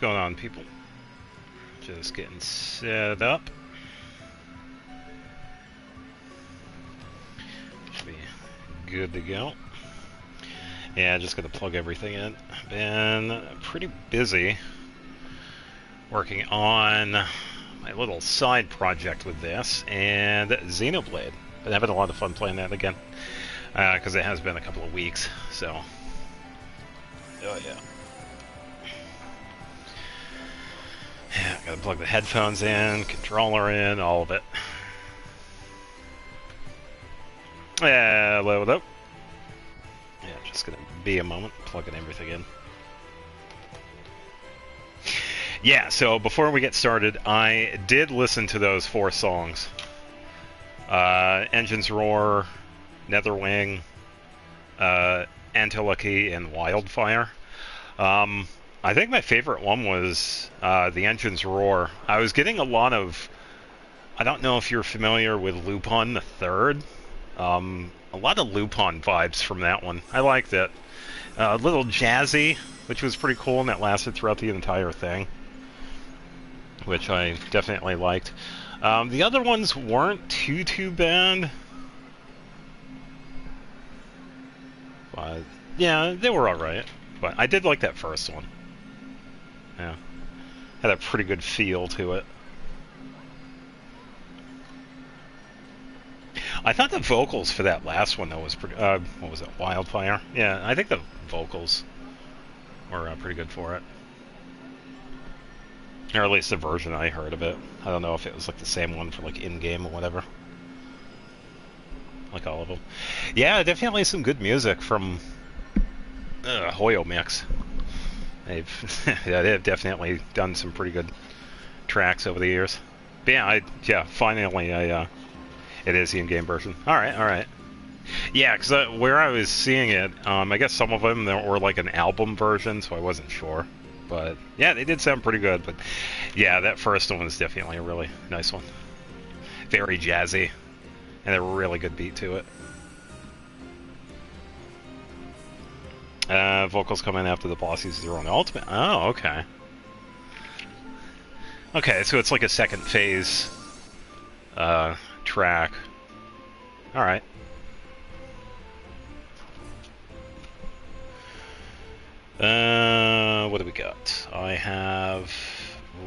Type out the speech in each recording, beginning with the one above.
going on, people? Just getting set up. Should be good to go. Yeah, just gonna plug everything in. Been pretty busy working on my little side project with this and Xenoblade. Been having a lot of fun playing that again because it has been a couple of weeks. So, oh yeah. Yeah, gotta plug the headphones in, controller in, all of it. Yeah, load up. Yeah, just gonna be a moment, plugging everything in. Yeah, so before we get started, I did listen to those 4 songs. Engine's Roar, Netherwing, Antilucky, and Wildfire. I think my favorite one was the Engine's Roar. I was getting a lot of... I don't know if you're familiar with Lupin the Third. A lot of Lupin vibes from that one. I liked it. A little jazzy, which was pretty cool, and that lasted throughout the entire thing, which I definitely liked. The other ones weren't too bad. But, yeah, they were alright. But I did like that first one. Yeah. Had a pretty good feel to it. I thought the vocals for that last one, though, was pretty... what was it? Wildfire? Yeah, I think the vocals were pretty good for it. Or at least the version I heard of it. I don't know if it was like the same one for like in-game or whatever. Like all of them. Yeah, definitely some good music from Hoyo Mix. They've definitely done some pretty good tracks over the years. But yeah, finally it is the in-game version. Alright. Yeah, because where I was seeing it, I guess some of them were like an album version, so I wasn't sure. But yeah, they did sound pretty good. But yeah, that first one was definitely a really nice one. Very jazzy, and a really good beat to it. Vocals come in after the boss uses their own ultimate. Oh, okay. Okay, so it's like a second phase track. Alright. What do we got? I have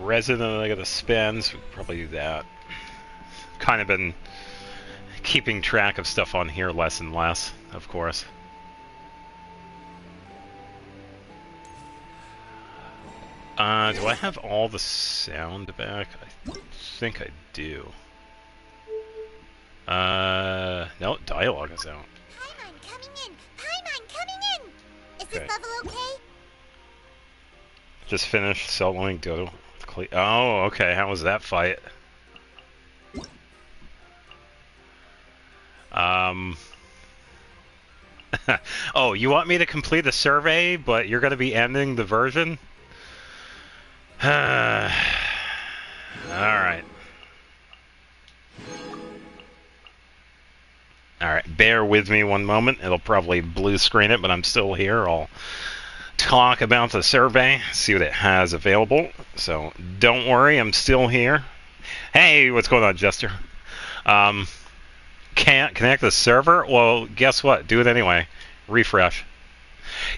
Resident I gotta spend, so we can probably do that. Kind of been keeping track of stuff on here less and less, of course. Do I have all the sound back? I think I do. No, dialogue is out. Paimon coming in! Paimon coming in! Is this level okay? Just finished soloing Dodo. Oh, okay. How was that fight? Oh, you want me to complete a survey, but you're going to be ending the version? Alright. Alright, bear with me one moment. It'll probably blue screen it, but I'm still here. I'll talk about the survey, see what it has available. So, don't worry, I'm still here. Hey, what's going on, Jester? Can't connect the server? Well, guess what? Do it anyway. Refresh.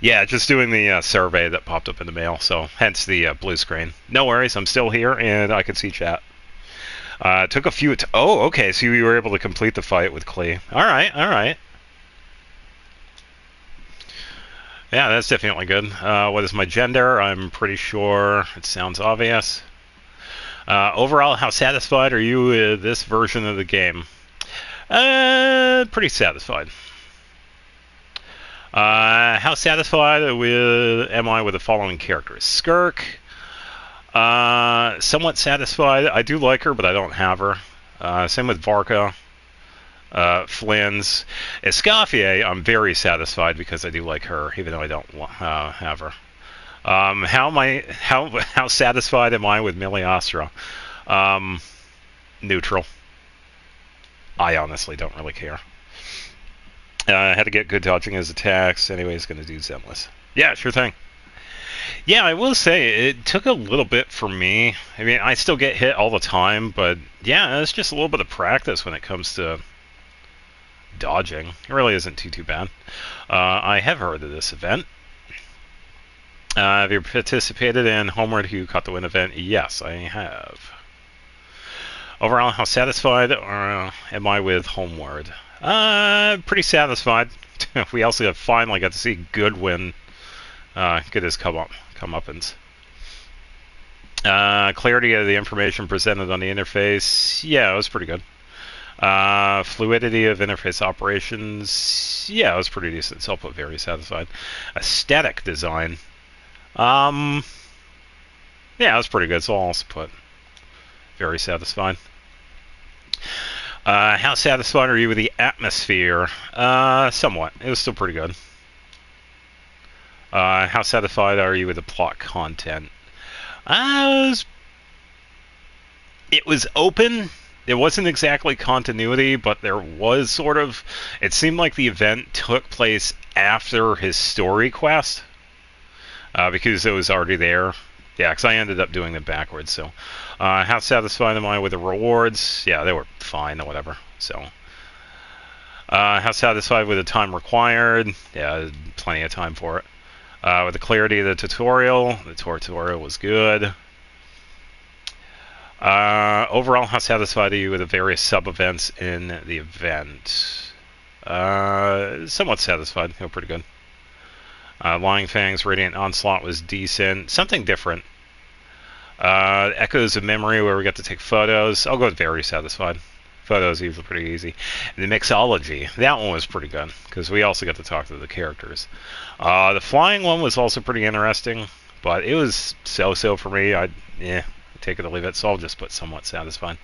Yeah, just doing the survey that popped up in the mail, so hence the blue screen. No worries, I'm still here, and I can see chat. Took a few... Oh, okay, so you were able to complete the fight with Klee. Alright. Yeah, that's definitely good. What is my gender? I'm pretty sure it sounds obvious. Overall, how satisfied are you with this version of the game? Pretty satisfied. How satisfied am I with the following characters? Skirk. Somewhat satisfied. I do like her, but I don't have her. Same with Varka. Flynn's. Escoffier, I'm very satisfied because I do like her, even though I don't have her. How satisfied am I with Miliastra? Neutral. I honestly don't really care. I had to get good dodging his attacks. Anyway, he's going to do Zenless. Yeah, sure thing. Yeah, I will say it took a little bit for me. I mean, I still get hit all the time, but yeah, it's just a little bit of practice when it comes to dodging. It really isn't too bad. I have heard of this event. Have you participated in Homeward Who Caught the Wind event? Yes, I have. Overall, how satisfied am I with Homeward? Pretty satisfied. We also finally got to see Goodwin get his comeuppance. Clarity of the information presented on the interface, yeah, it was pretty good. Fluidity of interface operations, yeah, it was pretty decent. Self-put very satisfied. Aesthetic design, yeah, it was pretty good. So I'll also put very satisfied. How satisfied are you with the atmosphere? Somewhat. It was still pretty good. How satisfied are you with the plot content? It was open. It wasn't exactly continuity, but there was sort of... It seemed like the event took place after his story quest, because it was already there. Yeah, because I ended up doing them backwards, so... how satisfied am I with the rewards? Yeah, they were fine or whatever, so... how satisfied with the time required? Yeah, plenty of time for it. With the clarity of the tutorial was good. Overall, how satisfied are you with the various sub-events in the event? Somewhat satisfied. Feel pretty good. Lying Fangs, Radiant Onslaught was decent. Something different. Echoes of Memory, where we got to take photos. I'll go with very satisfied. Photos usually pretty easy. The Mixology, that one was pretty good, because we also got to talk to the characters. The flying one was also pretty interesting, but it was so-so for me. Take it or leave it, so I'll just put somewhat satisfied.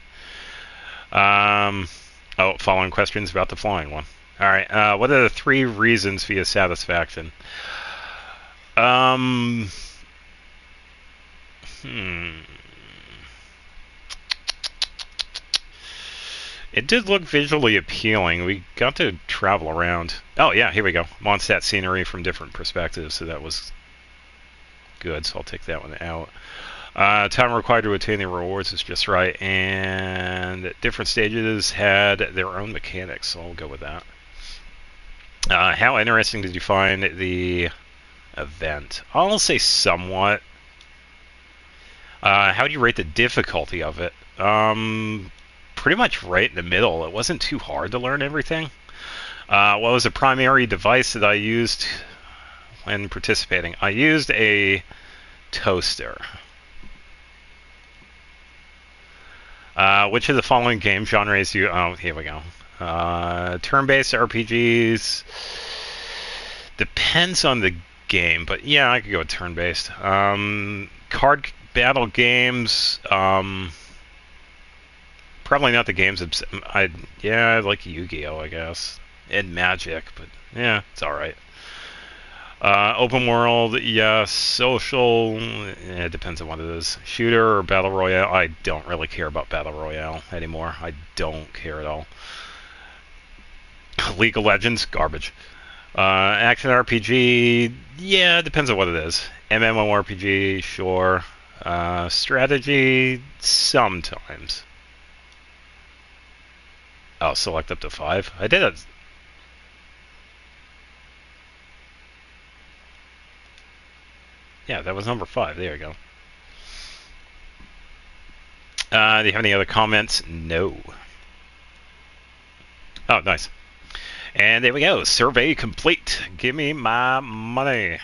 Following questions about the flying one. Alright, what are the 3 reasons for your satisfaction? It did look visually appealing. We got to travel around. Oh, yeah, here we go. Mondstadt scenery from different perspectives, so that was good, so I'll take that one out. Time required to attain the rewards is just right, and different stages had their own mechanics, so I'll go with that. How interesting did you find the event? I'll say somewhat. How do you rate the difficulty of it? Pretty much right in the middle. It wasn't too hard to learn everything. What was the primary device that I used when participating? I used a toaster. Which of the following game genres do you... Oh, here we go. Turn-based RPGs... Depends on the game, but yeah, I could go with turn-based. Card battle games... Probably not the games. I like Yu-Gi-Oh, I guess. And Magic, but yeah, it's alright. Open world, yes. Social, it depends on what it is. Shooter or Battle Royale, I don't really care about Battle Royale anymore. I don't care at all. League of Legends, garbage. Action RPG, yeah, it depends on what it is. MMORPG, sure. Strategy, sometimes. Oh, select up to 5. I did it. Yeah, that was number 5. There you go. Do you have any other comments? No. Oh, nice. And there we go. Survey complete. Give me my money.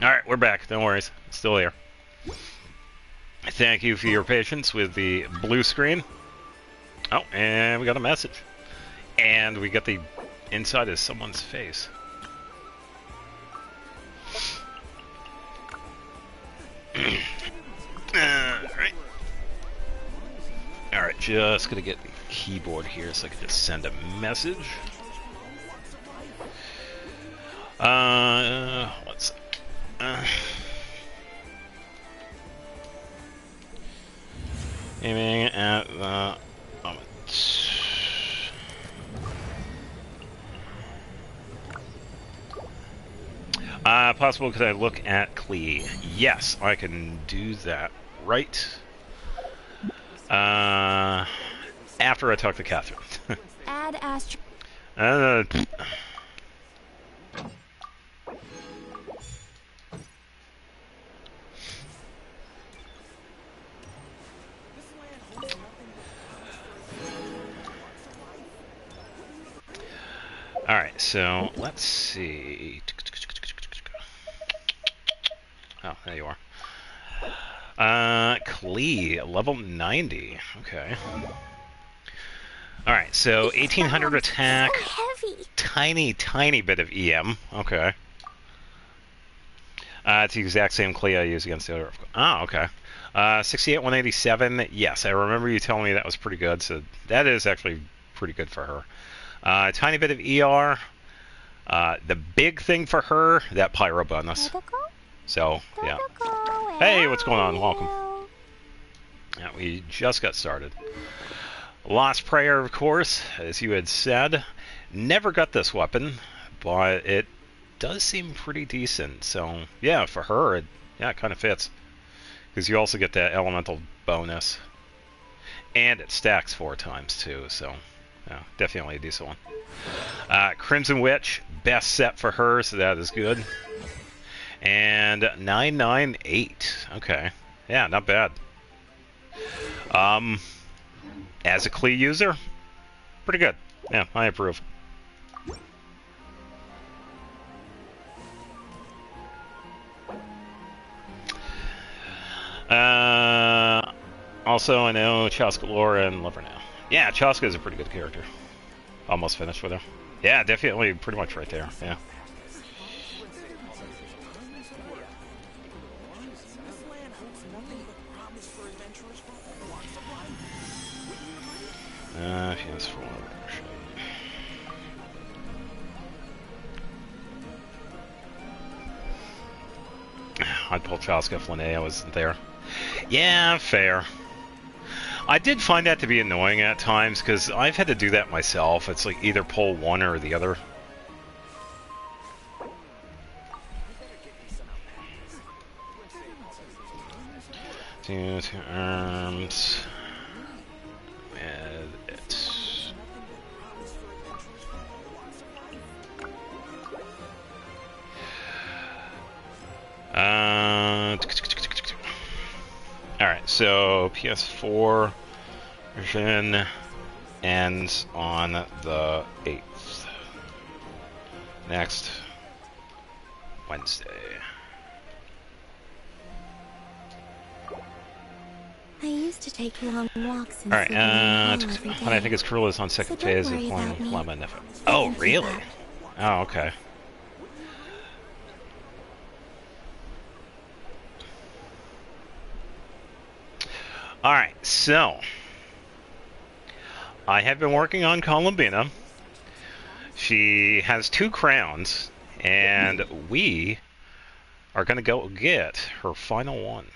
Alright, we're back. Don't worry. Still here. Thank you for your patience with the blue screen. Oh, and we got a message. And we got the inside of someone's face. Alright. Alright, just gonna get the keyboard here so I can just send a message. What's aiming at the moment. Possible could I look at Klee? Yes, I can do that. Right. After I talk to Catherine. Add Astro. uh, Alright, so let's see. Oh, there you are. Klee, level 90. Okay. Alright, so 1800 attack. So heavy. Tiny bit of EM. Okay. It's the exact same Klee I use against the other. Oh, okay. 68, 187. Yes, I remember you telling me that was pretty good, so that is actually pretty good for her. Tiny bit of ER. The big thing for her, that Pyro bonus. So, yeah. Hey, what's going on? Welcome. Yeah, we just got started. Lost Prayer, of course, as you had said. Never got this weapon, but it does seem pretty decent. So, yeah, for her, it kind of fits. Because you also get that elemental bonus. And it stacks 4 times, too, so... yeah, definitely a decent one. Crimson Witch, best set for her, so that is good. And 998. Okay. Yeah, not bad. As a Klee user, pretty good. Yeah, I approve. Also, I know Chaska Laura and love her now. Yeah, Chaska is a pretty good character. Almost finished with her. Yeah, definitely pretty much right there. Yeah. Yes, for I'd pull Chaska if Linnea wasn't there. Yeah, fair. I did find that to be annoying at times, because I've had to do that myself. It's like either pull one or the other. Two arms. With it. Alright, so PS4 version ends on the 8th. Next Wednesday. I used to take long walks in Alright, every day. when I think it's Cruel is on second phase of playing Lemon. Oh, really? Oh, okay. Alright, so I have been working on Columbina. She has 2 crowns, and we are going to go get her final one.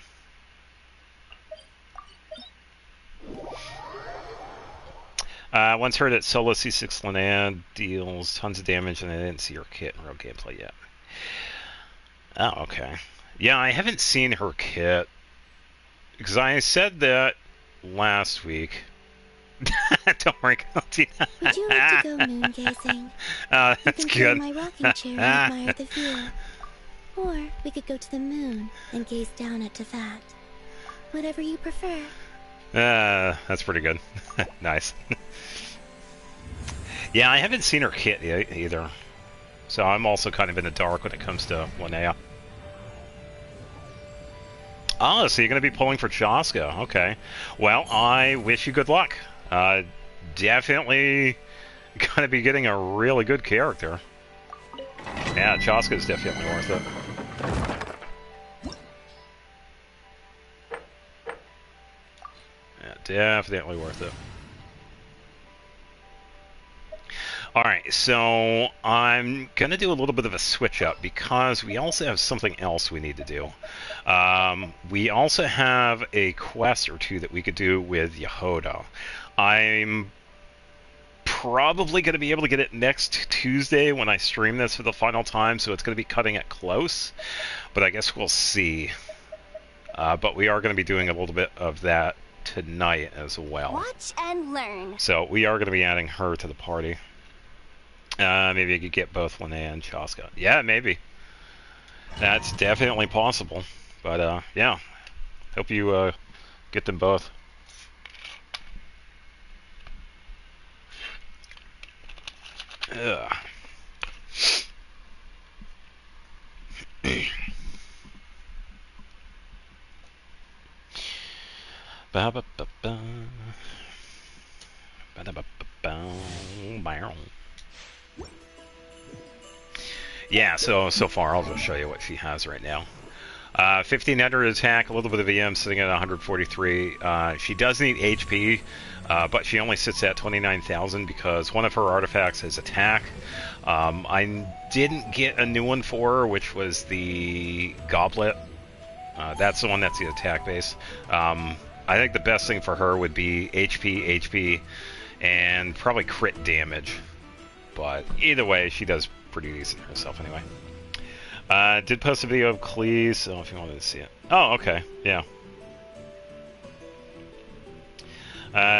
Once heard that solo C6 Linnea deals tons of damage, and I didn't see her kit in real gameplay yet. Oh, okay. Yeah, I haven't seen her kit. Because I said that last week. Don't worry, County. Would you like to go moon gazing? That's you can good. my rocking chair and admire the view. Or we could go to the moon and gaze down at Tefat. Whatever you prefer. That's pretty good. Nice. Yeah, I haven't seen her kit either. So I'm also kind of in the dark when it comes to Linnea. Oh, so you're going to be pulling for Chaska. Okay. Well, I wish you good luck. Definitely going to be getting a really good character. Yeah, Chaska is definitely worth it. Yeah, definitely worth it. Alright, so I'm going to do a little bit of a switch up because we also have something else we need to do. We also have a quest or two that we could do with Yehoda. I'm probably going to be able to get it next Tuesday when I stream this for the final time, so it's going to be cutting it close. But I guess we'll see. But we are going to be doing a little bit of that tonight as well. Watch and learn. So we are going to be adding her to the party. Maybe I could get both Linnea and Chaska. Yeah, maybe. That's definitely possible. But yeah, hope you get them both. Ugh. Yeah, so far I'll just show you what she has right now. 1500 attack, a little bit of EM, sitting at 143. She does need HP, but she only sits at 29,000 because one of her artifacts is attack. I didn't get a new one for her, which was the Goblet. That's the one that's the attack base. I think the best thing for her would be HP, and probably crit damage. But either way, she does pretty decent herself anyway. Did post a video of Clee, so if you wanted to see it. Oh, okay, yeah.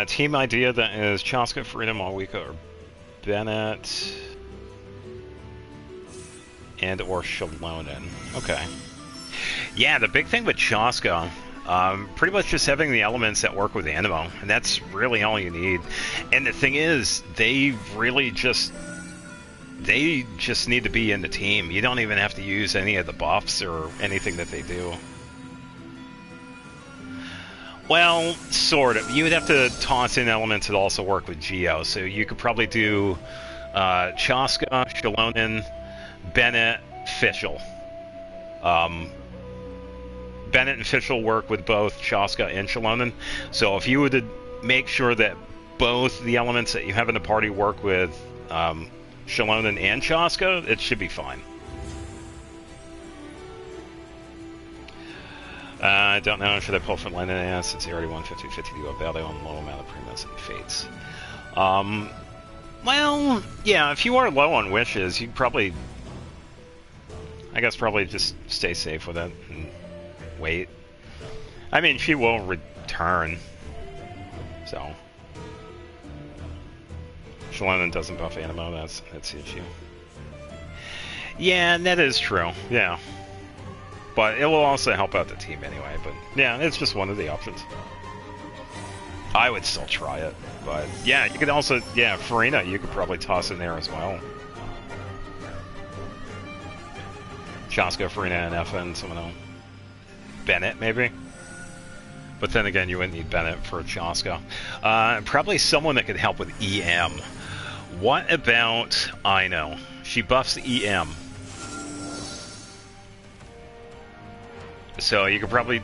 Team idea that is Chaska, Freedom, Malwika, or Bennett, and or Shalonen. Okay. Yeah, the big thing with Chaska, pretty much just having the elements that work with Animo, and that's really all you need. And the thing is, they just need to be in the team. You don't even have to use any of the buffs or anything that they do. Well, sort of. You would have to toss in elements that also work with Geo. So you could probably do Chaska, Shalonen, Bennett, Fischl. Bennett and Fischl work with both Chaska and Shalonen. So if you were to make sure that both the elements that you have in the party work with Shalonen and Chaska, it should be fine. I don't know, should I pull from Linnea since he already won 50-50 to a value on low amount of premiums and fates? Well, yeah, if you are low on wishes, you'd probably, I guess probably just stay safe with it and wait. I mean, she will return, so. Shalonen doesn't buff Animo, that's the issue. Yeah, that is true, yeah. But it will also help out the team anyway, but yeah, it's just one of the options. I would still try it, but yeah, you could also, yeah, Farina, you could probably toss in there as well. Chaska, Farina, and Effa, and someone else. Bennett, maybe? But then again, you wouldn't need Bennett for Chaska. Probably someone that could help with EM. What about Ino? She buffs EM. So you could probably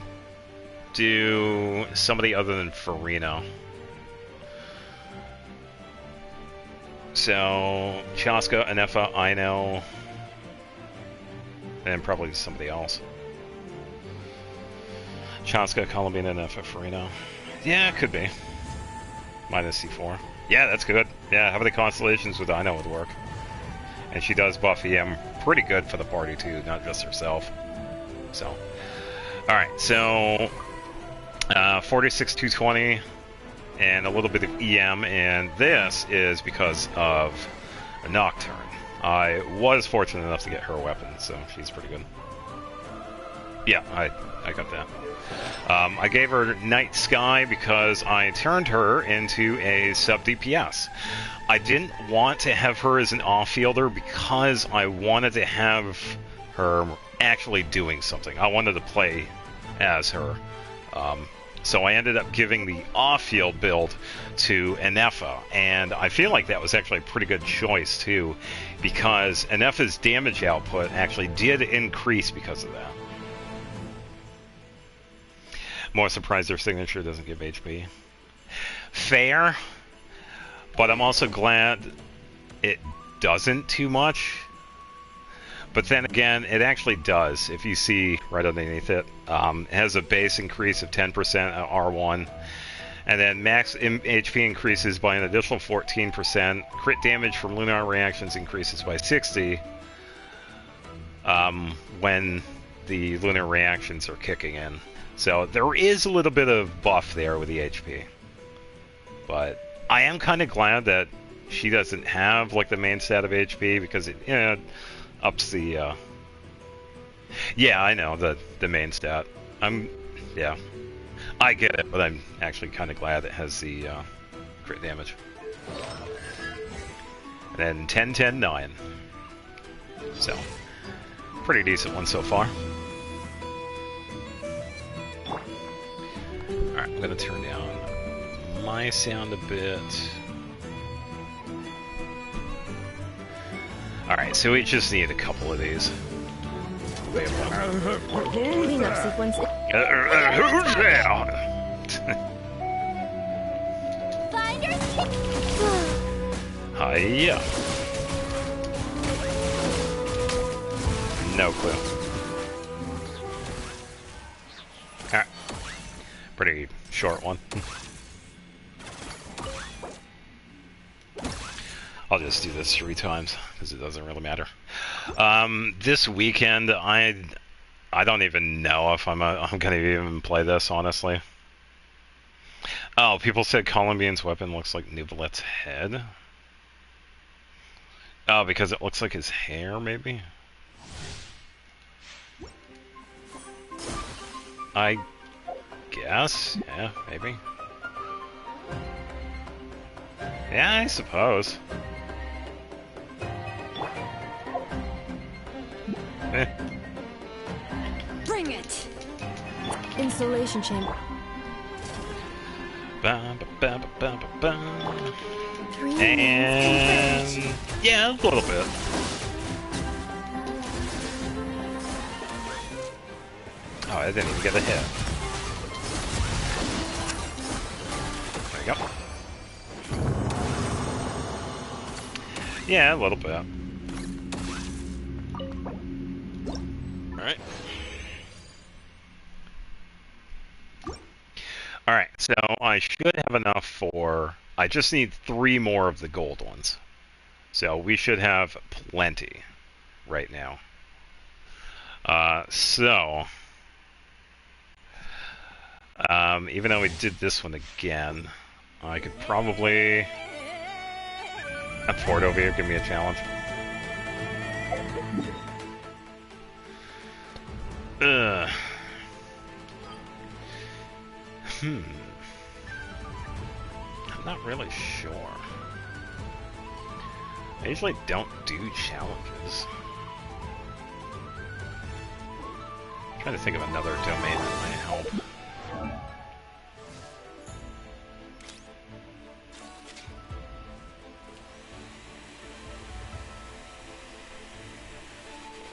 do somebody other than Farina. So Chaska, Anefa, Ino, and probably somebody else. Chaska, Columbina, Anefa, Farina. Yeah, it could be. Minus C4. Yeah, that's good. Yeah, having the constellations with Ino would work. And she does buff EM pretty good for the party too, not just herself. So. Alright, so 46 220 and a little bit of EM, and this is because of a Nocturne. I was fortunate enough to get her weapon, so she's pretty good. Yeah, I got that. I gave her Night Sky because I turned her into a sub DPS. I didn't want to have her as an off-fielder because I wanted to have her actually doing something. I wanted to play as her. So I ended up giving the off-field build to Anefa, and I feel like that was actually a pretty good choice too, because Anefa's damage output actually did increase because of that. More surprised their signature doesn't give HP. Fair, but I'm also glad it doesn't too much. But then again, it actually does. If you see right underneath it, it has a base increase of 10% at R1, And then max HP increases by an additional 14%. Crit damage from lunar reactions increases by 60 when the lunar reactions are kicking in. So there is a little bit of buff there with the HP. But I am kind of glad that she doesn't have like the main stat of HP, because it ups the yeah, I know the main stat. Yeah, I get it, but I'm actually kind of glad it has the crit damage. And then 10, 10, 9. So pretty decent one so far. Alright, I'm gonna turn down my sound a bit. Alright, so we just need a couple of these. Cleanup sequence. Who's there? Hiya. No clue. Alright. Pretty short one. I'll just do this 3 times, because it doesn't really matter. This weekend, I don't even know if I'm gonna even play this, honestly. Oh, people said Columbian's weapon looks like Nubilet's head. Oh, because it looks like his hair, maybe? I guess, yeah, maybe. Yeah, I suppose. Bring it! Installation chamber. Ba, ba, ba, ba, ba, ba. 3 And yeah, a little bit. Oh, I didn't even get a hit. There you go. Yeah, a little bit. Alright. Alright, so I should have enough for... I just need 3 more of the gold ones. So we should have plenty right now. Even though we did this one again, I could probably... Ford over here, give me a challenge. Ugh. I'm not really sure. I usually don't do challenges. I'm trying to think of another domain that might help.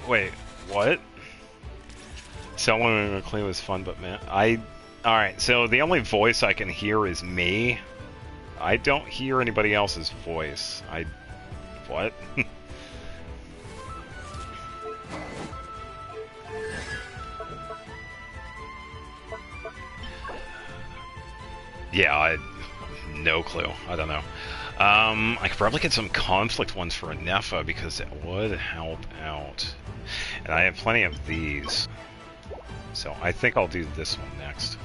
Wait, what? Selling McLean was fun, but man, alright, so the only voice I can hear is me. I don't hear anybody else's voice. What? Yeah, no clue. I don't know. I could probably get some conflict ones for a Nefa, because it would help out. And I have plenty of these. So I think I'll do this one next.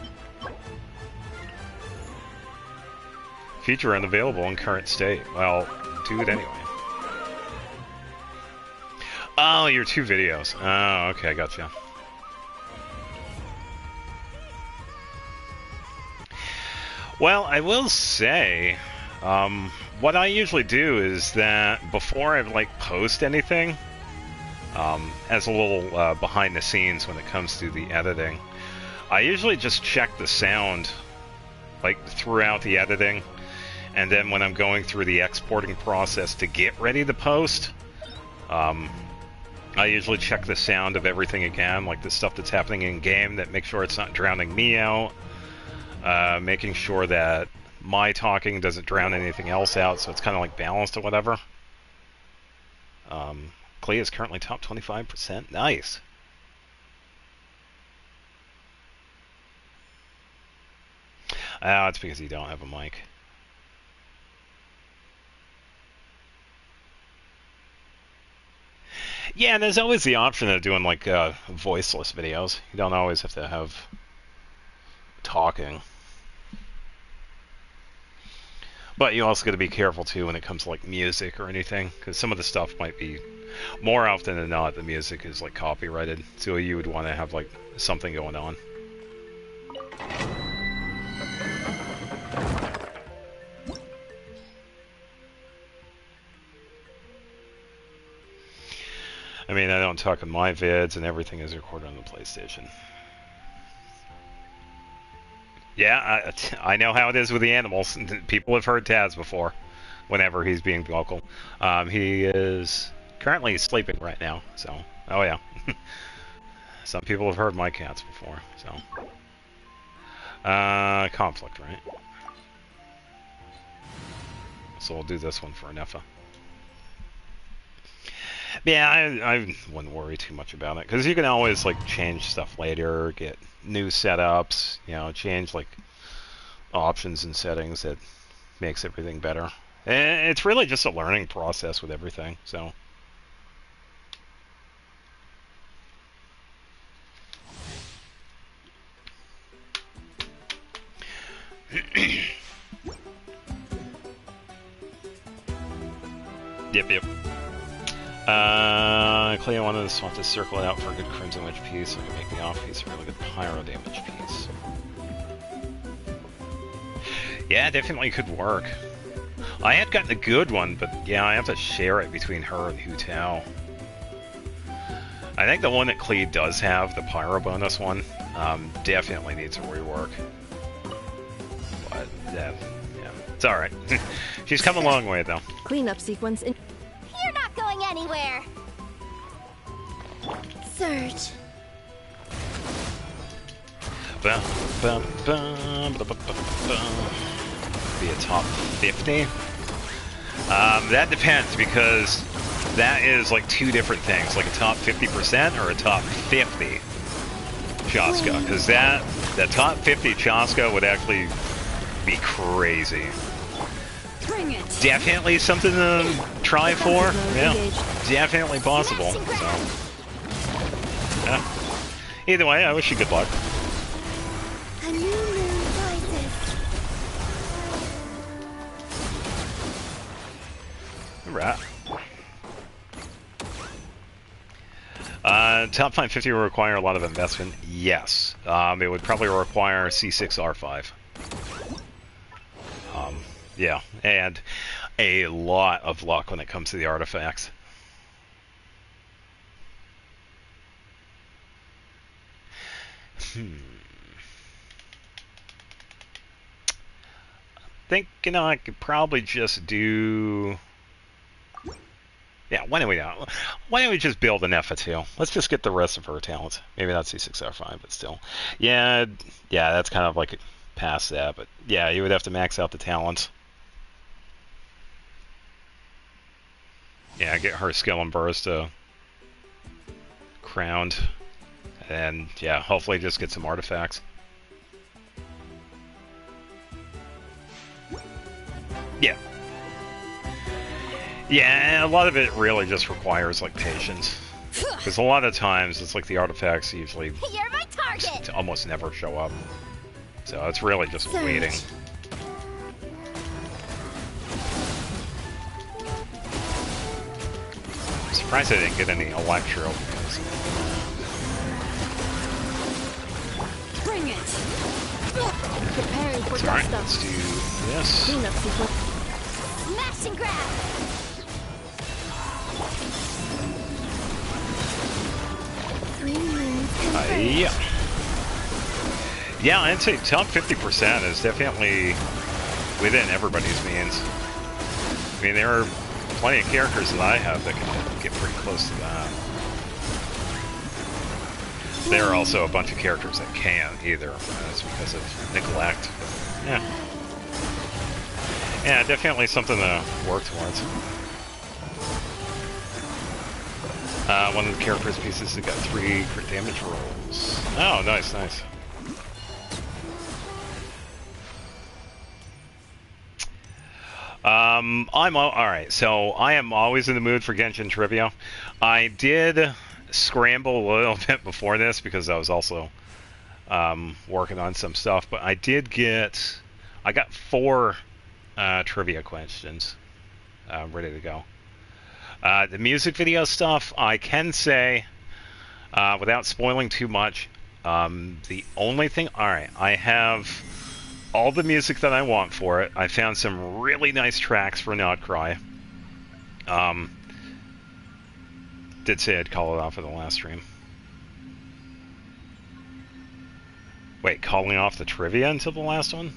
Feature unavailable in current state. Well, do it anyway. Oh, your 2 videos. Oh, okay, I gotcha. Well, I will say, what I usually do is that before I post anything, as a little behind the scenes when it comes to the editing, I usually just check the sound throughout the editing, and then when I'm going through the exporting process to get ready to post, I usually check the sound of everything again, like the stuff that's happening in game, that make sure it's not drowning me out, making sure that my talking doesn't drown anything else out, so it's kind of balanced or whatever. Clay is currently top 25%. Nice. Oh, it's because you don't have a mic. Yeah, and there's always the option of doing like voiceless videos. You don't always have to have talking. But you also got to be careful too when it comes to like music or anything, because some of the stuff might be, more often than not, the music is like copyrighted. So you would want to have like something going on. I mean, I don't talk in my vids, and everything is recorded on the PlayStation. Yeah, I know how it is with the animals. People have heard Taz before, whenever he's being vocal. He is currently sleeping right now, so... Oh, yeah. Some people have heard my cats before, so... conflict, right? So we'll do this one for Nefa. Yeah, I wouldn't worry too much about it, because you can always, like, change stuff later, get new setups, you know, change, like, options and settings that makes everything better. And it's really just a learning process with everything, so... Yep. Cleo wanted to swap this circle out for a good crimson wedge piece, so I can make the off piece a really good pyro damage piece. Yeah, definitely could work. I had gotten a good one, but yeah, I have to share it between her and Hu Tao. I think the one that Cleve does have, the pyro bonus one, definitely needs a rework. But yeah, it's alright. She's come a long way, though. Cleanup sequence in... You're not going anywhere! Surge. Be a top 50? That depends, because that is like two different things, like a top 50% or a top 50 Chaska, because that top 50 Chaska would actually be crazy. Bring it. Definitely something to try for. Yeah, definitely possible. So, yeah. Either way, I wish you good luck. A new moon rises. Right. Top 550 will require a lot of investment. Yes. It would probably require C6R5. Yeah, and a lot of luck when it comes to the artifacts. Thinking I could probably just do... Yeah, why don't we just build an F2? Let's just get the rest of her talents. Maybe not C6R5, but still. Yeah, that's kind of like past that, but yeah, you would have to max out the talents. Yeah, get her skill and burst crowned. And yeah, hopefully just get some artifacts. Yeah. Yeah, a lot of it really just requires like patience. Because a lot of times it's like the artifacts usually You're my target. almost never show up. So it's really just waiting. I'm surprised I didn't get any electro. Bring it. Preparing for Alright, stuff. let's do this. Cleanup sequence. Smash and grab. Yeah. Yeah, I'd say top 50% is definitely within everybody's means. I mean, there are plenty of characters that I have that can get pretty close to that. There are also a bunch of characters that can't either. That's because of neglect. Yeah. Yeah, definitely something to work towards. One of the character's pieces that got 3 crit damage rolls. Oh, nice. All right. So I am always in the mood for Genshin trivia. I did scramble a little bit before this because I was also working on some stuff, but I got 4 trivia questions ready to go. The music video stuff, I can say, without spoiling too much, the only thing... Alright, I have all the music that I want for it. I found some really nice tracks for Not Cry. Did say I'd call it off for the last stream. Wait, calling off the trivia until the last one?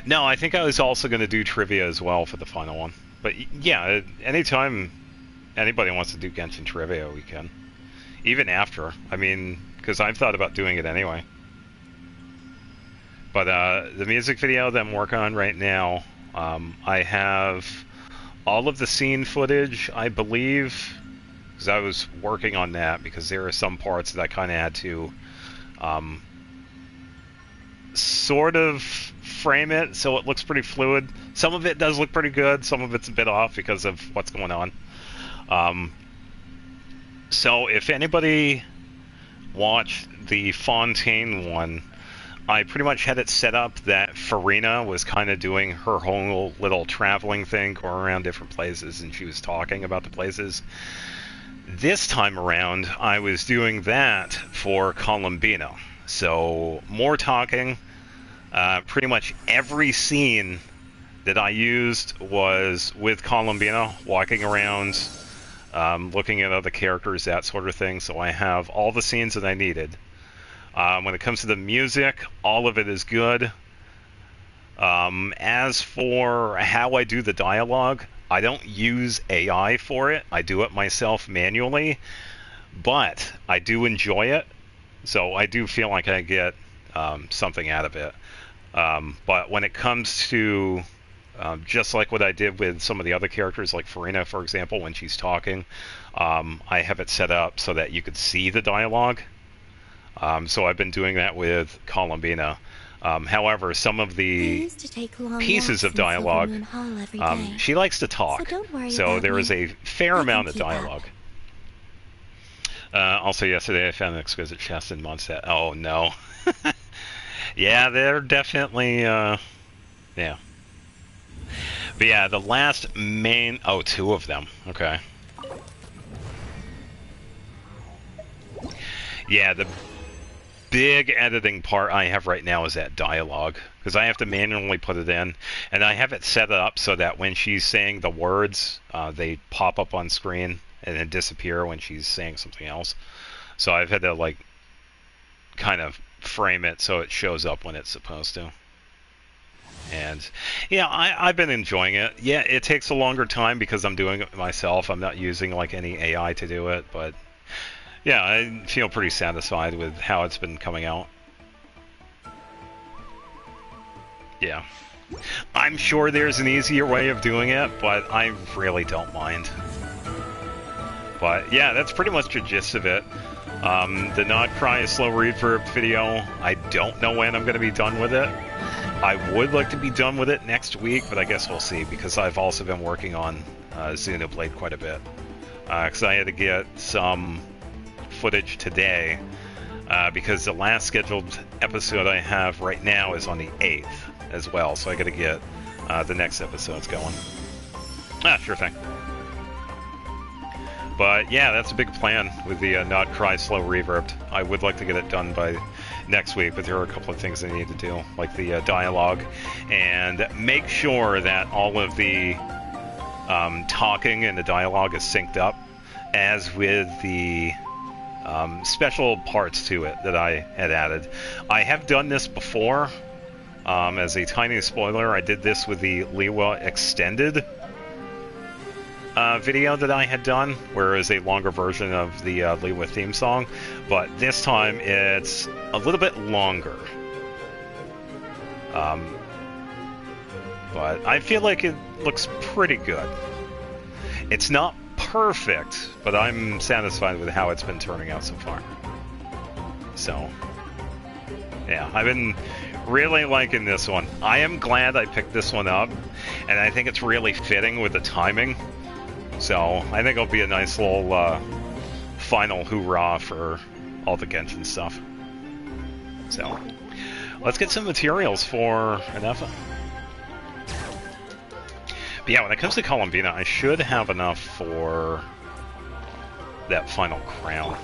No, I think I was also going to do trivia as well for the final one. But yeah, anytime anybody wants to do Genshin trivia, we can. Even after. I mean, because I've thought about doing it anyway. But the music video that I'm working on right now, I have all of the scene footage, I believe, because I was working on that, because there are some parts that I kind of had to sort of frame it so it looks pretty fluid. Some of it does look pretty good, some of it's a bit off because of what's going on. So if anybody watched the Fontaine one, I pretty much had it set up that Farina was kind of doing her whole little traveling thing, going around different places, and she was talking about the places. This time around, I was doing that for Columbina. So, more talking. Pretty much every scene that I used was with Columbina, walking around, looking at other characters, that sort of thing. So I have all the scenes that I needed. When it comes to the music, all of it is good. As for how I do the dialogue, I don't use AI for it. I do it myself manually, but I do enjoy it. So I do feel like I get something out of it. But when it comes to just like what I did with some of the other characters, like Farina, for example, when she's talking, I have it set up so that you could see the dialogue. So I've been doing that with Columbina. However, some of the pieces of dialogue, she likes to talk, so there is a fair amount of dialogue. Also, yesterday I found an exquisite chest in Mondstadt. Oh, no. Yeah, they're definitely, yeah. But yeah, the last main... Oh, 2 of them. Okay. Yeah, the big editing part I have right now is that dialogue, because I have to manually put it in, and I have it set up so that when she's saying the words, they pop up on screen and then disappear when she's saying something else. So I've had to, like, kind of frame it so it shows up when it's supposed to. And yeah, I've been enjoying it. Yeah, it takes a longer time because I'm doing it myself. I'm not using like any AI to do it, but yeah, I feel pretty satisfied with how it's been coming out. Yeah. I'm sure there's an easier way of doing it, but I really don't mind. But yeah, that's pretty much the gist of it. The Not Cry Slow Reverb video, I don't know when I'm going to be done with it. I would like to be done with it next week, but I guess we'll see, because I've also been working on Xenoblade quite a bit. Because I had to get some footage today, because the last scheduled episode I have right now is on the 8th as well, so I got to get the next episodes going. Sure thing. But yeah, that's a big plan with the Not Cry Slow Reverbed. I would like to get it done by next week, but there are a couple of things I need to do, like the dialogue, and make sure that all of the talking and the dialogue is synced up, as with the special parts to it that I had added. I have done this before. As a tiny spoiler, I did this with the Liwa Extended video that I had done, where it was a longer version of the Liwa theme song, but this time it's a little bit longer. But I feel like it looks pretty good. It's not perfect, but I'm satisfied with how it's been turning out so far. So, yeah, I've been Really liking this one. I am glad I picked this one up, and I think it's really fitting with the timing. So I think it'll be a nice little final hoorah for all the Genshin stuff. So let's get some materials for Anefa. But yeah, when it comes to Columbina, I should have enough for that final crown,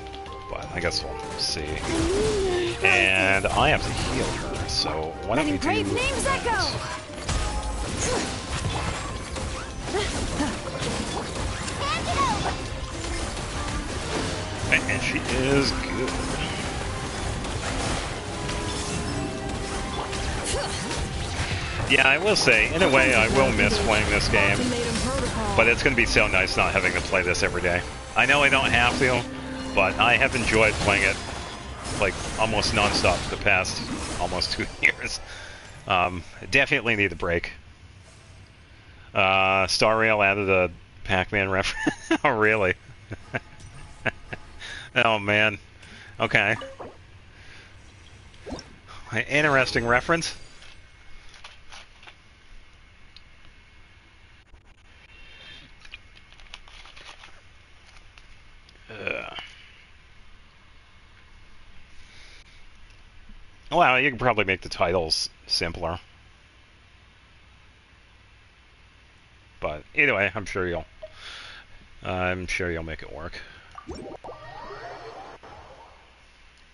but I guess we'll see. And I have to heal her, so why don't we do brave names echo. And she is good. Yeah, I will say, in a way, I will miss playing this game, but it's going to be so nice not having to play this every day. I know I don't have to, but I have enjoyed playing it like almost non-stop the past almost 2 years. Definitely need a break. Star Rail added a Pac-Man reference. Oh, really? Oh, man. Okay. Interesting reference. Well, you can probably make the titles simpler. But either way, I'm sure you'll make it work. The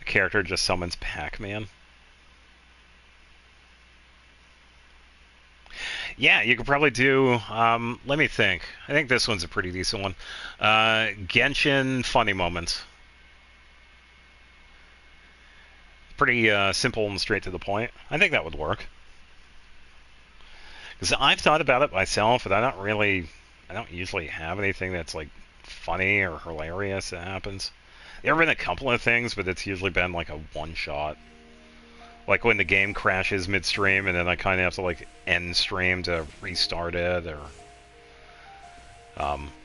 character just summons Pac-Man. Yeah, you could probably do, let me think. I think this one's a pretty decent one. Genshin funny moments. Pretty simple and straight to the point. I think that would work. Because I've thought about it myself, but I don't usually have anything that's like funny or hilarious that happens. There have been a couple of things, but it's usually been like a one-shot. Like when the game crashes midstream and then I kind of have to like end stream to restart it, or...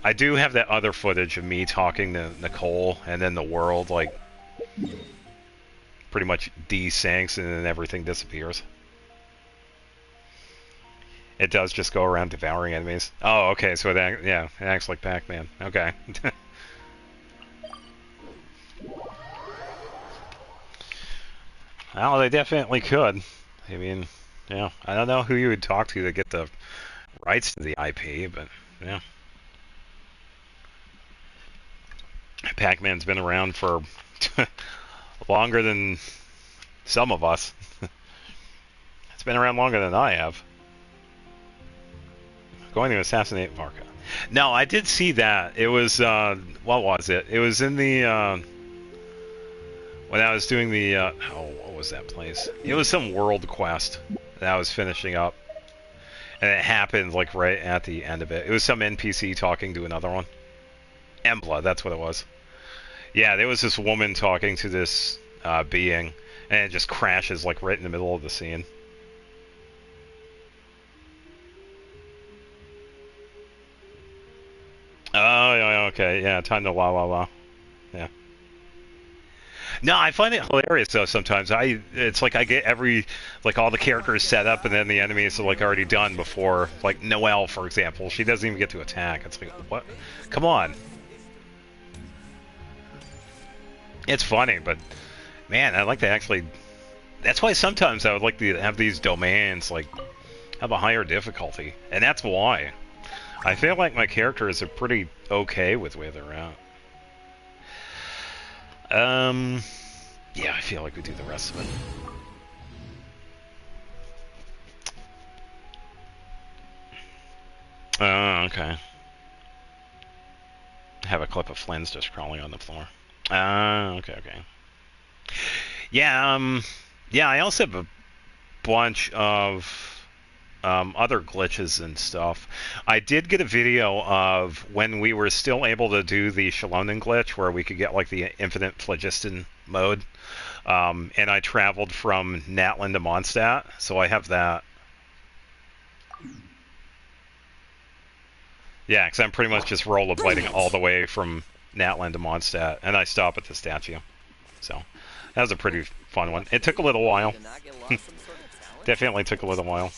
I do have that other footage of me talking to Nicole and then the world like pretty much desyncs and then everything disappears. It does just go around devouring enemies. Oh, okay, so it acts like Pac-Man. Okay. Well, they definitely could. I mean, yeah, I don't know who you would talk to get the rights to the IP, but yeah. Pac-Man's been around for longer than some of us. It's been around longer than I have. Going to assassinate Varka. No, I did see that. It was, what was it? It was in the, when I was doing the, what was that place? It was some world quest that I was finishing up. And it happened, like, right at the end of it. It was some NPC talking to another one. Embla, that's what it was. Yeah, there was this woman talking to this, being, and it just crashes, like, right in the middle of the scene. Oh, yeah, okay, yeah, time to la la la. Yeah. No, I find it hilarious though sometimes. It's like I get like all the characters set up and then the enemies are like already done before, like Noelle, for example. She doesn't even get to attack. It's like, what? Come on. It's funny, but man, I like to actually... That's why sometimes I would like to have these domains, like, have a higher difficulty. And that's why. I feel like my characters are pretty okay with where they're at. Yeah, I feel like we do the rest of it. Oh, okay. I have a clip of Flynn's just crawling on the floor. Okay. Yeah, yeah, I also have a bunch of other glitches and stuff. I did get a video of when we were still able to do the Shalonen glitch where we could get like the infinite phlogiston mode. And I traveled from Natlan to Mondstadt, so I have that. Yeah, because I'm pretty much just rollerblading all the way from Natlan to Mondstadt, and I stop at the statue. So that was a pretty fun one. It took a little while. Definitely took a little while.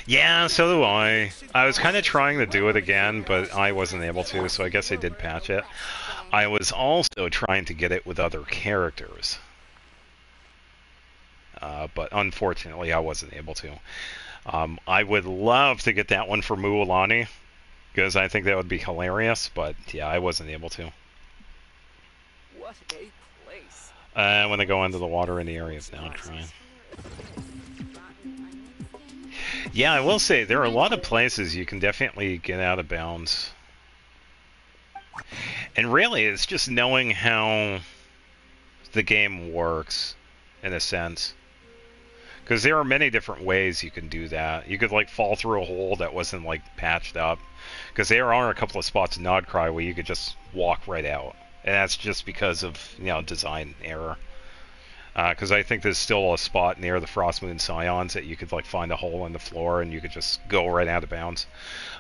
Yeah, so do I. I was kind of trying to do it again, but I wasn't able to, so I guess I did patch it. I was also trying to get it with other characters. But unfortunately, I wasn't able to. I would love to get that one for Mualani, because I think that would be hilarious, but yeah, I wasn't able to. What a place. When I go into the water in the area of now, I'm trying. Yeah, I will say, there are a lot of places you can definitely get out of bounds. And really, it's just knowing how the game works, in a sense. Because there are many different ways you can do that. You could, like, fall through a hole that wasn't, like, patched up. Because there are a couple of spots in Nodcry where you could just walk right out. And that's just because of, you know, design error. Because I think there's still a spot near the Frostmoon Scions that you could, like, find a hole in the floor and you could just go right out of bounds.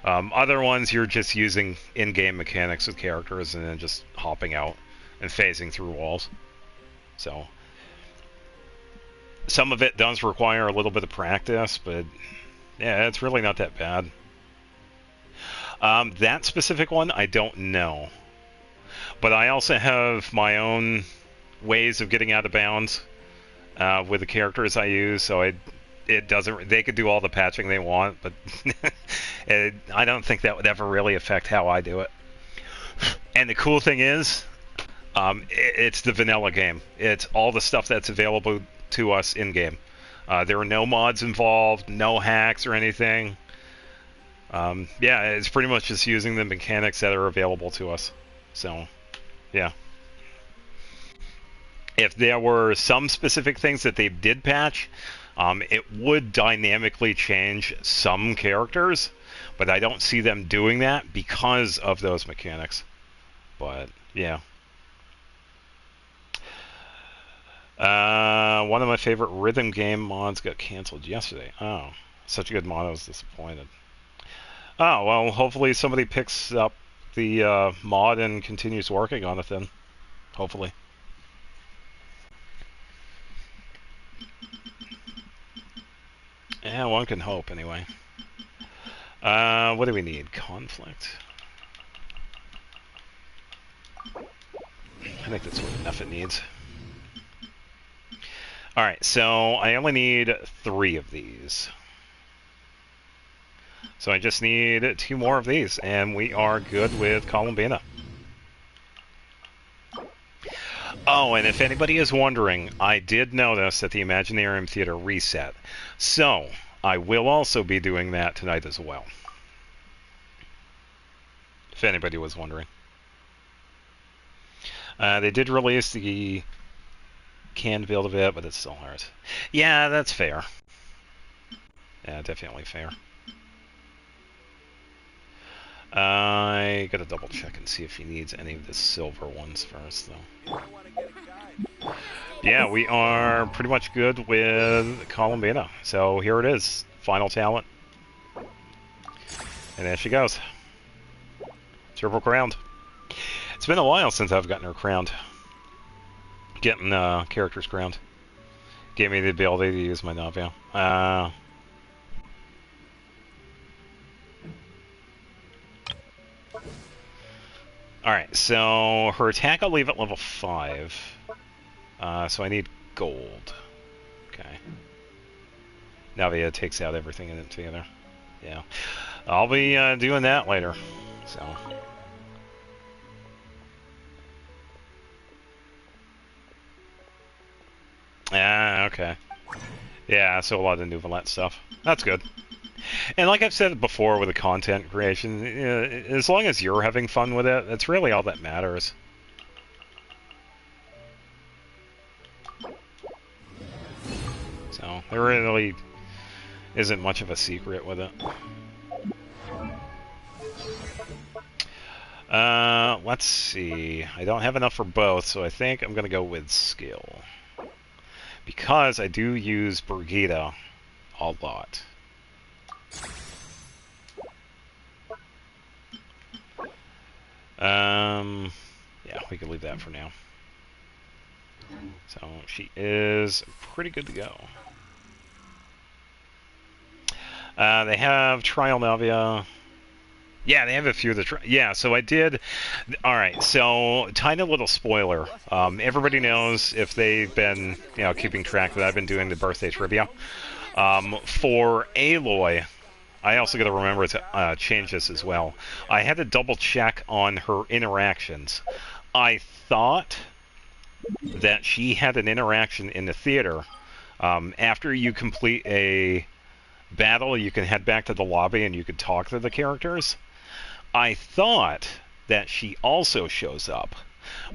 Other ones, you're just using in-game mechanics with characters and then just hopping out and phasing through walls. So some of it does require a little bit of practice, but yeah, it's really not that bad. That specific one, I don't know. But I also have my own ways of getting out of bounds with the characters I use, so it doesn't. They could do all the patching they want, but I don't think that would ever really affect how I do it. And the cool thing is, it's the vanilla game. It's all the stuff that's available to us in game. There are no mods involved, no hacks or anything. Yeah, it's pretty much just using the mechanics that are available to us. So, yeah. If there were some specific things that they did patch, it would dynamically change some characters, but I don't see them doing that because of those mechanics. But, yeah. One of my favorite rhythm game mods got canceled yesterday. Oh, such a good mod, I was disappointed. Oh, well, hopefully somebody picks up the mod and continues working on it then. Hopefully. Yeah, one can hope, anyway. What do we need? Conflict? I think that's what enough it needs. Alright, so I only need 3 of these. So I just need 2 more of these, and we are good with Columbina. Oh, and if anybody is wondering, I did notice that the Imaginarium Theater reset. So, I will also be doing that tonight as well. If anybody was wondering. They did release the canned build of it, but it's still hard. Yeah, that's fair. Yeah, definitely fair. I gotta double check and see if he needs any of the silver ones first, though. Yeah, we are pretty much good with Columbina. So here it is, final talent. And there she goes. Triple crowned. It's been a while since I've gotten her crowned. Getting characters crowned. Gave me the ability to use my Navia. Alright, so her attack I'll leave at level 5. So I need gold. Okay. Navia takes out everything in it together. Yeah. I'll be doing that later. So. Okay. Yeah, so a lot of new Valette stuff. That's good. And like I've said before with the content creation, as long as you're having fun with it, that's really all that matters. So, there really isn't much of a secret with it. Let's see. I don't have enough for both, so I think I'm going to go with skill. Because I do use Brigida a lot. Yeah, we can leave that for now. So she is pretty good to go. They have Trial Navia. Yeah, they have a few of the... Yeah, so I did... Alright, so, tiny little spoiler. Everybody knows, if they've been, keeping track, that I've been doing the birthday trivia. For Aloy, I also got to remember to change this as well. I had to double check on her interactions. I thought that she had an interaction in the theater. After you complete a battle, you can head back to the lobby and you can talk to the characters. I thought that she also shows up,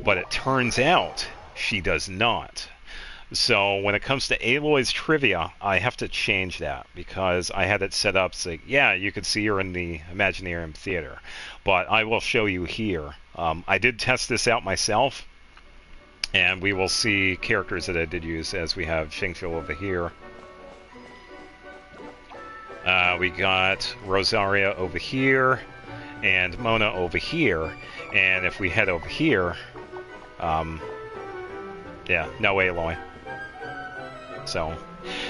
but it turns out she does not. So when it comes to Aloy's trivia, I have to change that because I had it set up so, yeah, you could see her in the Imaginarium Theater, but I will show you here. I did test this out myself, and we will see characters that I did use as we have Xingqiu over here. We got Rosaria over here, and Mona over here, and if we head over here, yeah, no Aloy. So,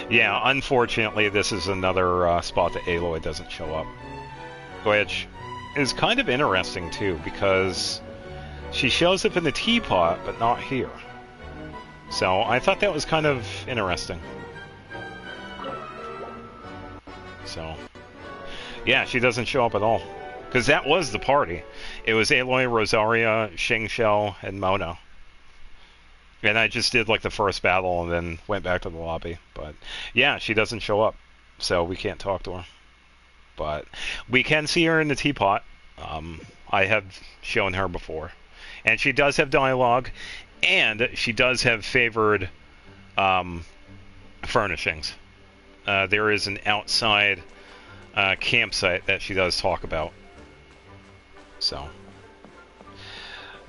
yeah, unfortunately, this is another spot that Aloy doesn't show up, which is kind of interesting, too, because she shows up in the teapot, but not here. So, I thought that was kind of interesting. So, yeah, she doesn't show up at all. Because that was the party. It was Aloy, Rosaria, Xingqiu, and Mona. And I just did like the first battle and then went back to the lobby. But yeah, she doesn't show up. So we can't talk to her. But we can see her in the teapot. I have shown her before. And she does have dialogue. And she does have favored furnishings. There is an outside campsite that she does talk about. So,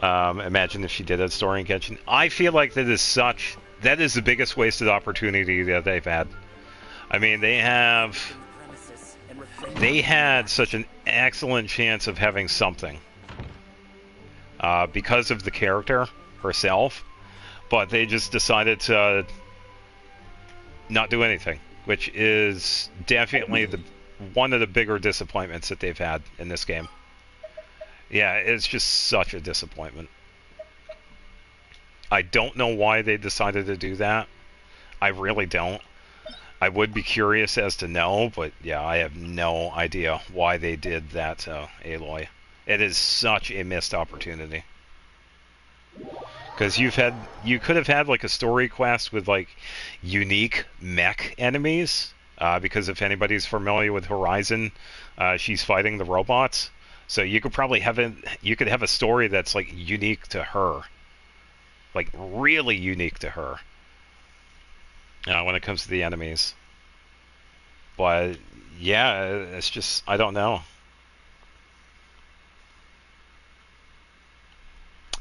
imagine if she did a story in Genshin. I feel like that is the biggest wasted opportunity that they've had. I mean, they had such an excellent chance of having something because of the character herself, but they just decided to not do anything, which is definitely one of the bigger disappointments that they've had in this game. Yeah, it's just such a disappointment. I don't know why they decided to do that. I really don't. I would be curious as to know, but yeah, I have no idea why they did that to Aloy. It is such a missed opportunity. Because you could have had like a story quest with like unique mech enemies. Because if anybody's familiar with Horizon, she's fighting the robots. So you could probably have a story that's like unique to her, like really unique to her, when it comes to the enemies. But yeah, it's just I don't know.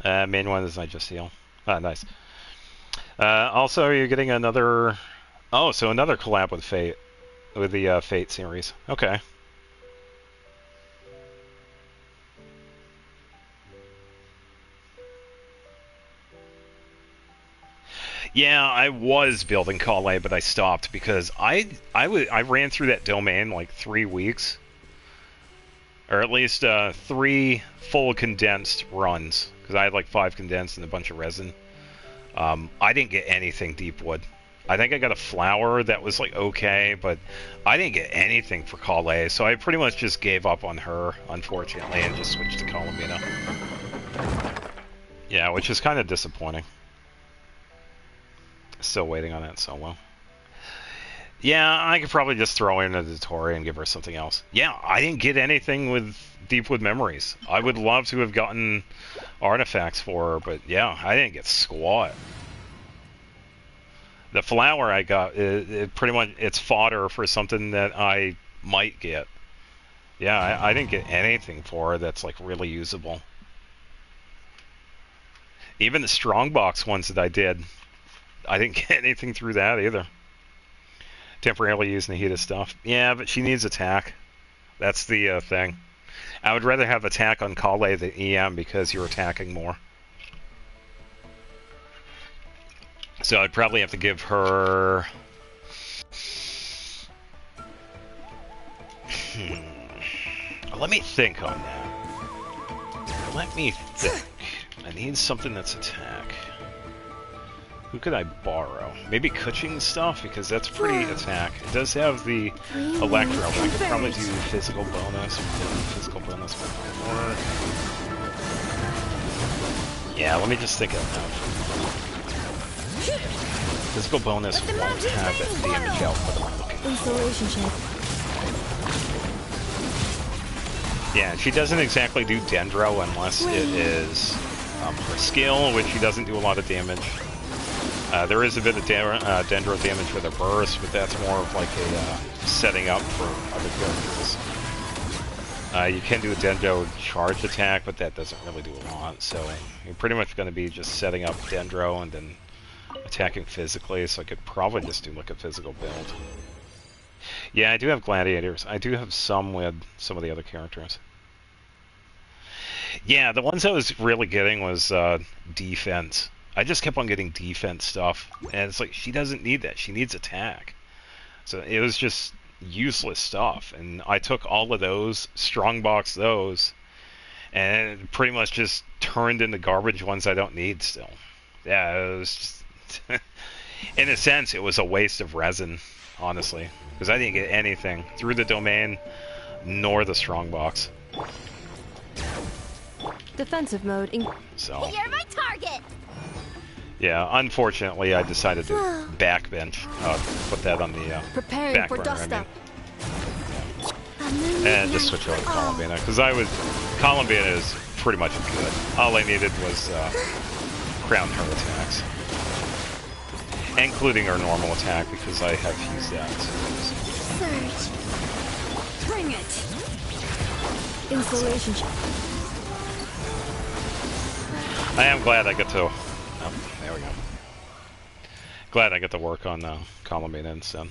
Main one is I just heal. Ah, nice. Also, you're getting another. Oh, so another collab with Fate, with the Fate series. Okay. Yeah, I was building Kale, but I stopped because I ran through that domain like 3 weeks, or at least 3 full condensed runs because I had like 5 condensed and a bunch of resin. I didn't get anything deep wood. I think I got a flower that was like okay, but I didn't get anything for Kale, so I pretty much just gave up on her, unfortunately, and just switched to Columbina. Yeah, which is kind of disappointing. Still waiting on that solo. Yeah, I could probably just throw in a Dotori and give her something else. Yeah, I didn't get anything with Deepwood Memories. I would love to have gotten artifacts for her, but yeah, I didn't get squat. The flower I got, it pretty much, it's fodder for something that I might get. Yeah, I didn't get anything for her that's like really usable. Even the strongbox ones that I did, I didn't get anything through that either. Temporarily using the heated stuff. Yeah, but she needs attack. That's the thing. I would rather have attack on Kale than EM because you're attacking more. So I'd probably have to give her... Let me think on that. Let me think. I need something that's attack. Who could I borrow? Maybe Kuching stuff, because that's pretty attack. It does have the Electro, but I could probably do physical bonus. Physical bonus might work. Yeah, let me just think out loud. Physical bonus won't have that damage output I'm looking for. Installation check. Yeah, she doesn't exactly do Dendro unless it is her skill, which she doesn't do a lot of damage. There is a bit of Dendro damage with a burst, but that's more of like a setting up for other characters. You can do a Dendro charge attack, but that doesn't really do a lot, so you're pretty much going to be just setting up Dendro and then attacking physically, so I could probably just do like a physical build. Yeah, I do have gladiators. I do have some with some of the other characters. Yeah, the ones I was really getting was defense. I just kept on getting defense stuff, and it's like, she doesn't need that. She needs attack. So it was just useless stuff, and I took all of those, strongbox those, and it pretty much just turned into garbage ones I don't need still. Yeah, it was just... in a sense, it was a waste of resin, honestly, because I didn't get anything through the domain, nor the strongbox. Defensive mode. So... You're my target! Yeah, unfortunately, I decided to backbench, put that on the Preparing back for burner, dust up. and just switch over to Columbina, because Columbina is pretty much good. All I needed was crown her attacks, including her normal attack, because I have used that. Surge. Bring it. Installation check. I am glad I get to... Oh, there we go. Glad I get to work on Columbina instead.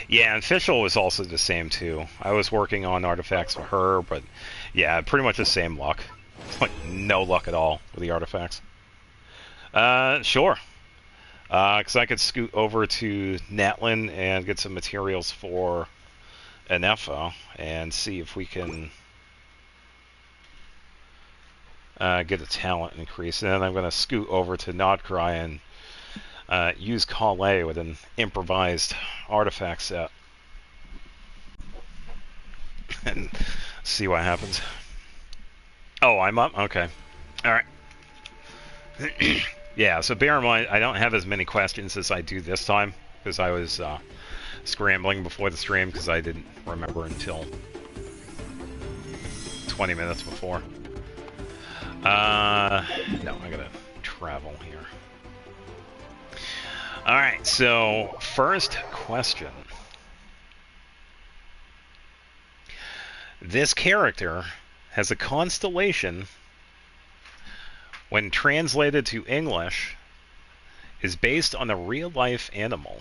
Yeah, and Fischl was also the same too. I was working on artifacts for her, but yeah, pretty much the same luck. Like, no luck at all with the artifacts. Sure. Because I could scoot over to Natlin and get some materials for an FO and see if we can get a talent increase. And then I'm going to scoot over to Nodcry and use Calais with an improvised artifact set. And see what happens. Oh, I'm up? Okay. Alright. Yeah, so bear in mind, I don't have as many questions as I do this time, because I was scrambling before the stream, because I didn't remember until 20 minutes before. No, I gotta travel here. Alright, so first question. This character has a constellation, when translated to English, is based on a real-life animal.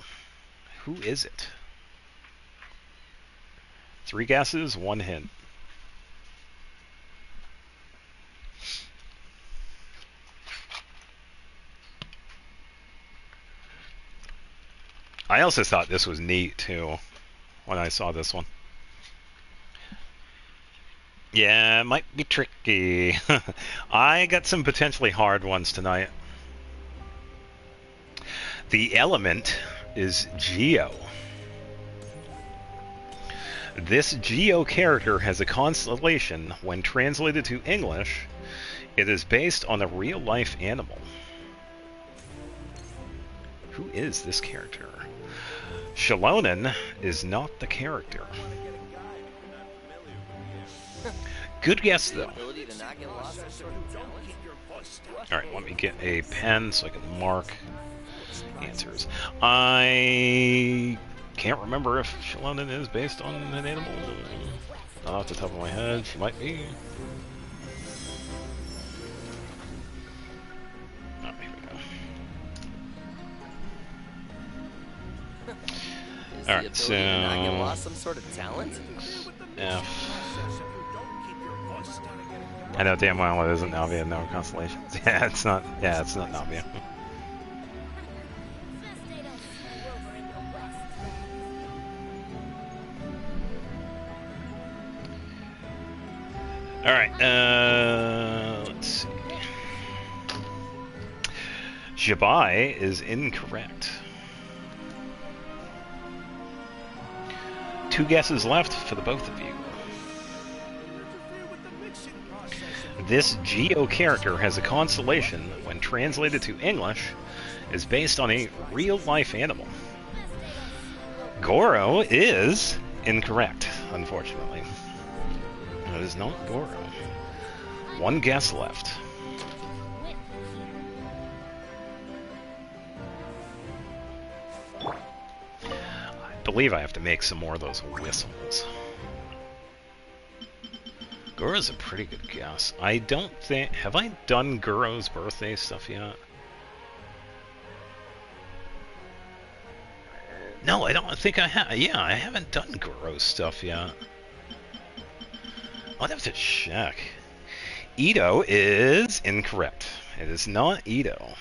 Who is it? 3 guesses, 1 hint. I also thought this was neat, too, when I saw this one. Yeah, it might be tricky. I got some potentially hard ones tonight. The element is Geo. This Geo character has a constellation. When translated to English, it is based on a real-life animal. Who is this character? Shalonen is not the character. Good guess, though. Alright, let me get a pen so I can mark answers. I can't remember if Shalonen is based on an animal. Not off the top of my head. She might be. Oh, here we go. Alright, so... some sort of talent? F. I know damn well it isn't Navia, no constellations. Yeah, it's not. Yeah, it's not Navia. Alright, let's see. Jabai is incorrect. 2 guesses left for the both of you. This Geo character has a constellation, when translated to English, is based on a real-life animal. Goro is incorrect, unfortunately. It is not Goro. 1 guess left. I believe I have to make some more of those whistles. Goro's a pretty good guess. I don't think... Have I done Goro's birthday stuff yet? No, I don't think I have. Yeah, I haven't done Goro's stuff yet. I'll have to check. Ito is incorrect. It is not Ito.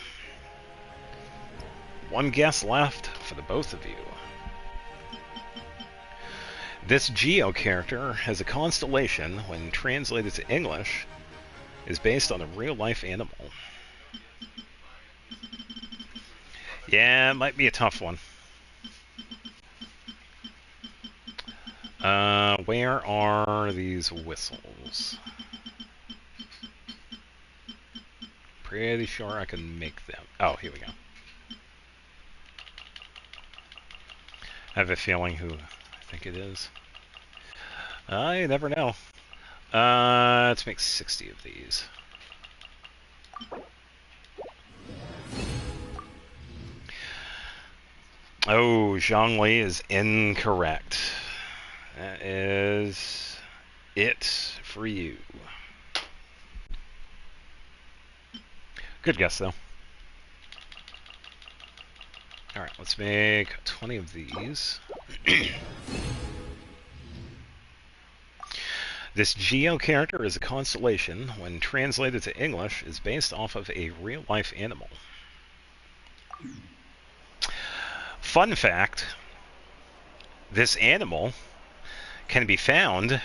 1 guess left for the both of you. This Geo character has a constellation, when translated to English, is based on a real-life animal. Yeah, it might be a tough one. Where are these whistles? Pretty sure I can make them. Oh, here we go. I have a feeling who I think it is. I never know. Let's make 60 of these. Oh, Zhongli is incorrect. That is it for you. Good guess, though. Alright, let's make 20 of these. This Geo character is a constellation, when translated to English, is based off of a real-life animal. Fun fact, this animal can be found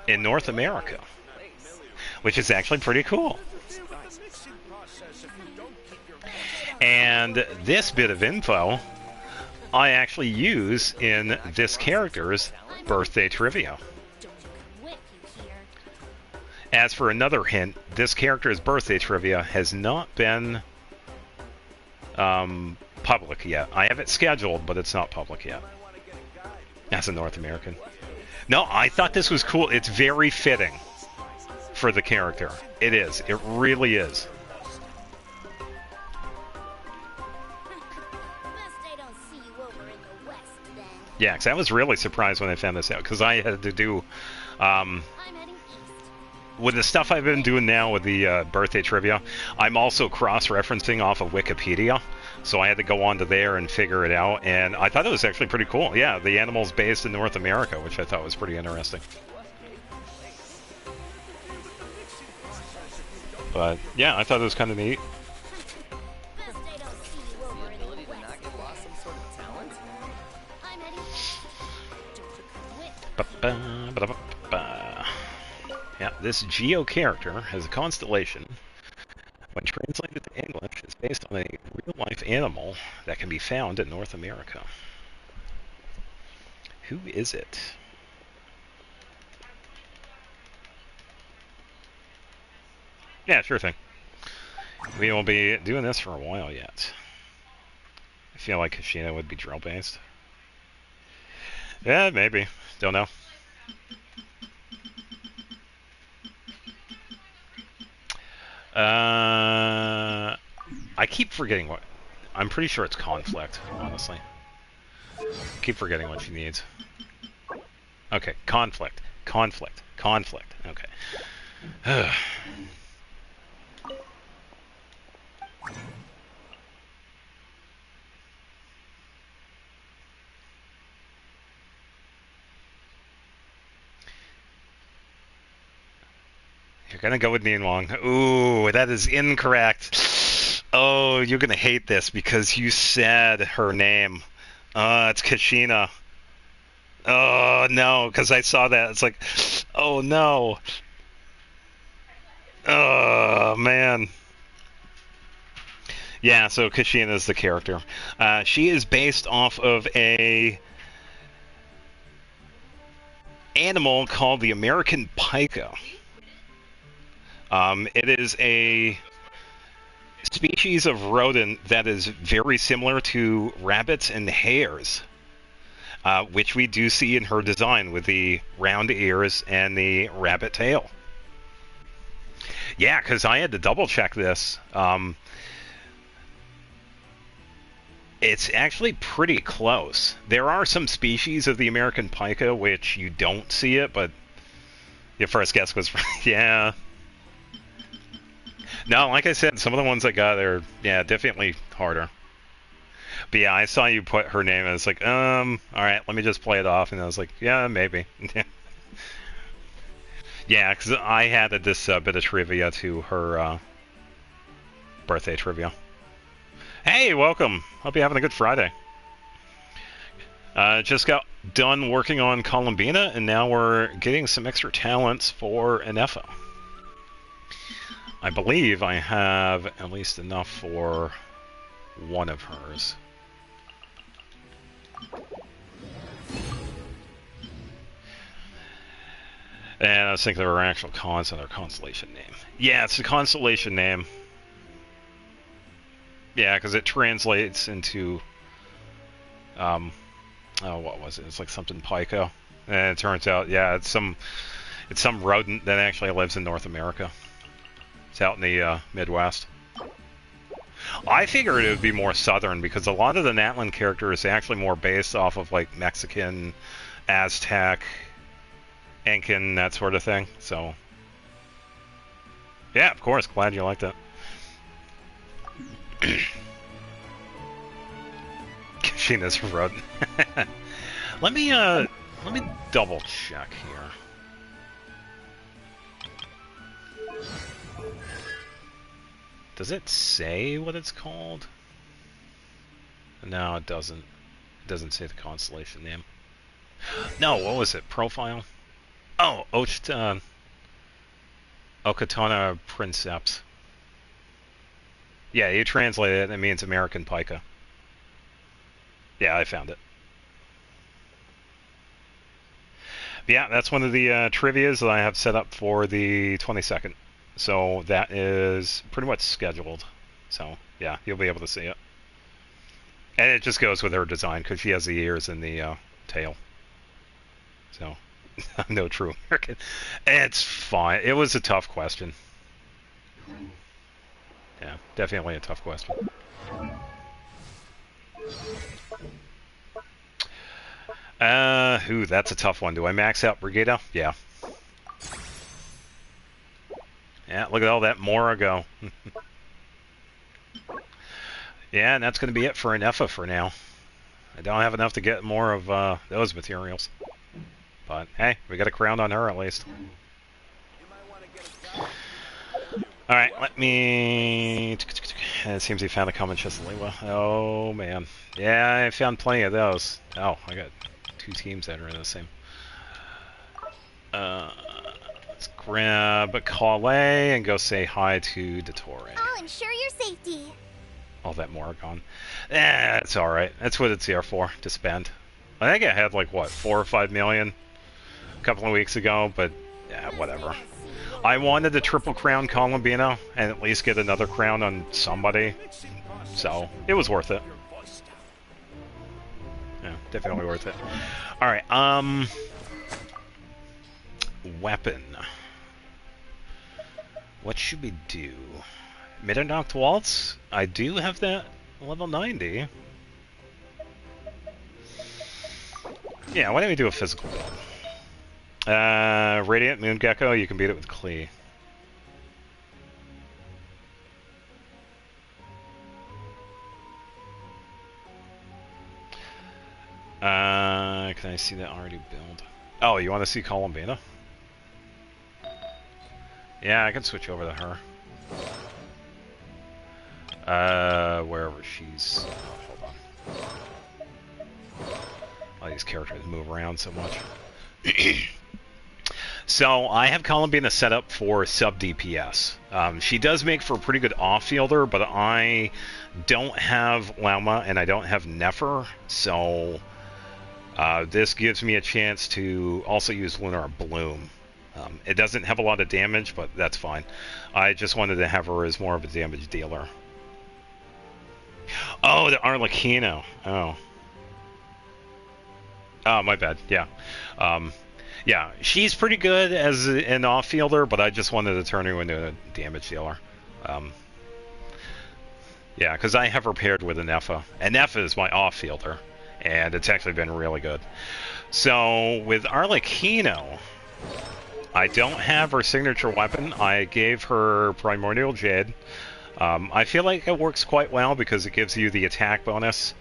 in North America, which is actually pretty cool. And this bit of info I actually use in this character's birthday trivia. As for another hint, this character's birthday trivia has not been public yet. I have it scheduled, but it's not public yet. As a North American. No, I thought this was cool. It's very fitting for the character. It is. It really is. Yeah, because I was really surprised when I found this out, because I had to do... with the stuff I've been doing now with the birthday trivia, I'm also cross-referencing off of Wikipedia, so I had to go onto there and figure it out, and I thought it was actually pretty cool. Yeah, the animal's based in North America, which I thought was pretty interesting. But, yeah, I thought it was kind of neat. Yeah, this Geo character has a constellation. When translated to English, is based on a real-life animal that can be found in North America. Who is it? Yeah, sure thing. We will be doing this for a while yet. I feel like Kashina would be drill-based. Yeah, maybe. Don't know. I keep forgetting what... I'm pretty sure it's conflict, honestly. Keep forgetting what she needs. Okay, conflict. Conflict. Conflict. Okay. You're gonna go with Nian Wong. Ooh, that is incorrect. Oh, you're gonna hate this because you said her name. It's Kashina. Oh, no, because I saw that. It's like, oh, no. Oh, man. Yeah, so Kashina is the character. She is based off of a animal called the American pika. It is a species of rodent that is very similar to rabbits and hares, which we do see in her design with the round ears and the rabbit tail. Yeah, because I had to double check this. It's actually pretty close. There are some species of the American pika which you don't see it, but your first guess was yeah. No, like I said, some of the ones I got are definitely harder. But yeah, I saw you put her name and it's like, all right, let me just play it off, and I was like, yeah, maybe. Yeah, because I added this bit of trivia to her birthday trivia. Hey, welcome. Hope you're having a good Friday. Just got done working on Columbina, and now we're getting some extra talents for an FO. I believe I have at least enough for one of hers. And I was thinking there were actual cons on their constellation name. Yeah, it's the constellation name. Yeah, because it translates into, oh, what was it? It's like something Pico. And it turns out, yeah, it's some rodent that actually lives in North America. It's out in the Midwest. I figured it would be more southern because a lot of the Natlan characters are actually more based off of like Mexican, Aztec, Incan, that sort of thing. So, yeah, of course, glad you liked it. Kashina's rodent. Let me double check here. Does it say what it's called? No, it doesn't. It doesn't say the constellation name. No, what was it? Profile? Oh, Okatana Princeps. Yeah, you translate it, it means American Pika. Yeah, I found it. Yeah, that's one of the trivias that I have set up for the 22nd. So that is pretty much scheduled. So, yeah, you'll be able to see it. And it just goes with her design, because she has the ears and the tail. So, I'm no true American. It's fine. It was a tough question. Yeah, definitely a tough question. That's a tough one. Do I max out Brigida? Yeah. Yeah, look at all that more ago. Yeah, and that's going to be it for an EFA for now. I don't have enough to get more of those materials. But, hey, we got a crown on her at least. Alright, let me... It seems he found a common Chesapeake. Oh, man. Yeah, I found plenty of those. Oh, I got two teams that are in the same. Let's grab a Calais and go say hi to Dottore. I'll ensure your safety. All that Morrigan. It's alright. That's what it's here for, to spend. I think I had like, what, 4 or 5 million a couple of weeks ago, but yeah, whatever. I wanted the triple crown Columbina and at least get another crown on somebody, so it was worth it. Yeah, definitely worth it. Alright, weapon. What should we do? Middernoct Waltz? I do have that level 90. Yeah, why don't we do a physical build? Radiant Moongecko, you can beat it with Klee. Can I see that already build? Oh, you want to see Columbina? Yeah, I can switch over to her. Wherever she's... hold on. All these characters move around so much. So I have Columbina set up for sub DPS. She does make for a pretty good off-fielder, but I don't have Lama and I don't have Nefer, so this gives me a chance to also use Lunar Bloom. It doesn't have a lot of damage, but that's fine. I just wanted to have her as more of a damage dealer. Oh, the Arlecchino. Oh. Oh, my bad. Yeah. Yeah, she's pretty good as an off-fielder, but I just wanted to turn her into a damage dealer. Yeah, because I have her paired with an Effa. And Effa is my off-fielder, and it's actually been really good. So, with Arlecchino, I don't have her signature weapon. I gave her Primordial Jade. I feel like it works quite well because it gives you the attack bonus,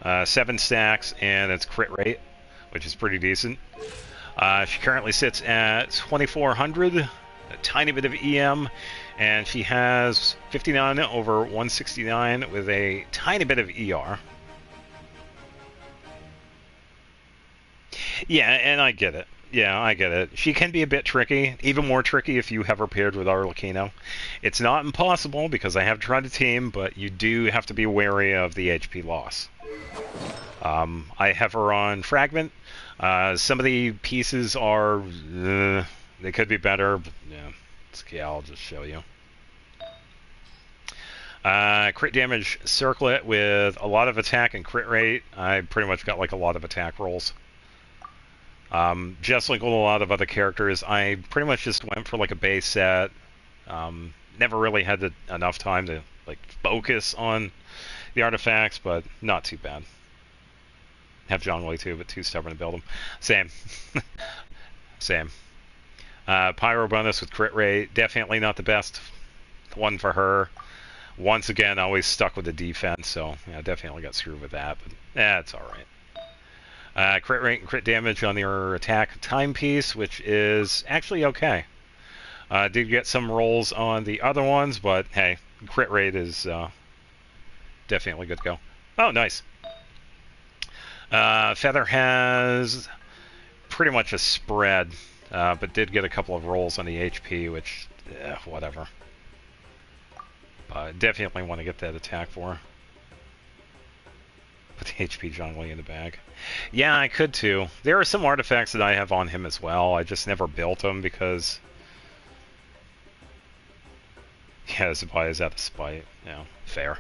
7 stacks, and its crit rate, which is pretty decent. She currently sits at 2400, a tiny bit of EM, and she has 59 over 169 with a tiny bit of ER. Yeah, and I get it. Yeah, I get it. She can be a bit tricky, even more tricky if you have her paired with Arlecchino. It's not impossible because I have tried to team, but you do have to be wary of the HP loss. I have her on Fragment. Some of the pieces are, they could be better, but yeah, okay, I'll just show you. Crit damage circlet with a lot of attack and crit rate. I pretty much got like a lot of attack rolls. Just like with a lot of other characters, I pretty much just went for like a base set. Never really had enough time to like focus on the artifacts, but not too bad. Have Zhongli too, but too stubborn to build them. Same. Same. Pyro bonus with crit rate. Definitely not the best one for her. Once again, always stuck with the defense, so yeah, definitely got screwed with that, but it's alright. Crit rate and crit damage on your attack timepiece, which is actually okay. Did get some rolls on the other ones, but hey, crit rate is definitely good to go. Oh, nice. Feather has pretty much a spread, but did get a couple of rolls on the HP, which, whatever. Definitely want to get that attack for her. Put the HP Zhongli in the bag. Yeah, I could too. There are some artifacts that I have on him as well. I just never built them because... yeah, supply is out of spite. Yeah, fair.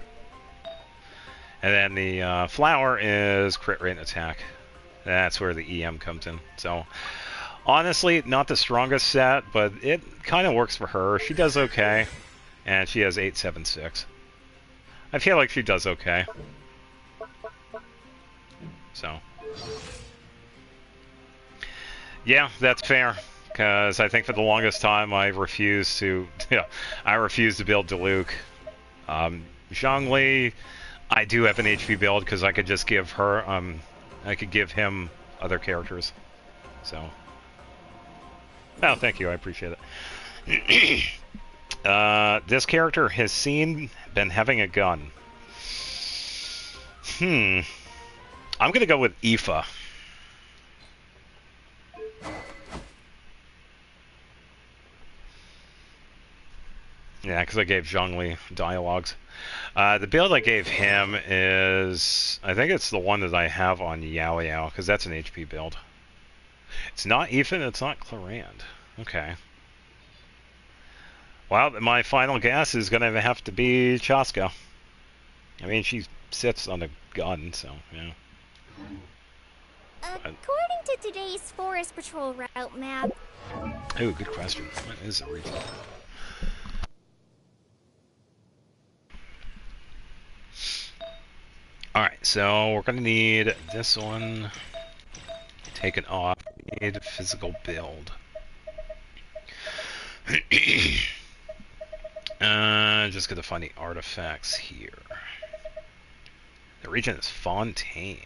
And then the flower is crit rate and attack. That's where the EM comes in. So, honestly, not the strongest set, but it kind of works for her. She does okay. And she has 876. I feel like she does okay. So. Yeah, that's fair. Because I think for the longest time I refused to... yeah, I refused to build Diluc. Zhongli... I do have an HP build because I could just give her, I could give him other characters. So. Oh, thank you. I appreciate it. This character has been having a gun. I'm going to go with Aoife. Yeah, because I gave Zhongli dialogues. The build I gave him is... I think it's the one that I have on Yao Yao, because that's an HP build. It's not Ethan, it's not Clarand. Okay. Well, my final guess is going to have to be Chaska. I mean, she sits on a gun, so, yeah. According to today's Forest Patrol route map... Oh, good question. What is the reason? Alright, so we're going to need this one taken off. We need a physical build. Just going to find the artifacts here. The region is Fontaine.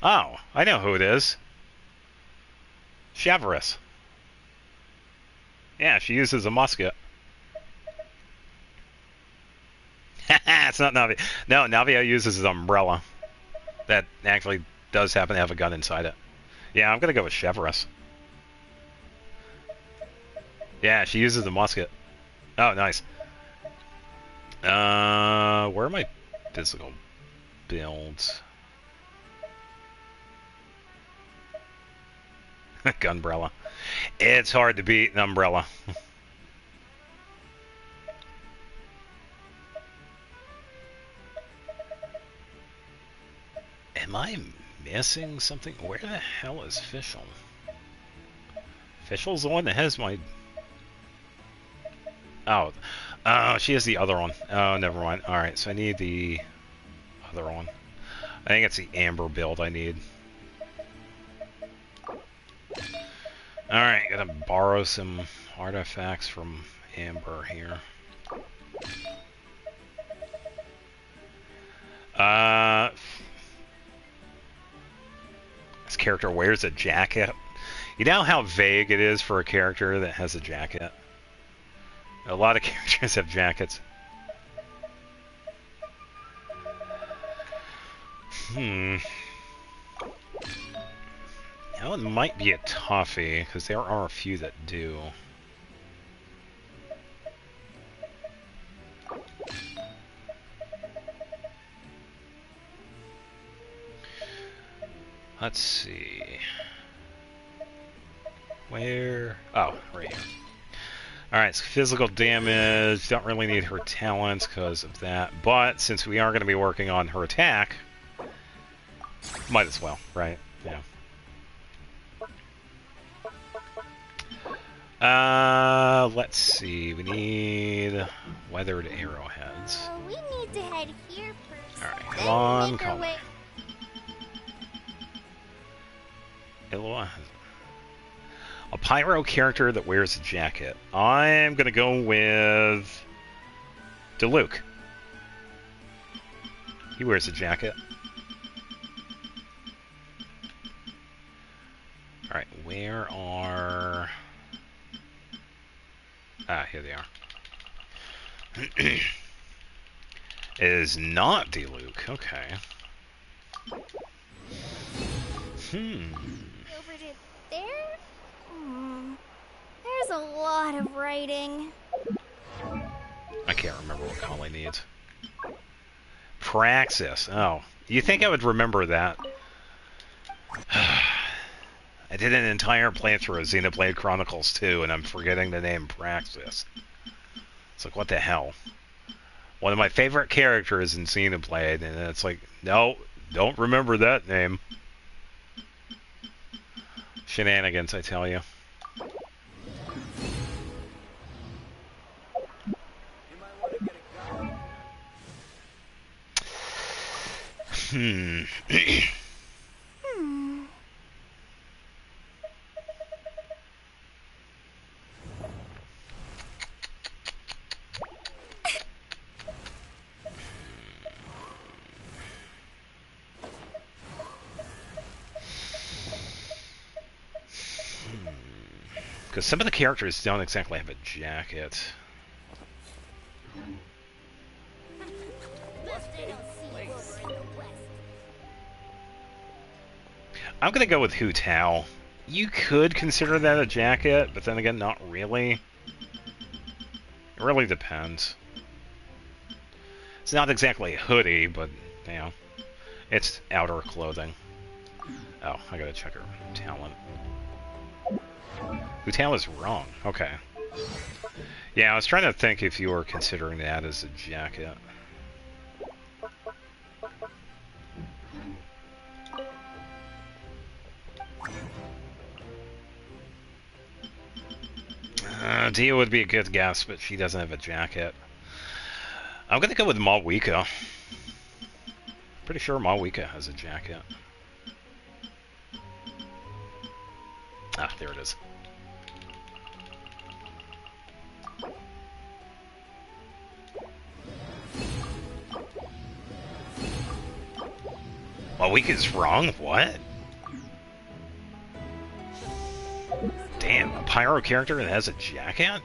Oh, I know who it is. Chavarus. Yeah, she uses a musket. It's not Navia. No, Navia uses his umbrella. That actually does happen to have a gun inside it. Yeah, I'm going to go with Chavarus. Yeah, she uses the musket. Oh, nice. Where are my physical builds? Gunbrella. It's hard to beat an umbrella. Am I missing something? Where the hell is Fischl? Fischl's the one that has my... Oh. Oh, she has the other one. Oh, never mind. Alright, so I need the other one. I think it's the Amber build I need. Alright, gotta borrow some artifacts from Amber here. This character wears a jacket. You know how vague it is for a character that has a jacket? A lot of characters have jackets. That one might be a toughie, because there are a few that do. Let's see. Where? Oh, right here. Alright, so physical damage. Don't really need her talents because of that. But since we are going to be working on her attack, might as well, right? Yeah. Let's see. We need weathered arrowheads. We need to head here first. Alright, come on, come on. A pyro character that wears a jacket. I'm gonna go with Diluc. He wears a jacket. Alright, where are... Ah, here they are. It is not Diluc. Okay. Over to there? There's a lot of writing. I can't remember what Collie needs. Praxis. Oh. You think I would remember that? I did an entire playthrough of Xenoblade Chronicles 2, and I'm forgetting the name Praxis. It's like, what the hell? One of my favorite characters in Xenoblade, and it's like, no, don't remember that name. Shenanigans, I tell you. Because some of the characters don't exactly have a jacket. I'm gonna go with Hu Tao. You could consider that a jacket, but then again, not really. It really depends. It's not exactly a hoodie, but, you know, it's outer clothing. Oh, I gotta check her talent. Hu Tao is wrong. Okay. Yeah, I was trying to think if you were considering that as a jacket. Dia would be a good guess, but she doesn't have a jacket. I'm gonna go with Malwika. Pretty sure Malwika has a jacket. Ah, there it is. Malwika's wrong? What? Damn, a pyro character that has a jacket?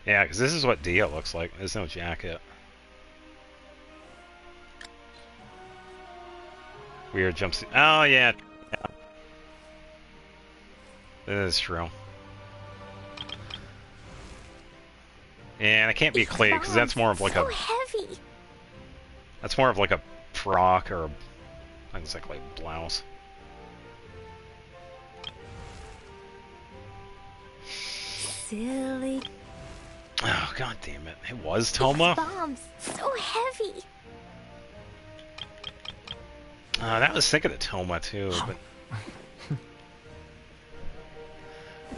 Yeah, because this is what Dia looks like. There's no jacket. Weird jumpsuit. Oh, yeah. That is true. And I can't be Clay because that's more of like so a. heavy. That's more of like a frock or things like blouse. Silly. Oh, god damn it. It was Toma? Bombs, so heavy. That was thinking of Toma too, but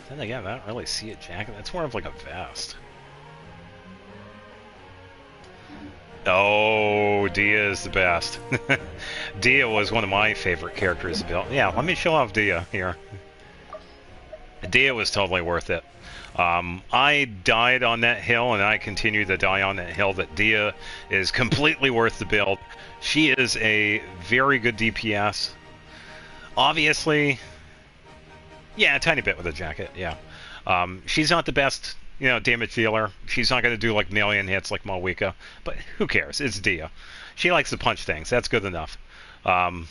then again, I don't really see a jacket. That's more of like a vest. Oh, Dia is the best. Dia was one of my favorite characters to build. Yeah, let me show off Dia here. Dia was totally worth it. I died on that hill, and I continue to die on that hill. That Dia is completely worth the build. She is a very good DPS. Obviously, yeah, a tiny bit with a jacket, yeah. She's not the best, damage dealer. She's not going to do like million hits like Malwika, but who cares? It's Dia. She likes to punch things. That's good enough. But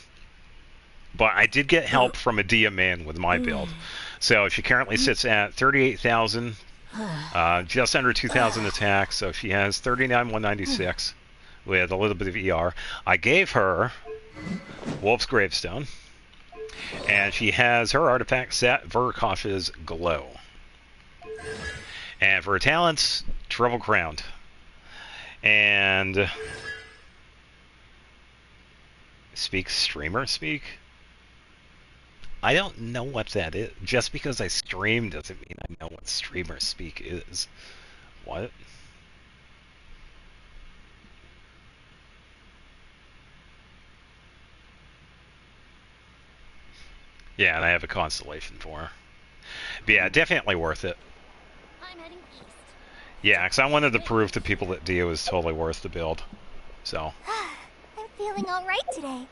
I did get help from a Dia man with my build. So she currently sits at 38,000, just under 2,000 attack. So she has 39,196 with a little bit of ER. I gave her Wolf's Gravestone, and she has her artifact set Verkosh's Glow. And for her talents, Triple Crowned. And streamer speak? I don't know what that is. Just because I stream doesn't mean I know what streamer speak is. What? Yeah, and I have a constellation for her. But yeah, definitely worth it. I'm heading east. Yeah, because I wanted to prove to people that Dio is totally worth the build. So. I'm feeling alright today.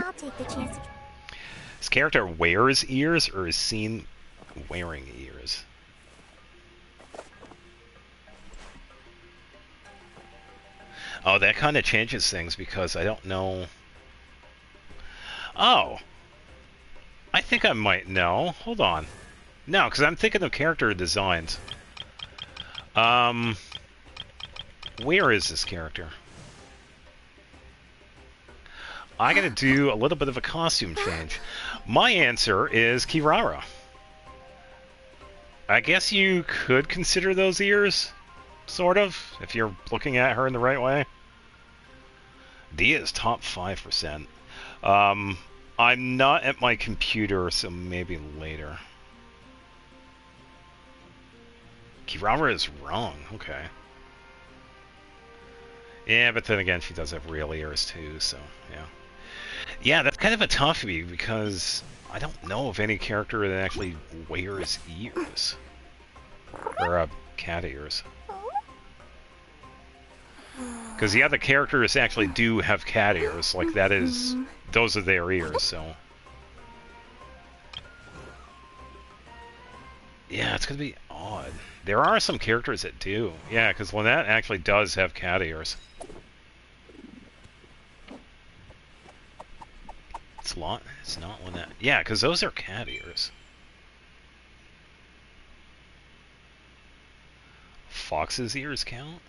I'll take the chance to... This character wears ears or is seen wearing ears? Oh, that kind of changes things because I don't know. Oh. I think I might know. Hold on. No, because I'm thinking of character designs. Where is this character? I gotta do a little bit of a costume change. My answer is Kirara. I guess you could consider those ears, sort of, if you're looking at her in the right way. Dia is top 5%. I'm not at my computer, so maybe later. Kirara is wrong, okay. Yeah, but then again, she does have real ears too, so, yeah. Yeah, that's kind of a toughie, because I don't know of any character that actually wears ears. Or, cat ears. Because the other characters actually do have cat ears, like that is... Those are their ears, so... Yeah, it's gonna be odd. There are some characters that do. Yeah, because Lynette actually does have cat ears. It's not Lynette. Yeah, because those are cat ears. Fox's ears count?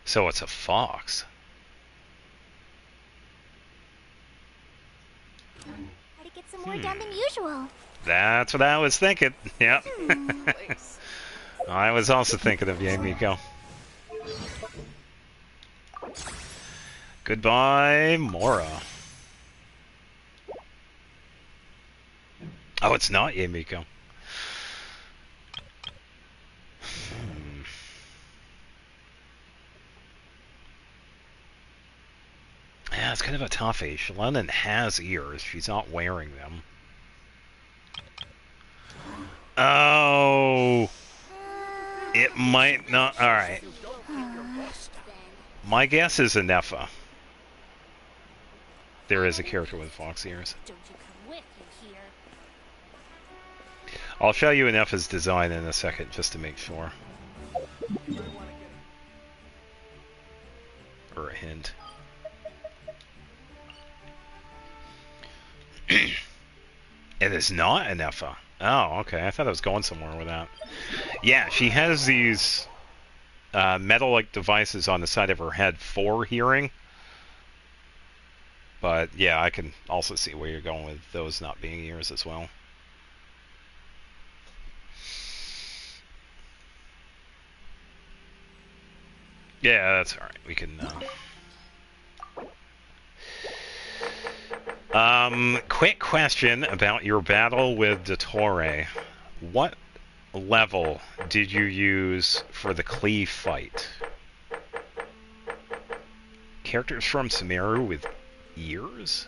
So it's a fox. Try to get some more done than usual. That's what I was thinking. Yep. I was also thinking of you, Miko. Goodbye, Mora. Oh, it's not Yemiko. Yeah, it's kind of a toughie. Shalenen has ears. She's not wearing them. Oh. It might not. Alright. My guess is a Nepha. There is a character with fox ears. I'll show you Nepha's design in a second just to make sure. Or a hint. It is not a Nepha. Oh, okay. I thought I was going somewhere with that. Yeah, she has these metal-like devices on the side of her head for hearing. But yeah, I can also see where you're going with those not being ears as well. Yeah, that's alright. We can... quick question about your battle with Dottore. What level did you use for the Cleve fight? Characters from Sumeru with ears?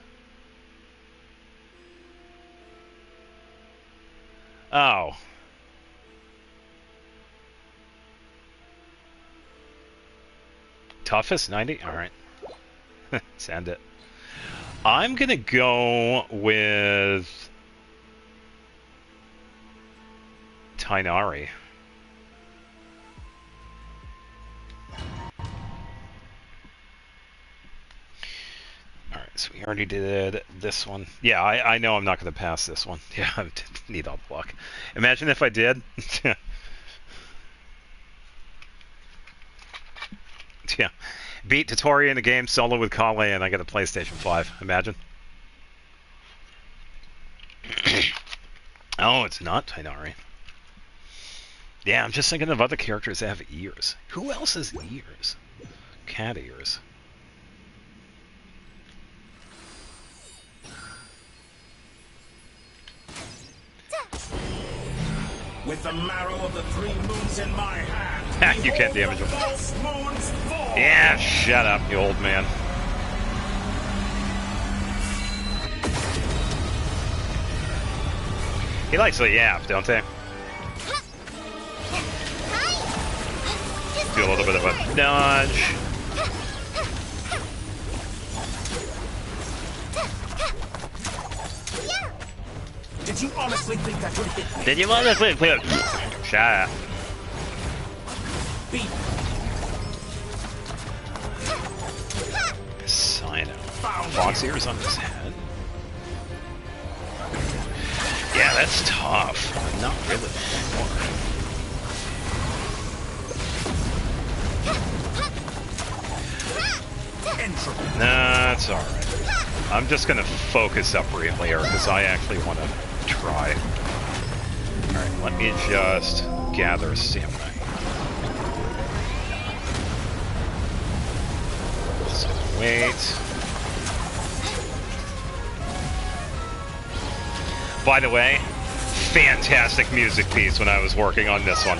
Oh. Toughest 90? Alright. Send it. I'm gonna go with Tainari. Alright, so we already did this one. Yeah, I know I'm not gonna pass this one. Yeah, I need all the luck. Imagine if I did. Yeah. Beat Dottore in a game solo with Kale and I get a PlayStation 5. Imagine. Oh, it's not Tainari. Yeah, I'm just thinking of other characters that have ears. Who else has ears? Cat ears. With the marrow of the 3 moons in my hand. You can't damage him. Yeah, shut up, you old man. He likes to yap, don't they? Do a little bit of a dodge. Did you honestly think that would hit me? Did you honestly think? Shut up. Beat. Sino. Fox ears on his head. Yeah, that's tough. I'm not really sure. Nah, it's alright. I'm just gonna focus up real here because I actually want to try. Alright, let me just gather stamina. So wait. By the way, fantastic music piece when I was working on this one.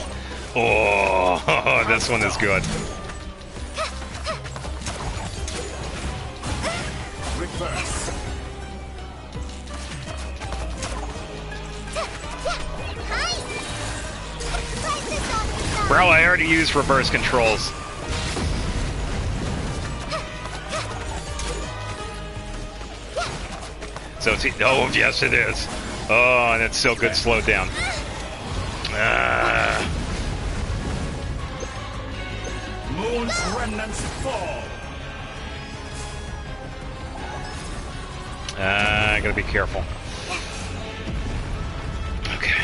Oh, this one is good. Reverse. Bro, I already used reverse controls. So it's... Oh, yes it is. Oh, and it's so good slowed down. Moon's remnants fall. I gotta be careful. Okay.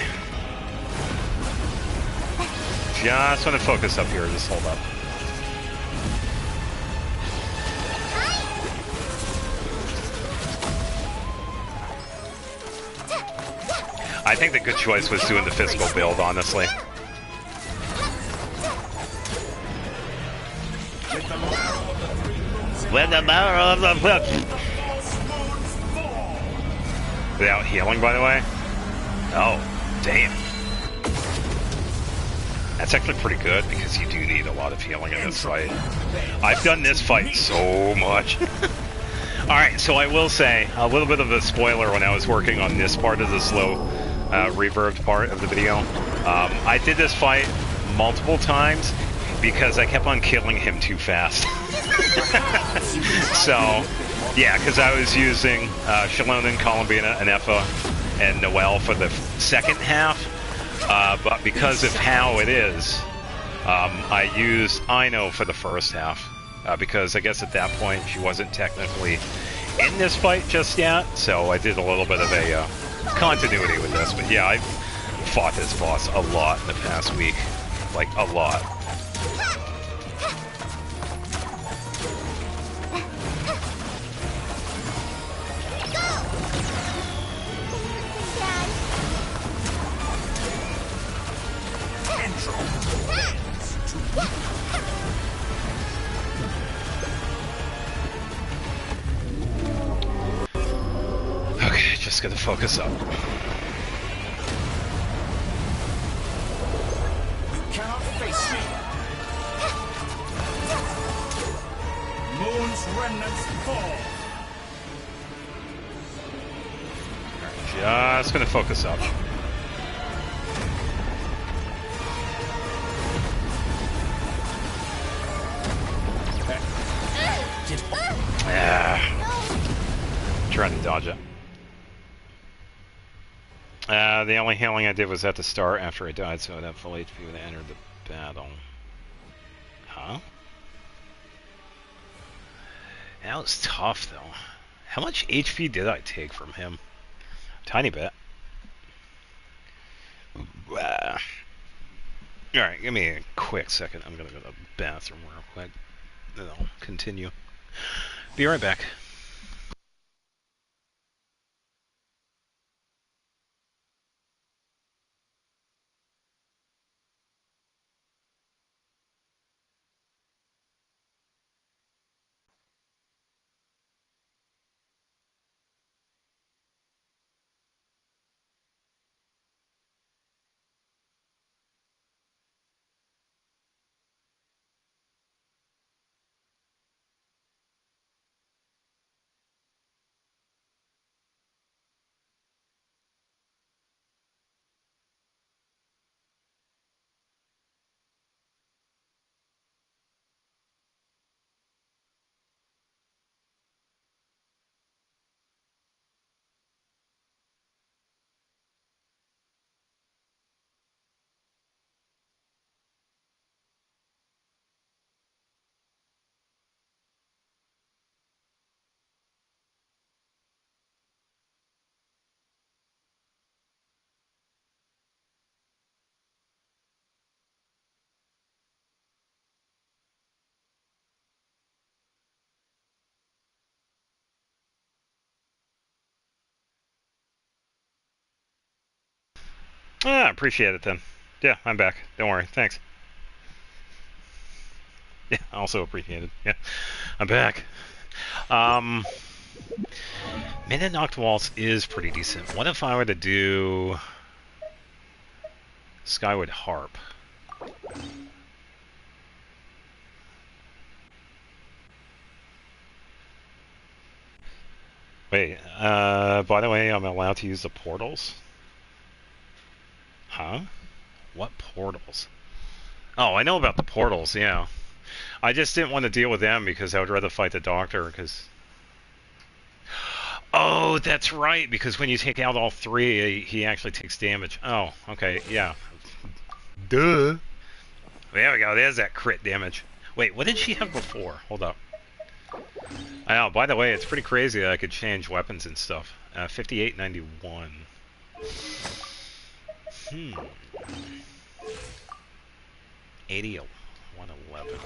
Just want to focus up here. Just hold up. I think the good choice was doing the physical build, honestly. With the marrow of the flip. Without healing, by the way. Oh, damn. That's actually pretty good because you do need a lot of healing in this fight. I've done this fight so much. Alright, so I will say a little bit of a spoiler when I was working on this part of the slow reverbed part of the video. I did this fight multiple times because I kept on killing him too fast. So, yeah, because I was using Shallonen, Columbina, Anefa, and Noelle for the second half. But because of how it is, I used Ino for the first half. Because I guess at that point she wasn't technically in this fight just yet. So I did a little bit of a continuity with this. But yeah, I've fought this boss a lot in the past week. Like, a lot. Okay, just gonna focus up. Cannot face me. Moon's remnants fall. Just gonna focus up. Trying to dodge it. The only healing I did was at the start after I died, so I'd have full HP when I entered the battle. Huh? That was tough, though. How much HP did I take from him? Tiny bit. Alright, give me a quick second. I'm gonna go to the bathroom real quick. Then I'll continue. Be right back. Appreciate it then. Yeah, I'm back. Don't worry. Thanks. Yeah, also appreciate it. Yeah, I'm back. Midnight Knocked Waltz is pretty decent. What if I were to do Skyward Harp? Wait, by the way, I'm allowed to use the portals? Huh? What portals? Oh, I know about the portals, yeah. I just didn't want to deal with them because I would rather fight the doctor, because... Oh, that's right, because when you take out all three, he actually takes damage. Oh, okay, yeah. Duh. There we go, there's that crit damage. Wait, what did she have before? Hold up. I know, by the way, it's pretty crazy that I could change weapons and stuff. 5891. 80, 111.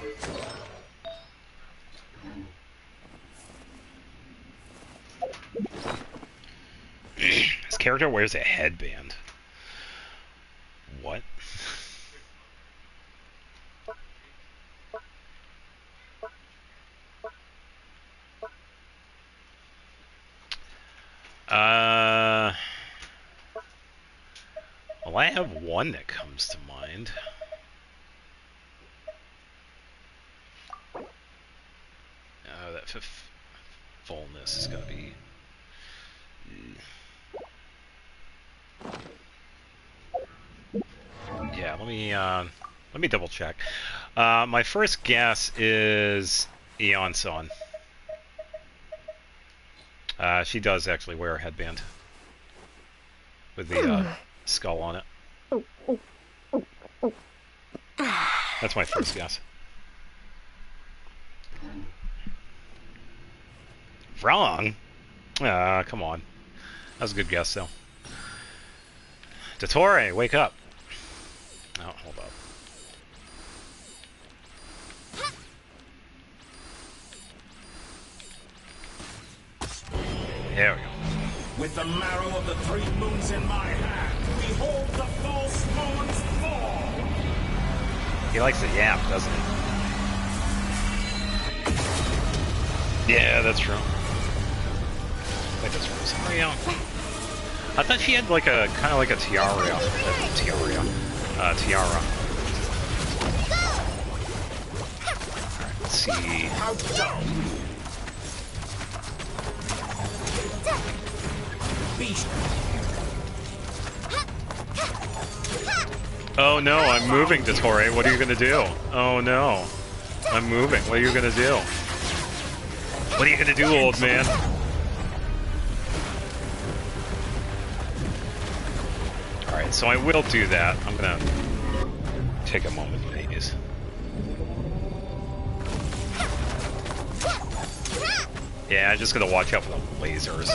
This character wears a headband. What? Well, I have one that comes to mind. That fullness is gonna be... Yeah, let me double check. My first guess is Aeon Son. She does actually wear a headband with the skull on it. That's my first guess. Wrong? Come on. That was a good guess, though. Dottore, wake up. Oh, hold up. There we go. With the marrow of the three moons in my hand, behold the false moon's fall! He likes to yap, doesn't he? Yeah, that's true. Wait, that's Rosario. I thought she had like a kind of like a tiara. Tiara. Alright, let's see. How dumb! Beast! Oh no, I'm moving, Dottore. What are you gonna do? Oh no. I'm moving. What are you gonna do? What are you gonna do, old man? Alright, so I will do that. I'm gonna take a moment, please. Yeah, I'm just gonna watch out for the lasers.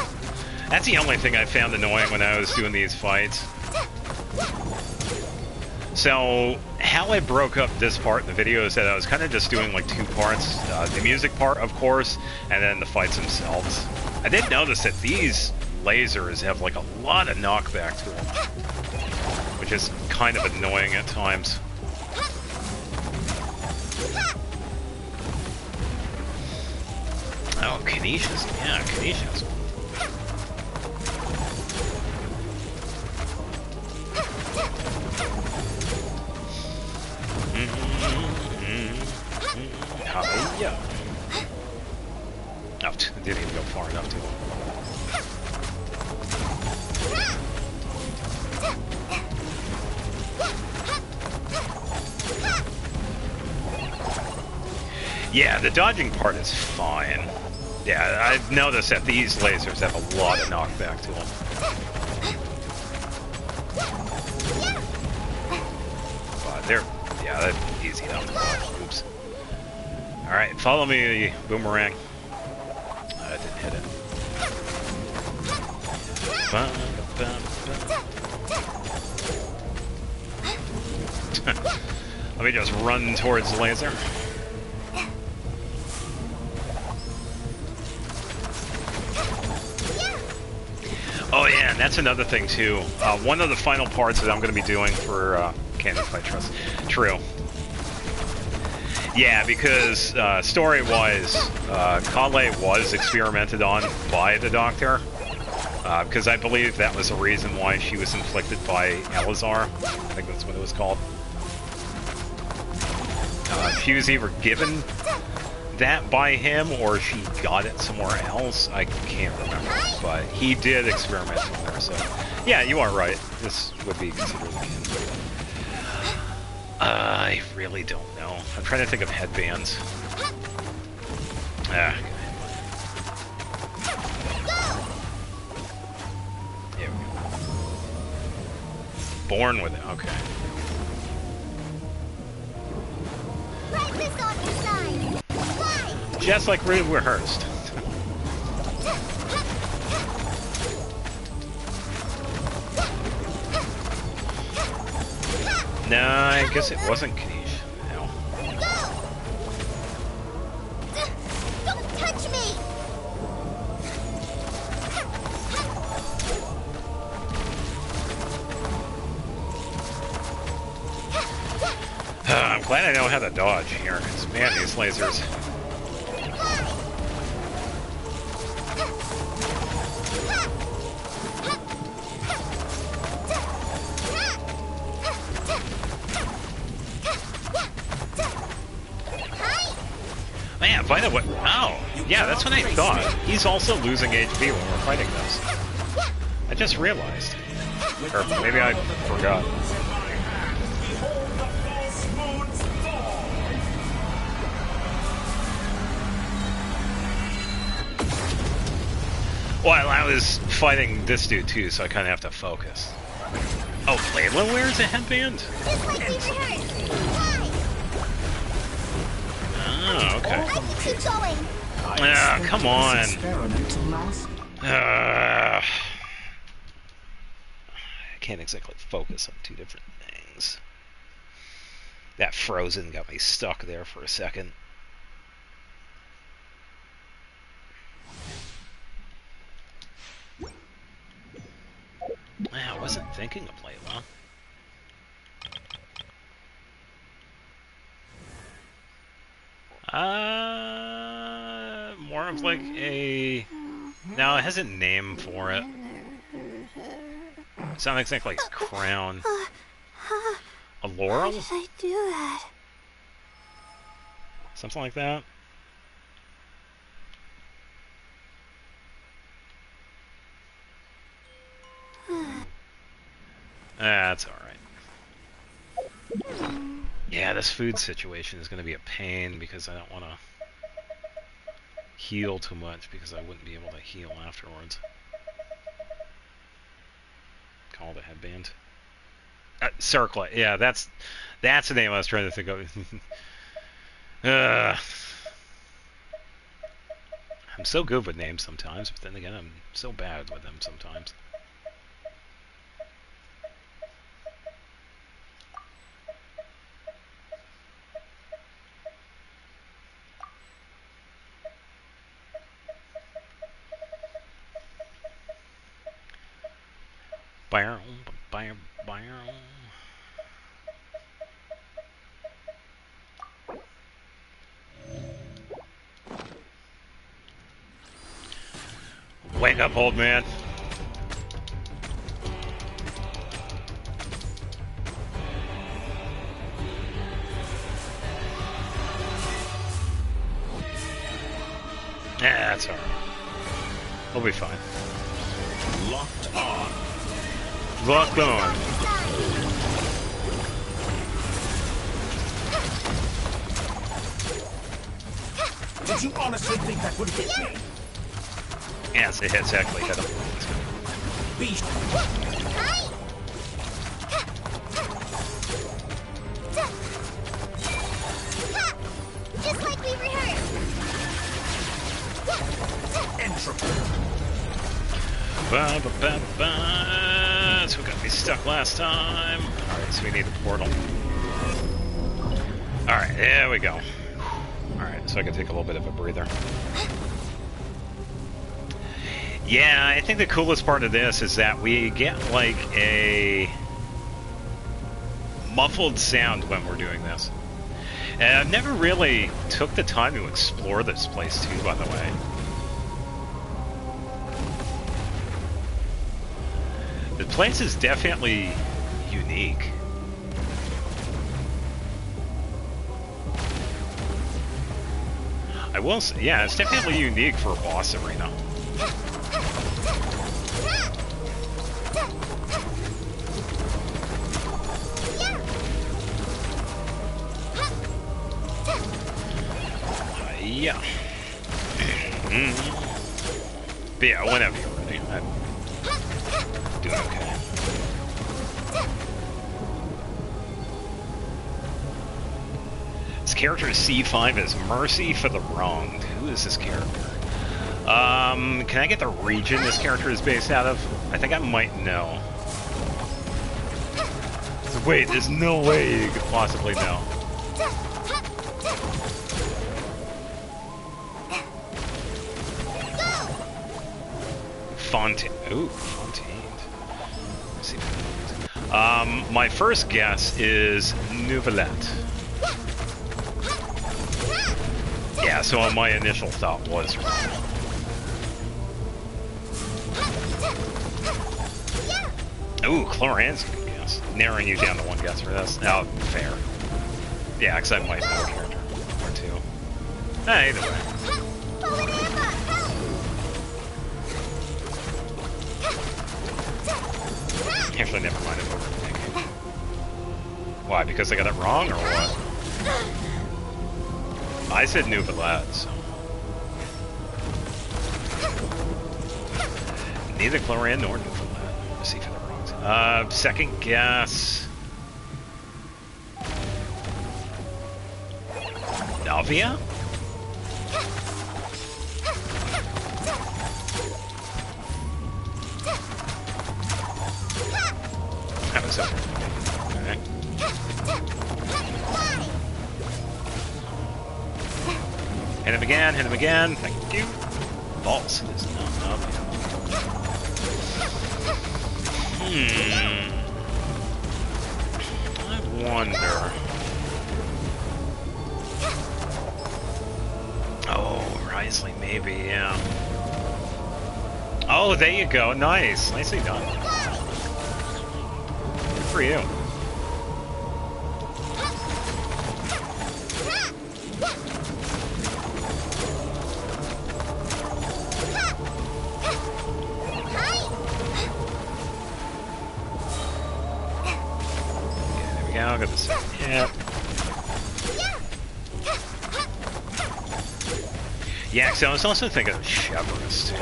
That's the only thing I found annoying when I was doing these fights. So, how I broke up this part in the video is that I was kind of just doing like two parts. The music part, of course, and then the fights themselves. I did notice that these lasers have like a lot of knockback to them, which is kind of annoying at times. Oh, Canisius. Yeah, Canisius. Yeah. Oh, didn't even go far enough to him. Yeah, the dodging part is fine. Yeah, I've noticed that these lasers have a lot of knockback to them. But they're, yeah, they're easy enough to dodge. Oops. Alright, follow me, boomerang. I didn't hit it. Let me just run towards the laser. Oh yeah, and that's another thing too. One of the final parts that I'm going to be doing for Candy Fight Trust. True. Yeah, because story-wise, Kale was experimented on by the Doctor, because I believe that was the reason why she was inflicted by Elazar. I think that's what it was called. She was either given that by him or she got it somewhere else. I can't remember, but he did experiment on her. So, yeah, you are right. This would be considered a kid. I really don't know. I'm trying to think of headbands. Ah. Here we go. Born with it. Okay. Right wrist on your side. Fly. Just like rehearsed. No, I guess it wasn't Kanish. No. Don't touch me. I'm glad I know how to dodge here, because man, these lasers. Man, by the way, oh, yeah, that's what I thought. He's also losing HP when we're fighting this. I just realized. Or maybe I forgot. Well, I was fighting this dude too, so I kind of have to focus. Oh, Layla wears a headband? Just like we rehearsed. Fly. Oh, okay. I can keep going. Ah, come on. I can't exactly focus on two different things. That frozen got me stuck there for a second. I wasn't thinking of Layla. More of like a... No, it has a name for it. It's not exactly a crown. A laurel? How did I do that? Something like that. That's alright. Yeah, this food situation is going to be a pain because I don't want to heal too much because I wouldn't be able to heal afterwards. Call the headband. Circlet. Yeah, that's the name I was trying to think of. I'm so good with names sometimes, but then again, I'm so bad with them sometimes. Wake up, old man. Yeah, that's alright. We'll be fine. Locked on. Locked on. Did you honestly think that would hit me? Yes, it hits actually hit him. Beast. Just like we rehearsed. Entropy. Ba, ba, ba, ba. So we got me stuck last time. Alright, so we need a portal. Alright, there we go. Alright, so I can take a little bit of a breather. Yeah, I think the coolest part of this is that we get like a muffled sound when we're doing this. And I've never really took the time to explore this place too, by the way. The place is definitely unique. I will say, yeah, it's definitely unique for a boss arena. Yeah. But yeah, whenever you're ready, I'm doing okay. This character C5 is Mercy for the Wronged. Who is this character? Can I get the region this character is based out of? I think I might know. Wait, there's no way you could possibly know. Fontaine. Ooh, Fontaine. Let's see. My first guess is Nouvellette. Yeah, so my initial thought was wrong. Ooh, Cloran's a good guess. Narrowing you down to one guess for this. Oh, fair. Yeah, because I might know a character or two. Either way. Actually, never mind. I'm overthinking. Why? Because I got it wrong, or what? I said Nouvellette, so... Neither Cloran nor Nouvellette. Let's see for the wrongs. Second guess... Navia? Hit him again, hit him again. Thank you. Balls. It is not up. I wonder. Oh, Risley, maybe, yeah. Oh, there you go. Nice. Nicely done. Good for you. I'll get this. Yeah. Yeah, so I was also thinking of Chevrus too.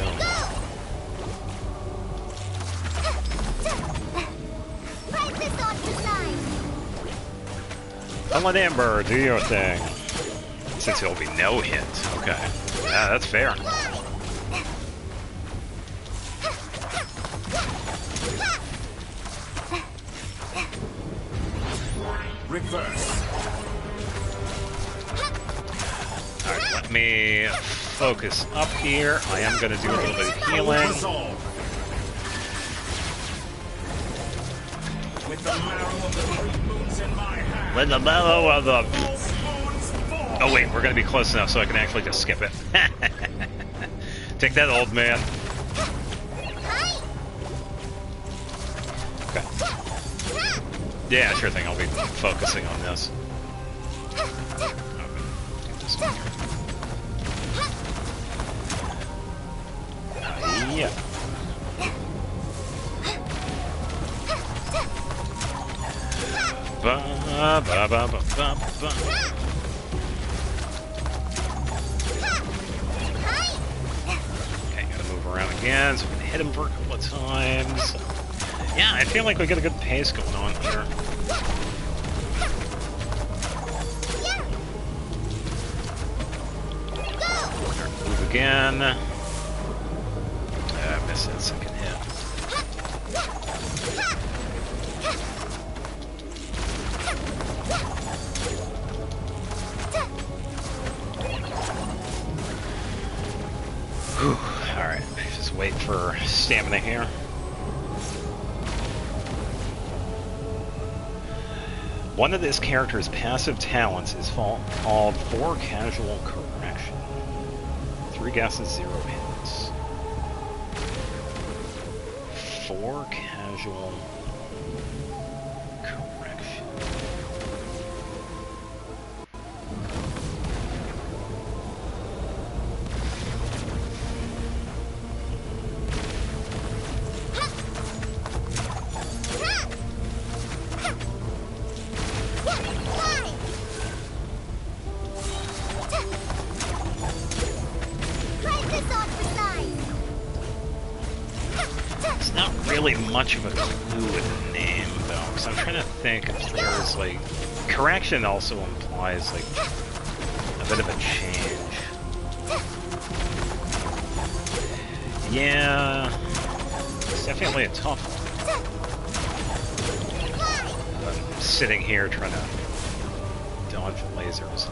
Come on, Amber, do your thing. Since it'll be no hit. Okay. Yeah, that's fair. Reverse. Alright, let me focus up here. I am going to do a little bit of healing. With the marrow of the 3 moons in my hand. With the marrow of the... False moons fall. Oh wait, we're going to be close enough so I can actually just skip it. Take that, old man. Okay. Yeah, sure thing. I'll be focusing on this. Yeah. Ba ba ba ba ba ba. Okay, gotta move around again, so we can hit him for a couple of times. Yeah, I feel like we got a good pace going on here. Move again. I missed that second hit. Whew. Alright, just wait for stamina here. One of this character's passive talents is called 4 Casual Correction. 3 guesses, 0 hits. 4 Casual Correction. It's not really much of a clue with the name, though, because I'm trying to think if there's, like... Correction also implies, like, a bit of a change. Yeah... It's definitely a tough one. I'm sitting here trying to dodge lasers.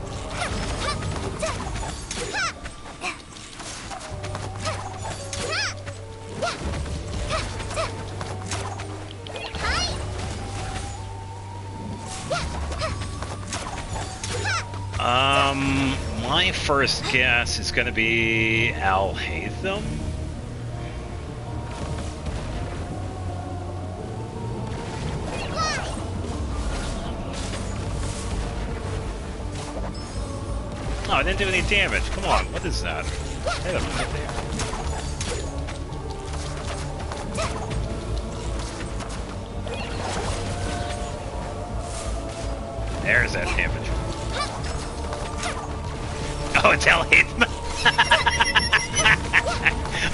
My first guess is going to be Al-Haytham. Oh, I didn't do any damage. Come on, what is that? Hit him right there. There's that damage. Oh, it's Al-Haytham.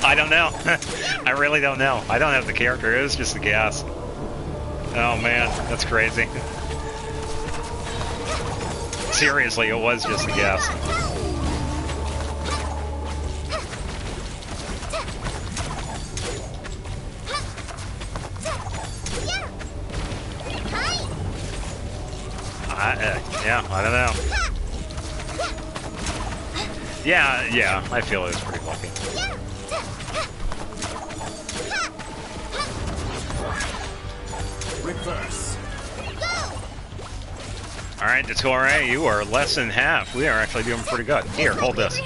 I don't know. I really don't know. I don't have the character. It was just a guess. Oh man, that's crazy. Seriously, it was just a guess. Yeah, I don't know. Yeah, I feel it was pretty lucky. Reverse. Alright, Dottore, you are less than half. We are actually doing pretty good. Here, hold this.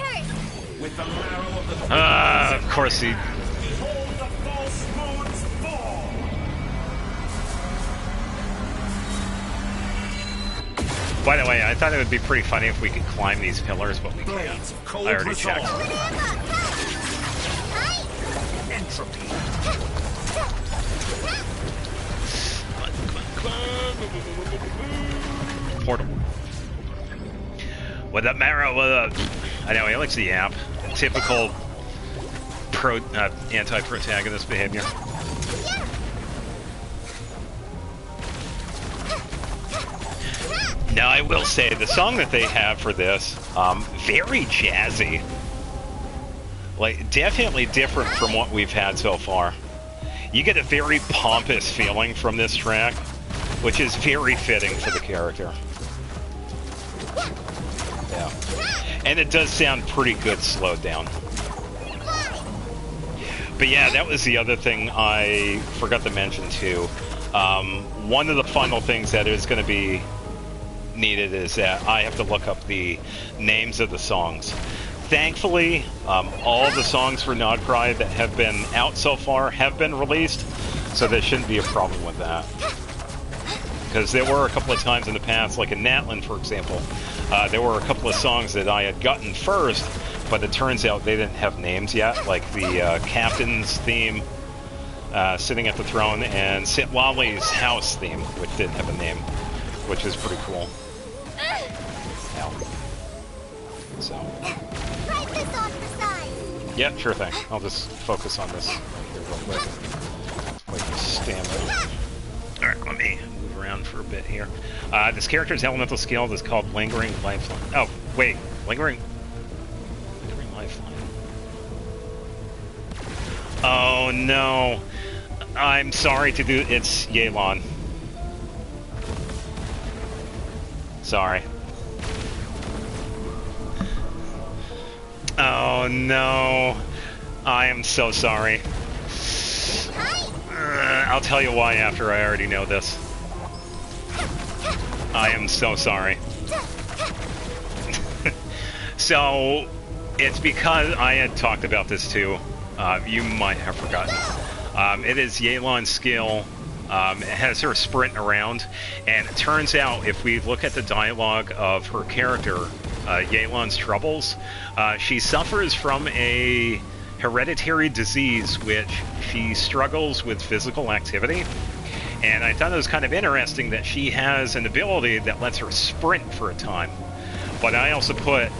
With the marrow of the three Of course he... behold the false moon's fall. By the way, I thought it would be pretty funny if we could climb these pillars, but we can't. Blades of cold I already resolve. checked. Entropy. Portal. With that marrow, I know, he likes the app. Typical anti-protagonist behavior. Now, I will say, the song that they have for this, very jazzy. Like, definitely different from what we've had so far. You get a very pompous feeling from this track, which is very fitting for the character. Yeah. And it does sound pretty good slowed down. But yeah, that was the other thing I forgot to mention too. One of the final things that is going to be needed is that I have to look up the names of the songs. Thankfully, all the songs for Nodcry that have been out so far have been released, so there shouldn't be a problem with that. Because there were a couple of times in the past, like in Natlan, for example, there were a couple of songs that I had gotten first, but it turns out they didn't have names yet, like the Captain's theme, Sitting at the Throne, and Sitlali's House theme, which didn't have a name, which is pretty cool. Ow. So. Right this off the side. Yeah, sure thing. I'll just focus on this here real quick. Wait for stamina. Alright, let me move around for a bit here. This character's elemental skill is called Lingering Lifeline. Oh, wait. Lingering Lifeline. Oh, no. I'm sorry to do... It's Yelan. Sorry. Oh, no. I am so sorry. I'll tell you why after I already know this. I am so sorry. So, it's because I had talked about this too. You might have forgotten. It is Yelan's skill. It has her sprint around, and it turns out if we look at the dialogue of her character, Yelan's troubles, she suffers from a hereditary disease which she struggles with physical activity. And I thought it was kind of interesting that she has an ability that lets her sprint for a time. But I also put,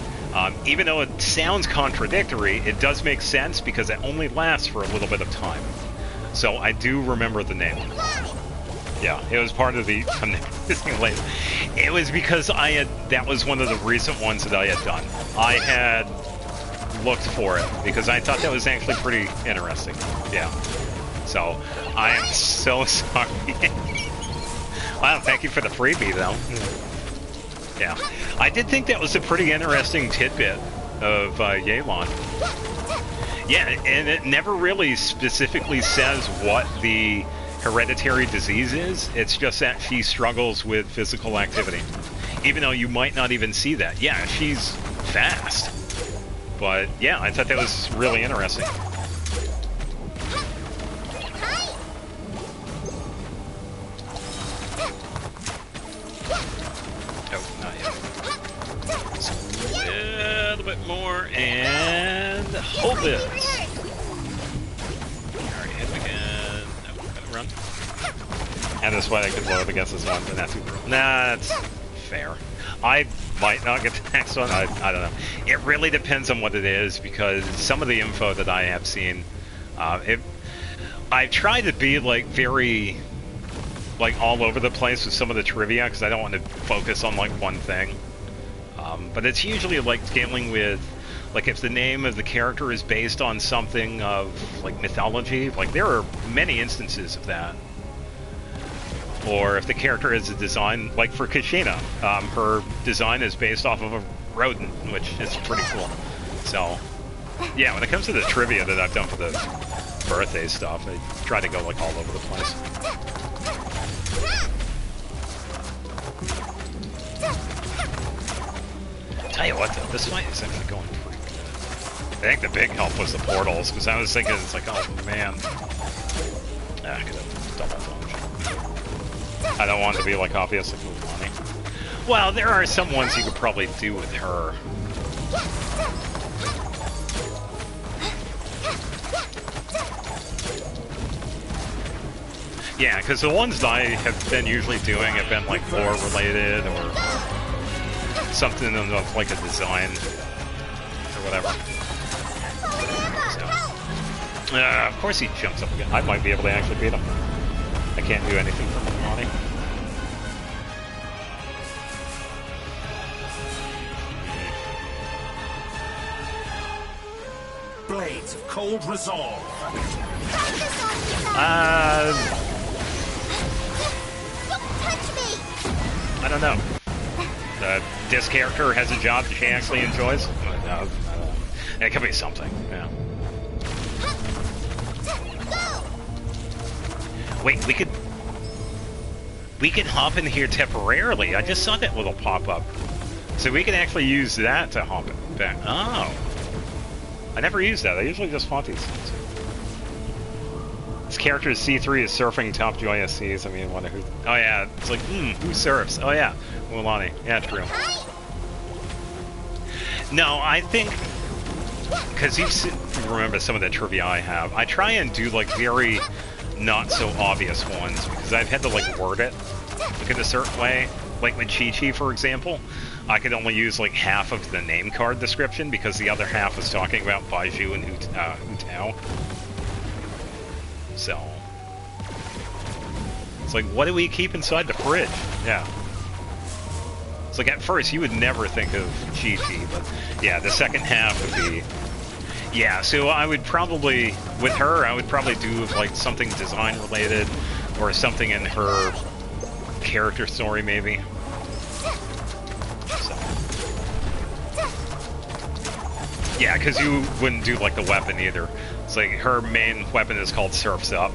even though it sounds contradictory, it does make sense because it only lasts for a little bit of time. So I do remember the name. Yeah, it was part of the it was because that was one of the recent ones that I had done. I had looked for it because I thought that was actually pretty interesting. Yeah. So, I am so sorry. Wow, thank you for the freebie, though. Yeah. I did think that was a pretty interesting tidbit of Yelan. Yeah, and it never really specifically says what the hereditary disease is. It's just that she struggles with physical activity. Even though you might not even see that. Yeah, she's fast. But, yeah, I thought that was really interesting. Oh, not yet. Just a little bit more, and hold this. Alright, hit him again. No, gotta run. And this way I could load against this one, but that's super. Nah, that's fair. I might not get the next one. I don't know. It really depends on what it is, because some of the info that I have seen, I've tried to be like very like all over the place with some of the trivia because I don't want to focus on like one thing. But it's usually like dealing with like if the name of the character is based on something of like mythology. Like there are many instances of that. Or if the character has a design, like for Kashina, her design is based off of a rodent, which is pretty cool. So, yeah, when it comes to the trivia that I've done for the birthday stuff, I try to go like all over the place. Tell you what, though, this fight is actually going pretty good. I think the big help was the portals, because I was thinking, it's like, oh man. I could have double dodged. I don't want it to be like obvious like Mulani. Well, there are some ones you could probably do with her. Yeah, because the ones that I have been usually doing have been like lore related or something of like a design or whatever. So, of course he jumps up again. I might be able to actually beat him. I can't do anything for Mulani. Blades of cold resolve. Don't touch me! I don't know. This character has a job that she actually enjoys. It could be something, yeah. Wait, we could hop in here temporarily. I just saw that little pop-up. So we can actually use that to hop it back. Oh. I never use that. I usually just fought these things. This character C3 is surfing top joyous seas. I mean, who? Oh yeah, it's like, who surfs? Oh yeah, Mulani. Yeah, true. No, I think because you remember some of the trivia I have. I try and do like very not so obvious ones because I've had to like word it like in a certain way. Like with Chi-Chi, for example, I could only use like half of the name card description because the other half was talking about Baiju and Hu Tao. So it's like, what do we keep inside the fridge? Yeah. It's like at first you would never think of Chi-Chi, but yeah, the second half would be. Yeah, so I would probably, with her, I would probably do like something design related or something in her character story maybe. So. Yeah, because you wouldn't do like the weapon either. It's like her main weapon is called Surf's Up.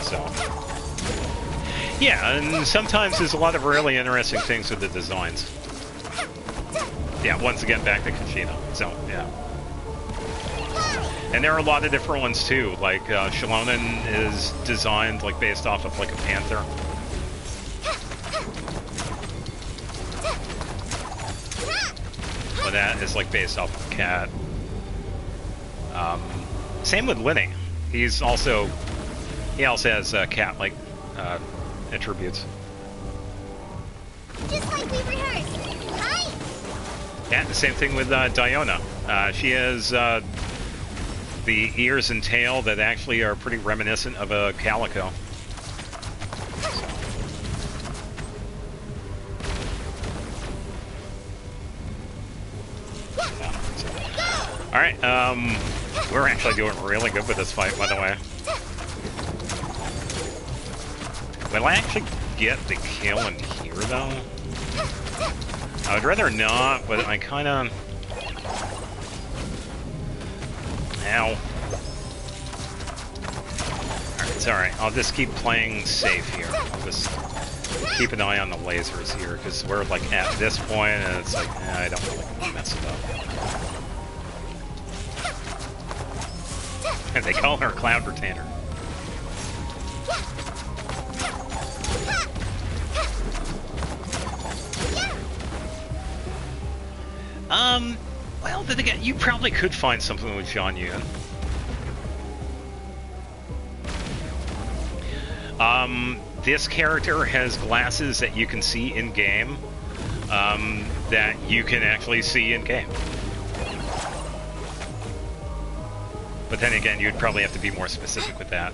So. Yeah, and sometimes there's a lot of really interesting things with the designs. Yeah, once again back to Kushina. So, yeah. And there are a lot of different ones too, like Shalonen is designed like based off of like a panther. But that is like based off of a cat. Same with Linny. He also has cat-like attributes. Just like we rehearsed, right? Yeah, the same thing with Diona. She has the ears and tail that actually are pretty reminiscent of a calico. Alright, we're actually doing really good with this fight, by the way. Will I actually get the kill in here, though? I would rather not, but I kind of... Ow. Alright, it's alright. I'll just keep playing safe here. I'll just keep an eye on the lasers here, because we're, like, at this point, and it's like, I don't want to mess it up. And they call her Cloud Retainer. Well, then again, you probably could find something with Zhang Yun. This character has glasses that you can see in-game, that you can actually see in-game. But then again, you'd probably have to be more specific with that,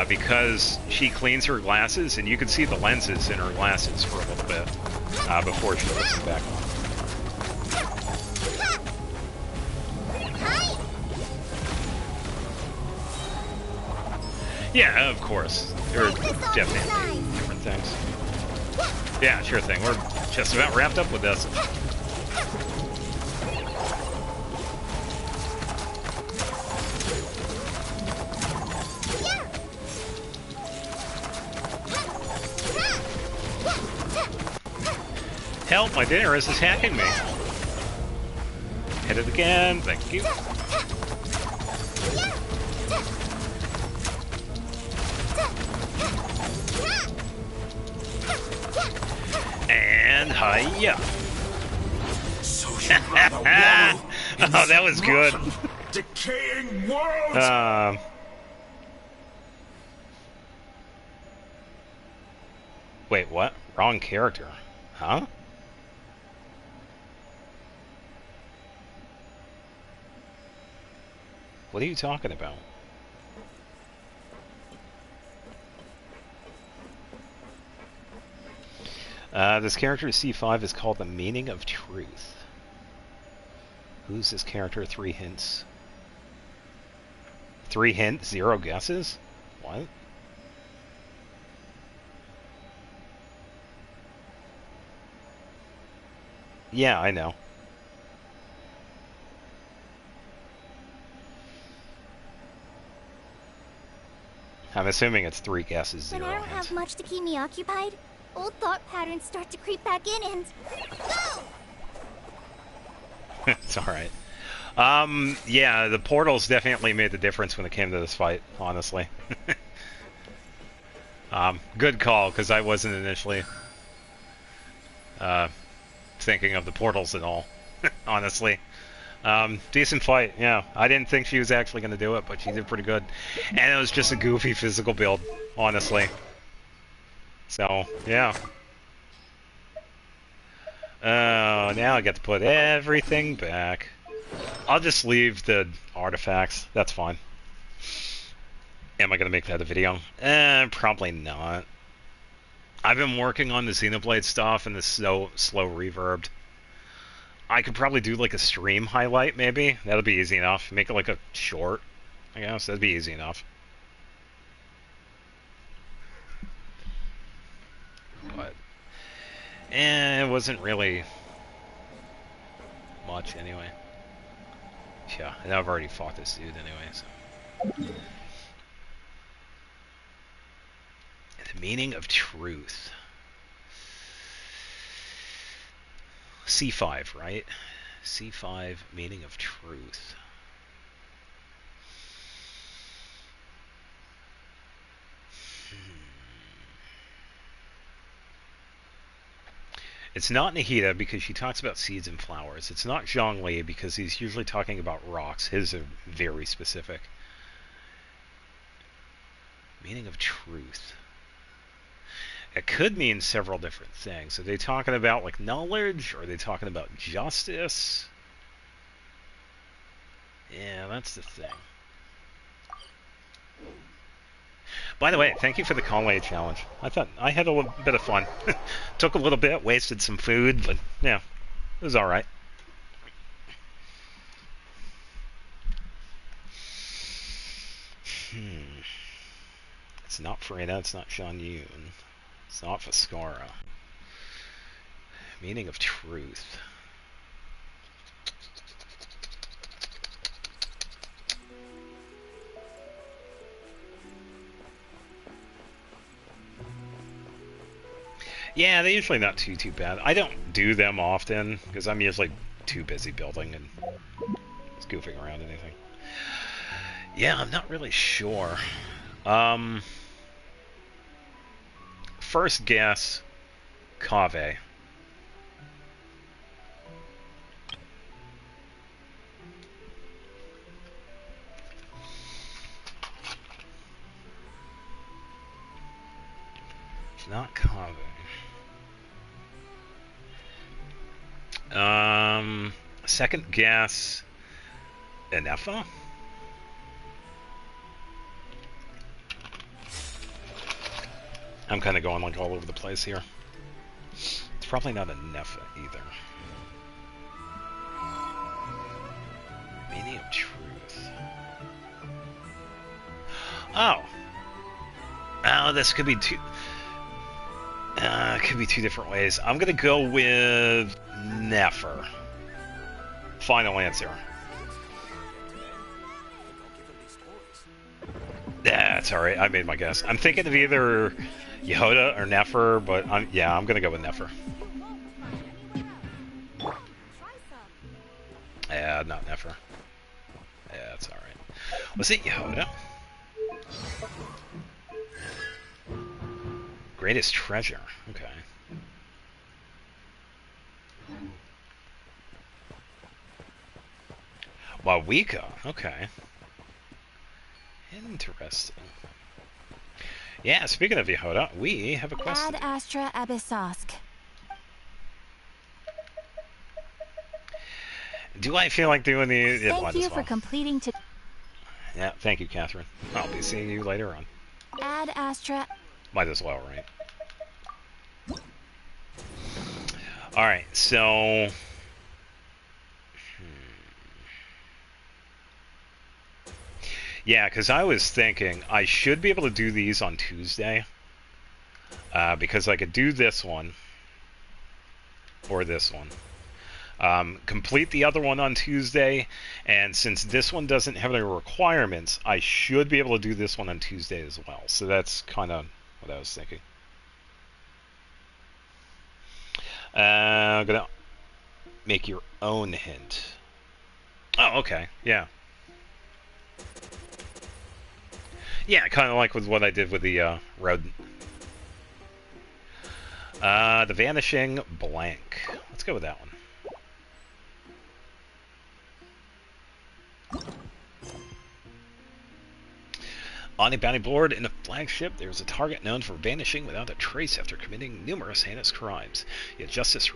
because she cleans her glasses, and you can see the lenses in her glasses for a little bit before she puts them back on. Yeah, of course. There are definitely different things. Yeah, sure thing. We're just about wrapped up with this. Help, my dinner is attacking me. Hit it again, thank you. And hiya. So you'd rather wallow in Oh, that this was good. rotten, decaying world? Wait, what? Wrong character. Huh? What are you talking about? This character C5 is called the Meaning of Truth. Who's this character? 3 hints. 3 hints, 0 guesses? What? Yeah, I know. I'm assuming it's 3 guesses, 0 When I don't hints. have much to keep me occupied, old thought patterns start to creep back in and... Go! It's alright. Yeah, the portals definitely made the difference when it came to this fight, honestly. Good call, because I wasn't initially thinking of the portals at all, honestly. Decent fight, yeah. I didn't think she was actually going to do it, but she did pretty good. And it was just a goofy physical build, honestly. So, yeah. Oh, now I get to put everything back. I'll just leave the artifacts. That's fine. Am I going to make that a video? Probably not. I've been working on the Xenoblade stuff and the slow reverbed. I could probably do like a stream highlight, maybe. That'll be easy enough. Make it like a short, I guess. That'd be easy enough. But it wasn't really much anyway. Yeah, and I've already fought this dude anyway, so. The Meaning of Truth. C5, right? C5, Meaning of Truth. It's not Nahida because she talks about seeds and flowers. It's not Zhongli because he's usually talking about rocks. His are very specific. Meaning of Truth. It could mean several different things. Are they talking about like knowledge? Or are they talking about justice? Yeah, that's the thing. By the way, thank you for the Conway challenge. I thought I had a little bit of fun. Took a little bit, wasted some food, but yeah, it was all right. It's not Farina, it's not Shan Yun. It's not Viscara. Meaning of Truth. Yeah, they're usually not too bad. I don't do them often, because I'm usually too busy building and just goofing around anything. Yeah, I'm not really sure. First guess, Kaveh. It's not Kaveh. Second guess, Enefa? I'm kind of going like all over the place here. It's probably not Enefa either. Meaning of Truth. Oh. Oh, this could be two. Could be two different ways. I'm gonna go with Nefer. Final answer. That's alright, I made my guess. I'm thinking of either Yehoda or Nefer, but I'm gonna go with Nefer. Yeah, not Nefer. Yeah, that's alright. Was it Yehoda? Greatest treasure. Okay. Wawika. Okay. Interesting. Yeah, speaking of Yehoda, we have a question. Ad Astra Abyssosk. Do I feel like doing the... Yeah, Thank you for completing to... Yeah, thank you, Catherine. I'll be seeing you later on. Ad Astra... Might as well, right? Alright, so... Yeah, because I was thinking I should be able to do these on Tuesday. Because I could do this one. Or this one. Complete the other one on Tuesday. And since this one doesn't have any requirements, I should be able to do this one on Tuesday as well. So that's kind of what I was thinking. I'm going to make your own hint. Oh, okay. Yeah. Yeah, kind of like with what I did with the rodent. The Vanishing Blank. Let's go with that one. On a bounty board in a flagship, there is a target known for vanishing without a trace after committing numerous heinous crimes. Yet justice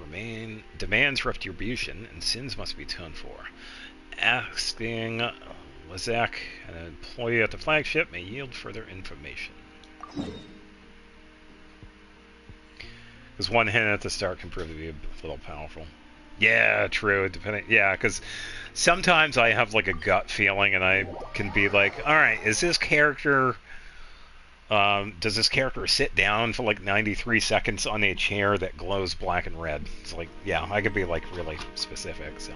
demands retribution, and sins must be atoned for. Asking Lazak, an employee at the flagship, may yield further information. Because one hint at the start can prove to be a little powerful. Yeah, true. Depending, yeah, because sometimes I have like a gut feeling, and I can be like, all right, is this character? Does this character sit down for like 93 seconds on a chair that glows black and red? It's like, yeah, I could be like really specific. So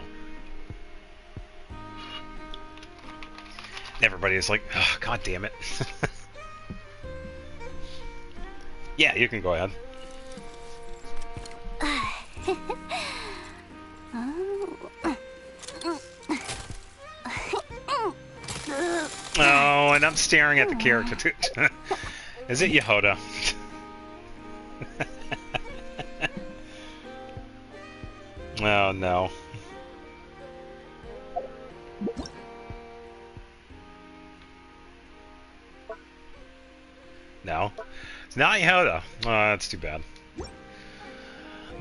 everybody is like, oh, God damn it. Yeah, you can go ahead. Oh, and I'm staring at the character too. Is it Yehoda? Oh no. No. It's not Yehoda. Oh, that's too bad.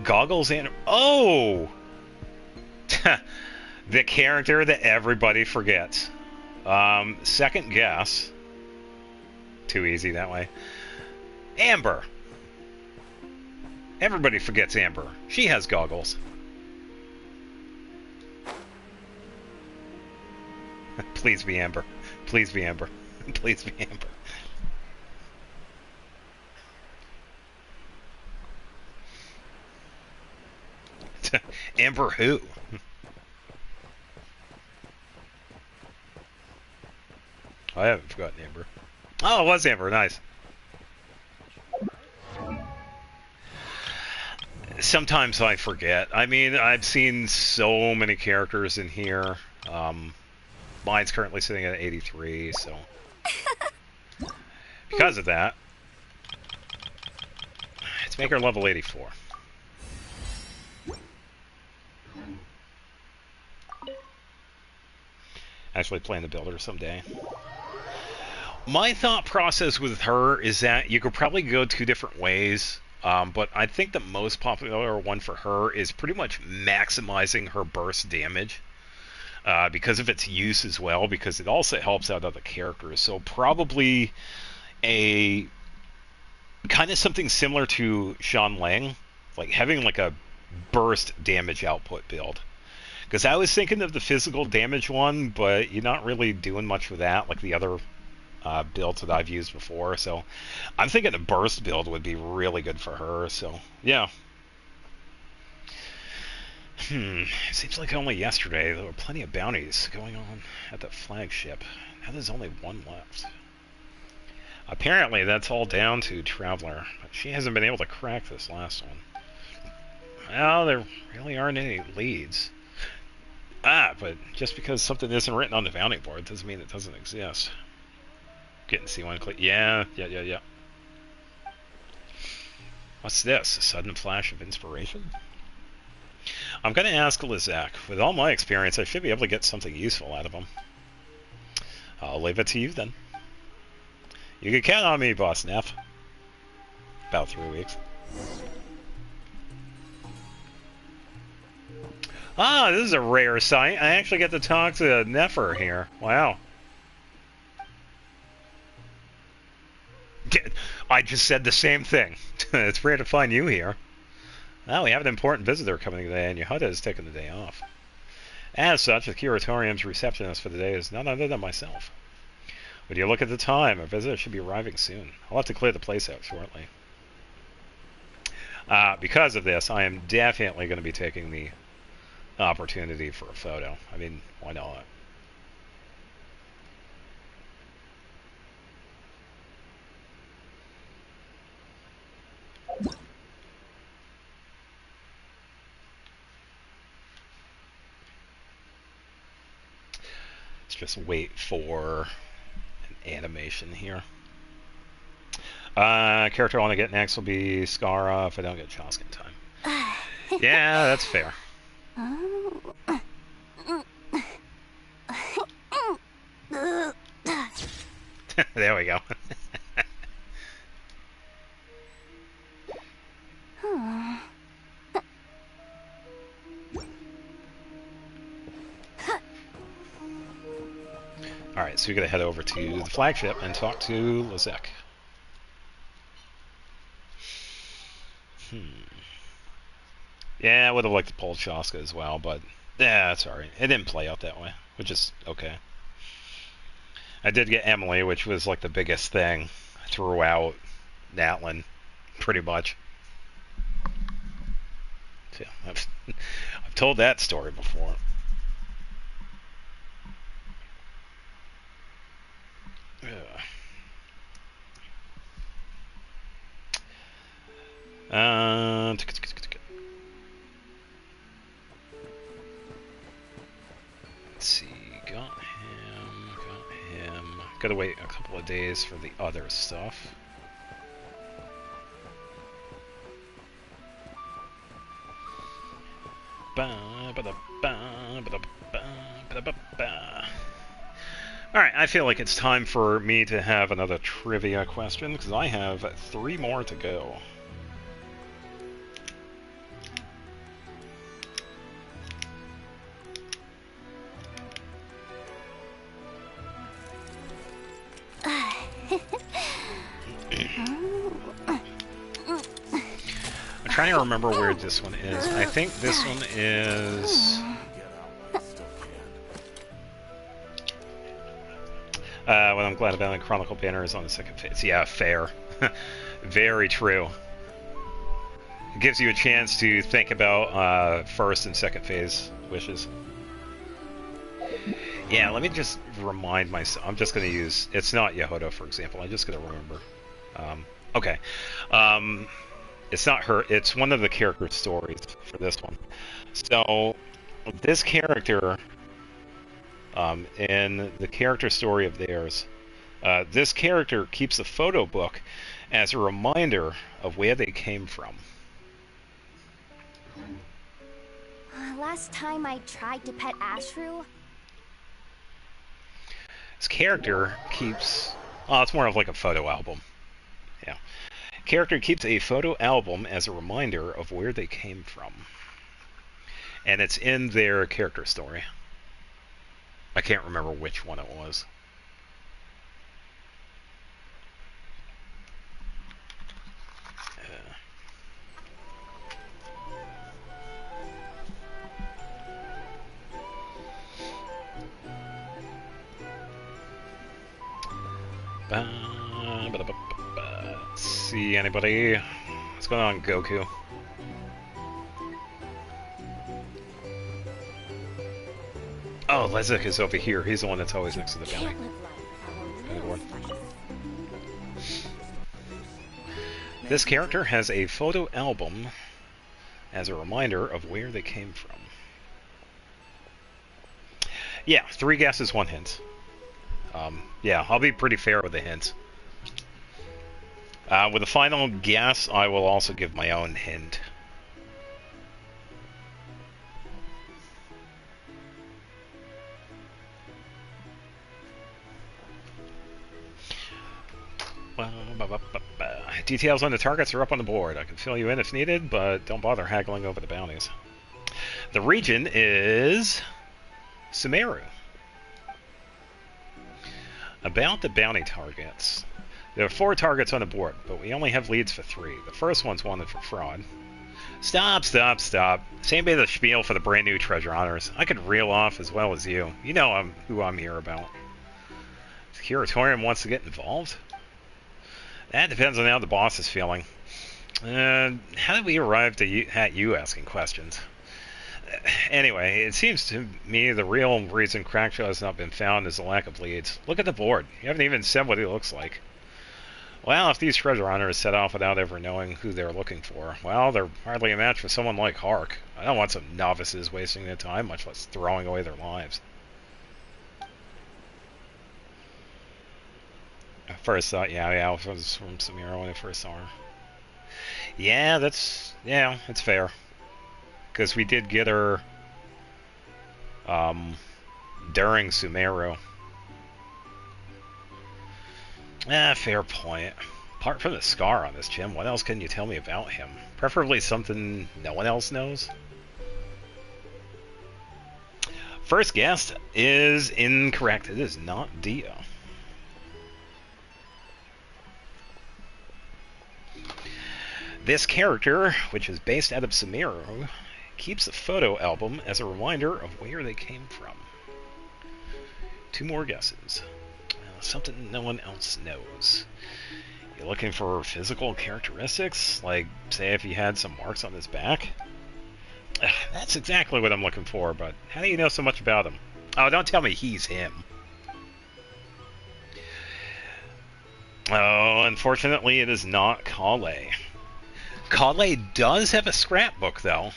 Goggles and... Oh! The character that everybody forgets. Second guess. Too easy that way. Amber. Everybody forgets Amber. She has goggles. Please be Amber. Please be Amber. Please be Amber. Amber who? I haven't forgotten Amber. Oh, it was Amber. Nice. Sometimes I forget. I mean, I've seen so many characters in here. Mine's currently sitting at 83, so... Because of that, let's make her level 84. Actually playing the builder someday. My thought process with her is that you could probably go two different ways, but I think the most popular one for her is pretty much maximizing her burst damage because of its use as well, because it also helps out other characters. So probably a kind of something similar to Shan Lang, like having like a burst damage output build. Because I was thinking of the physical damage one, but you're not really doing much with that, like the other builds that I've used before. So I'm thinking a burst build would be really good for her. So yeah. Seems like only yesterday there were plenty of bounties going on at the flagship. Now there's only one left. Apparently that's all down to Traveler, but she hasn't been able to crack this last one. Well, there really aren't any leads. But just because something isn't written on the bounty board doesn't mean it doesn't exist. Getting C1 click. Yeah. What's this? A sudden flash of inspiration? I'm going to ask Lizak. With all my experience, I should be able to get something useful out of him. I'll leave it to you then. You can count on me, Boss Neff. About 3 weeks. This is a rare sight. I actually get to talk to Neffer here. Wow. I just said the same thing. It's rare to find you here. Well, we have an important visitor coming today, and Yehuda is taking the day off. As such, the curatorium's receptionist for the day is none other than myself. Would you look at the time? Our visitor should be arriving soon. I'll have to clear the place out shortly. Because of this, I am definitely going to be taking the opportunity for a photo. I mean, why not? Let's just wait for an animation here. Character I want to get next will be Skara if I don't get Chosk in time. Yeah, that's fair. There we go. Alright, so we gotta head over to the flagship and talk to Lizek. Yeah, I would have liked to pull Shaska as well, but yeah, that's alright. It didn't play out that way, which is okay. I did get Emily, which was like the biggest thing throughout Natlin, pretty much. So, I've told that story before. Let's see, got him. Gotta wait a couple of days for the other stuff. Alright, I feel like it's time for me to have another trivia question, because I have 3 more to go. I'm trying to remember where this one is. I think this one is... what I'm glad about the Chronicle banner is on the second phase. Yeah, fair. Very true. It gives you a chance to think about first and second phase wishes. Yeah, let me just remind myself. I'm just going to use... It's not Yehuda, for example. I'm just going to remember. Okay. It's not her. It's one of the character stories for this one. So, this character... in the character story of theirs, this character keeps a photo book as a reminder of where they came from. Last time I tried to pet Ashru. This character keeps... Oh, it's more of like a photo album. Yeah. Character keeps a photo album as a reminder of where they came from. And it's in their character story. I can't remember which one it was. See anybody? What's going on, Goku? Oh, Lezik is over here. He's the one that's always next to the bounty. This character has a photo album as a reminder of where they came from. Yeah, 3 guesses, 1 hint. Yeah, I'll be pretty fair with the hints. With the final guess, I will also give my own hint. Details on the targets are up on the board. I can fill you in if needed, but don't bother haggling over the bounties. The region is Sumeru. About the bounty targets. There are 4 targets on the board, but we only have leads for 3. The first one's wanted for fraud. Stop. Same way the spiel for the brand new treasure hunters. I could reel off as well as you. You know who I'm here about. The Curatorium wants to get involved? That depends on how the boss is feeling. How did we arrive at you asking questions? Anyway, it seems to me the real reason Crackshaw has not been found is the lack of leads. Look at the board. You haven't even said what he looks like. Well, if these treasure hunters set off without ever knowing who they're looking for, well, they're hardly a match for someone like Hark. I don't want some novices wasting their time, much less throwing away their lives. I first thought, yeah, it was from Samira when I first saw her. Yeah, it's fair. Because we did get her during Sumeru. Fair point. Apart from the scar on his chin, what else can you tell me about him? Preferably something no one else knows. First guess is incorrect. It is not Dio. This character, which is based out of Sumeru, keeps a photo album as a reminder of where they came from. 2 more guesses. Something no one else knows. You're looking for physical characteristics? Like, say, if he had some marks on his back? That's exactly what I'm looking for, but how do you know so much about him? Oh, don't tell me he's him. Oh, unfortunately, it is not Kale. Kale does have a scrapbook, though,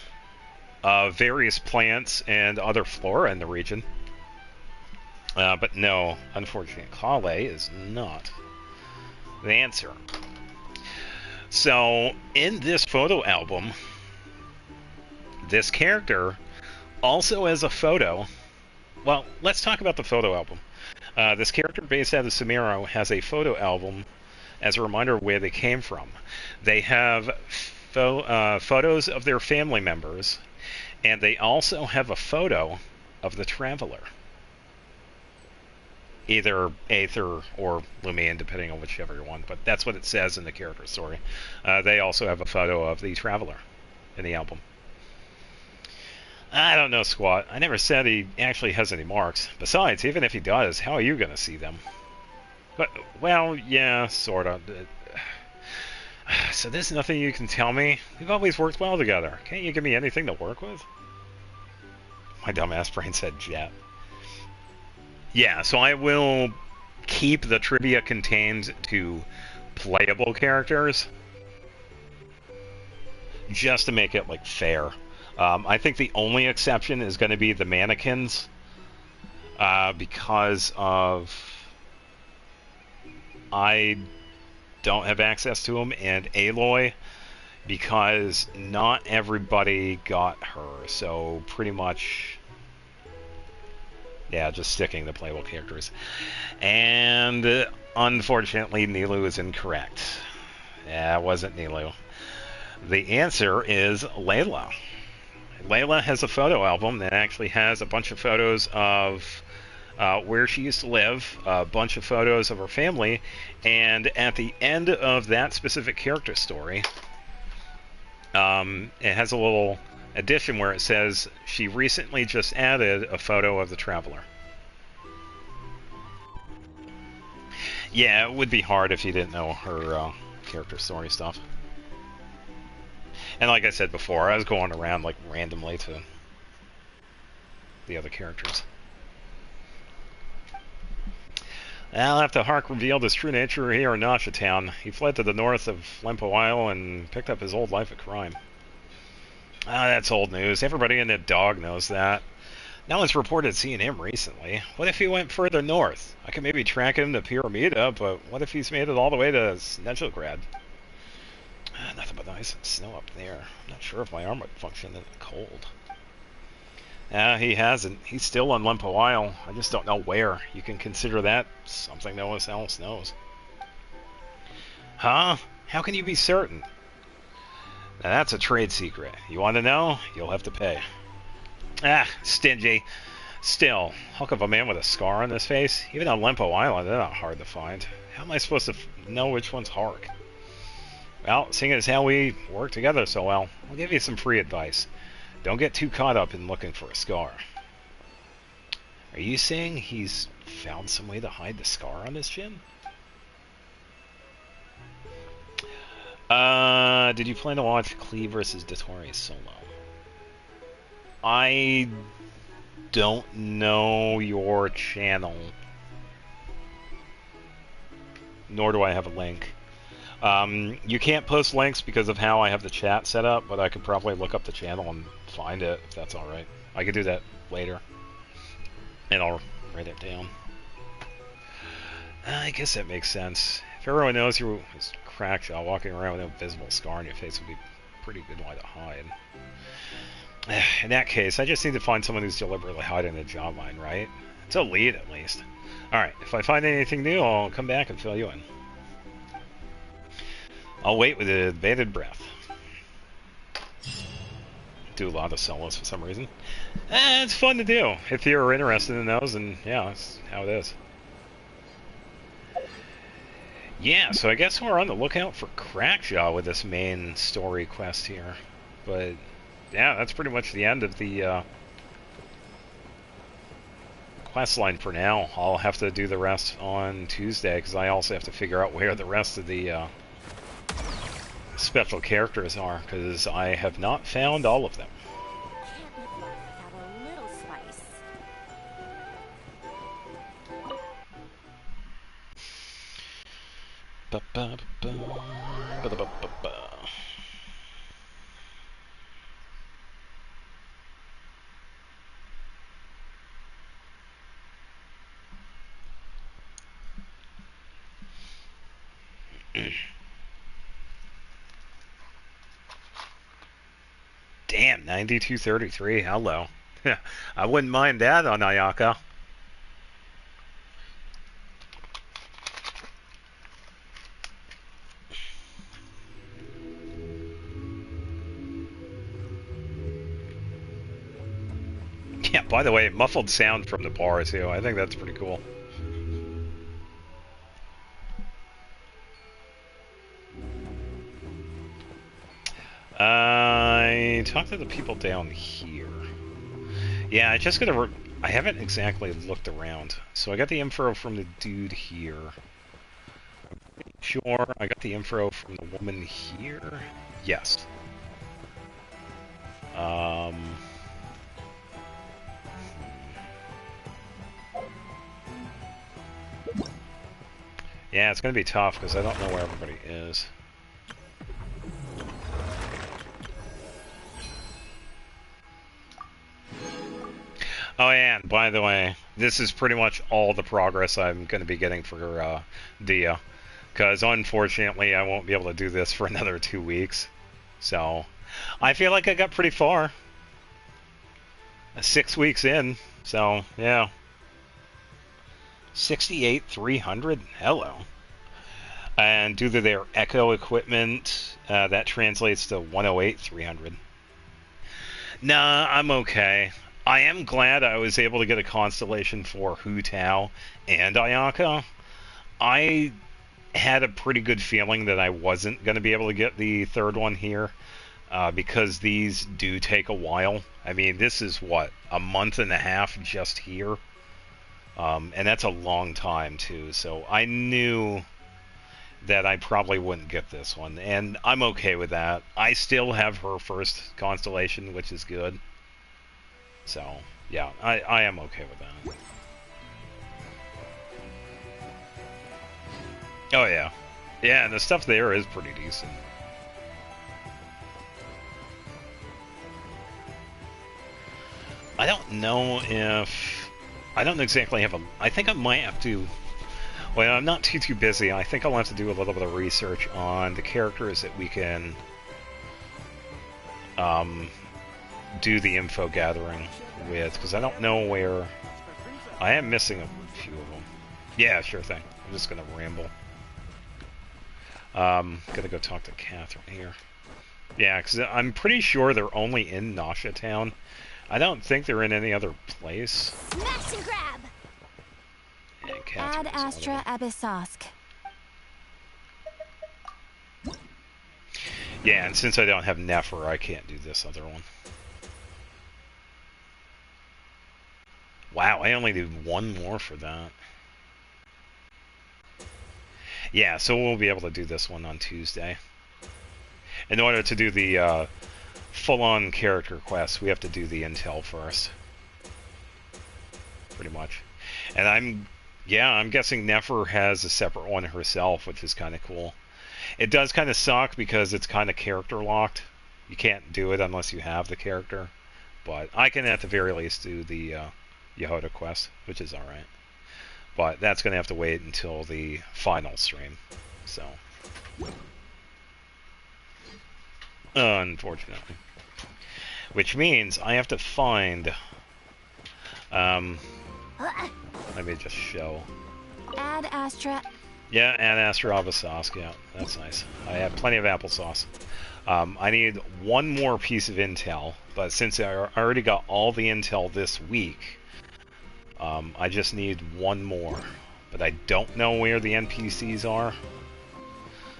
of various plants and other flora in the region. But no, unfortunately, Kale is not the answer. So, in this photo album, this character also has a photo. Well, let's talk about the photo album. This character based out of Sumeru has a photo album as a reminder of where they came from. They have photos of their family members, and they also have a photo of the Traveler. Either Aether or Lumion, depending on whichever one, but that's what it says in the character story. They also have a photo of the Traveler in the album. I don't know squat. I never said he actually has any marks. Besides, even if he does, how are you going to see them? But, well, yeah, sort of. So there's nothing you can tell me? We've always worked well together. Can't you give me anything to work with? My dumbass brain said Jet. Yeah, so I will keep the trivia contained to playable characters, just to make it, like, fair. I think the only exception is going to be the mannequins, because of I don't have access to them, and Aloy, because not everybody got her, so pretty much, yeah, just sticking to playable characters. And unfortunately, Nilu is incorrect. Yeah, it wasn't Nilu. The answer is Layla. Layla has a photo album that actually has a bunch of photos of where she used to live, a bunch of photos of her family, and at the end of that specific character story, it has a little addition where it says she recently just added a photo of the Traveler. Yeah, it would be hard if you didn't know her character story stuff. And like I said before, I was going around like randomly to the other characters. I'll have to Hark revealed his true nature here in Nasha Town. He fled to the north of Lempo Isle and picked up his old life of crime. Ah, that's old news. Everybody and their dog knows that. No one's reported seeing him recently. What if he went further north? I could maybe track him to Pyramida, but what if he's made it all the way to Snezhelgrad? Nothing but ice and snow up there. I'm not sure if my arm would function in the cold. He hasn't. He's still on Lempo Isle. I just don't know where. You can consider that something no one else knows. Huh? How can you be certain? Now that's a trade secret. You want to know? You'll have to pay. Ah, stingy. Still, hulk of a man with a scar on his face? Even on Lempo Island, they're not hard to find. How am I supposed to know which one's Hark? Well, seeing as how we work together so well, I'll give you some free advice. Don't get too caught up in looking for a scar. Are you saying he's found some way to hide the scar on his chin? Did you plan to watch Klee vs. Dottore solo? I don't know your channel. Nor do I have a link. You can't post links because of how I have the chat set up, but I could probably look up the channel and find it, if that's alright. I could do that later. And I'll write it down. I guess that makes sense. If everyone knows you was Crackjaw, walking around with a visible scar on your face would be a pretty good way to hide. In that case, I just need to find someone who's deliberately hiding the jawline, right? It's a lead, at least. Alright, if I find anything new, I'll come back and fill you in. I'll wait with a bated breath. Do a lot of solos for some reason. It's fun to do. If you're interested in those, and yeah, that's how it is. Yeah, so I guess we're on the lookout for Crackjaw with this main story quest here. But, yeah, that's pretty much the end of the quest line for now. I'll have to do the rest on Tuesday, because I also have to figure out where the rest of the special characters are, because I have not found all of them. Can't live life without a little spice. Damn, 9233, hello. I wouldn't mind that on Ayaka. Yeah, by the way, muffled sound from the bar too. I think that's pretty cool. I talked to the people down here. Yeah, I just gotta. I haven't exactly looked around, so I got the info from the dude here. Sure, I got the info from the woman here. Yes. Yeah, it's gonna be tough because I don't know where everybody is. Oh yeah, and by the way, this is pretty much all the progress I'm going to be getting for Dia. Because unfortunately, I won't be able to do this for another 2 weeks. So, I feel like I got pretty far. 6 weeks in, so yeah. 68,300? Hello. And due to their echo equipment, that translates to 108,300. Nah, I'm okay. I am glad I was able to get a constellation for Hu Tao and Ayaka. I had a pretty good feeling that I wasn't going to be able to get the third one here, because these do take a while. I mean, this is, what, a month and a half just here? And that's a long time, too. So I knew that I probably wouldn't get this one. And I'm okay with that. I still have her first constellation, which is good. So, yeah, I am okay with that. Oh, yeah. Yeah, and the stuff there is pretty decent. I don't know if... I don't exactly have a... I think I might have to... Well, I'm not too busy. I think I'll have to do a little bit of research on the characters that we can do the info gathering with, because I don't know where... I am missing a few of them. Yeah, sure thing. I'm just going to ramble. Gonna go talk to Catherine here. Yeah, because I'm pretty sure they're only in Nasha Town. I don't think they're in any other place. Smash and grab. Ad Astra Abyssosque. Yeah, and since I don't have Nefer, I can't do this other one. Wow, I only did one more for that. Yeah, so we'll be able to do this one on Tuesday. In order to do the full-on character quest, we have to do the intel first. Pretty much. And I'm guessing Nefer has a separate one herself, which is kind of cool. It does kind of suck because it's kind of character locked. You can't do it unless you have the character. But I can at the very least do the Yehoda quest, which is alright. But that's going to have to wait until the final stream. So, unfortunately. Which means I have to find... let me just show. Ad Astra. Yeah, Ad Astra Abyssosque. Yeah, that's nice. I have plenty of applesauce. I need one more piece of intel, but since I already got all the intel this week, I just need one more. But I don't know where the NPCs are.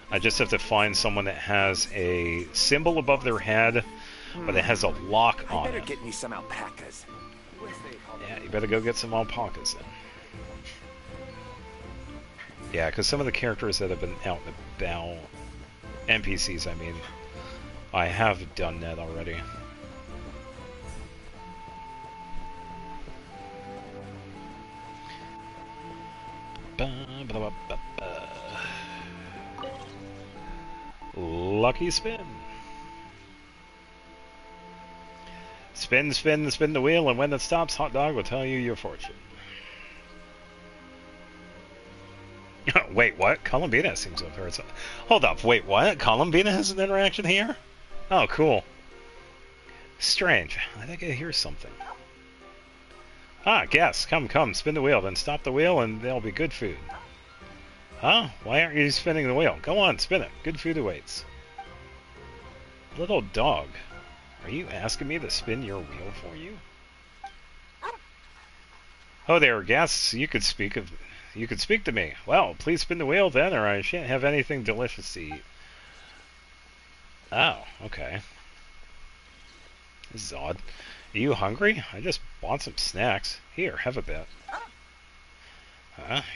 I just have to find someone that has a symbol above their head, but it has a lock on it. Better get me some alpacas. Yeah, you better go get some alpacas then. Yeah, because some of the characters that have been out and about, NPCs, I mean, I have done that already. Lucky spin. Spin, spin, spin the wheel, and when it stops, Hot Dog will tell you your fortune. Wait, what? Columbina seems to have heard something. Hold up, wait, what? Columbina has an interaction here? Oh, cool. Strange. I think I hear something. Ah, guess. Come, spin the wheel, then stop the wheel, and there'll be good food. Huh? Why aren't you spinning the wheel? Go on, spin it. Good food awaits. Little dog, are you asking me to spin your wheel for you? Oh there, guests. You could speak to me. Well, please spin the wheel then, or I shan't have anything delicious to eat. Oh, okay. This is odd. Are you hungry? I just bought some snacks. Here, have a bit.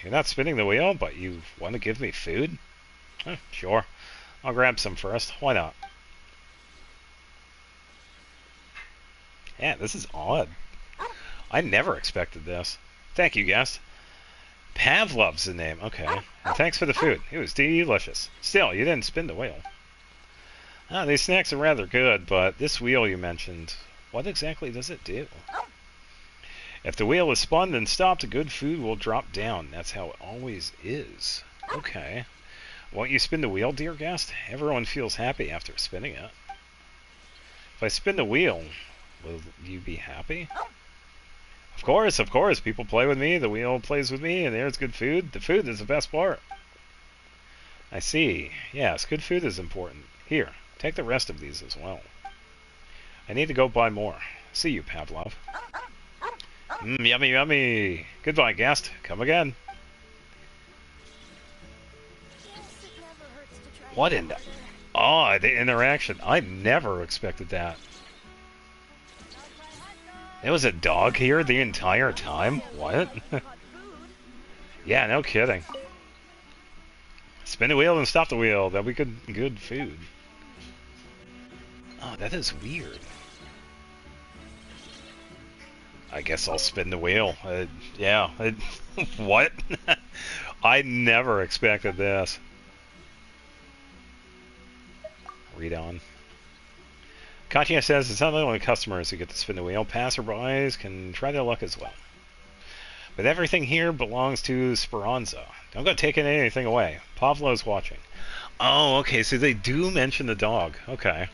You're not spinning the wheel, but you want to give me food? Sure. I'll grab some first. Why not? Yeah, this is odd. I never expected this. Thank you, guest. Pavlov's the name. Okay. And thanks for the food. It was delicious. Still, you didn't spin the wheel. These snacks are rather good, but this wheel you mentioned, what exactly does it do? If the wheel is spun and stopped, good food will drop down. That's how it always is. Okay. Won't you spin the wheel, dear guest? Everyone feels happy after spinning it. If I spin the wheel, will you be happy? Of course. People play with me, the wheel plays with me, and there's good food. The food is the best part. I see. Yes, good food is important. Here, take the rest of these as well. I need to go buy more. See you, Pavlov. Yummy, yummy. Goodbye, guest. Come again. What in the... Oh, the interaction. I never expected that. There was a dog here the entire time? What? Yeah, no kidding. Spin the wheel and stop the wheel. That'll be good food. Oh, that is weird. I guess I'll spin the wheel. Yeah. What? I never expected this. Read on. Katya says it's not only customers who get to spin the wheel. Passerbys can try their luck as well. But everything here belongs to Speranza. Don't go taking anything away. Pavlo's watching. Oh, okay, so they do mention the dog. Okay.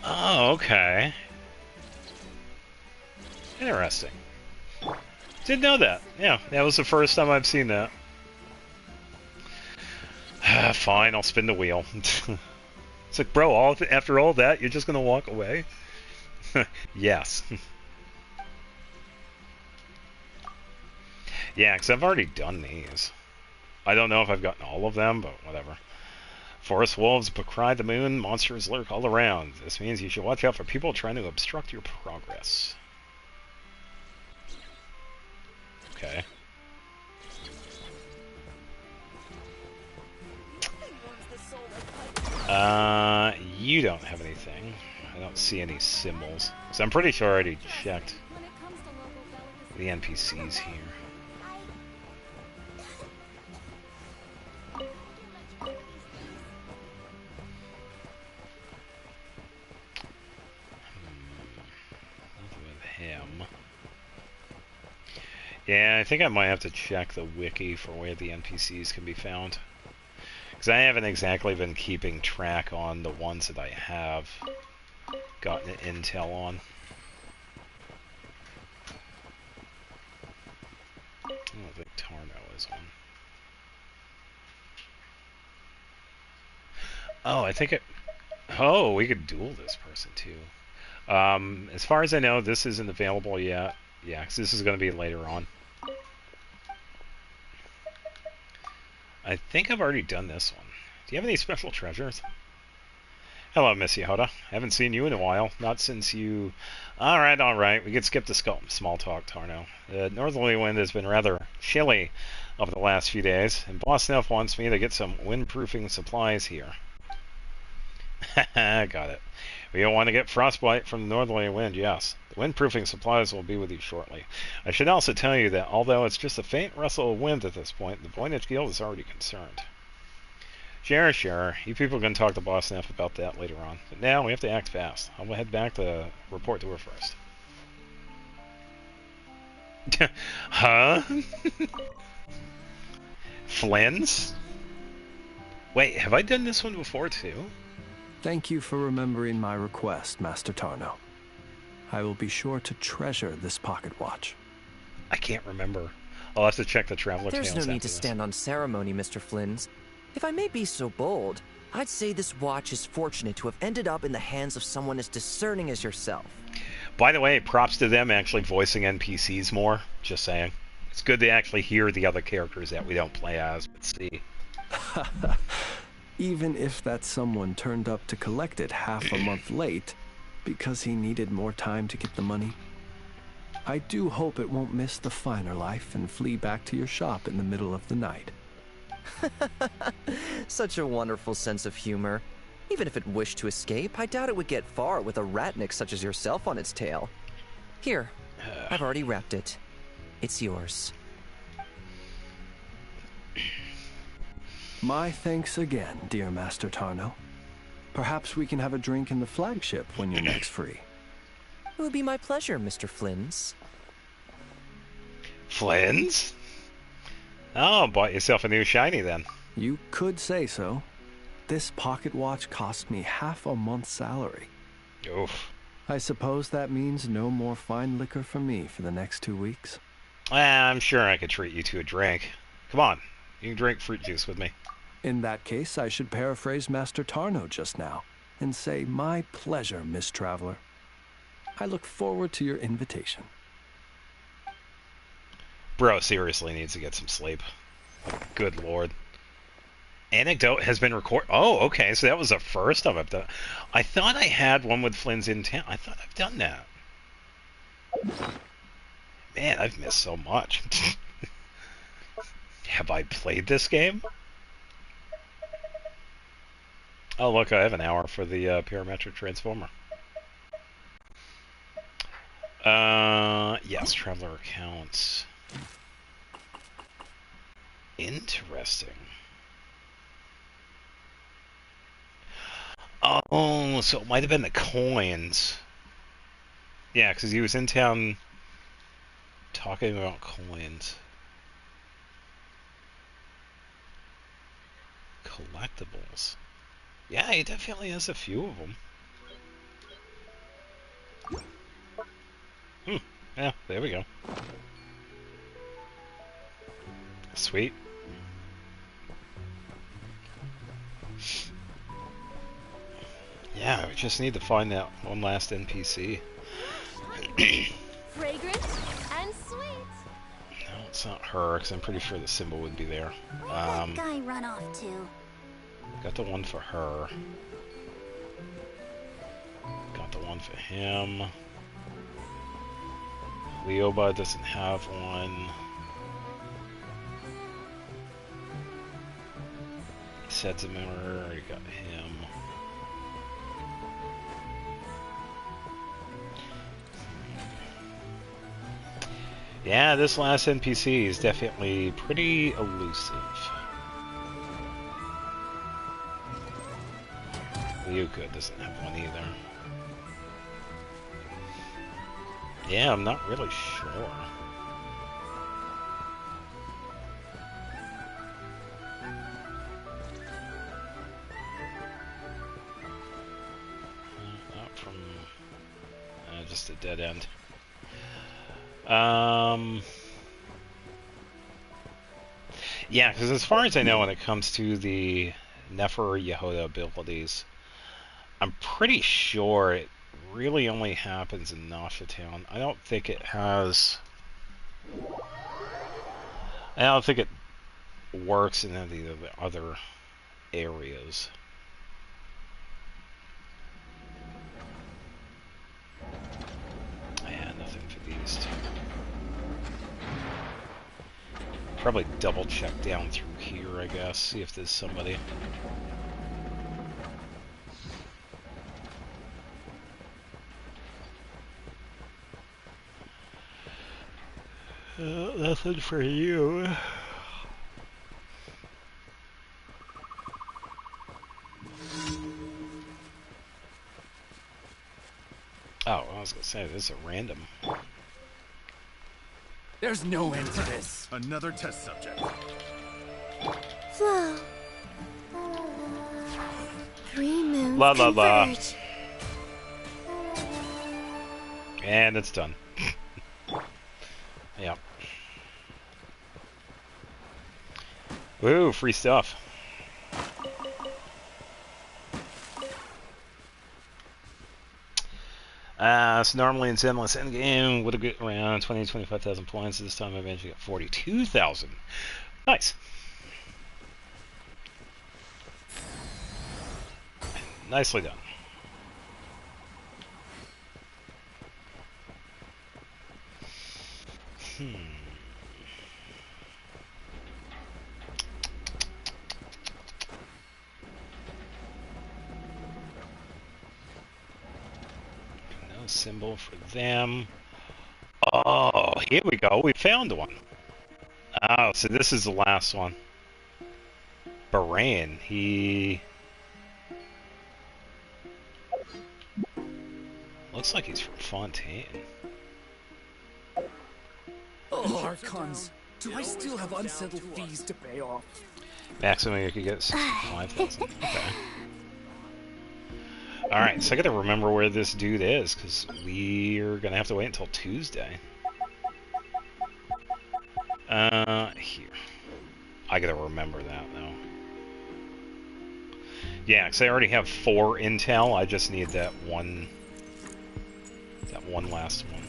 Oh, okay. Interesting. Didn't know that. Yeah, that was the first time I've seen that. Fine, I'll spin the wheel. It's like, bro, after all that, you're just gonna walk away? Yes. Yeah, because I've already done these. I don't know if I've gotten all of them, but whatever. Forest wolves cry the moon, monsters lurk all around. This means you should watch out for people trying to obstruct your progress. Okay. You don't have anything. I don't see any symbols. So I'm pretty sure I already checked the NPCs here. With him. Yeah, I think I might have to check the wiki for where the NPCs can be found. Because I haven't exactly been keeping track on the ones that I have gotten intel on. I don't think Tarno is one. Oh, I think it... Oh, we could duel this person too. As far as I know, this isn't available yet. Yeah, because this is going to be later on. I think I've already done this one. Do you have any special treasures? Hello, Miss Yehoda. Haven't seen you in a while. Not since you... Alright. We could skip the small talk, Tarno. The northerly wind has been rather chilly over the last few days, and Boss Snuff wants me to get some windproofing supplies here. Got it. We don't want to get frostbite from the northerly wind, yes. The windproofing supplies will be with you shortly. I should also tell you that although it's just a faint rustle of wind at this point, the Voynich Guild is already concerned. Sure. You people can talk to Boss Neff about that later on. But now we have to act fast. I'll head back to report to her first. Huh? Flynn's? Wait, have I done this one before too? Thank you for remembering my request, Master Tarno. I will be sure to treasure this pocket watch. I can't remember. I'll have to check the Traveler Tales. There's no need to stand on ceremony, Mr. Flynn's. If I may be so bold, I'd say this watch is fortunate to have ended up in the hands of someone as discerning as yourself. By the way, props to them actually voicing NPCs more. Just saying. It's good to actually hear the other characters that we don't play as, but see. Even if that someone turned up to collect it half a month late because he needed more time to get the money, I do hope it won't miss the finer life and flee back to your shop in the middle of the night. Such a wonderful sense of humor. Even if it wished to escape, I doubt it would get far with a ratnik such as yourself on its tail. Here, I've already wrapped it. It's yours. My thanks again, dear Master Tarno. Perhaps we can have a drink in the flagship when you're next free. It would be my pleasure, Mr. Flynn's. Flynn's? Oh, bought yourself a new shiny then. You could say so. This pocket watch cost me half a month's salary. Oof. I suppose that means no more fine liquor for me for the next 2 weeks. I'm sure I could treat you to a drink. Come on, you can drink fruit juice with me. In that case, I should paraphrase Master Tarno just now and say, my pleasure, Miss Traveler. I look forward to your invitation. Bro seriously needs to get some sleep. Good lord. Anecdote has been recorded. Oh, okay, so that was the first time I've done. I thought I had one with Flynn's in town. I thought I've done that. Man, I've missed so much. Have I played this game? Oh, look, I have an hour for the parametric transformer. Yes, traveler accounts. Interesting. Oh, so it might have been the coins. Yeah, because he was in town talking about coins. Collectibles. Yeah, he definitely has a few of them. Yeah, there we go. Sweet. Yeah, we just need to find that one last NPC. Fragrant and sweet. No, it's not her, because I'm pretty sure the symbol would be there. Where'd that guy run off to? Got the one for her. Got the one for him. Leoba doesn't have one. Sedzimmer, already got him. Yeah, this last NPC is definitely pretty elusive. Ryuka doesn't have one either. Yeah, I'm not really sure. Not from... just a dead end. Yeah, because as far as I know, when it comes to the Nefer Yehoda abilities, I'm pretty sure it really only happens in Nasha Town. I don't think it has... I don't think it works in any of the other areas. Yeah, nothing for these two. Probably double check down through here, I guess, see if there's somebody. Nothing for you. Oh, I was gonna say, this is a random. There's no end to this. Another test subject. Flow. 3 moons La la la. converge. And it's done. Yep. Woo, free stuff. So normally in Zenless Endgame would have get around 25,000 points. This time I managed to get 42,000. Nice. Nicely done. No symbol for them. Oh, here we go. We found one. Oh, so this is the last one. Bahrain. He... looks like he's from Fontaine. Archons, do I still have unsettled fees to pay off? Maximum you could get 65,000. Okay. Alright, so I gotta remember where this dude is, because we're gonna have to wait until Tuesday. Here. I gotta remember that, though. Yeah, because I already have 4 intel, I just need that one last one.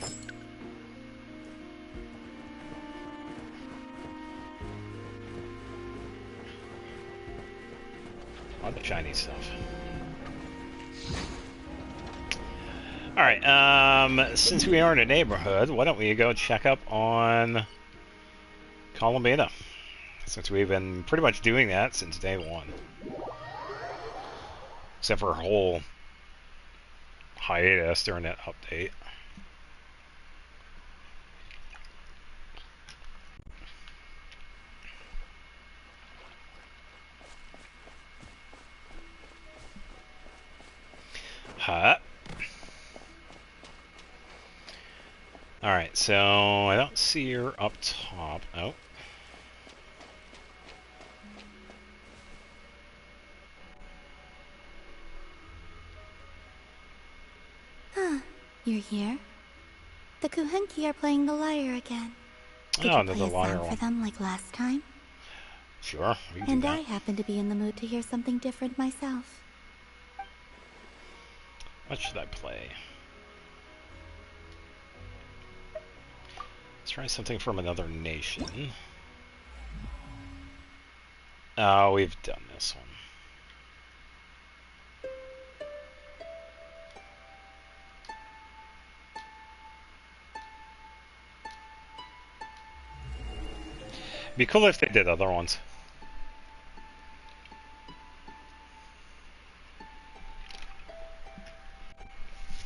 All the shiny stuff. Alright, since we are in a neighborhood, why don't we go check up on Columbina? since we've been pretty much doing that since day one. Except for a whole hiatus during that update. Huh. Alright, so I don't see her up top. Oh. Huh. You're here? The Kuhenki are playing the lyre again. Could Oh, you play another a lyre song for one. them like last time? Sure, we can And do I that. happen to be in the mood to hear something different myself. What should I play? Let's try something from another nation. Oh, we've done this one. Be cool if they did other ones.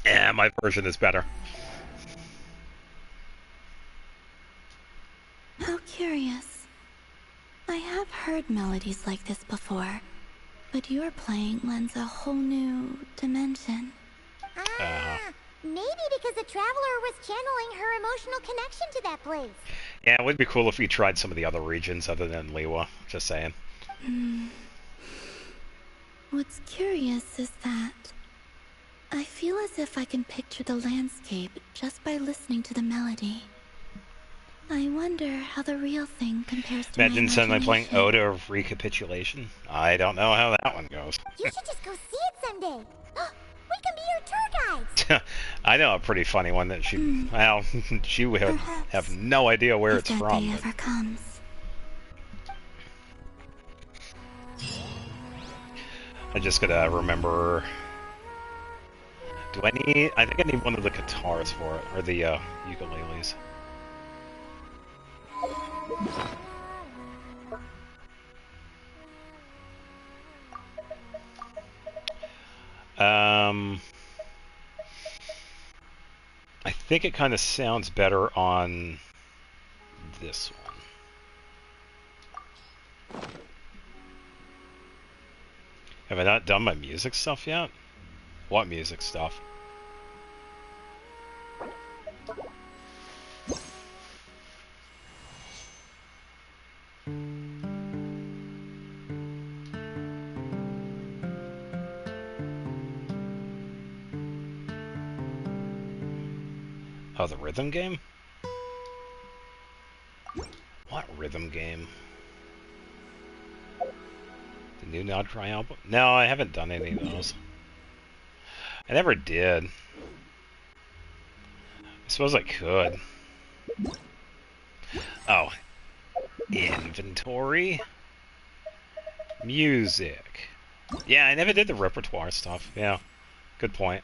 Yeah, my version is better. How curious. I have heard melodies like this before, but your playing lends a whole new dimension. Maybe because the traveler was channeling her emotional connection to that place. Yeah, it would be cool if we tried some of the other regions other than Liwa. Just saying. What's curious is that I feel as if I can picture the landscape just by listening to the melody. I wonder how the real thing compares to Imagine my suddenly playing imagination. Ode of Recapitulation. I don't know how that one goes. You should just go see it someday. We can be your tour guides. I know a pretty funny one that she, well, she would Perhaps, have no idea where if it's that from. day But ever comes. I just gotta remember. Do I need? I think I need one of the guitars for it, or the ukuleles. I think it kind of sounds better on this one. Have I not done my music stuff yet? What music stuff? Oh, the rhythm game? What rhythm game? The new Nodcry album? No, I haven't done any of those. I never did. I suppose I could. Oh. Inventory? Music. Yeah, I never did the repertoire stuff. Yeah. Good point.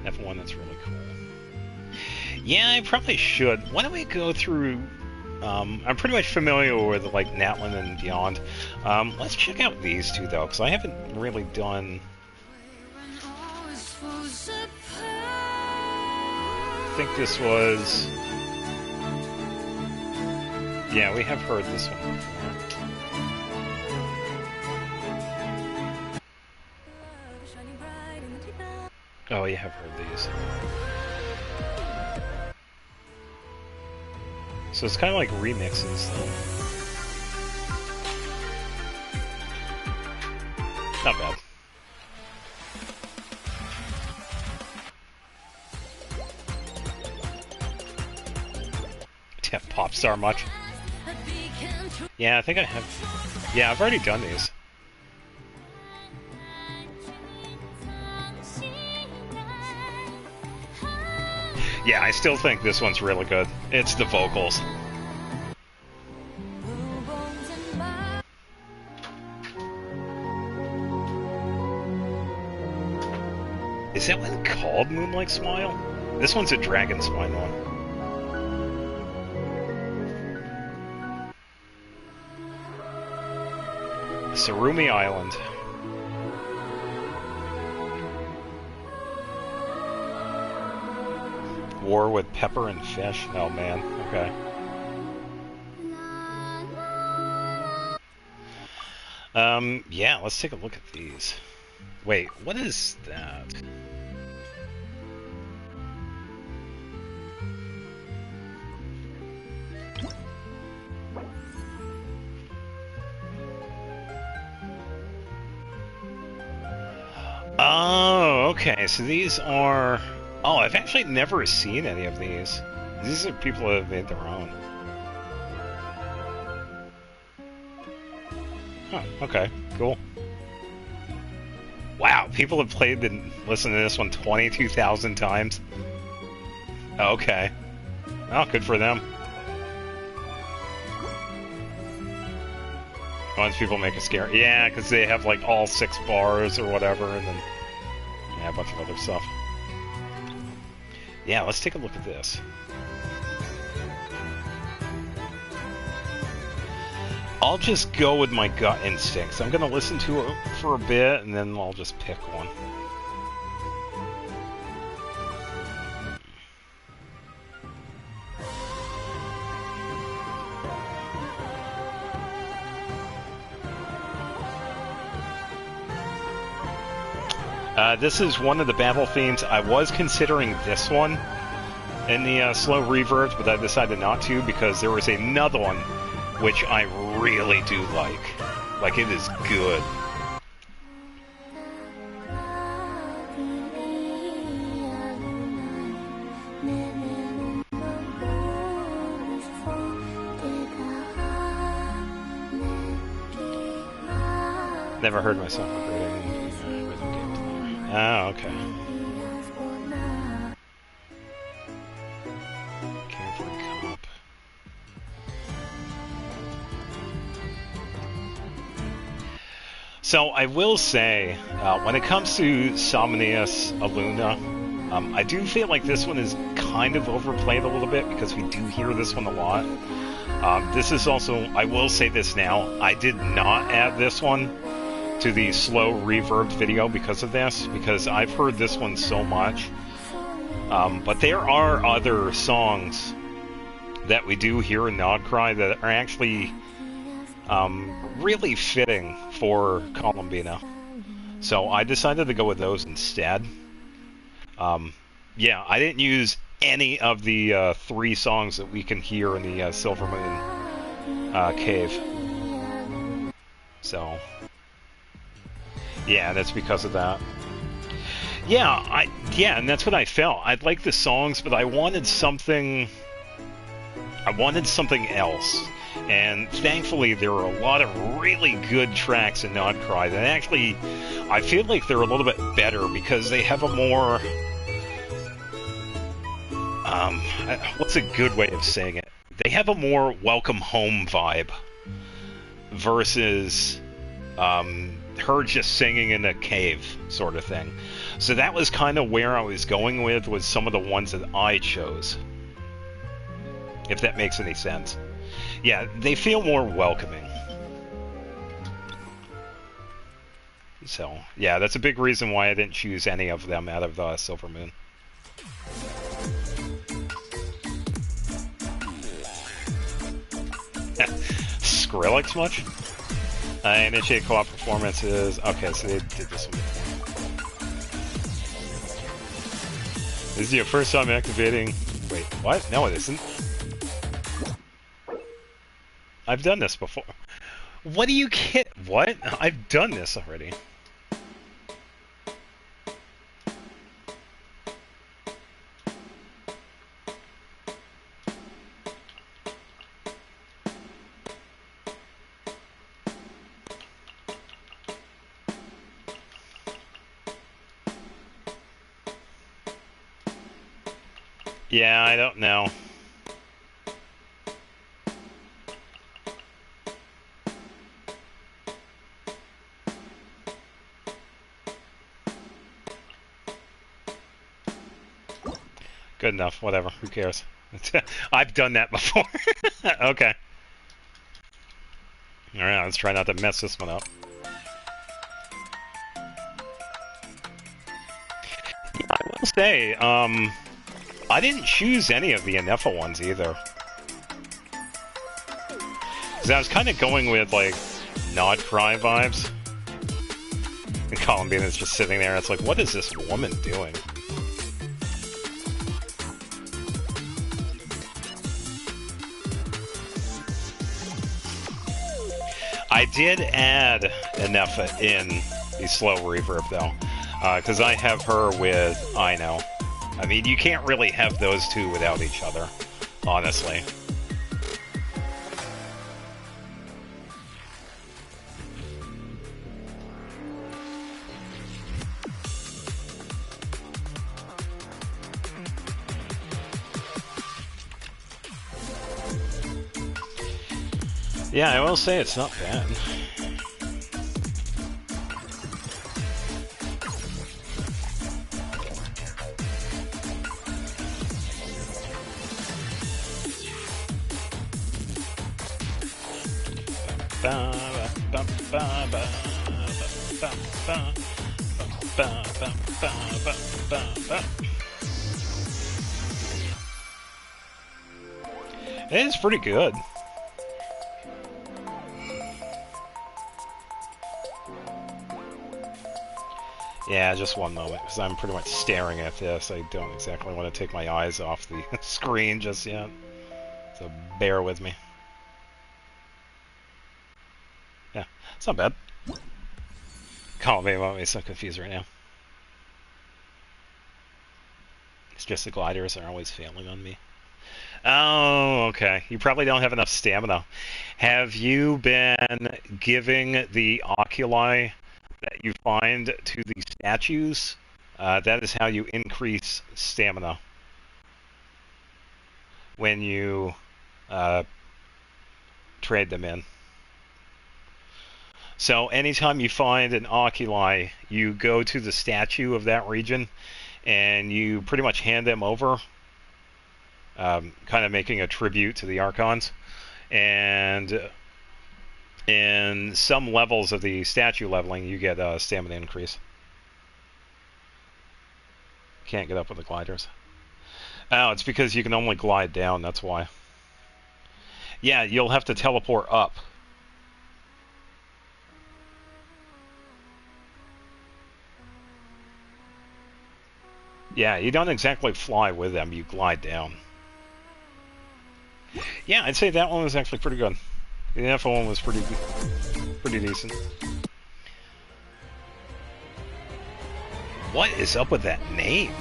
F1, that's really cool. Yeah, I probably should. Why don't we go through... I'm pretty much familiar with, like, Natlin and beyond. Let's check out these two, though, because I haven't really done... I think this was... Yeah, we have heard this one before. Oh, you have heard these. So it's kind of like remixes, though. Not bad. Yeah, pop star much? Yeah, I think I have. Yeah, I've already done these. Yeah, I still think this one's really good. It's the vocals. Is that one called Moonlight Smile? This one's a dragon spine one. Sarumi Island. War with pepper and fish? Oh man, okay. Yeah, let's take a look at these. Wait, what is that? Oh, okay, so these are... Oh, I've actually never seen any of these. These are people that have made their own. Huh, okay, cool. Wow, people have played and listened to this one 22,000 times. Okay. Oh, good for them. Once people make a scare. Yeah, because they have like all 6 bars or whatever, and then yeah, a bunch of other stuff. Yeah, let's take a look at this. I'll just go with my gut instincts. I'm going to listen to it for a bit, and then I'll just pick one. This is one of the battle themes. I was considering this one in the slow reverbs, but I decided not to because there was another one which I really do like. Like, it is good. Never heard myself regretting rhythm gameplay. Oh, okay. So I will say, when it comes to Somnius Aluna, I do feel like this one is kind of overplayed a little bit because we do hear this one a lot. This is also, I will say this now, I did not add this one to the slow reverb video because of this, because I've heard this one so much. But there are other songs that we do hear in Nodcry that are actually really fitting for Columbina. So I decided to go with those instead. Yeah, I didn't use any of the 3 songs that we can hear in the Silver Moon cave. So, yeah, that's because of that. Yeah, and that's what I felt. I'd like the songs, but I wanted something else. And thankfully, there are a lot of really good tracks in Nodcry that actually, I feel like they're a little bit better because they have a more, what's a good way of saying it? They have a more welcome home vibe versus her just singing in a cave sort of thing. So that was kind of where I was going with some of the ones that I chose. If that makes any sense. Yeah, they feel more welcoming. So, yeah, that's a big reason why I didn't choose any of them out of Silver Moon. Skrillex much? Initiate co-op performances. Okay, so they did this one before. This is your first time activating... Wait, what? No, it isn't. I've done this before. What do you kid? What? I've done this already. Yeah, I don't know. Good enough. Whatever. Who cares? I've done that before. Okay. Alright, let's try not to mess this one up. Yeah, I will say, I didn't choose any of the Anefa ones either. Because I was kind of going with, like, Nod Cry vibes. And Columbina is just sitting there, it's like, what is this woman doing? I did add Anefa in the slow reverb, though. Because I have her with I Know. I mean, you can't really have those two without each other, honestly. Yeah, I will say it's not bad. It's pretty good. Yeah, just one moment, because I'm pretty much staring at this. I don't exactly want to take my eyes off the screen just yet. So bear with me. Yeah, it's not bad. Call me about me, so confused right now. It's just the gliders are always failing on me. Oh, okay. You probably don't have enough stamina. Have you been giving the oculi that you find to the statues? That is how you increase stamina. When you trade them in. So anytime you find an oculi, you go to the statue of that region and you pretty much hand them over, kind of making a tribute to the Archons. And in some levels of the statue leveling, you get a stamina increase. Can't get up with the gliders. Oh, it's because you can only glide down, that's why. Yeah, you'll have to teleport up. Yeah, you don't exactly fly with them, you glide down. Yeah, I'd say that one was actually pretty good. The Anefa one was pretty decent. What is up with that name?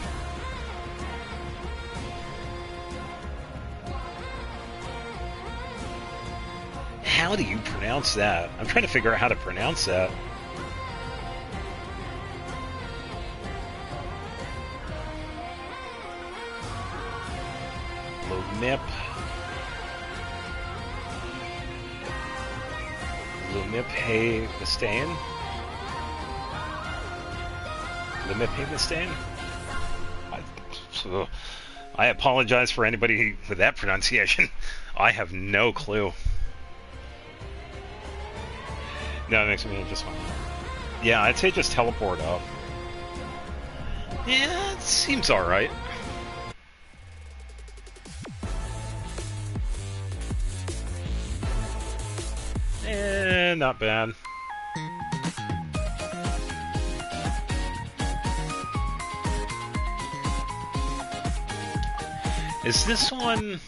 How do you pronounce that? I'm trying to figure out how to pronounce that. Lumip. Lumip Vistain? Lumip Vistain? I apologize for anybody with that pronunciation. I have no clue. No, it makes me just fine. Yeah, I'd say just teleport up. Yeah, it seems alright. Not bad. Is this one...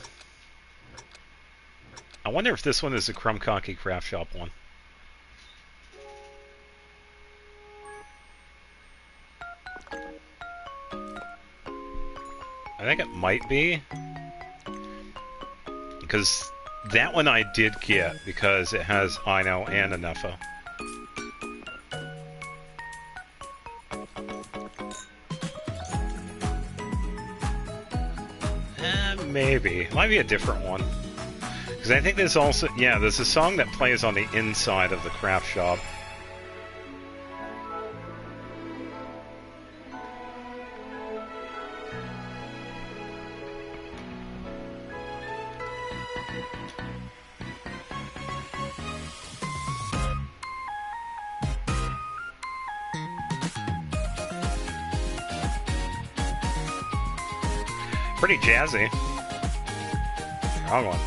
I wonder if this one is a Crumcocky Craft Shop one. I think it might be. Because that one I did get, because it has I Know and Anefa. Maybe. It might be a different one. Because I think there's also... Yeah, there's a song that plays on the inside of the craft shop. Pretty jazzy. Wrong one.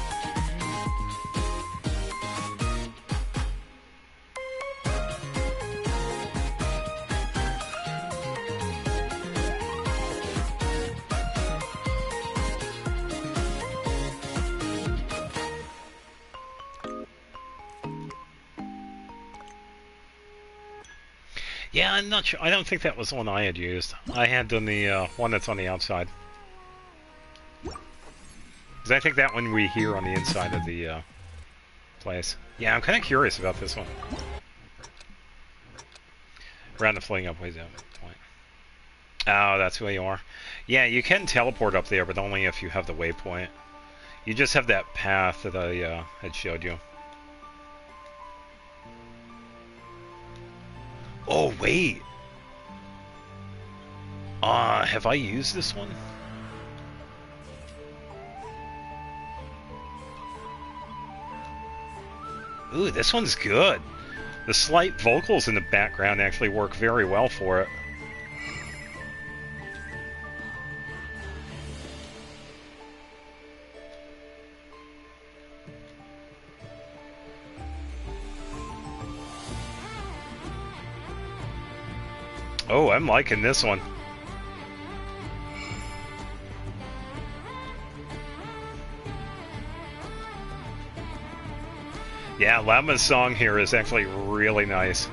Yeah, I'm not sure. I don't think that was the one I had used. I had done the one that's on the outside. Because I think that one we hear on the inside of the place. Yeah, I'm kind of curious about this one. Around the floating up ways out point. Oh, that's where you are. Yeah, you can teleport up there, but only if you have the waypoint. You just have that path that I had showed you. Oh, wait. Have I used this one? Ooh, this one's good. The slight vocals in the background actually work very well for it. Oh, I'm liking this one. Yeah, Llama's song here is actually really nice.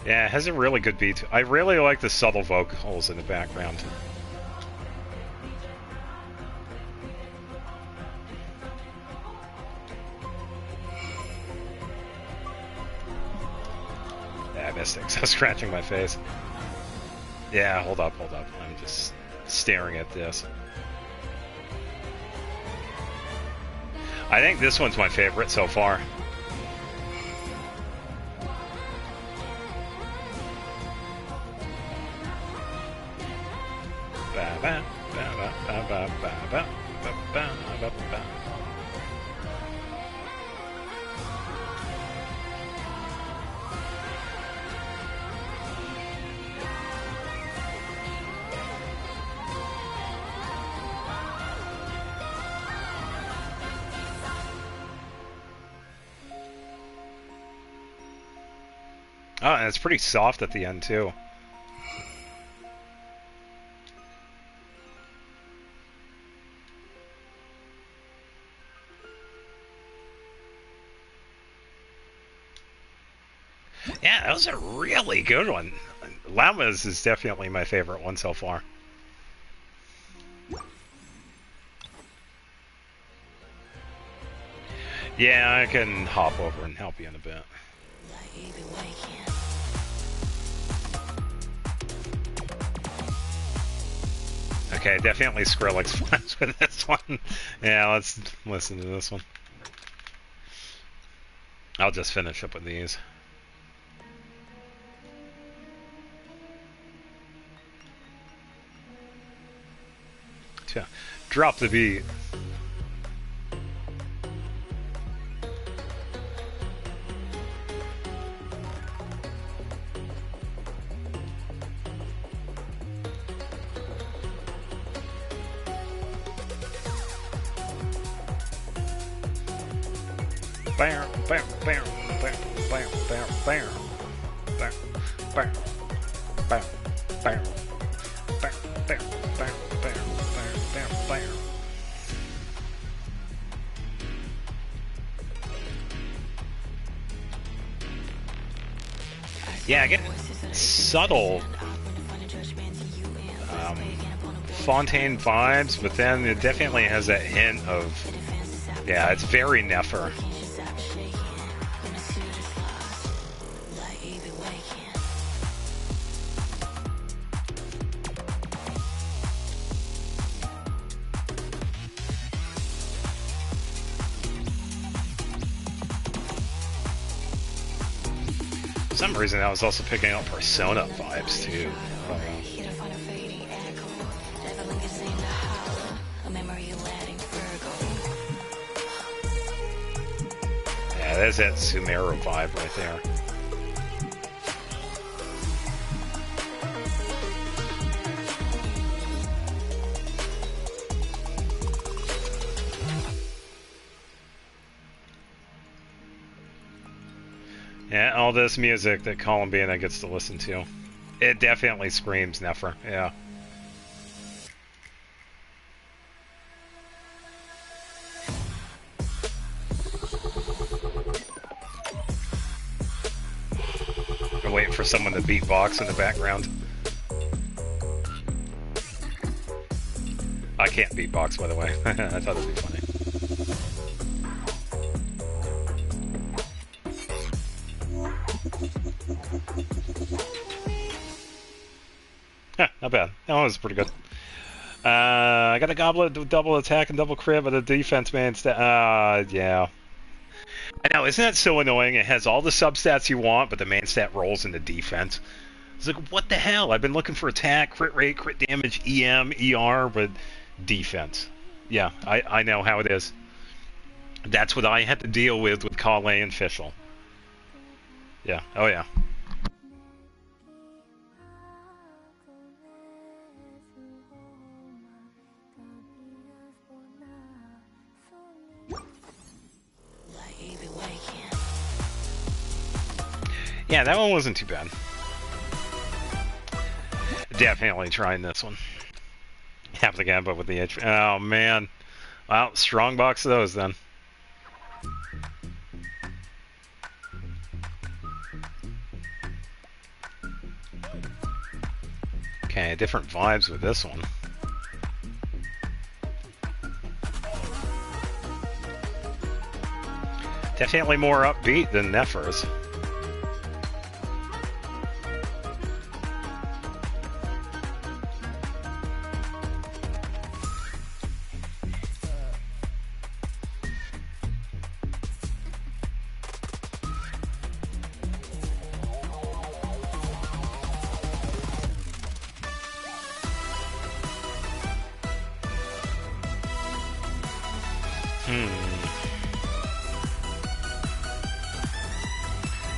Yeah, it has a really good beat. I really like the subtle vocals in the background. Yeah, I missed it 'cause I was scratching my face. Yeah, hold up. I'm just staring at this. I think this one's my favorite so far. Oh, and it's pretty soft at the end, too. Yeah, that was a really good one. Llama's is definitely my favorite one so far. Yeah, I can hop over and help you in a bit. Okay, definitely Skrillex fans with this one. Yeah, let's listen to this one. I'll just finish up with these. Yeah, drop the beat. Bam, bam, bam, bam, bam, bam, bam, bam, bam, bam, bam, bam, bam, bam, bam, bam. Yeah, again, subtle Fontaine vibes, but then it definitely has that hint of, yeah, it's very Nefer. some reason I was also picking up Persona vibes too. Yeah, there's that Sumeru vibe right there. Yeah, all this music that Columbina gets to listen to. It definitely screams Nefer, yeah. I'm waiting for someone to beatbox in the background. I can't beatbox, by the way. I thought it'd be funny. Not bad. That one was pretty good. I got a goblet with double attack and double crit, but a defense man stat. Yeah. I know, isn't that so annoying? It has all the substats you want, but the main stat rolls into defense. It's like, what the hell? I've been looking for attack, crit rate, crit damage, EM, ER, but defense. Yeah, I know how it is. That's what I had to deal with Kale and Fischl. Yeah, oh yeah. Yeah, that one wasn't too bad. Definitely trying this one. Have to get up with the edge. Oh man. Well, strong box of those then. Okay, different vibes with this one. Definitely more upbeat than Nefer's.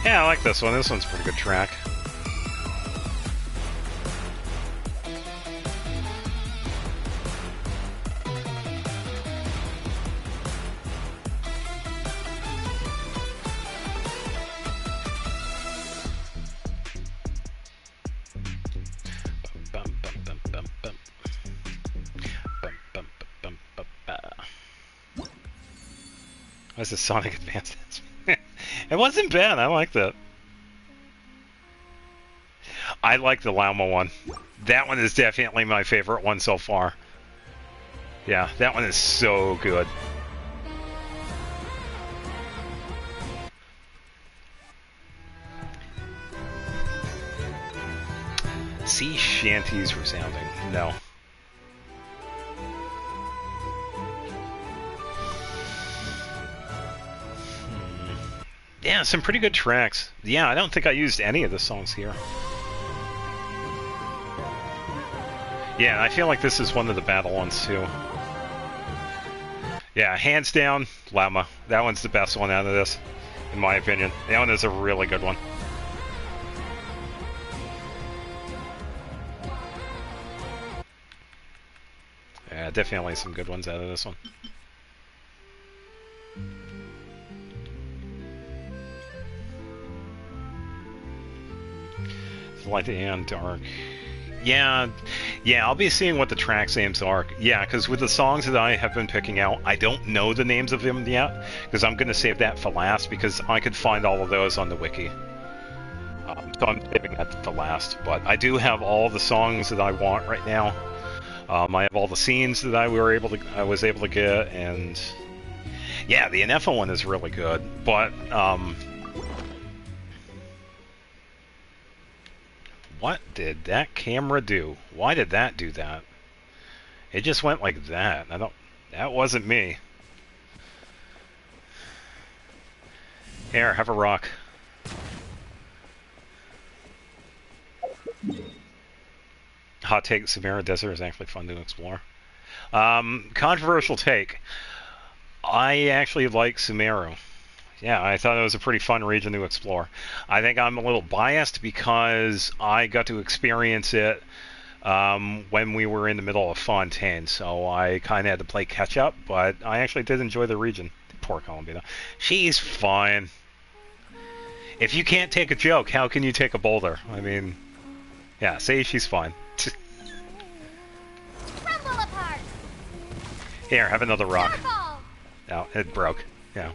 Yeah, I like this one. This one's a pretty good track. What's the Sonic Advance dance? It wasn't bad. I liked it. I like the Llama one. That one is definitely my favorite one so far. Yeah, that one is so good. Sea shanties resounding. No. Yeah, some pretty good tracks. Yeah, I don't think I used any of the songs here. Yeah, I feel like this is one of the battle ones too. Yeah, hands down, Llama. That one's the best one out of this, in my opinion. That one is a really good one. Yeah, definitely some good ones out of this one. Light and dark. Yeah, I'll be seeing what the track names are. Yeah, because with the songs that I have been picking out, I don't know the names of them yet, because I'm going to save that for last, because I could find all of those on the wiki. So I'm saving that for last. But I do have all the songs that I want right now. I have all the scenes that I was able to get, and yeah, the Inefa one is really good, but what did that camera do? Why did that do that? It just went like that. That wasn't me. Here, have a rock. hot take, Samara Desert is actually fun to explore. Controversial take. I actually like Sumeru. Yeah, I thought it was a pretty fun region to explore. I think I'm a little biased because I got to experience it when we were in the middle of Fontaine, so I kind of had to play catch up, but I actually did enjoy the region. Poor Columbina. She's fine. If you can't take a joke, how can you take a boulder? I mean, yeah, say she's fine. Crumble apart. Here, have another rock. Careful. No, it broke. Yeah.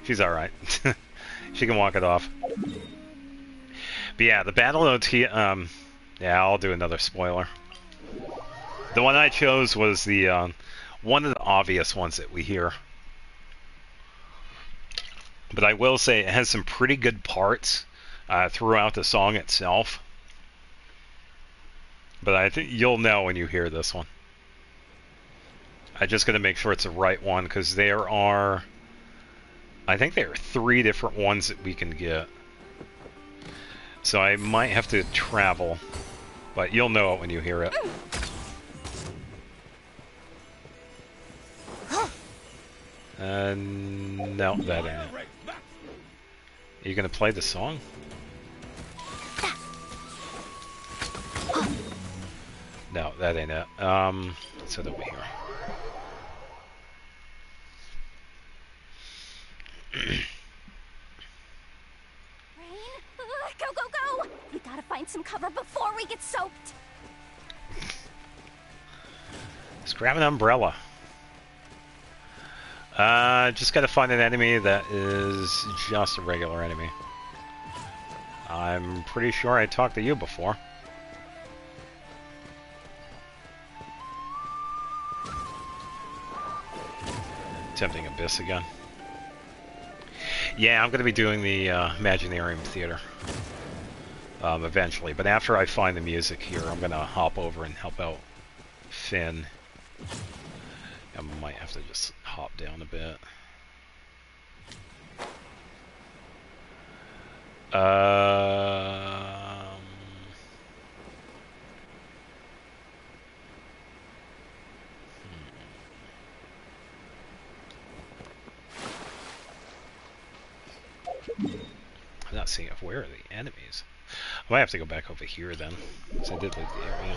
She's alright. She can walk it off. But yeah, the Battle OT, yeah, I'll do another spoiler. The one I chose was the, one of the obvious ones that we hear. But I will say it has some pretty good parts throughout the song itself. But I think you'll know when you hear this one. I'm just going to make sure it's the right one, because there are... I think there are 3 different ones that we can get. So I might have to travel. But you'll know it when you hear it. No, that ain't it. Are you going to play the song? No, that ain't it. Let's head over here. Rain, go, go, go! We gotta find some cover before we get soaked. Just grab an umbrella. Just gotta find an enemy that is just a regular enemy. I'm pretty sure I talked to you before. Tempting Abyss again. Yeah, I'm going to be doing the Imaginarium Theater eventually, but after I find the music here, I'm going to hop over and help out Finn. I might have to just hop down a bit. I'm not seeing it. Where are the enemies? I might have to go back over here then, because I did leave the area.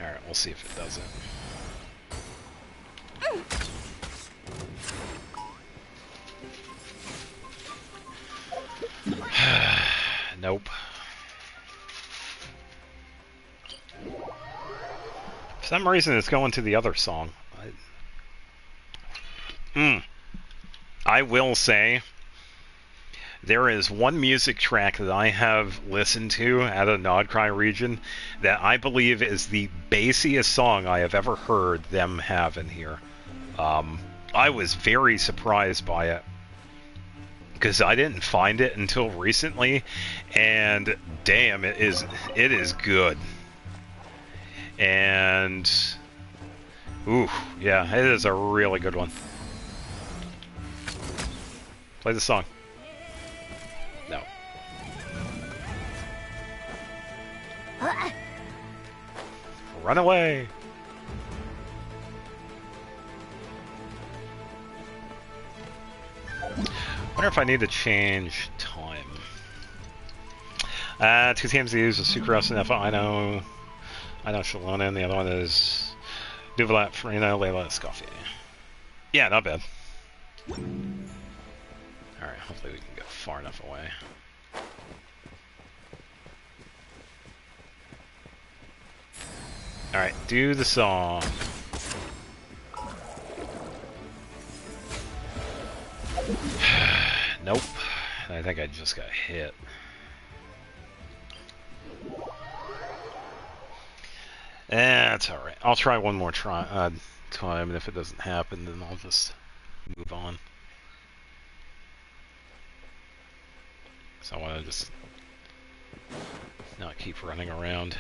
Alright, we'll see if it does it. Nope. For some reason it's going to the other song. I will say there is one music track that I have listened to at a Nodcry region that I believe is the bassiest song I have ever heard them have in here. I was very surprised by it, because I didn't find it until recently, and damn, it is good. And ooh, yeah, it is a really good one. Play the song. No. Run away. Wonder if I need to change time. 2 teams to use a Sucrose and I know Shalona, and the other one is Duvalat, Farina, Layla, Scoffy. Yeah, not bad. Alright, hopefully we can go far enough away. Alright, do the song. Nope. I think I just got hit. That's alright. I'll try one more time, and if it doesn't happen, then I'll just move on. So I want to just not keep running around.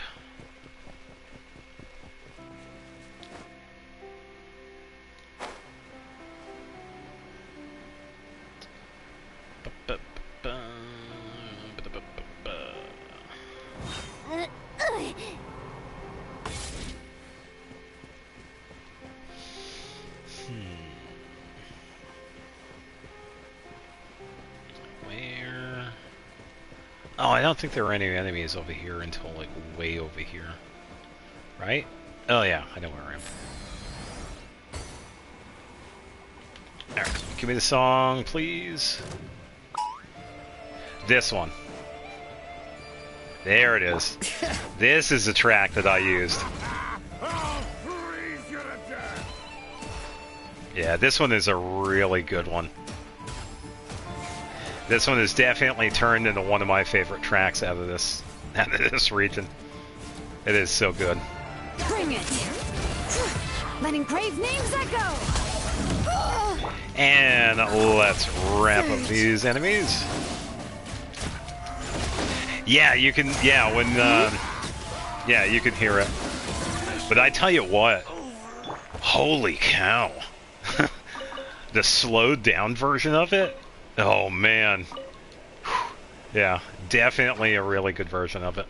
Where? Oh, I don't think there are any enemies over here until, like, way over here. Right? Oh, yeah, I know where I am. Alright, give me the song, please. This one. There it is. This is the track that I used. Yeah, this one is a really good one. This one is definitely turned into one of my favorite tracks out of this region. It is so good. Bring it! Let engraved names echo! And let's wrap up these enemies. Yeah, you can. Yeah, when. Yeah, you can hear it. But I tell you what, holy cow! The slowed down version of it. Oh man. Yeah, definitely a really good version of it.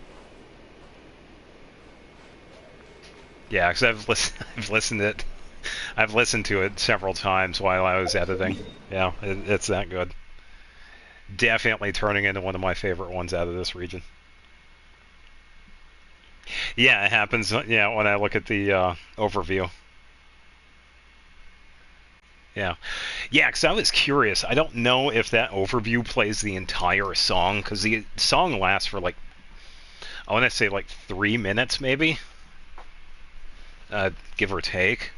Yeah, because I've listened to it several times while I was editing. Yeah, it's that good. Definitely turning into one of my favorite ones out of this region. Yeah, it happens. Yeah, when I look at the overview. Yeah, yeah. Because I was curious. I don't know if that overview plays the entire song, because the song lasts for like, I want to say like 3 minutes, maybe, give or take.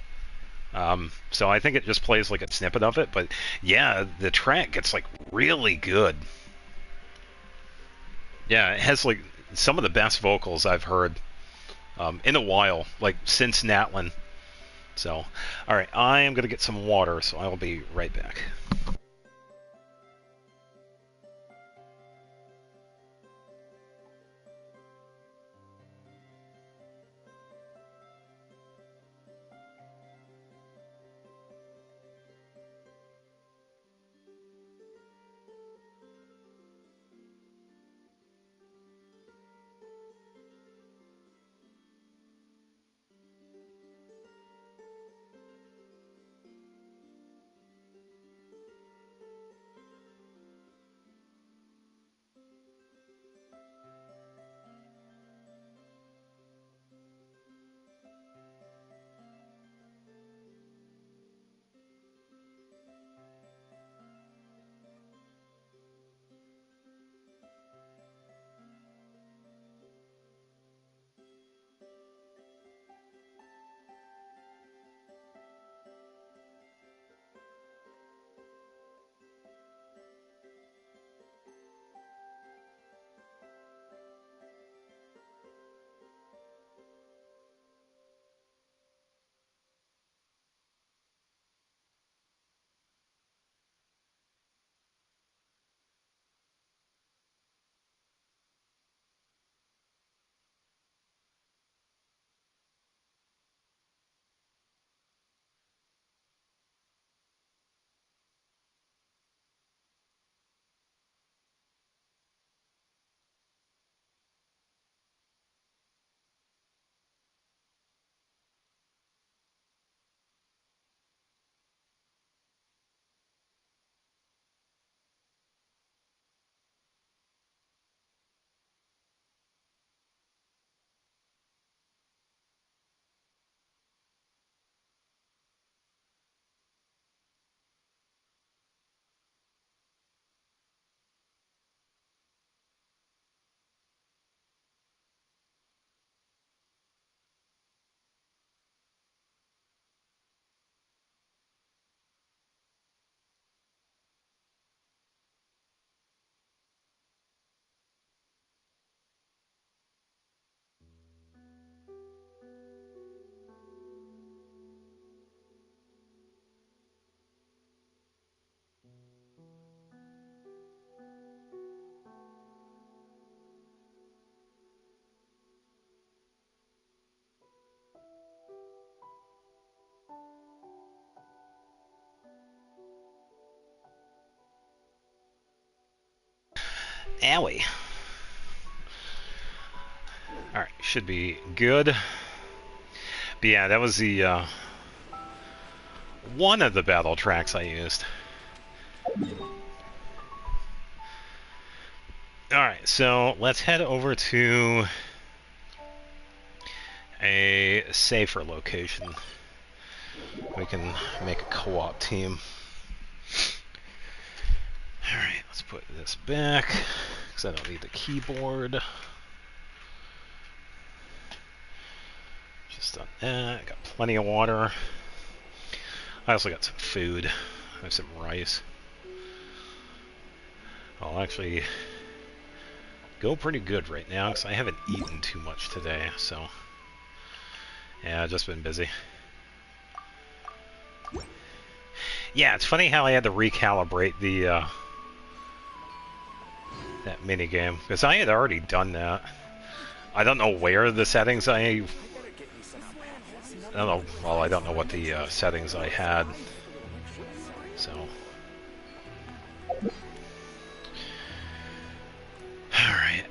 So I think it just plays like a snippet of it, but yeah, the track gets like really good. Yeah, it has like some of the best vocals I've heard in a while, like since Natlin. So, alright, I am going to get some water, so I will be right back. Owie. Alright, should be good. But yeah, that was the one of the battle tracks I used. Alright, so let's head over to a safer location. We can make a co-op team. Alright, let's put this back, because I don't need the keyboard. Just done that. Got plenty of water. I also got some food. I have some rice. I'll actually go pretty good right now, because I haven't eaten too much today, so... yeah, I've just been busy. Yeah, it's funny how I had to recalibrate the, that minigame, because I had already done that. I don't know where the settings I don't know, well, I don't know what the settings I had, so... Alright,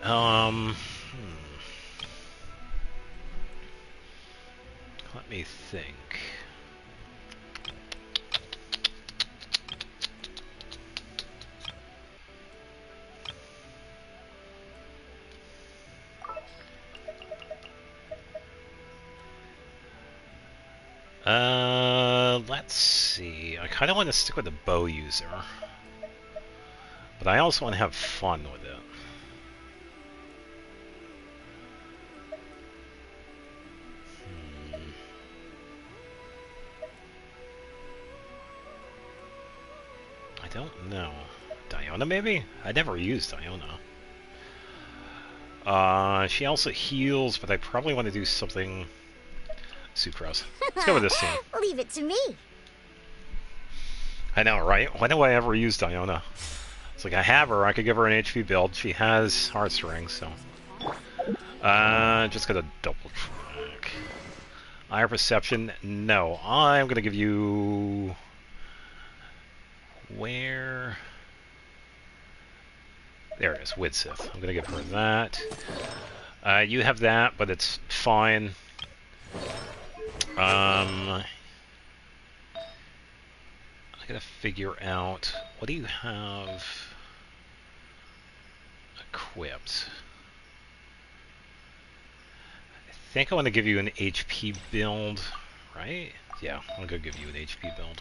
let me think. Let's see. I kind of want to stick with the bow user, but I also want to have fun with it. I don't know. Diona, maybe? I never used Diona. She also heals, but I probably want to do something... Sucrose. Let's go with this team. Leave it to me. I know, right? When do I ever use Diona? It's like I have her, I could give her an HP build. She has heartstrings, so... just gotta double check. Higher perception? No. I'm gonna give you... Where... There it is, Widsith. I'm gonna give her that. You have that, but it's fine. I gotta figure out, what do you have equipped? I think I want to give you an HP build, right? Yeah, I'm gonna give you an HP build.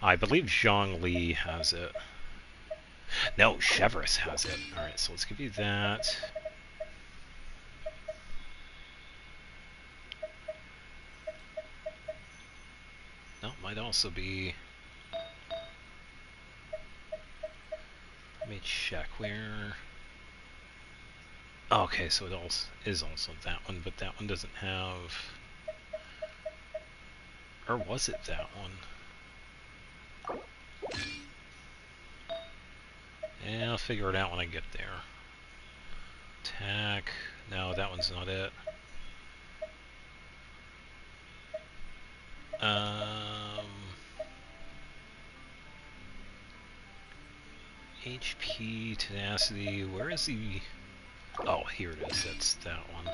I believe Zhongli has it. No, Chevrolet has it. Alright, so let's give you that. No, might also be... Let me check where... Okay, so it also is also that one, but that one doesn't have... Or was it that one? Yeah, I'll figure it out when I get there. Attack... No, that one's not it. HP, tenacity, where is the... Oh, here it is, that's that one.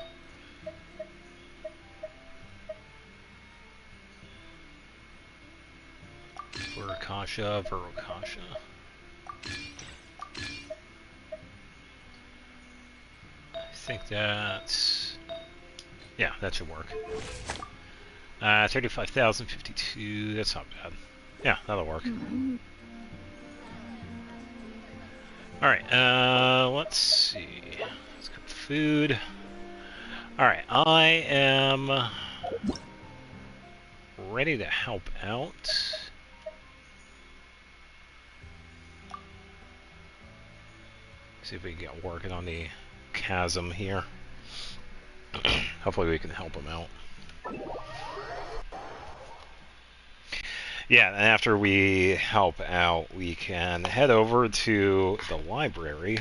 Verokasha. I think that's... Yeah, that should work. 35,052, that's not bad. Yeah, that'll work. Alright, let's see. Let's cook food. Alright, I am ready to help out. See if we can get working on the chasm here. Hopefully we can help him out. Yeah, and after we help out, we can head over to the library,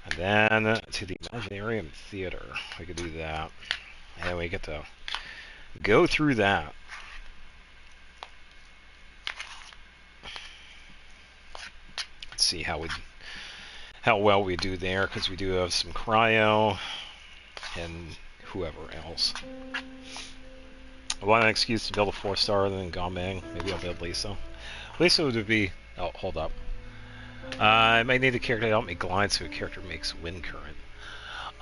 and then to the Imaginarium Theater. We could do that, and we get to go through that. Let's see how we how well we do there, because we do have some cryo and whoever else. I want an excuse to build a 4-star other than Gombang. Maybe I'll build Lisa. Lisa would be... Oh, hold up. I might need a character to help me glide so a character makes wind current.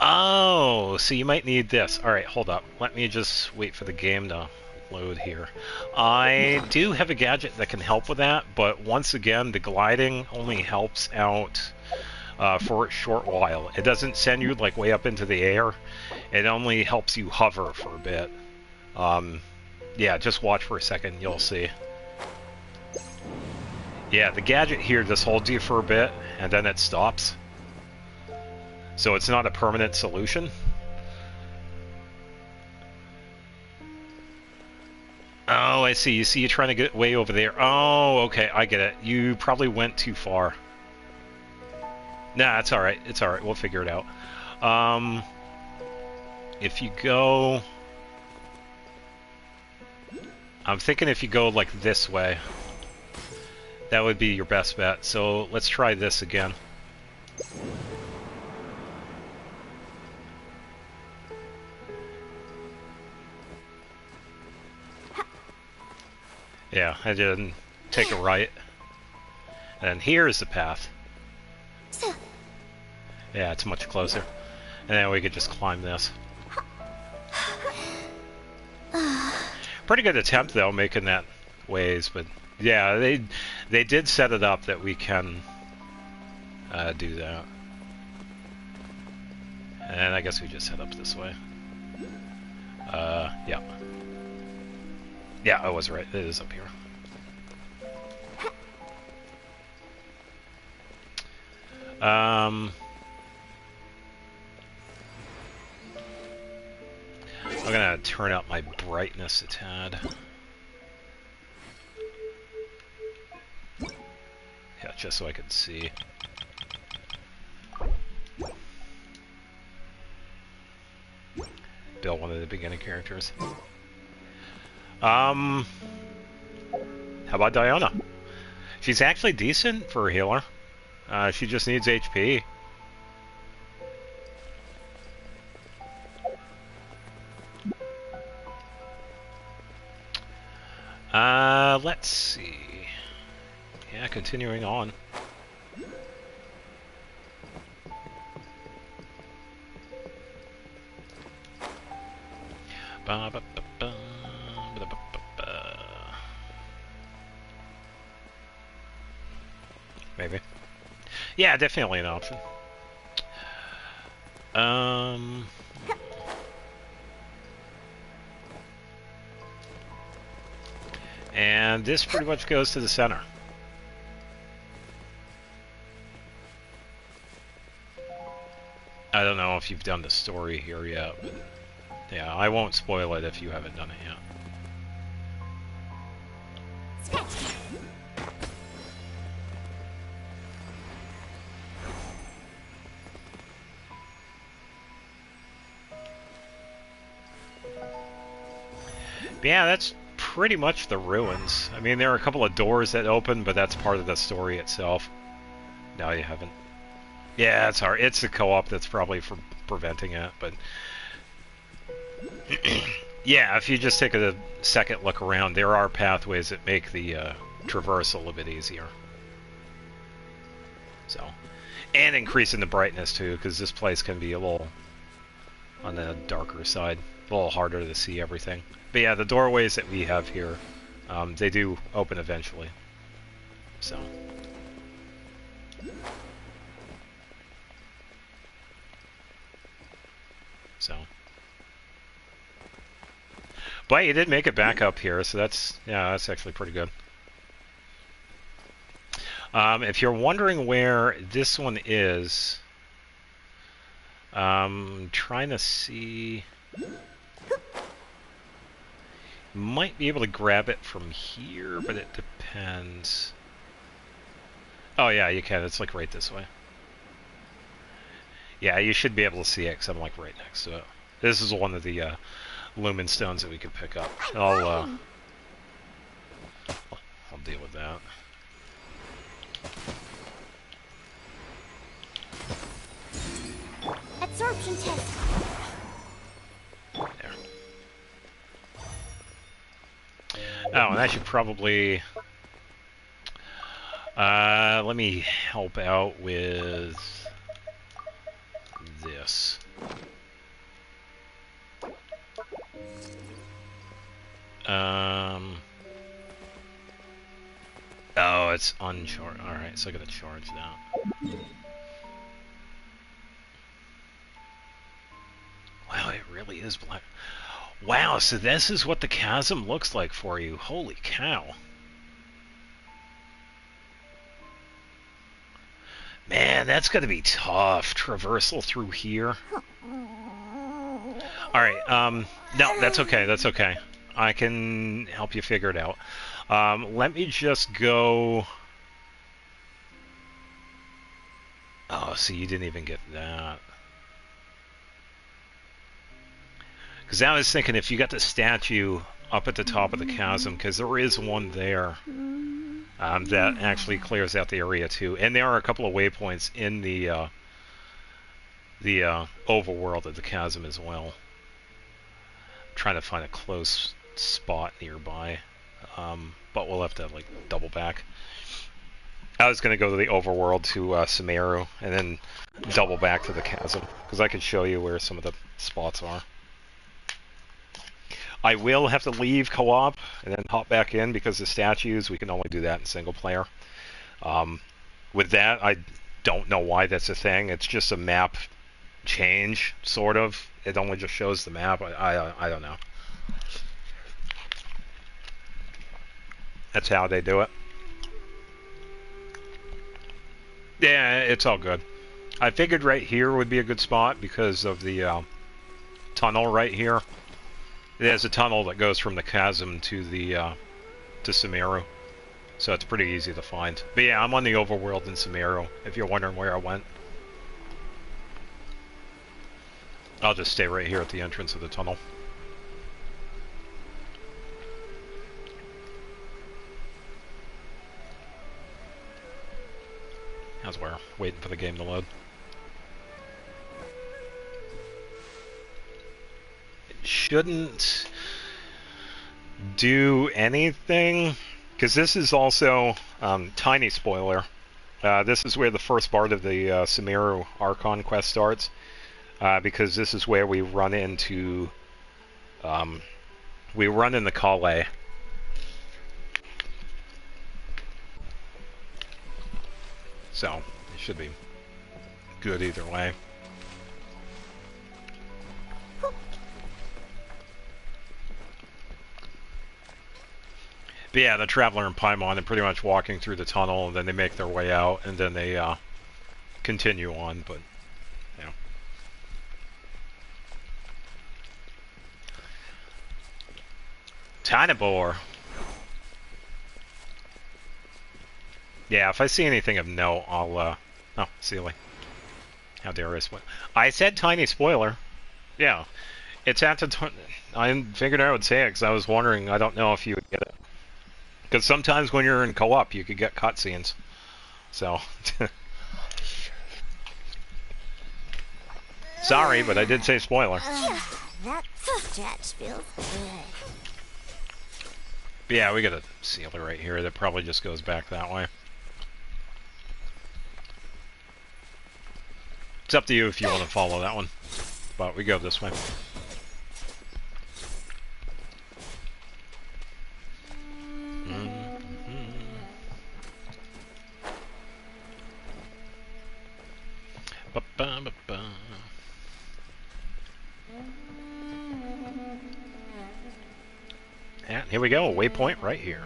Oh, so you might need this. Alright, hold up. Let me just wait for the game to load here. I do have a gadget that can help with that, but once again, the gliding only helps out for a short while. It doesn't send you like way up into the air. It only helps you hover for a bit. Yeah, just watch for a second, you'll see. Yeah, the gadget here just holds you for a bit, and then it stops. So it's not a permanent solution. Oh, I see. You see, you're trying to get way over there. Oh, okay, I get it. You probably went too far. Nah, it's alright. It's alright. We'll figure it out. If you go... I'm thinking if you go like this way, that would be your best bet. So let's try this again. Yeah, I didn't take a right. And here's the path. Yeah, it's much closer. And then we could just climb this. Pretty good attempt though, making that ways, but yeah, they did set it up that we can do that. And I guess we just head up this way. Yeah. Yeah, I was right. It is up here. I'm gonna turn up my brightness a tad. Yeah, just so I can see. Build one of the beginning characters. How about Diana? She's actually decent for a healer. She just needs HP. Let's see. Yeah, continuing on. Maybe. Yeah, definitely an option. And this pretty much goes to the center. I don't know if you've done the story here yet, but yeah, I won't spoil it if you haven't done it yet. Yeah, that's pretty much the ruins. I mean, there are a couple of doors that open, but that's part of the story itself. No, you haven't. Yeah, it's hard. It's the co-op that's probably for preventing it, but... yeah, if you just take a second look around, there are pathways that make the traversal a bit easier. So, and increasing the brightness too, because this place can be a little on the darker side, a little harder to see everything. But yeah, the doorways that we have here, they do open eventually. So. But you did make it back up here, so that's, yeah, that's actually pretty good. If you're wondering where this one is, trying to see... Might be able to grab it from here, but it depends. Oh yeah, you can. It's like right this way. Yeah, you should be able to see it because I'm like right next to it. This is one of the lumen stones that we could pick up. I'll deal with that. perception test. There. Oh, and I should probably... let me help out with this. Oh, it's uncharged. Alright, so I gotta charge that. Wow, it really is black. Wow, so this is what the chasm looks like for you. Holy cow. Man, that's gotta be tough. Traversal through here. Alright, no, that's okay, that's okay. I can help you figure it out. Let me just go... Oh, see, you didn't even get that. Because I was thinking if you got the statue up at the top of the chasm, because there is one there, that actually clears out the area too. And there are a couple of waypoints in the overworld of the chasm as well. I'm trying to find a close spot nearby, but we'll have to like double back. I was going to go to the overworld to Sumeru and then double back to the chasm because I could show you where some of the spots are. I will have to leave co-op and then hop back in because the statues, we can only do that in single player. With that, I don't know why that's a thing. It's just a map change, sort of. It only just shows the map. I don't know. That's how they do it. Yeah, it's all good. I figured right here would be a good spot because of the tunnel right here. There's a tunnel that goes from the chasm to the to Sumeru, so it's pretty easy to find. But yeah, I'm on the overworld in Sumeru, if you're wondering where I went. I'll just stay right here at the entrance of the tunnel. As we're waiting for the game to load. It shouldn't do anything, because this is also, tiny spoiler, this is where the first part of the Sumeru Archon quest starts, because this is where we run into, we run into Kale. So, it should be good either way. But yeah, the Traveler and Paimon are pretty much walking through the tunnel, and then they make their way out, and then they continue on, but, you know. Tynabor. Yeah, if I see anything of note, I'll, oh, Sealy. How dare I said tiny spoiler. Yeah. It's at the... I figured I would say it, because I was wondering, I don't know if you would get it. Because sometimes when you're in co-op, you could get cutscenes. So... Sorry, but I did say spoiler. That stretch feels good. But yeah, we got a sealer right here that probably just goes back that way. It's up to you if you want to follow that one, but we go this way. And here we go, a waypoint right here.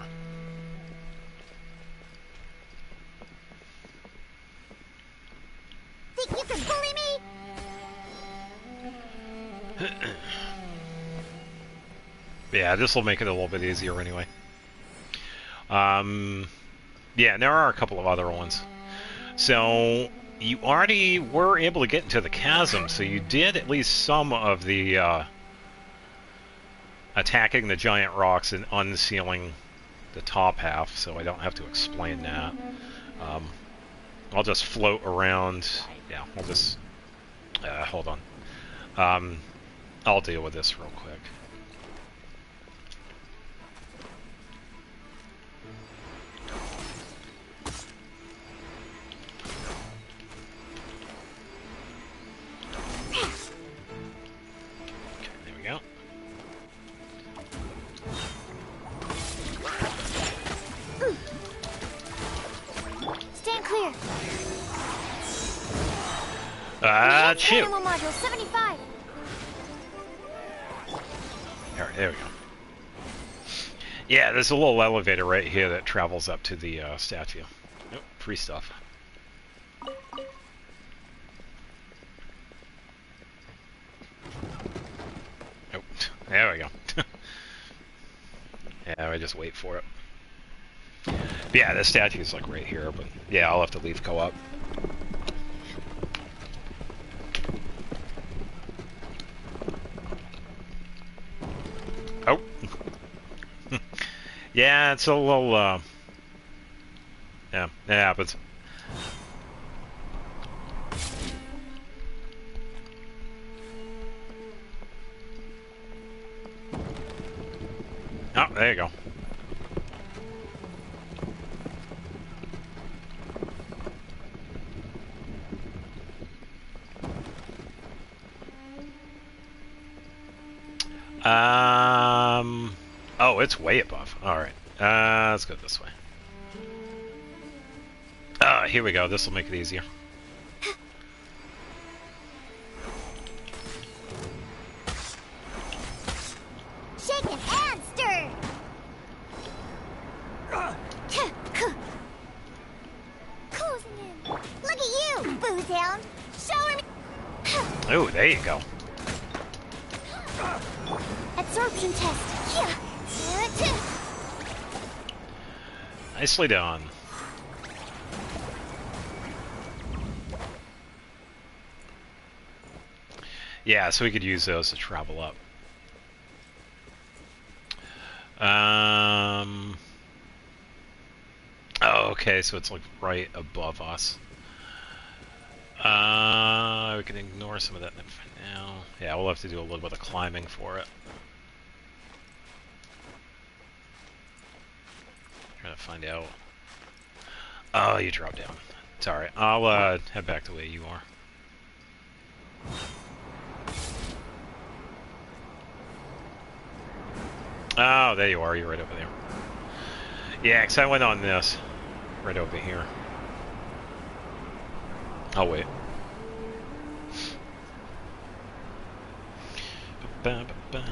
Think you can bully me? Yeah, this will make it a little bit easier anyway. Yeah, and there are a couple of other ones. So, you already were able to get into the chasm, so you did at least some of the attacking the giant rocks and unsealing the top half, so I don't have to explain that. I'll just float around. Yeah, I'll just... hold on. I'll deal with this real quick. Okay, there we go. Stand clear. Shoot. Animal module 75. There we go. Yeah, there's a little elevator right here that travels up to the statue. Oh, free stuff. Oh, there we go. Yeah, I just wait for it. But yeah, the statue's like right here, but yeah, I'll have to leave go up. Oh. Yeah, it's a little, yeah, it happens. Oh, there you go. Oh, it's way above. All right. Let's go this way. Here we go. This will make it easier. Shaken and stirred. Closing in. Look at you, booze hound. Showing me. Oh, there you go. Absorption test. Nicely done. Yeah, so we could use those to travel up. Oh, okay, so it's like right above us. We can ignore some of that for now. Yeah, we'll have to do a little bit of climbing for it. Trying to find out. Oh, you dropped down. It's alright. I'll head back the way you are. Oh, there you are. You're right over there. Yeah, because I went on this. Right over here. I'll wait. Ba-ba-ba.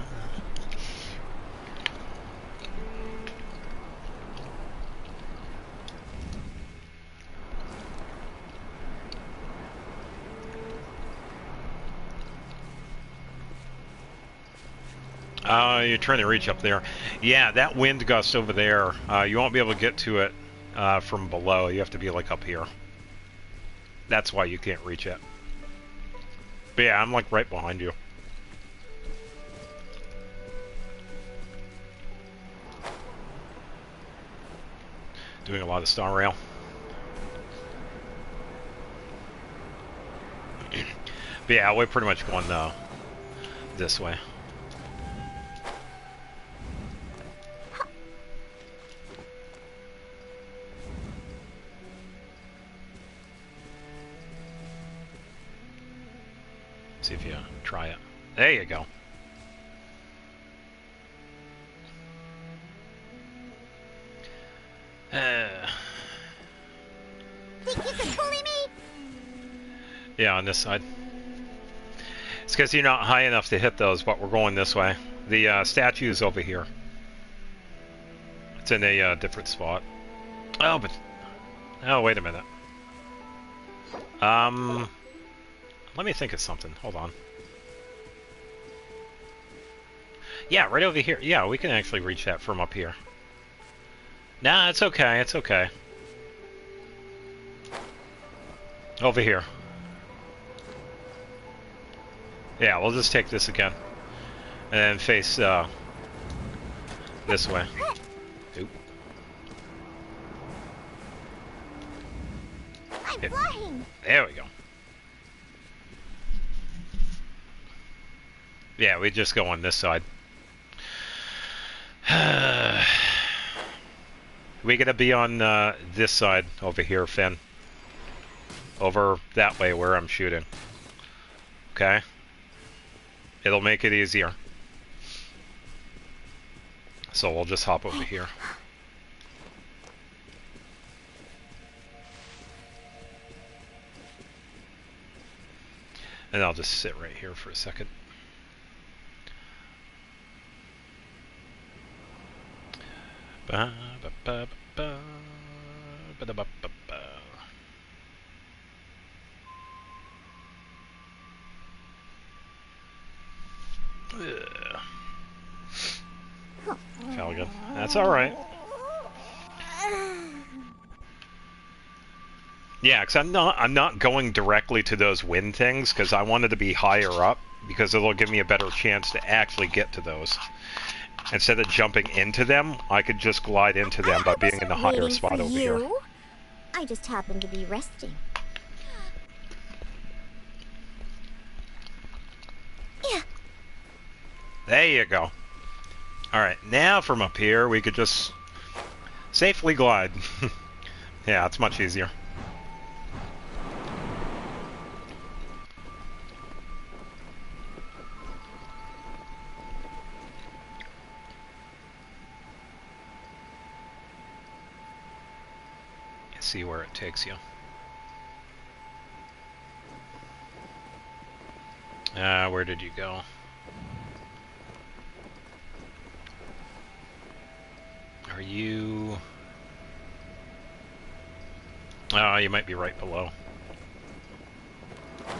You're trying to reach up there. Yeah, that wind gust over there, you won't be able to get to it from below. You have to be like up here. That's why you can't reach it. But yeah, I'm like right behind you. Doing a lot of Star Rail. But yeah, we're pretty much going this way. See if you try it. There you go. Think you can bully me? Yeah, on this side. It's because you're not high enough to hit those, but we're going this way. The statue is over here. It's in a different spot. Oh, but... Oh, wait a minute. Let me think of something. Hold on. Yeah, right over here. Yeah, we can actually reach that from up here. Nah, it's okay. It's okay. Over here. Yeah, we'll just take this again. And then face, this way. Oop. I'm flying. There we go. Yeah, we just go on this side. We gotta be on this side over here, Finn. Over that way where I'm shooting. Okay? It'll make it easier. So we'll just hop over here. And I'll just sit right here for a second. Ba, ba, ba, ba, ba, ba, ba, ba, ba. Falcon. That's alright. Yeah, because I'm not going directly to those wind things because I wanted to be higher up because it'll give me a better chance to actually get to those. Instead of jumping into them, I could just glide into them by being in the higher spot over here. I just happened to be resting. Yeah. There you go. Alright, now from up here we could just safely glide. Yeah, it's much easier. See where it takes you. Where did you go? Are you... Oh, you might be right below.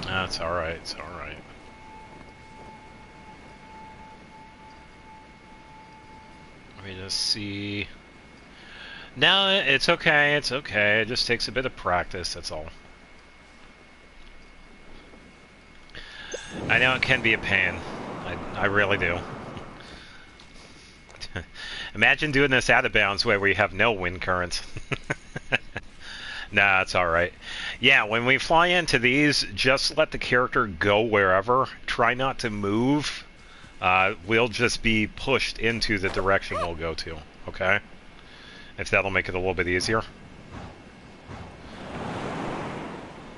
That's alright, it's alright. Let me just see... No, it's okay, it's okay. It just takes a bit of practice, that's all. I know it can be a pain. I really do. Imagine doing this out of bounds where we have no wind currents. Nah, it's alright. Yeah, when we fly into these, just let the character go wherever. Try not to move. We'll just be pushed into the direction we'll go to, okay? If that'll make it a little bit easier.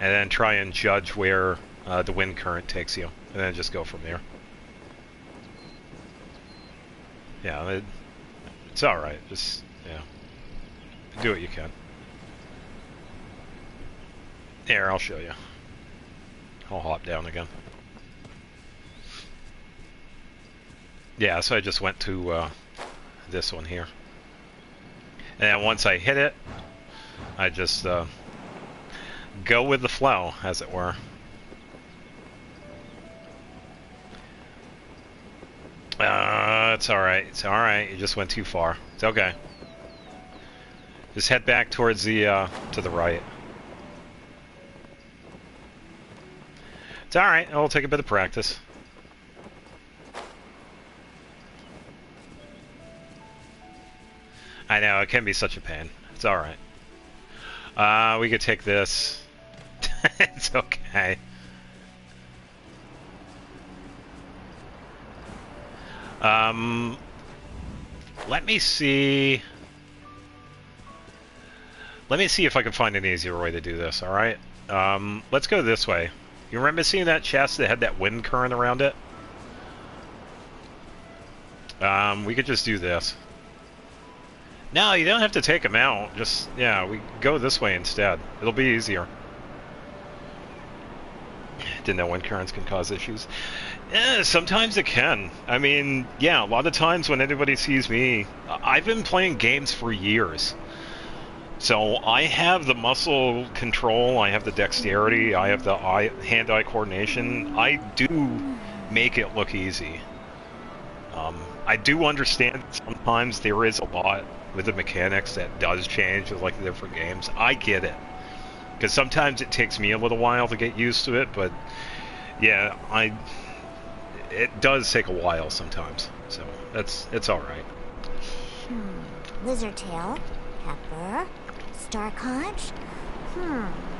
And then try and judge where the wind current takes you. And then just go from there. Yeah, it's alright. Just, yeah. Do what you can. Here, I'll show you. I'll hop down again. Yeah, so I just went to this one here. And then once I hit it, I just go with the flow, as it were. It's alright. It's alright. You just went too far. It's okay. Just head back towards the, to the right. It's alright. It'll take a bit of practice. I know, it can be such a pain. It's alright. We could take this. It's okay. Let me see. Let me see if I can find an easier way to do this, alright? Let's go this way. You remember seeing that chest that had that wind current around it? We could just do this. No, you don't have to take them out. Just, yeah, we go this way instead. It'll be easier. Didn't know wind currents can cause issues. Sometimes it can. I mean, yeah, a lot of times when anybody sees me, I've been playing games for years. So I have the muscle control, I have the dexterity, I have the hand-eye coordination. I do make it look easy. I do understand sometimes there is a lot with the mechanics that does change with like the different games. I get it. Because sometimes it takes me a little while to get used to it, but yeah, it does take a while sometimes. So it's alright. Lizardtail, Pepper, Starconch.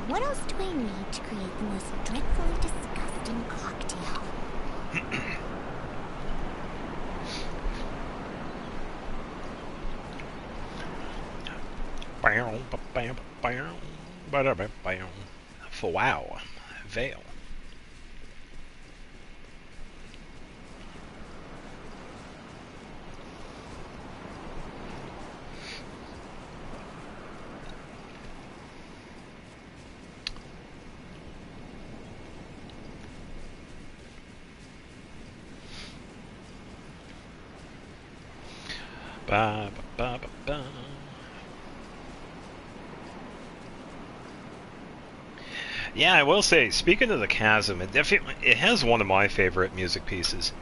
What else do I need to create the most dreadfully disgusting cocktail? For wow. Veil. Ba, ba, ba, ba, ba. Yeah, I will say, speaking of the Chasm, it has one of my favorite music pieces.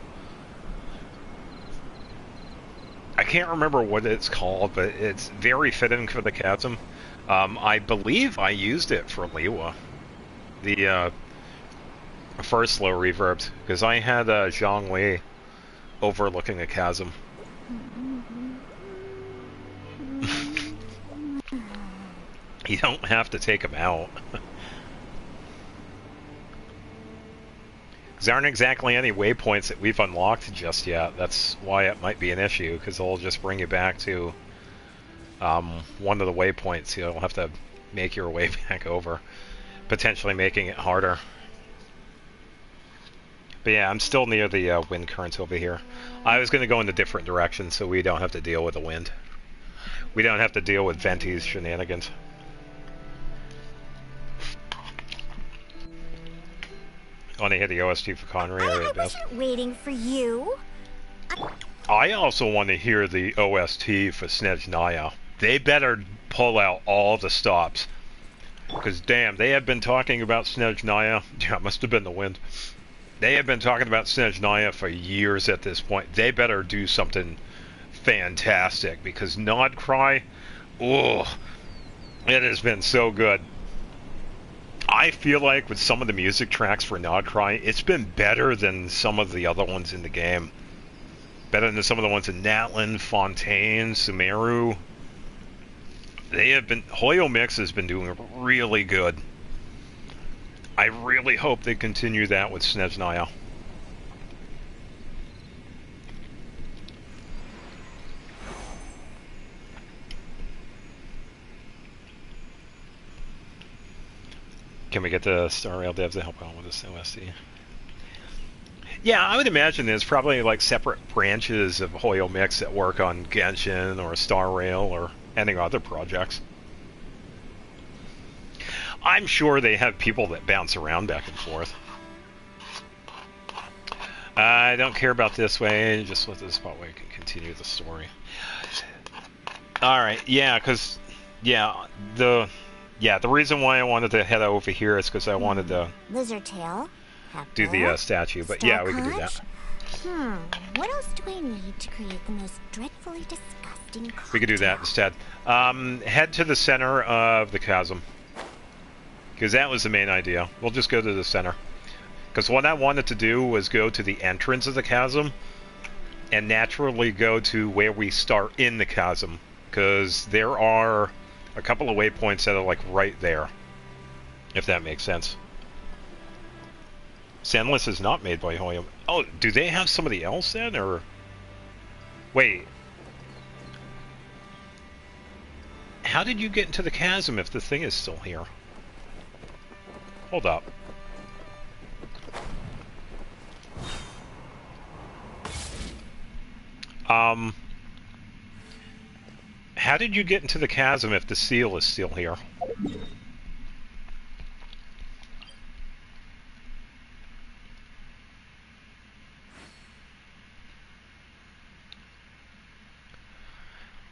I can't remember what it's called, but it's very fitting for the Chasm. I believe I used it for Liwa, the first low reverbs, because I had Zhongli overlooking the Chasm. You don't have to take them out. There aren't exactly any waypoints that we've unlocked just yet. That's why it might be an issue, because they'll just bring you back to one of the waypoints. You'll have to make your way back over, potentially making it harder. But yeah, I'm still near the wind currents over here. I was going to go in a different direction so we don't have to deal with the wind. We don't have to deal with Venti's shenanigans. I want to hear the OST for Connery. I wasn't waiting for you. I also want to hear the OST for Snezhnaya. They better pull out all the stops. Because damn, they have been talking about Snezhnaya. Yeah, it must have been the wind. They have been talking about Snezhnaya for years at this point. They better do something fantastic. Because Nod Cry, oh, it has been so good. I feel like with some of the music tracks for Nod Cry, it's been better than some of the other ones in the game. Better than some of the ones in Natlan, Fontaine, Sumeru. They have been... Hoyo Mix has been doing really good. I really hope they continue that with Snezhnaya. Can we get the Star Rail devs to help out with this OST? Yeah, I would imagine there's probably like separate branches of Hoyo Mix that work on Genshin or Star Rail or any other projects. I'm sure they have people that bounce around back and forth. I don't care about this way, just let this spot where I can continue the story. Alright, yeah, because, yeah, the reason why I wanted to head over here is because I wanted to Lizard tail. do the statue, but yeah, we can do that. What else do I need to create the most dreadfully disgusting cocktail? We could do that instead. Head to the center of the chasm. Because that was the main idea. We'll just go to the center. Because what I wanted to do was go to the entrance of the chasm and naturally go to where we start in the chasm. Because there are a couple of waypoints that are like right there. If that makes sense. Sandless is not made by Hoyo. Oh, do they have somebody else then, or... Wait. How did you get into the chasm if the thing is still here? Hold up. How did you get into the chasm if the seal is still here?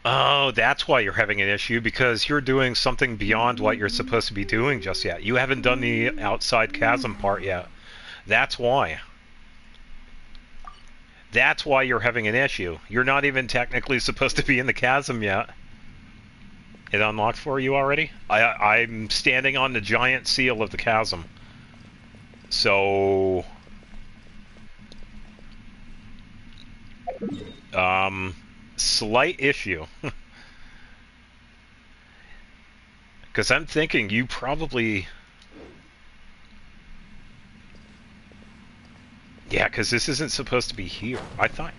Oh, that's why you're having an issue, because you're doing something beyond what you're supposed to be doing just yet. You haven't done the outside chasm part yet. That's why. That's why you're having an issue. You're not even technically supposed to be in the chasm yet. It unlocked for you already? I'm standing on the giant seal of the chasm. So... slight issue. Because I'm thinking you probably... Yeah, because this isn't supposed to be here. I thought...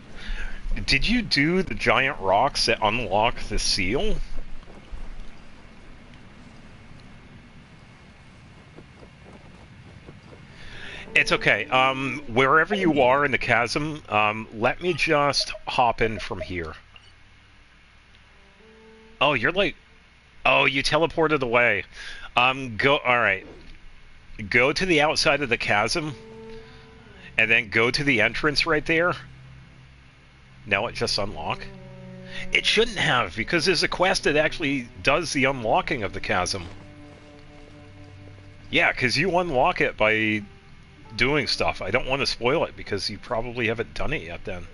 Did you do the giant rocks that unlock the seal? It's okay. Wherever you are in the chasm, let me just hop in from here. Oh, you're like... Oh, you teleported away. Alright. Go to the outside of the chasm, and then go to the entrance right there. Now it just unlock. It shouldn't have, because there's a quest that actually does the unlocking of the chasm. Yeah, because you unlock it by doing stuff. I don't want to spoil it, because you probably haven't done it yet then.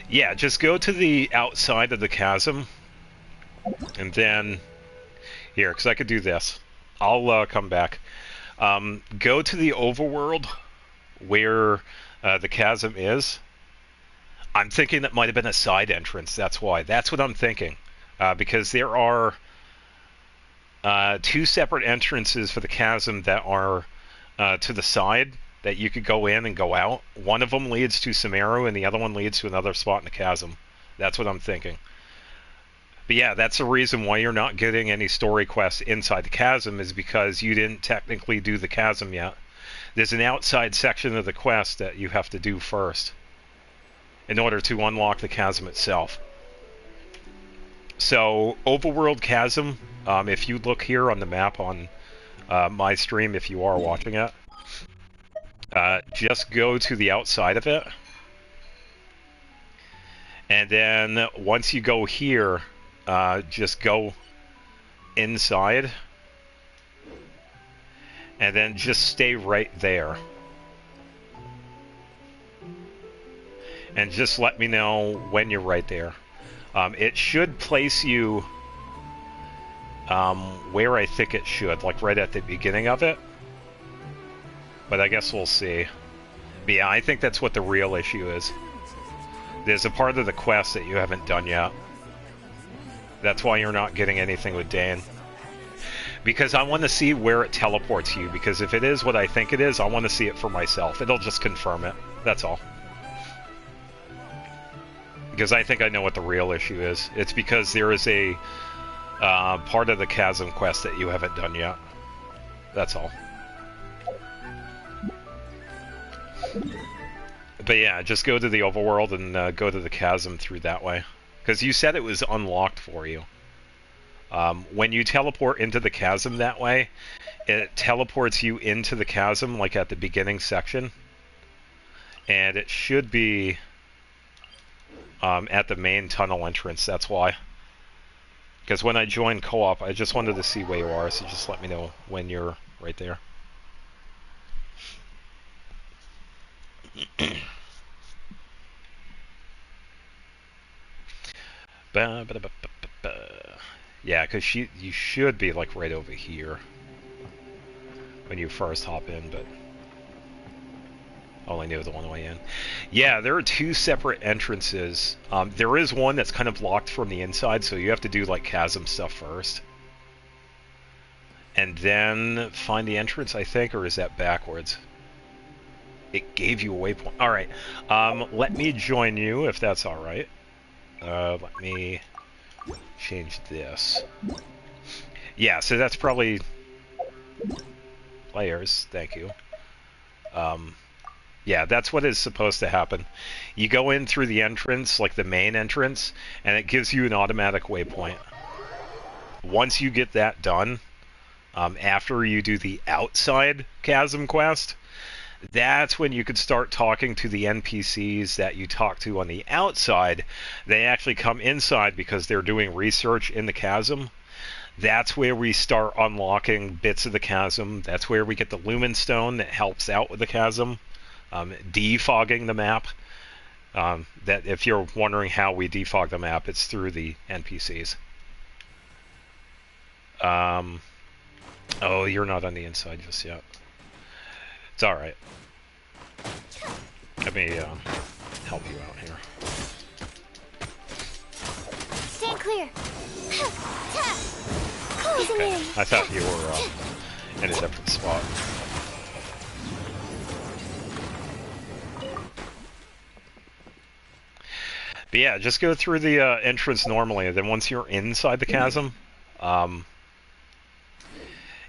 Yeah, just go to the outside of the chasm, and then... Here, because I could do this. I'll come back. Go to the overworld, where the chasm is. I'm thinking that might have been a side entrance, that's why. That's what I'm thinking. Because there are 2 separate entrances for the chasm that are to the side, that you could go in and go out. One of them leads to Sumeru, and the other one leads to another spot in the chasm. That's what I'm thinking. But yeah, that's the reason why you're not getting any story quests inside the chasm, is because you didn't technically do the chasm yet. There's an outside section of the quest that you have to do first in order to unlock the chasm itself. So, Overworld Chasm, if you look here on the map on my stream, if you are watching it, just go to the outside of it. And then, once you go here, just go inside. And then just stay right there. And just let me know when you're right there. It should place you where I think it should, like right at the beginning of it. But I guess we'll see. But yeah, I think that's what the real issue is. There's a part of the quest that you haven't done yet. That's why you're not getting anything with Dane. Because I want to see where it teleports you, because if it is what I think it is, I want to see it for myself. It'll just confirm it. That's all. Because I think I know what the real issue is. It's because there is a part of the chasm quest that you haven't done yet. That's all. But yeah, just go to the overworld and go to the chasm through that way. Because you said it was unlocked for you. When you teleport into the chasm that way, it teleports you into the chasm, like at the beginning section. And it should be at the main tunnel entrance, that's why. Because when I joined co-op, I just wanted to see where you are, so just let me know when you're right there. Yeah, because you should be like right over here when you first hop in, but only knew the one way in. Yeah, there are 2 separate entrances. There is one that's kind of locked from the inside, so you have to do like chasm stuff first. And then find the entrance, I think, or is that backwards? It gave you a waypoint. Alright, let me join you if that's alright. Let me change this. Yeah, so that's probably players, thank you. Yeah, that's what is supposed to happen. You go in through the entrance, like the main entrance, and it gives you an automatic waypoint. Once you get that done, after you do the outside chasm quest, that's when you could start talking to the NPCs that you talk to on the outside. They actually come inside because they're doing research in the chasm. That's where we start unlocking bits of the chasm. That's where we get the Lumen Stone that helps out with the chasm. Defogging the map. That if you're wondering how we defog the map, it's through the NPCs. Oh, you're not on the inside just yet. It's alright. Let me help you out here. Stand clear. Okay. I thought you were in a different spot. But yeah, just go through the entrance normally, and then once you're inside the chasm,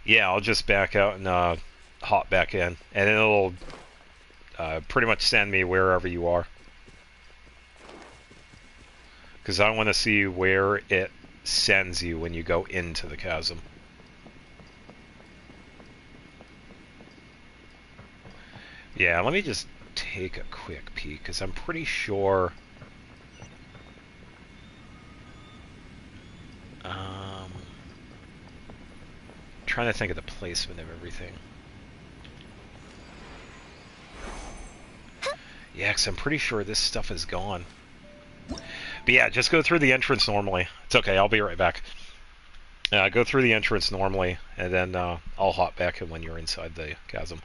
Yeah, I'll just back out and hop back in, and it'll pretty much send me wherever you are. Because I want to see where it sends you when you go into the chasm. Yeah, let me just take a quick peek, because I'm pretty sure... trying to think of the placement of everything. Yeah, because I'm pretty sure this stuff is gone. But yeah, just go through the entrance normally. It's okay, I'll be right back. Go through the entrance normally, and then I'll hop back in when you're inside the chasm.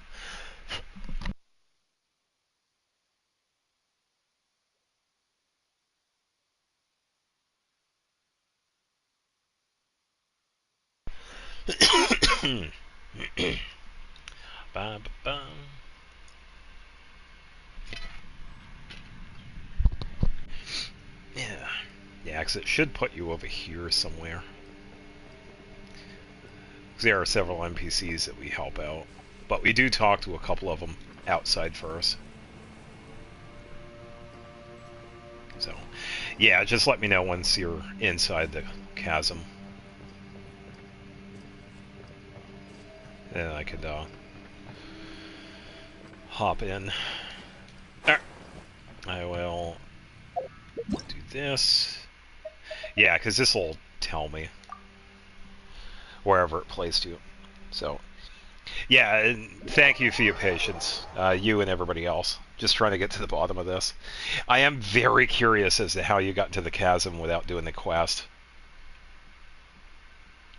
Ba-ba-ba. Yeah. Yeah, because it should put you over here somewhere. Because there are several NPCs that we help out. But we do talk to a couple of them outside first. So, yeah, just let me know once you're inside the chasm. And I could hop in. I will do this. Yeah, because this will tell me wherever it placed you. So, yeah, and thank you for your patience, you and everybody else. Just trying to get to the bottom of this. I am very curious as to how you got into the chasm without doing the quest.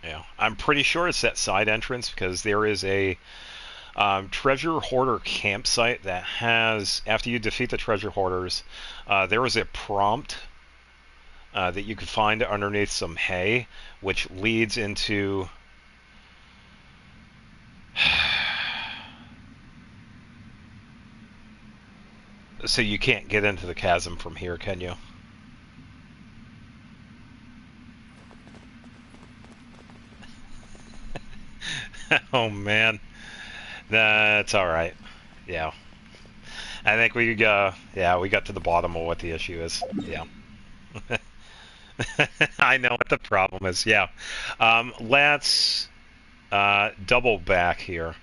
Yeah, I'm pretty sure it's that side entrance because there is a treasure hoarder campsite that has, after you defeat the treasure hoarders, there is a prompt that you can find underneath some hay, which leads into... So you can't get into the chasm from here, can you? Oh man, that's all right. Yeah, I think we got to the bottom of what the issue is. Yeah. I know what the problem is. Yeah. Let's double back here.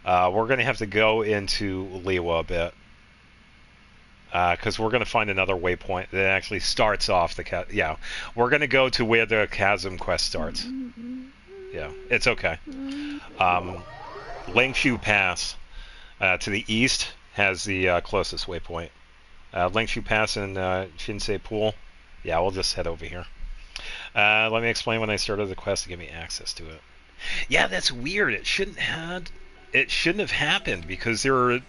We're going to have to go into Liwa a bit. Because we're going to find another waypoint that actually starts off the yeah, we're going to go to where the chasm quest starts. Yeah, it's okay. Lingshu Pass to the east has the closest waypoint. Lingshu Pass and Shinsei Pool. Yeah, we'll just head over here. Let me explain when I started the quest to give me access to it. Yeah, that's weird. It shouldn't have happened because there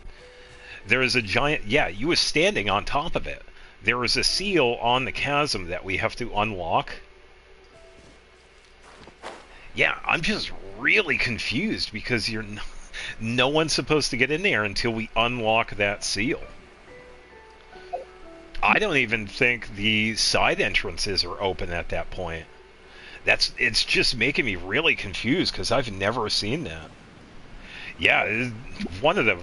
is a giant... Yeah, you were standing on top of it. There is a seal on the chasm that we have to unlock. Yeah, I'm just really confused because no one's supposed to get in there until we unlock that seal. I don't even think the side entrances are open at that point. It's just making me really confused because I've never seen that. Yeah, it's one of the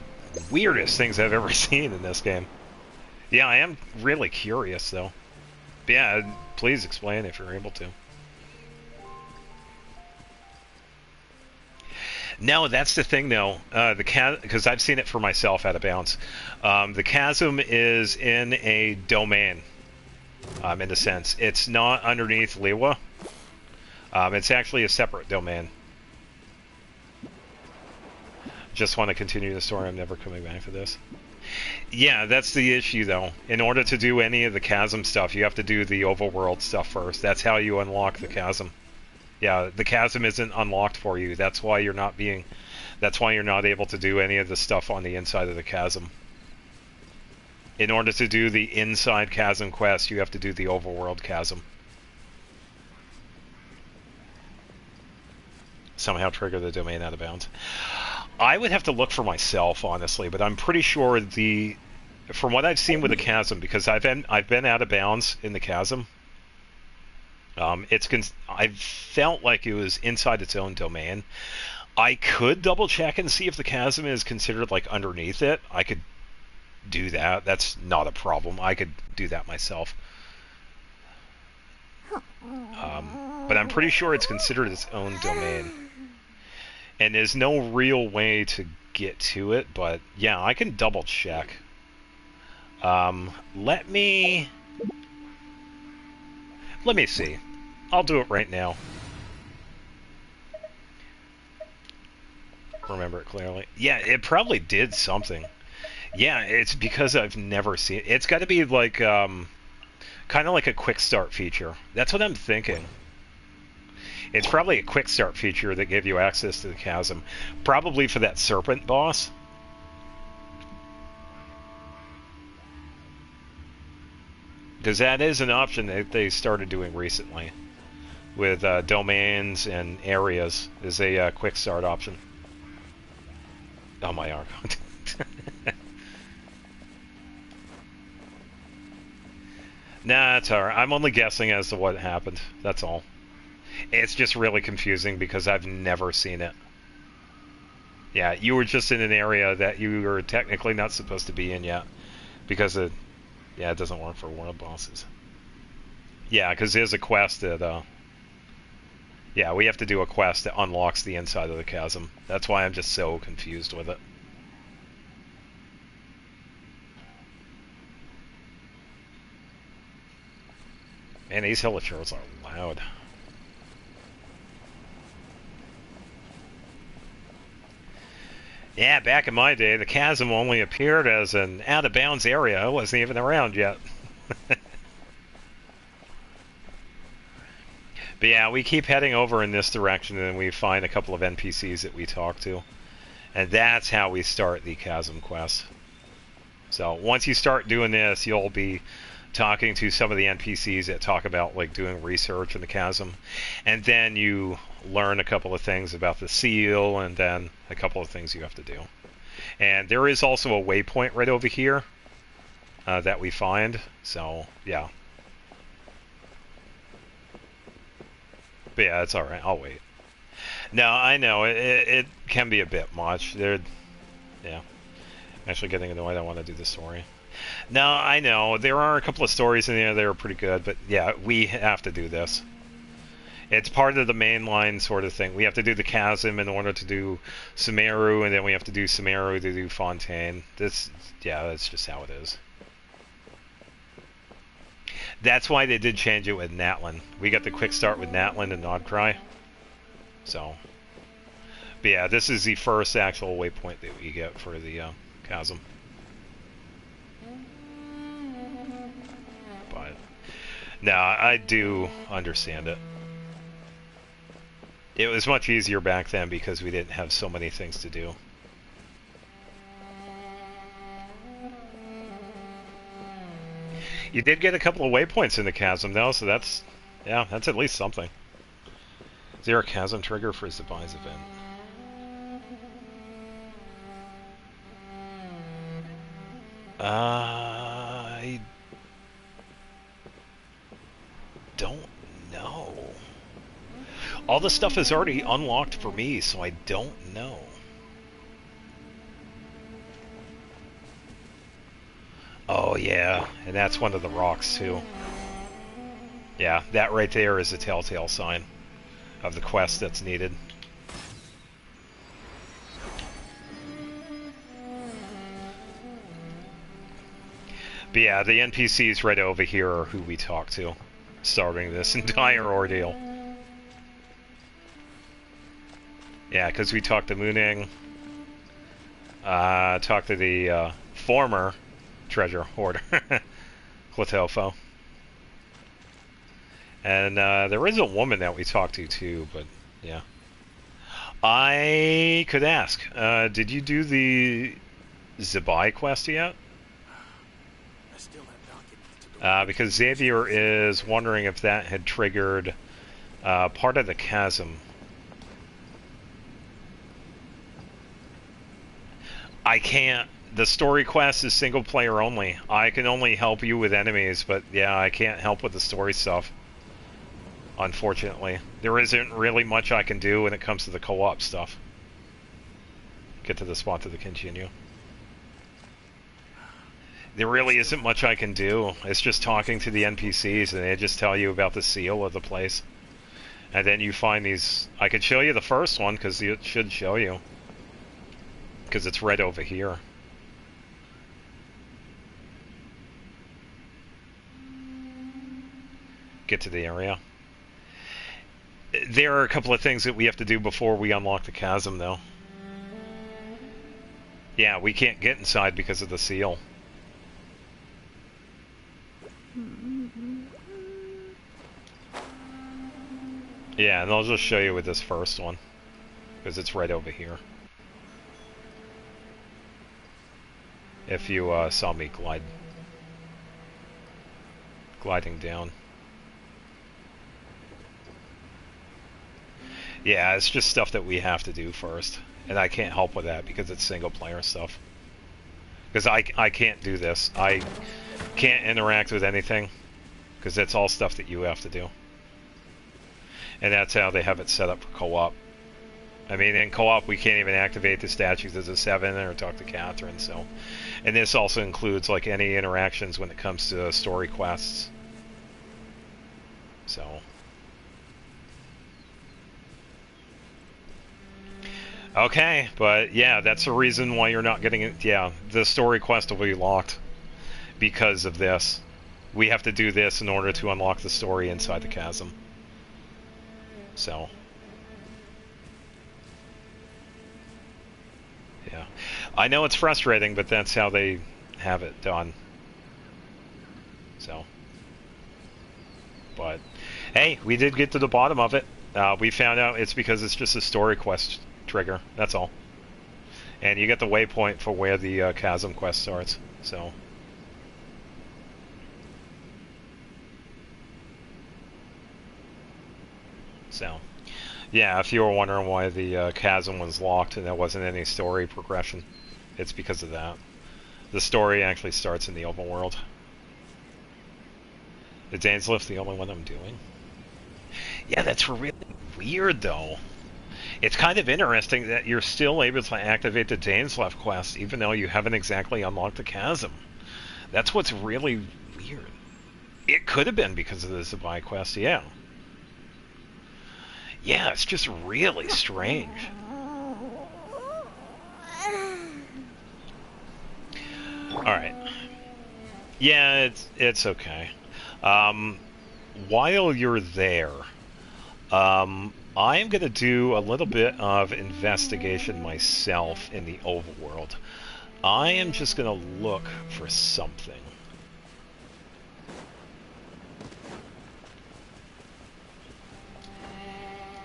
weirdest things I've ever seen in this game. Yeah, I am really curious though. But yeah, please explain if you're able to. No, that's the thing though. Because I've seen it for myself out of bounds. The chasm is in a domain. In a sense, it's not underneath Liwa. It's actually a separate domain. Just want to continue the story. I'm never coming back to this. Yeah, that's the issue though. In order to do any of the chasm stuff, you have to do the overworld stuff first. That's how you unlock the chasm. Yeah, the chasm isn't unlocked for you. That's why you're not able to do any of the stuff on the inside of the chasm. In order to do the inside chasm quest, you have to do the overworld chasm. Somehow trigger the domain out of bounds. I would have to look for myself, honestly, but I'm pretty sure from what I've seen with the chasm, because I've been out of bounds in the chasm. I felt like it was inside its own domain. I could double check and see if the chasm is considered like underneath it. I could do that. That's not a problem. I could do that myself. But I'm pretty sure it's considered its own domain. And there's no real way to get to it, but yeah, I can double check. Let me see. I'll do it right now. Remember it clearly. Yeah, it probably did something. Yeah, it's because I've never seen it. It's got to be like, kind of like a quick start feature. That's what I'm thinking. It's probably a quick start feature that gave you access to the chasm. Probably for that serpent boss. Because that is an option that they started doing recently. With domains and areas is a quick start option. Oh, my arm. Nah, it's alright. I'm only guessing as to what happened. That's all. It's just really confusing because I've never seen it. Yeah, you were just in an area that you were technically not supposed to be in yet. Because it doesn't work for world bosses. Yeah, because there's a quest that, yeah, we have to do a quest that unlocks the inside of the chasm. That's why I'm just so confused with it. Man, these hillagers are loud. Yeah, back in my day, the chasm only appeared as an out-of-bounds area. It wasn't even around yet. But yeah, we keep heading over in this direction, and we find a couple of NPCs that we talk to. And that's how we start the chasm quest. So once you start doing this, you'll be talking to some of the NPCs that talk about like doing research in the chasm. And then you learn a couple of things about the seal, and then a couple of things you have to do. And there is also a waypoint right over here that we find. So, yeah. But yeah, it's alright. I'll wait. No, I know. It can be a bit much. Yeah. I'm actually getting annoyed. I want to do the story. No, I know. There are a couple of stories in there that are pretty good. But yeah, we have to do this. It's part of the mainline sort of thing. We have to do the chasm in order to do Sumeru, and then we have to do Sumeru to do Fontaine. That's just how it is. That's why they did change it with Natlin. We got the quick start with Natlin and Nodcry. So, but yeah, this is the first actual waypoint that we get for the chasm. But no, I do understand it. It was much easier back then because we didn't have so many things to do. You did get a couple of waypoints in the chasm though, so that's at least something. Is there a chasm trigger for Zabai's event? I don't know. All the stuff is already unlocked for me, so I don't know. Oh yeah, and that's one of the rocks too. Yeah, that right there is a telltale sign of the quest that's needed. But yeah, the NPCs right over here are who we talk to, starting this entire ordeal. Yeah, because we talked to Mooning, talked to the former treasure hoarder, Clotofo. And there is a woman that we talked to too, but yeah. I could ask, did you do the Zabai quest yet? Because Xavier is wondering if that had triggered part of the chasm. I can't. The story quest is single player only. I can only help you with enemies, but yeah, I can't help with the story stuff. Unfortunately. There isn't really much I can do when it comes to the co-op stuff. Get to the spot to the continue. There really isn't much I can do. It's just talking to the NPCs, and they just tell you about the seal of the place. And then you find these... I could show you the first one, because it should show you. Because it's right over here. Get to the area. There are a couple of things that we have to do before we unlock the chasm, though. Yeah, we can't get inside because of the seal. Yeah, and I'll just show you with this first one, because it's right over here. If you saw me gliding down. Yeah, it's just stuff that we have to do first. And I can't help with that because it's single player stuff. Because I can't do this. I can't interact with anything. Because that's all stuff that you have to do. And that's how they have it set up for co-op. I mean, in co-op we can't even activate the statues as a 7 or talk to Catherine, so... And this also includes, like, any interactions when it comes to story quests. So... Okay, but yeah, that's the reason why you're not getting it. Yeah, the story quest will be locked because of this. We have to do this in order to unlock the story inside the chasm. So. Yeah. I know it's frustrating, but that's how they have it done. So. But, hey, we did get to the bottom of it. We found out it's because it's just a story quest trigger, that's all. And you get the waypoint for where the chasm quest starts, so. So, yeah, if you were wondering why the chasm was locked and there wasn't any story progression, it's because of that. The story actually starts in the open world. Is Dainslift the only one I'm doing? Yeah, that's really weird, though. It's kind of interesting that you're still able to activate the Dainslift quest even though you haven't exactly unlocked the chasm. That's what's really weird. It could have been because of the Zabai quest, yeah. Yeah, it's just really strange. Alright. Yeah, it's okay. While you're there, I am going to do a little bit of investigation myself in the overworld. I am just going to look for something.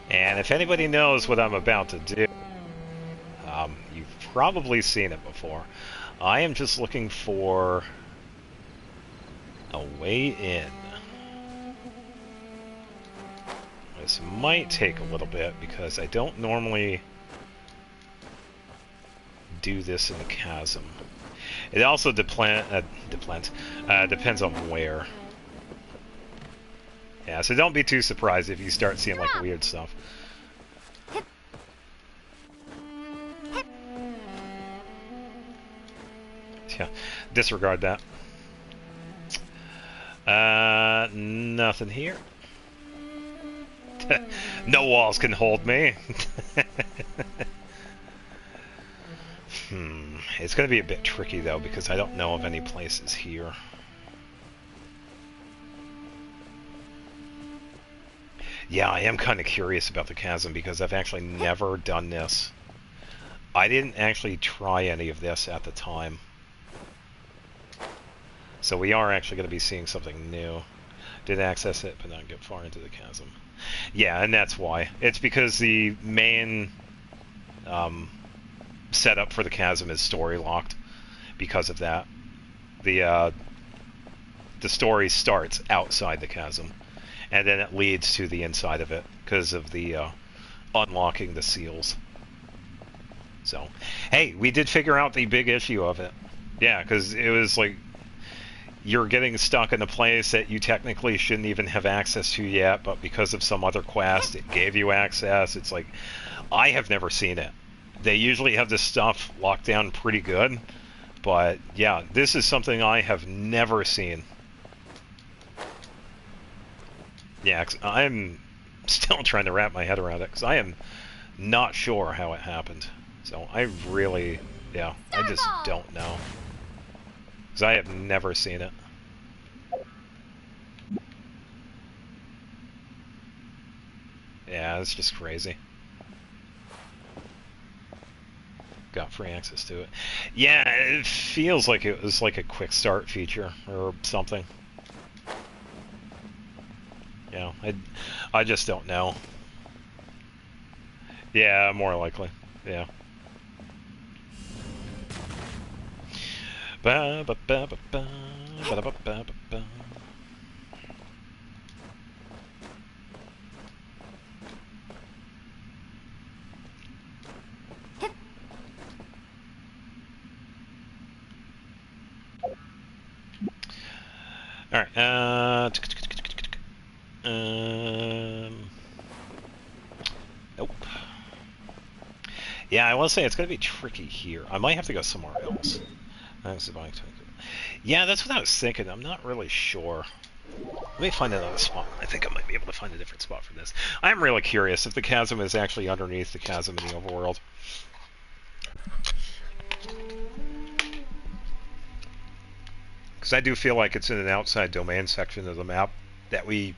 And if anybody knows what I'm about to do, you've probably seen it before. I am just looking for a way in. This might take a little bit because I don't normally do this in the chasm. It also depends on where. Yeah, so don't be too surprised if you start seeing like weird stuff. Yeah, disregard that. Nothing here. No walls can hold me. It's going to be a bit tricky though because I don't know of any places here. Yeah, I am kind of curious about the chasm because I've actually never done this. I didn't actually try any of this at the time. So we are actually going to be seeing something new. Did access it, but not get far into the chasm. Yeah, and that's why. It's because the main setup for the chasm is story locked. Because of that, the story starts outside the chasm, and then it leads to the inside of it because of the unlocking the seals. So, hey, we did figure out the big issue of it. Yeah, because it was like you're getting stuck in a place that you technically shouldn't even have access to yet, but because of some other quest, it gave you access. It's like, I have never seen it. They usually have this stuff locked down pretty good, but yeah, this is something I have never seen. Yeah, 'cause I'm still trying to wrap my head around it, because I am not sure how it happened. So I really, yeah, I just don't know. Because I have never seen it. Yeah, it's just crazy. Got free access to it. Yeah, it feels like it was like a quick start feature or something. Yeah, I just don't know. Yeah, more likely. Yeah. Ba ba ba ba ba ba ba ba ba ba. All right. Nope. Yeah, I want to say it's going to be tricky here. I might have to go somewhere else. Yeah, that's what I was thinking. I'm not really sure. Let me find another spot. I think I might be able to find a different spot for this. I'm really curious if the chasm is actually underneath the chasm in the overworld. Because I do feel like it's in an outside domain section of the map that we,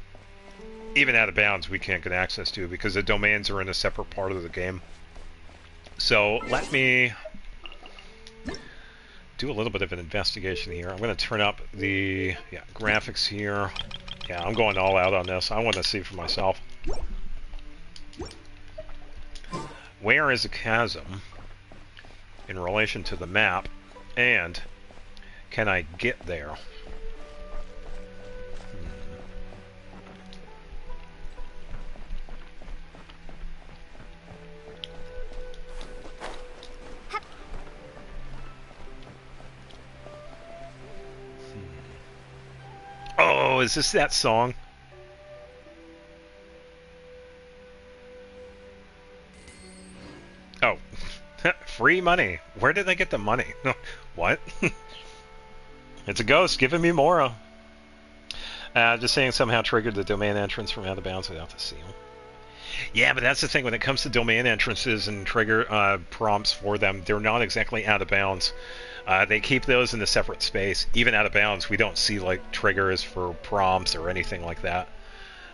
even out of bounds, we can't get access to because the domains are in a separate part of the game. So let me do a little bit of an investigation here. I'm going to turn up the graphics here. Yeah, I'm going all out on this. I want to see for myself. Where is a chasm in relation to the map, and can I get there? Oh, is this that song? Oh, free money. Where did I get the money? What? It's a ghost giving me Mora. Just saying somehow triggered the domain entrance from out of bounds without the seal. Yeah, but that's the thing. When it comes to domain entrances and trigger prompts for them, they're not exactly out of bounds. They keep those in a separate space. Even out of bounds, we don't see like triggers for prompts or anything like that.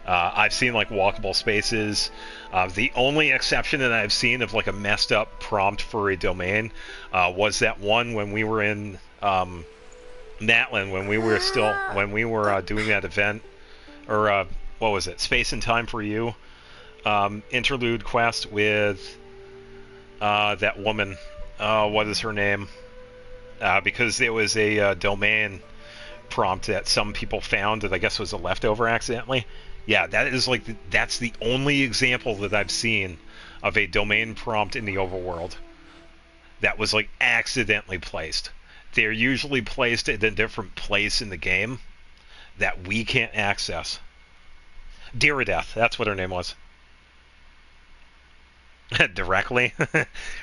I've seen like walkable spaces. The only exception that I've seen of like a messed up prompt for a domain was that one when we were in Natlan, when we were doing that event, or what was it? Space and Time for You interlude quest with that woman. What is her name? Because there was a domain prompt that some people found that I guess was a leftover accidentally. Yeah, that is like that's the only example that I've seen of a domain prompt in the overworld that was like accidentally placed. They're usually placed at a different place in the game that we can't access. Death, that's what her name was. Directly?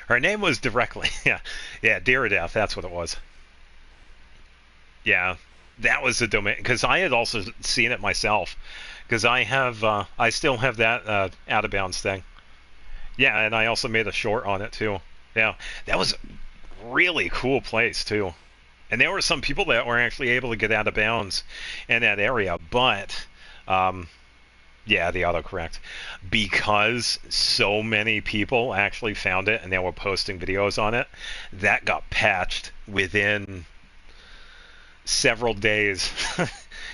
Her name was Directly. Yeah, Death, that's what it was. Yeah, that was the domain, because I had also seen it myself, because I still have that out of bounds thing. Yeah, and I also made a short on it too. Yeah, that was a really cool place too. And there were some people that were actually able to get out of bounds in that area, but yeah, the autocorrect. Because so many people actually found it and they were posting videos on it, that got patched within several days.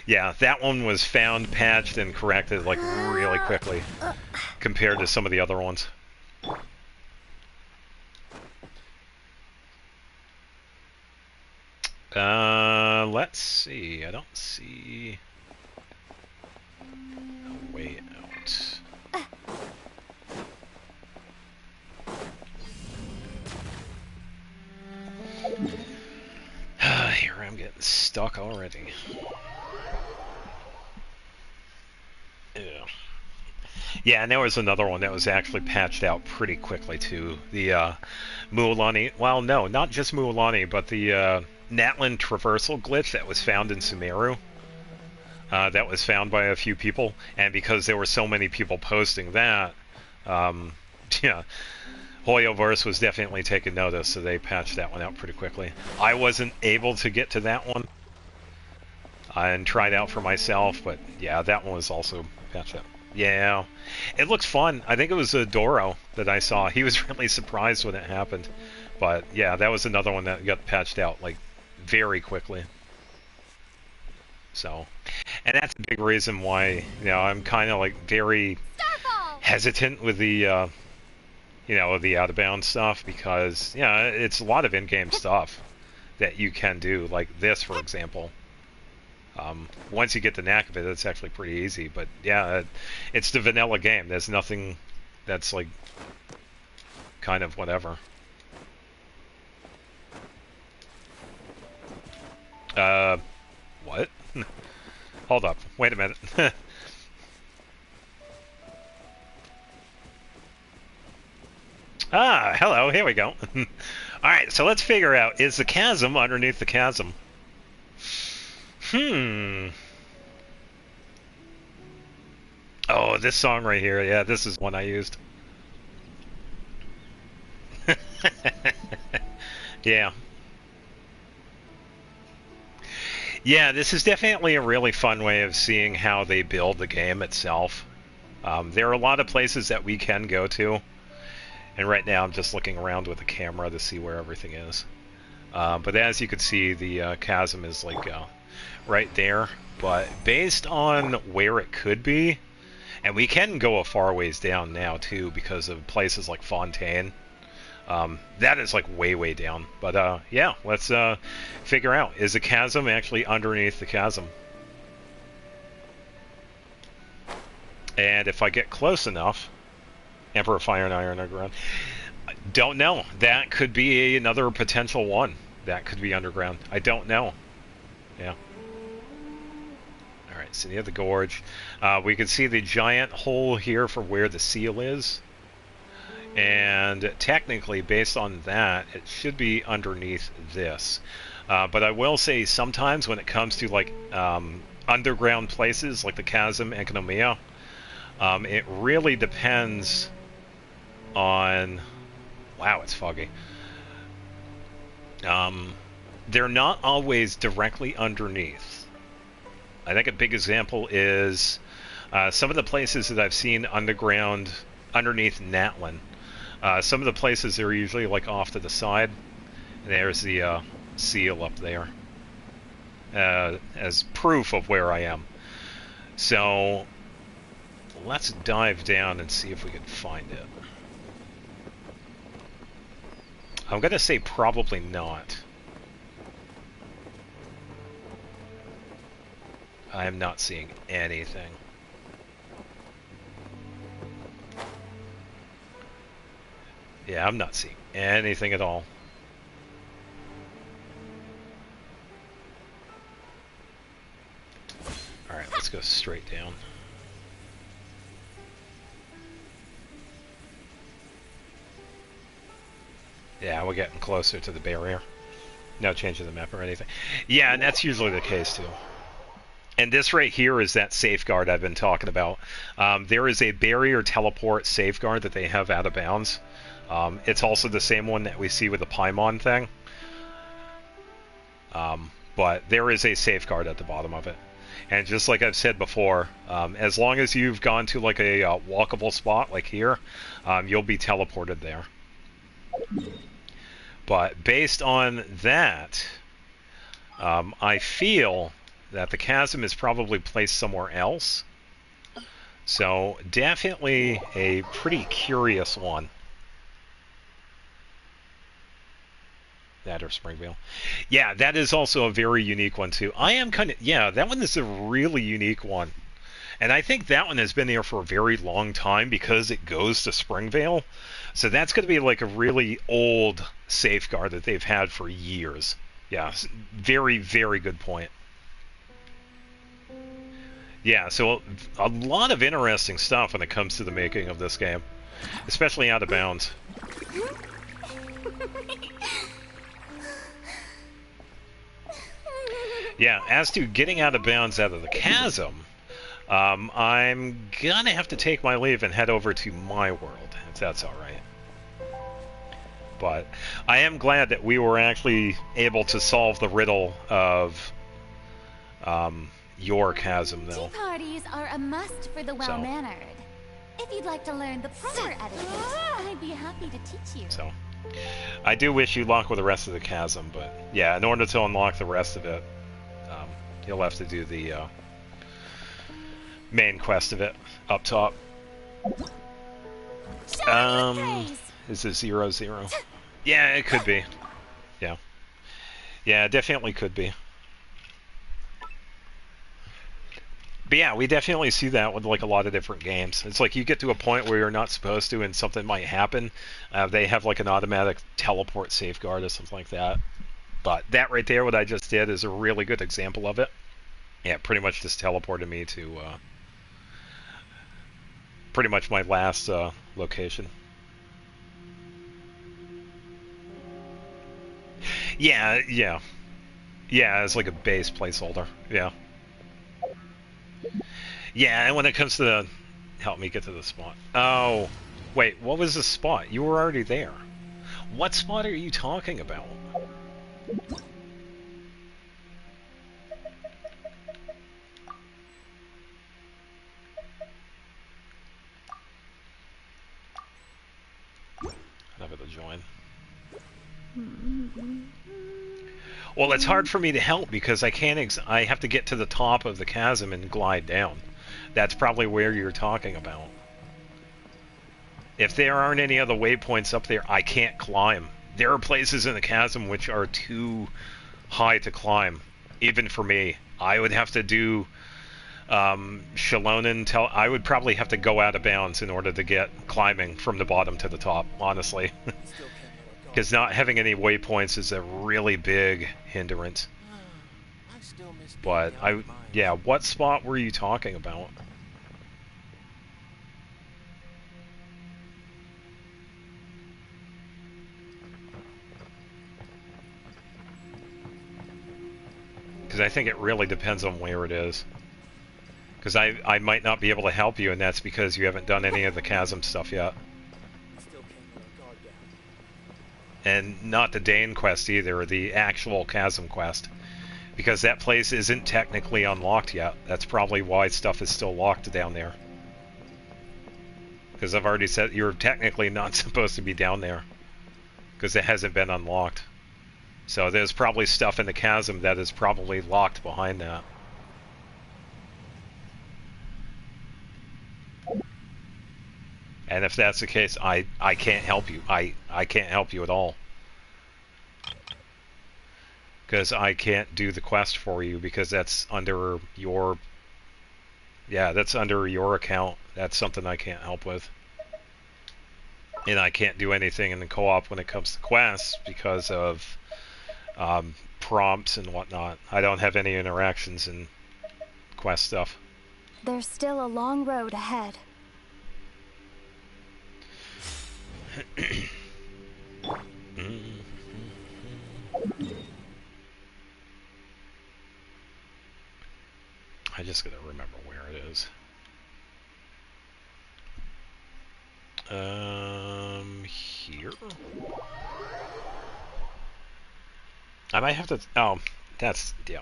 Yeah, that one was found, patched, and corrected like really quickly compared to some of the other ones. Let's see. I don't see a way out. Here I'm getting stuck already. Yeah. Yeah, and there was another one that was actually patched out pretty quickly too. The Mualani. Well, no, not just Mualani, but the Natlan traversal glitch that was found in Sumeru. That was found by a few people, and because there were so many people posting that, yeah, Hoyoverse was definitely taking notice, so they patched that one out pretty quickly. I wasn't able to get to that one and tried out for myself, but yeah, that one was also patched out. Yeah, it looks fun. I think it was Doro that I saw. He was really surprised when it happened, but yeah, that was another one that got patched out like very quickly. So, and that's a big reason why, you know, I'm kind of like very hesitant with the you know, the out of bounds stuff, because yeah, it's a lot of in-game stuff that you can do, like this for example. Once you get the knack of it, it's actually pretty easy. But yeah, it's the vanilla game. There's nothing that's like kind of whatever. What? Hold up. Wait a minute. Ah, hello. Here we go. Alright, so let's figure out, is the chasm underneath the chasm? Oh, this song right here. Yeah, this is one I used. Yeah. Yeah, this is definitely a really fun way of seeing how they build the game itself. There are a lot of places that we can go to. And right now I'm just looking around with the camera to see where everything is. But as you can see, the chasm is like right there. But based on where it could be, and we can go a far ways down now too because of places like Fontaine. That is like way, way down. But yeah, let's figure out, is the chasm actually underneath the chasm? And if I get close enough, Emperor Fire and Iron Underground, don't know. That could be another potential one. That could be underground. I don't know. Yeah. Alright, so near the gorge. We can see the giant hole here for where the seal is. And technically, based on that, it should be underneath this. But I will say, sometimes when it comes to like underground places like the chasm and Columbina, it really depends on... Wow, it's foggy. They're not always directly underneath. I think a big example is some of the places that I've seen underground underneath Natlan. Some of the places are usually like off to the side. There's the seal up there as proof of where I am. So let's dive down and see if we can find it. I'm gonna say probably not. I am not seeing anything. Yeah, I'm not seeing anything at all. Alright, let's go straight down. Yeah, we're getting closer to the barrier. No change in the map or anything. Yeah, and that's usually the case too. And this right here is that safeguard I've been talking about. There is a barrier teleport safeguard that they have out of bounds. It's also the same one that we see with the Paimon thing. But there is a safeguard at the bottom of it. And just like I've said before, as long as you've gone to like a walkable spot like here, you'll be teleported there. But based on that, I feel that the chasm is probably placed somewhere else. So definitely a pretty curious one. That or Springvale. Yeah, that is also a very unique one too. I am kind of, yeah, that one is a really unique one. And I think that one has been there for a very long time because it goes to Springvale. So that's going to be like a really old safeguard that they've had for years. Yeah, very, very good point. Yeah, so a lot of interesting stuff when it comes to the making of this game, especially Out of Bounds. Yeah, as to getting Out of Bounds out of the chasm, I'm gonna have to take my leave and head over to my world, if that's all right. But I am glad that we were actually able to solve the riddle of your chasm, though. Tea parties are a must for the well-mannered. If you'd like to learn the proper etiquette, I'd be happy to teach you. So, I do wish you luck with the rest of the chasm, but yeah, in order to unlock the rest of it, you'll have to do the main quest of it up top. Is it 0-0? Yeah, it could be. Yeah. Yeah, it definitely could be. But yeah, we definitely see that with like a lot of different games. It's like you get to a point where you're not supposed to and something might happen. They have like an automatic teleport safeguard or something like that. But that right there, what I just did, is a really good example of it. Yeah, pretty much just teleported me to pretty much my last location. Yeah, yeah. Yeah, it's like a base placeholder. Yeah. Yeah, and when it comes to the... Help me get to the spot. Oh, wait, what was the spot? You were already there. What spot are you talking about? I'm going to join. Well, it's hard for me to help because I can't. I have to get to the top of the chasm and glide down. That's probably where you're talking about. If there aren't any other waypoints up there, I can't climb. There are places in the chasm which are too high to climb, even for me. I would have to do Shalonen. I would probably have to go out of bounds in order to get climbing from the bottom to the top, honestly. Because not having any waypoints is a really big hindrance. But yeah, what spot were you talking about? Because I think it really depends on where it is. Because I might not be able to help you, and that's because you haven't done any of the chasm stuff yet. And not the Dane quest either, or the actual chasm quest. Because that place isn't technically unlocked yet. That's probably why stuff is still locked down there. Because I've already said you're technically not supposed to be down there. Because it hasn't been unlocked. So there's probably stuff in the chasm that is probably locked behind that. And if that's the case, I can't help you. I can't help you at all. Because I can't do the quest for you because that's under your... Yeah, that's under your account. That's something I can't help with. And I can't do anything in the co-op when it comes to quests because of prompts and whatnot. I don't have any interactions in quest stuff. There's still a long road ahead. I just gotta remember where it is. Here? I might have to... Oh, that's... Yeah.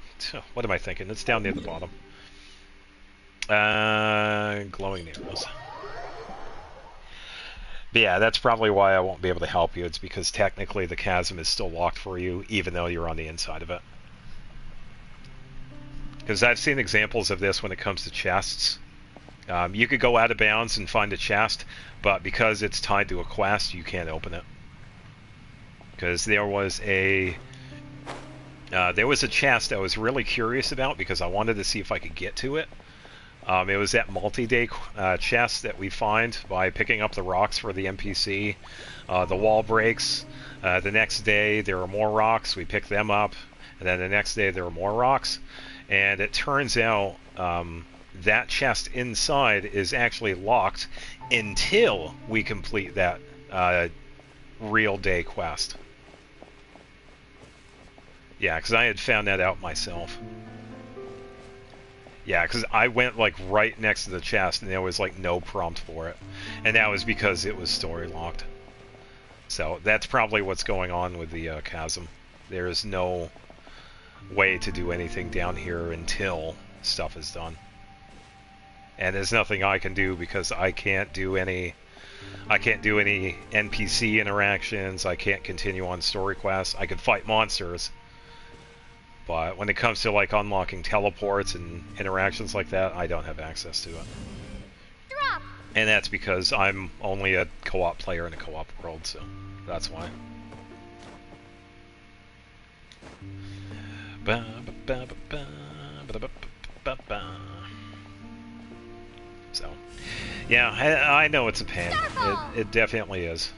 What am I thinking? It's down near the bottom. Glowing arrows. But yeah, that's probably why I won't be able to help you. It's because technically the chasm is still locked for you, even though you're on the inside of it. Because I've seen examples of this when it comes to chests. You could go out of bounds and find a chest, but because it's tied to a quest, you can't open it. Because there was a chest I was really curious about because I wanted to see if I could get to it. It was that multi-day chest that we find by picking up the rocks for the NPC. The wall breaks. The next day there are more rocks. We pick them up. And then the next day there are more rocks. And it turns out that chest inside is actually locked until we complete that real day quest. Yeah, because I had found that out myself. Yeah, because I went like right next to the chest and there was like no prompt for it. And that was because it was story locked. So that's probably what's going on with the chasm. There is no way to do anything down here until stuff is done. And there's nothing I can do because I can't do any NPC interactions. I can't continue on story quests. I could fight monsters. But when it comes to like unlocking teleports and interactions like that, I don't have access to it. Drop. And that's because I'm only a co-op player in a co-op world, so that's why. So, yeah, I know it's a pain. It definitely is.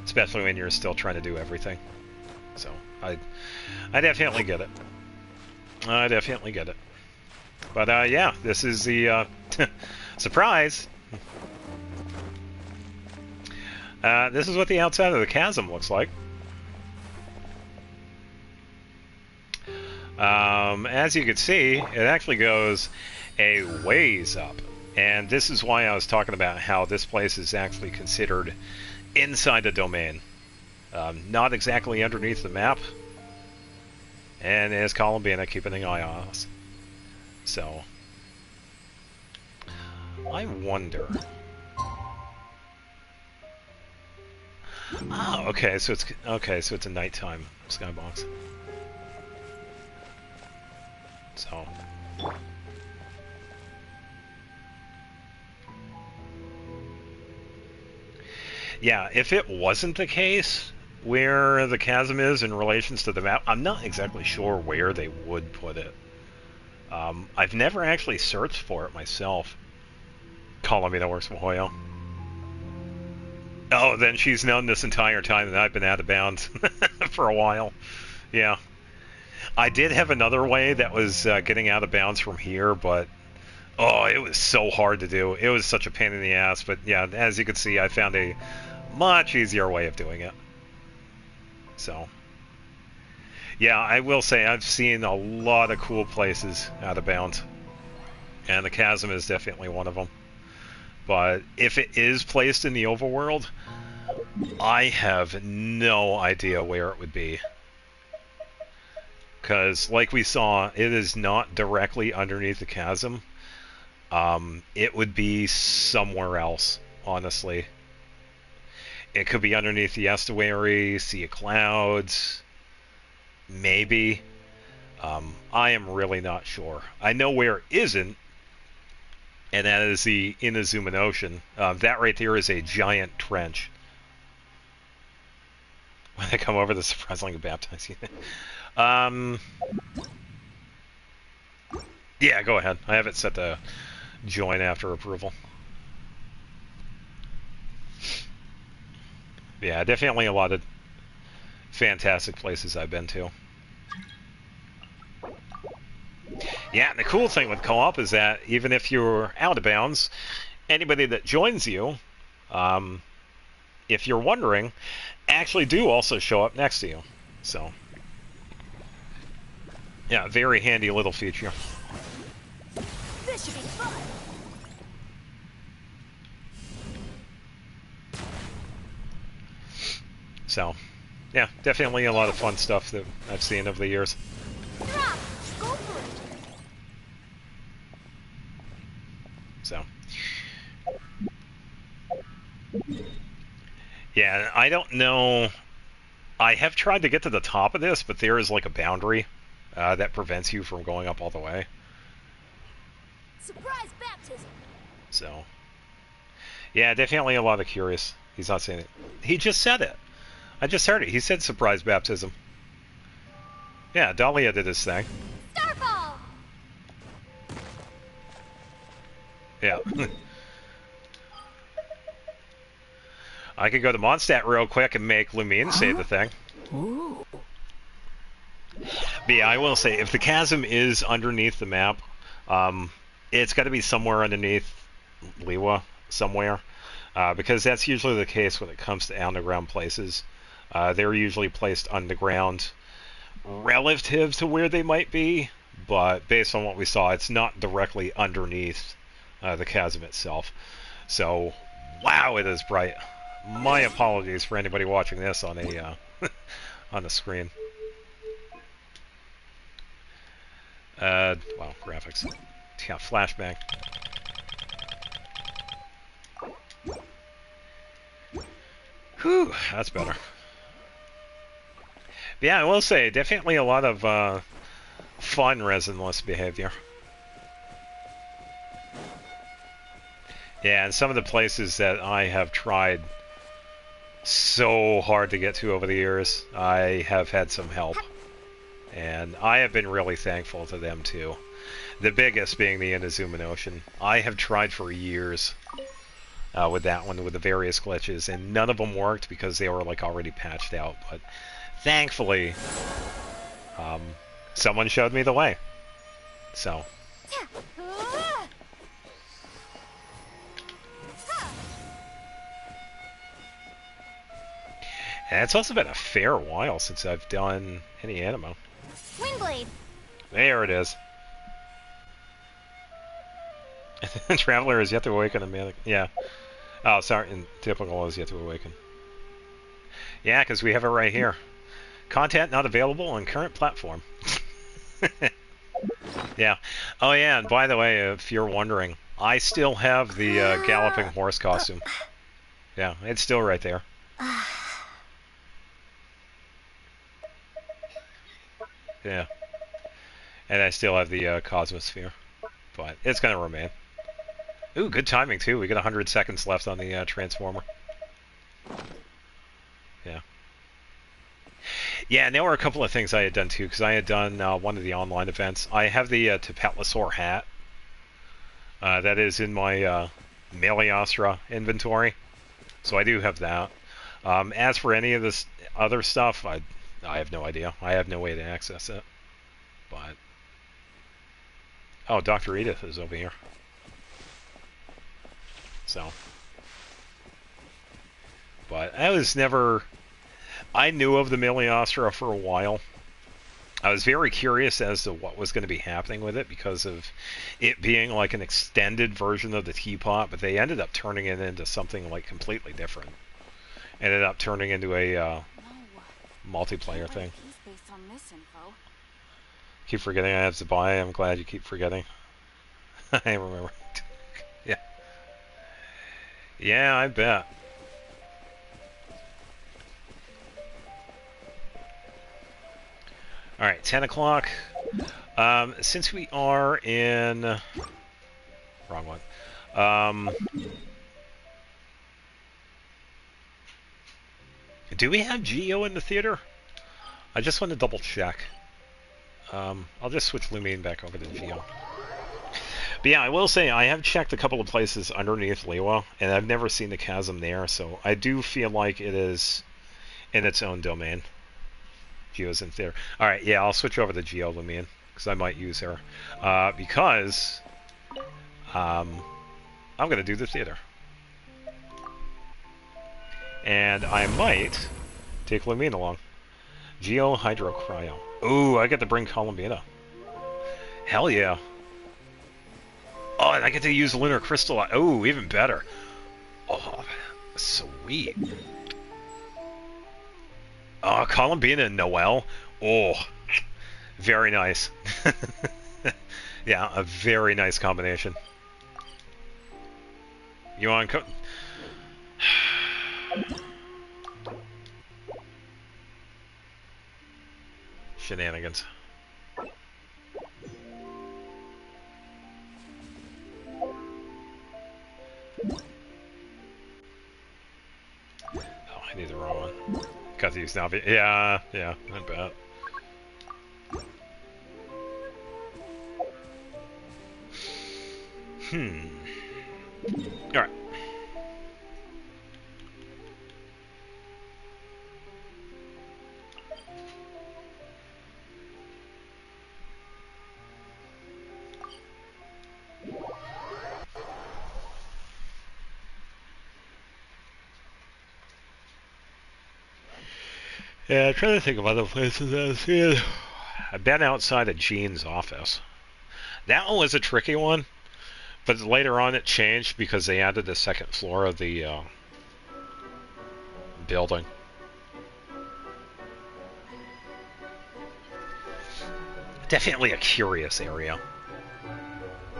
Especially when you're still trying to do everything. So, I definitely get it. I definitely get it. But, yeah, this is the, surprise! This is what the outside of the chasm looks like. As you can see, it actually goes a ways up. And this is why I was talking about how this place is actually considered inside the domain. Not exactly underneath the map. And is Columbina keeping an eye on us. So, I wonder. Oh, okay, so it's a nighttime skybox. So, yeah, if it wasn't the case where the chasm is in relations to the map, I'm not exactly sure where they would put it. I've never actually searched for it myself. Columbina works for Hoyo. Oh, then she's known this entire time that I've been out of bounds for a while. Yeah. I did have another way that was getting out of bounds from here, but oh, it was so hard to do. It was such a pain in the ass, but yeah, as you can see, I found a much easier way of doing it. So, yeah, I will say I've seen a lot of cool places out of bounds, and the chasm is definitely one of them. But if it is placed in the overworld, I have no idea where it would be. Because, like we saw, it is not directly underneath the chasm. It would be somewhere else, honestly. It could be underneath the estuary, Sea of Clouds, maybe. I am really not sure. I know where it isn't, and that is the Inazuman Ocean. That right there is a giant trench. When I come over, the surprisingly baptize you. Yeah, go ahead. I have it set to join after approval. Yeah, definitely a lot of fantastic places I've been to. Yeah, and the cool thing with co-op is that even if you're out of bounds, anybody that joins you, if you're wondering, actually do also show up next to you. So, yeah, very handy little feature. This should be fun. So, yeah, definitely a lot of fun stuff that I've seen over the years. Drop. Go for it. So, yeah, I don't know. I have tried to get to the top of this, but there is like a boundary that prevents you from going up all the way. Surprise baptism. So, yeah, definitely a lot of curious. He's not saying it. He just said it. I just heard it. He said surprise baptism. Yeah, Dahlia did his thing. Starfall. Yeah. I could go to Mondstadt real quick and make Lumine say the thing. Ooh. But yeah, I will say, if the chasm is underneath the map, It's got to be somewhere underneath Liwa, somewhere, because that's usually the case when it comes to underground places. They're usually placed underground relative to where they might be, but based on what we saw, it's not directly underneath the chasm itself. So, wow, it is bright. My apologies for anybody watching this on a on the screen. Wow, graphics. Yeah, flashback. Whew, that's better. But yeah, I will say, definitely a lot of fun resinless behavior. Yeah, and some of the places that I have tried so hard to get to over the years, I have had some help. And I have been really thankful to them too. The biggest being the Inazuman Ocean. I have tried for years with that one, with the various glitches, and none of them worked because they were like already patched out. But thankfully, someone showed me the way. So. And it's also been a fair while since I've done any animo. Windblade. There it is. Traveler is yet to awaken a manic. Yeah. Oh, sorry. And typical is yet to awaken. Yeah, because we have it right here. Content not available on current platform. Yeah. Oh, yeah. And by the way, if you're wondering, I still have the galloping horse costume. Yeah, it's still right there. Yeah. And I still have the Cosmosphere. But it's going to remain. Ooh, good timing, too. We got 100 seconds left on the Transformer. Yeah. Yeah, and there were a couple of things I had done, too, because I had done one of the online events. I have the Tepetlosaur hat. That is in my Meliostra inventory. So I do have that. As for any of this other stuff, I have no idea. I have no way to access it. But... Oh, Dr. Edith is over here. So... But I was never... I knew of the Meliostra for a while. I was very curious as to what was going to be happening with it because of it being like an extended version of the teapot, but they ended up turning it into something like completely different. Ended up turning into a multiplayer thing. Keep forgetting I have to buy. I'm glad you keep forgetting. I remember. Yeah. Yeah, I bet. Alright, 10 o'clock. Since we are in... Wrong one. Do we have Geo in the theater? I just want to double check. I'll just switch Lumine back over to Geo. But yeah, I will say I have checked a couple of places underneath Liwa, and I've never seen the chasm there, so I do feel like it is in its own domain. Geo's in theater. Alright, yeah, I'll switch over to Geo Lumine, because I might use her. Because I'm going to do the theater. And I might take Lumine along. Geo Hydro Cryo. Ooh, I get to bring Columbina. Hell yeah. Oh, and I get to use Lunar Crystal. Oh, even better. Oh, sweet. Oh, Columbina and Noelle. Oh, very nice. Yeah, a very nice combination. You want to... Shenanigans. Oh, I need the wrong one. Got to use Navi. Yeah, I bet. Alright. Yeah, I'm trying to think of other places I've seen. I've been outside of Gene's office. That one was a tricky one, but later on it changed because they added the second floor of the building. Definitely a curious area,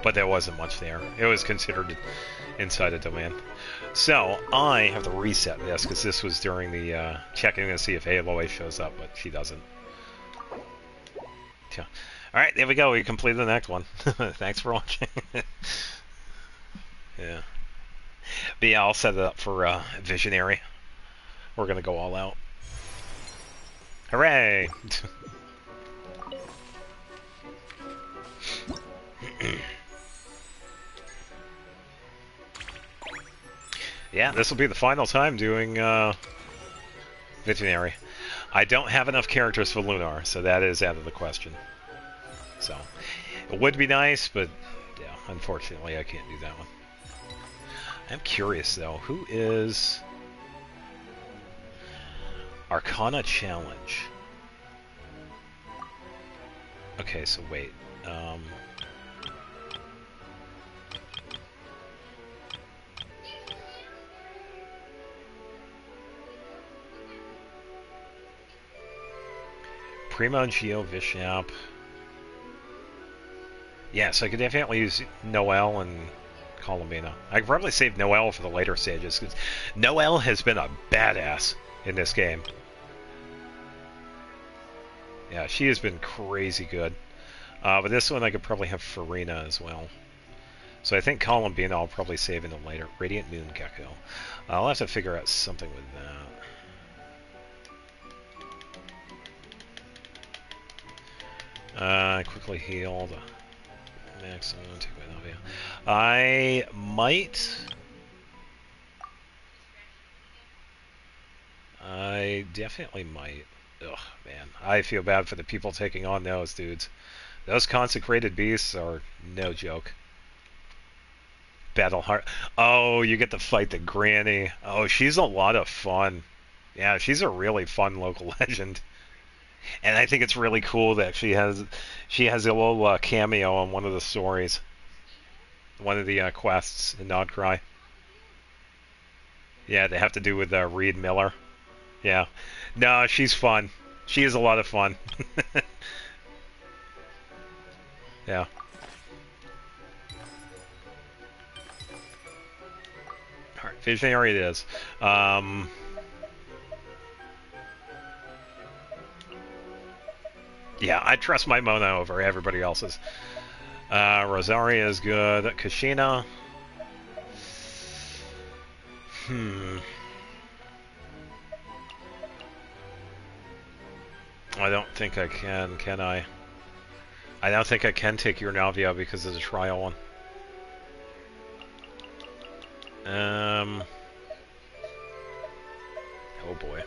but there wasn't much there. It was considered inside a domain. So I have to reset this because this was during the checking to see if Aloy shows up, but she doesn't. Yeah. All right, there we go. We completed the next one. Thanks for watching. Yeah. But yeah, I'll set it up for Visionary. We're gonna go all out. Hooray! Yeah, this will be the final time doing Visionary. I don't have enough characters for Lunar, so that is out of the question. So, it would be nice, but yeah, unfortunately I can't do that one. I'm curious though, who is Arcana Challenge? Okay, so wait. Primo, Geo, Vishap. Yes, I could definitely use Noelle and Columbina. I could probably save Noelle for the later stages, because Noelle has been a badass in this game. Yeah, she has been crazy good. But this one I could probably have Farina as well. So I think Columbina I'll probably save in the later. Radiant Moon Gecko. I'll have to figure out something with that. Quickly heal the maximum. Take away Navia. I might. I definitely might. Ugh, man. I feel bad for the people taking on those dudes. Those consecrated beasts are no joke. Battle Heart. Oh, you get to fight the Granny. Oh, she's a lot of fun. Yeah, she's a really fun local legend. And I think it's really cool that she has a little cameo on one of the stories, one of the quests in Nodcry. Yeah, they have to do with Reed Miller. Yeah, no, she's fun. She is a lot of fun. Yeah. All right, Visionary it is. Yeah, I trust my Mona over everybody else's. Rosaria is good. Kashina. I don't think I can I? I don't think I can take your Navia because of the trial one. Oh boy.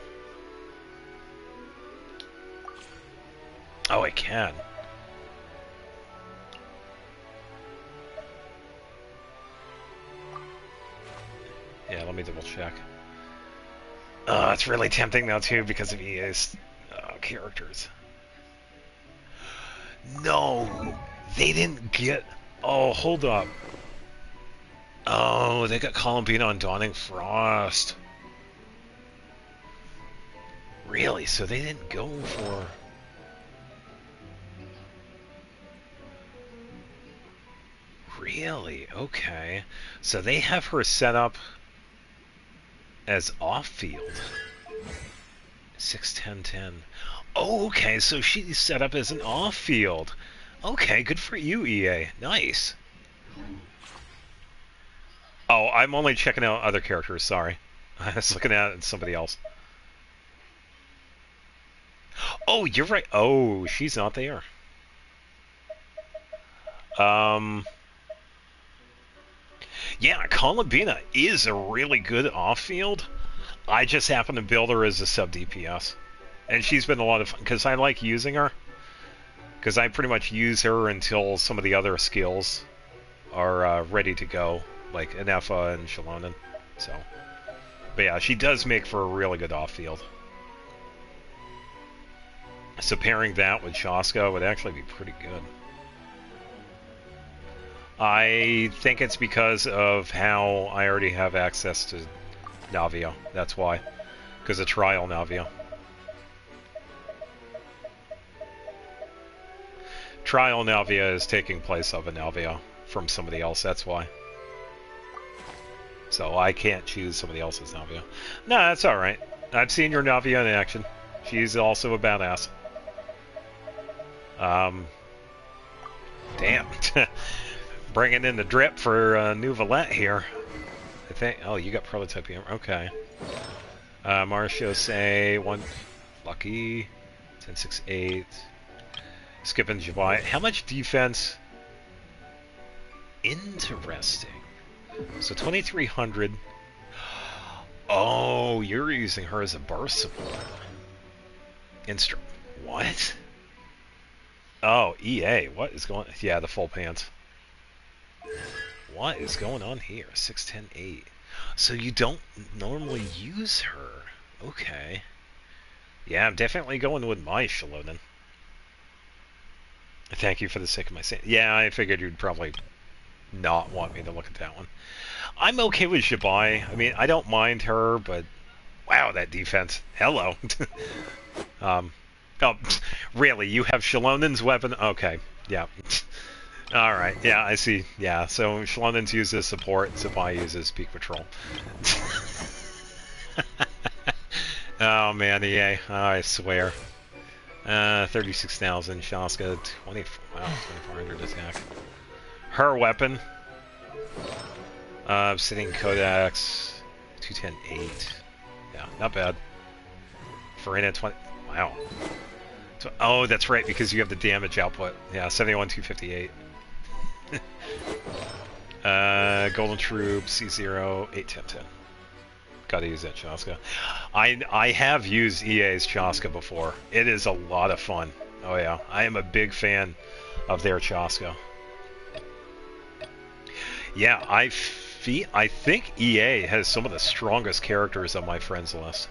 Oh, I can. Yeah, let me double check. It's really tempting now too because of EA's characters. No, they didn't get. Oh, hold up. Oh, they got Columbina on Dawning Frost. Really? So they didn't go for. Really? Okay. So they have her set up as off-field. 6-10-10. Oh, okay, so she's set up as an off-field. Okay, good for you, EA. Nice. Oh, I'm only checking out other characters, sorry. I was looking at somebody else. Oh, you're right. Oh, she's not there. Yeah, Columbina is a really good off-field. I just happen to build her as a sub-DPS. And she's been a lot of fun, because I like using her. Because I pretty much use her until some of the other skills are ready to go. Like Anefa and Shalonen. So. But yeah, she does make for a really good off-field. So pairing that with Shaska would actually be pretty good. I think it's because of how I already have access to Navia. That's why. Because of Trial Navia. Trial Navia is taking place of a Navia from somebody else, that's why. So I can't choose somebody else's Navia. No, that's alright. I've seen your Navia in action. She's also a badass. Damn. Bringing in the drip for New Valette here. I think. Oh, you got prototype here. Okay. Marcio say 1 lucky 10-6-8. Skipping Jabai. How much defense? Interesting. So 2300. Oh, you're using her as a burst support. What? Oh, EA. What is going? Yeah, the full pants. What is going on here? 6-10-8. So you don't normally use her. Okay. Yeah, I'm definitely going with my Shalonen. Thank you for the sake of my sand. Yeah, I figured you'd probably not want me to look at that one. I'm okay with Shibai. I mean, I don't mind her, but wow, that defense. Hello. Oh, really? You have Shalonen's weapon? Okay. Yeah. All right. Yeah, I see. Yeah. So Shalonen's uses support. Shibai uses Peak Patrol. Oh man, EA. Oh, I swear. 36,000. Shaska 24. Wow, 2,400 attack. Her weapon. Sitting Codex 210-8. Yeah, not bad. Farina 20. Wow. So, oh, that's right, because you have the damage output. Yeah, 71-258. Golden Troop C0 8-10-10. Gotta use that Chaska. I have used EA's Chaska before. It is a lot of fun. Oh yeah, I am a big fan of their Chaska. Yeah, I think EA has some of the strongest characters on my friends list.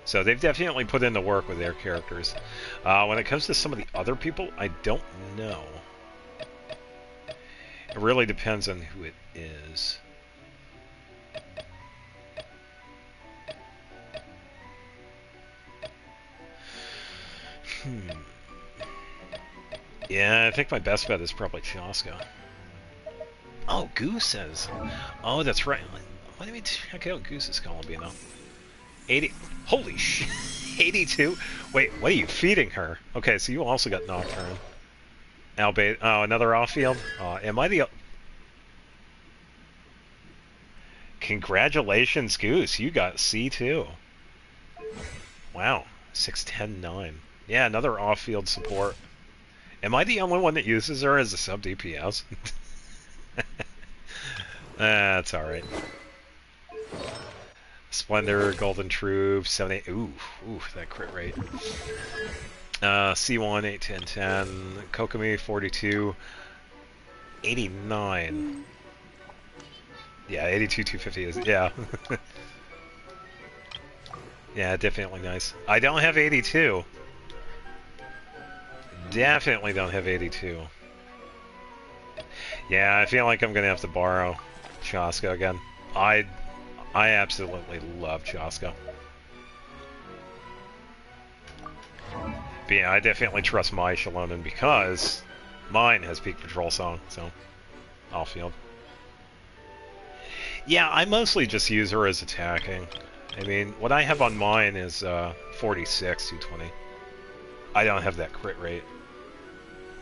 So they've definitely put in the work with their characters. When it comes to some of the other people, I don't know. It really depends on who it is. Yeah, I think my best bet is probably Chaska. Oh, Goose says. Oh, that's right. Let me check out Goose's Columbina. 80. Holy shit. 82? Wait, what are you feeding her? Okay, so you also got Nocturne. Albeit. Oh, another off-field? Am I the... Congratulations, Goose. You got C2. Wow. 6-10-9. Yeah, another off-field support. Am I the only one that uses her as a sub-DPS? That's alright. Splendor, Golden Troop, 7-8. Ooh, that crit rate. C1, 8-10-10. Kokomi, 42. 89. Yeah, 82-250 is... Yeah. Yeah, definitely nice. I don't have 82. Definitely don't have 82. Yeah, I feel like I'm gonna have to borrow Chaska again. I absolutely love Chaska. But yeah, I definitely trust my Shalonen because mine has Peak Patrol Song, so off-field. Yeah, I mostly just use her as attacking. I mean, what I have on mine is 46, 220. I don't have that crit rate.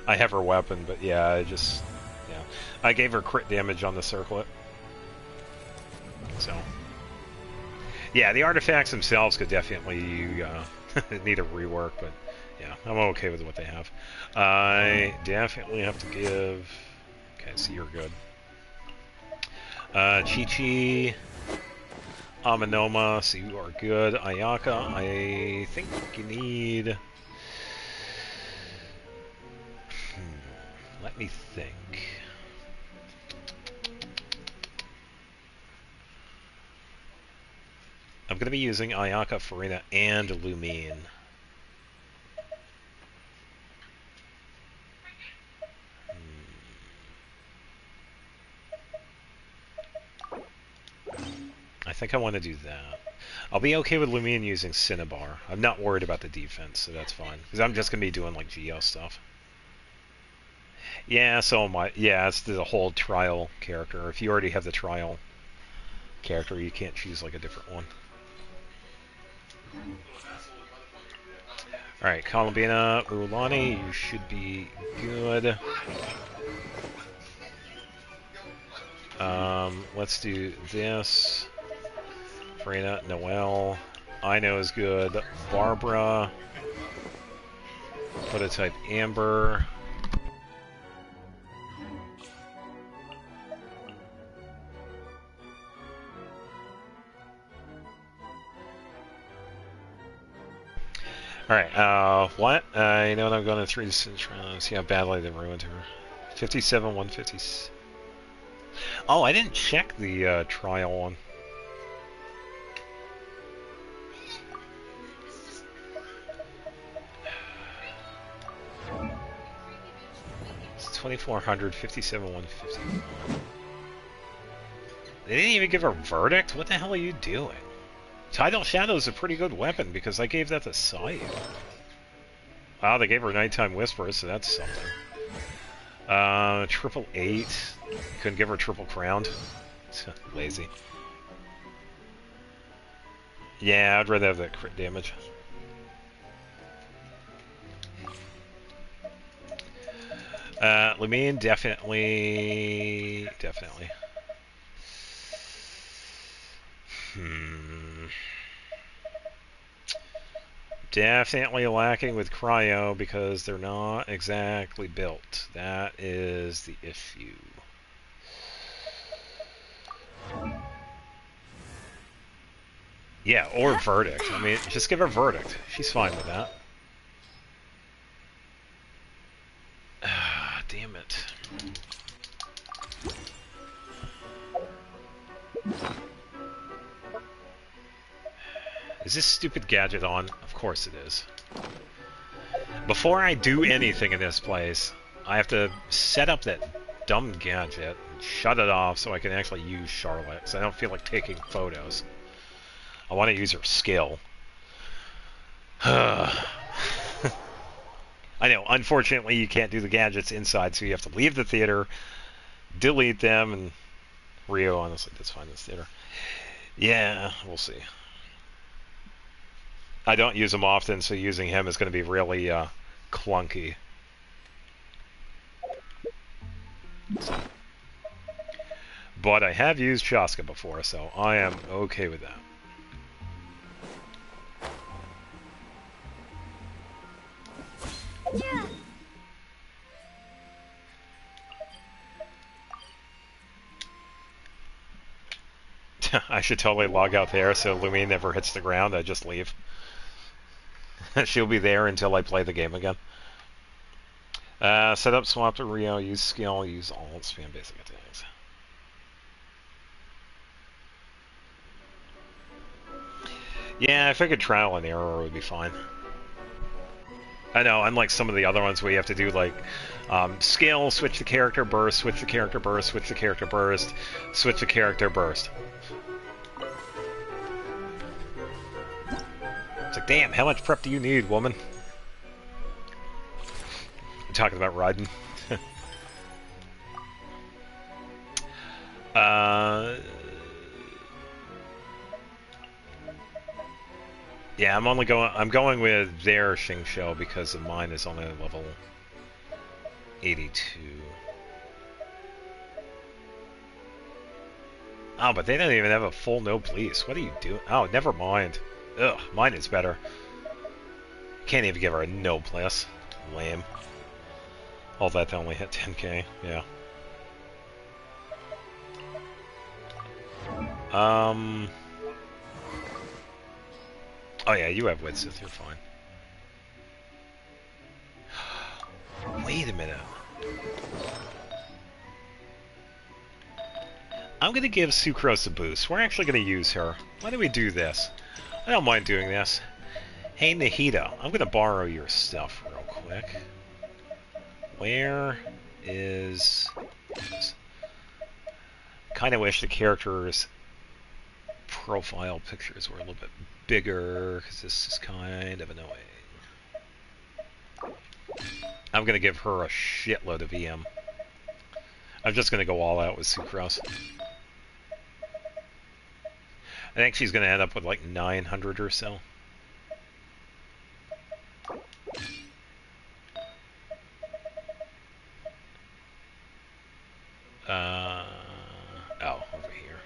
I have her weapon, but yeah, I gave her crit damage on the circlet. So, yeah, the artifacts themselves could definitely need a rework, but yeah, I'm okay with what they have. I definitely have to give... Okay, so you're good. Chi-Chi, Aminoma, so you are good. Ayaka, I think you need... Let me think. I'm going to be using Ayaka, Farina, and Lumine. think I want to do that. I'll be okay with Lumion using Cinnabar. I'm not worried about the defense, so that's fine. Because I'm just going to be doing, like, Geo stuff. Yeah, so am I. Yeah, it's the whole trial character. If you already have the trial character, you can't choose, like, a different one. Alright, Columbina, Ulani, you should be good. Let's do this. Freyna, Noelle. I know is good. Barbara. Prototype Amber. Alright, what? You know what, I'm going to 3 to see how badly they ruined her. 57, 150. Oh, I didn't check the trial one. It's 2400, 57, 150. They didn't even give her a verdict? What the hell are you doing? Tidal Shadow's a pretty good weapon because I gave that to Scythe. Wow, they gave her Nighttime Whisper, so that's something. 888. Couldn't give her Triple Crowned. Lazy. Yeah, I'd rather have that crit damage. Lumine, definitely. Definitely lacking with cryo because they're not exactly built. That is the issue. Yeah, or verdict. I mean, just give her verdict. She's fine with that. Ah, damn it. Is this stupid gadget on? Of course it is. Before I do anything in this place, I have to set up that dumb gadget and shut it off so I can actually use Charlotte, because I don't feel like taking photos. I want to use her skill. I know, unfortunately you can't do the gadgets inside, so you have to leave the theater, delete them, and Rio, honestly, that's fine, this theater. Yeah, we'll see. I don't use him often, so using him is going to be really clunky. But I have used Shaska before, so I am okay with that. Yeah. I should totally log out there so Lumine never hits the ground. I just leave. She'll be there until I play the game again. Set up, swap to Rio, use skill, use alt, spam basic attacks. Yeah, if I could trial and error, it would be fine. I know, unlike some of the other ones where you have to do like skill, switch the character, burst, switch the character, burst, switch the character, burst, switch the character, burst. It's like, damn, how much prep do you need, woman? I'm talking about riding. Yeah, I'm going with their Xingqiu because of mine is only level 82. Oh, but they don't even have a full no police. What are you doing? Oh, never mind. Ugh, mine is better. Can't even give her a no plus. Lame. All that to only hit 10k. Yeah. Oh yeah, you have Widsith, you're fine. Wait a minute. I'm gonna give Sucrose a boost. We're actually gonna use her. Why don't we do this? I don't mind doing this. Hey Nahida, I'm gonna borrow your stuff real quick. Where is... Kinda wish the characters profile pictures were a little bit bigger, because this is kind of annoying. I'm going to give her a shitload of EM. I'm just going to go all out with Sucrose. I think she's going to end up with like 900 or so. Oh, over here.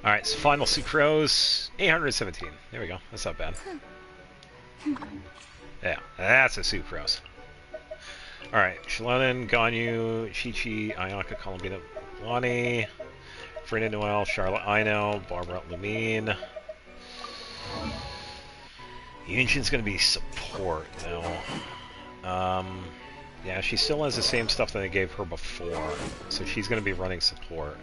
Alright, so final Sucrose, 817. There we go. That's not bad. Yeah, that's a Sucrose. Alright, Shilonen, Ganyu, Chi-Chi, Ayaka, Columbina, Lonnie, Frida Noel, Charlotte Ino, Barbara Lumine. Yunshin's gonna be support, though. Yeah, she still has the same stuff that I gave her before, so she's gonna be running support.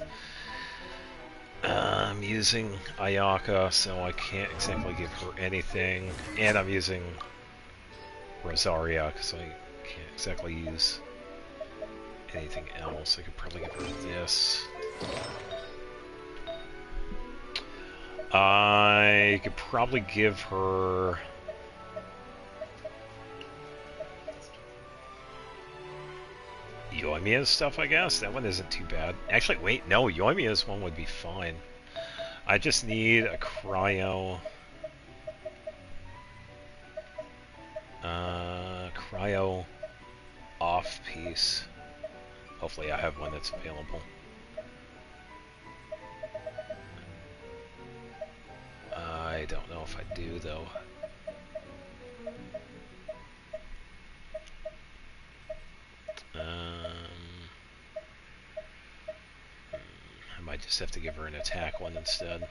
I'm using Ayaka, so I can't exactly give her anything, and I'm using Rosaria, because I can't exactly use anything else. I could probably give her this. I could probably give her... Yoimiya's stuff, I guess. That one isn't too bad. Actually, wait, no, Yoimiya's one would be fine. I just need a cryo... cryo off piece. Hopefully I have one that's available. I don't know if I do, though. I might just have to give her an attack one instead.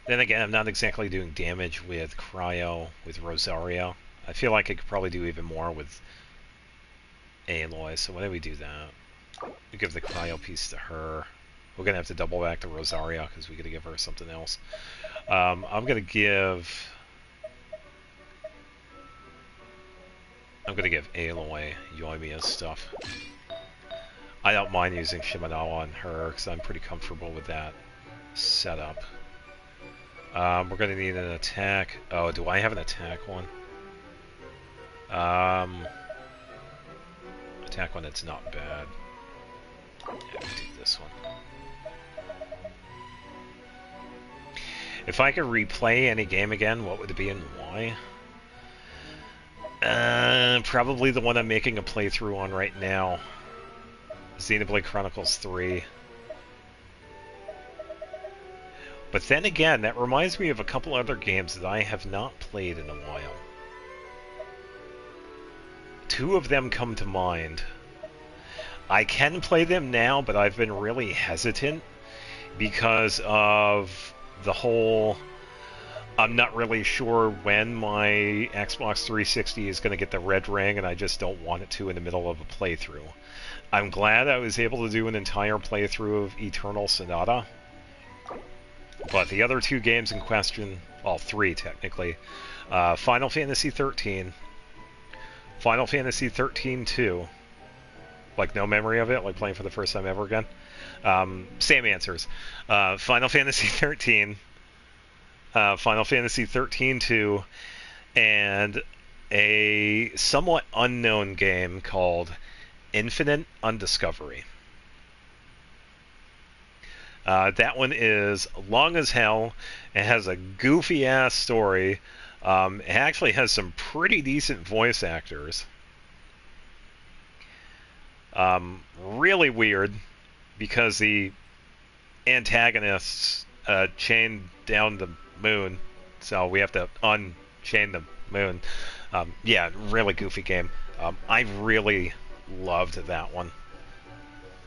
Then again, I'm not exactly doing damage with Cryo, with Rosario. I feel like I could probably do even more with Aloy, so why don't we do that? We give the Cryo piece to her. We're going to have to double back to Rosario, because we got to give her something else. I'm going to give Aloy Yoimiya's stuff. I don't mind using Shimenawa on her, because I'm pretty comfortable with that setup. We're going to need an attack. Oh, do I have an attack one? Attack one that's not bad. Yeah, we do this one. If I could replay any game again, what would it be and why? Probably the one I'm making a playthrough on right now. Xenoblade Chronicles 3. But then again, that reminds me of a couple other games that I have not played in a while. Two of them come to mind. I can play them now, but I've been really hesitant because of the whole... I'm not really sure when my Xbox 360 is going to get the red ring, and I just don't want it to in the middle of a playthrough. I'm glad I was able to do an entire playthrough of Eternal Sonata. But the other two games in question, well, three technically, Final Fantasy 13, Final Fantasy 13-2, like no memory of it, like playing for the first time ever again. Same answers. Final Fantasy 13, Final Fantasy 13-2, and a somewhat unknown game called Infinite Undiscovery. That one is long as hell. It has a goofy-ass story. It actually has some pretty decent voice actors. Really weird, because the antagonists chain down the moon, so we have to unchain the moon. Yeah, really goofy game. I really loved that one.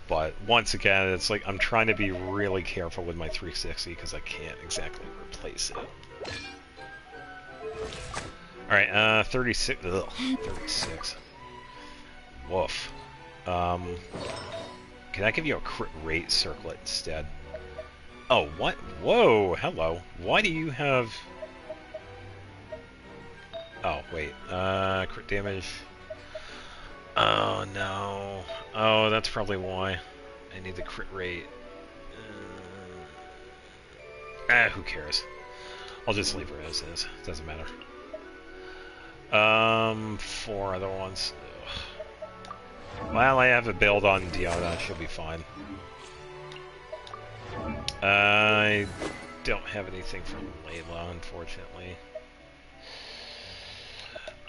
But once again, it's like I'm trying to be really careful with my 360 because I can't exactly replace it. Alright, 36. Ugh, 36. Woof. Can I give you a crit rate circlet instead? Oh, what? Whoa, hello. Why do you have... Oh, wait. Crit damage... Oh, no. Oh, that's probably why. I need the crit rate. Who cares? I'll just leave her as is. Doesn't matter. 4 other ones. Ugh. Well, I have a build on Diona. She'll be fine. I don't have anything from Layla, unfortunately.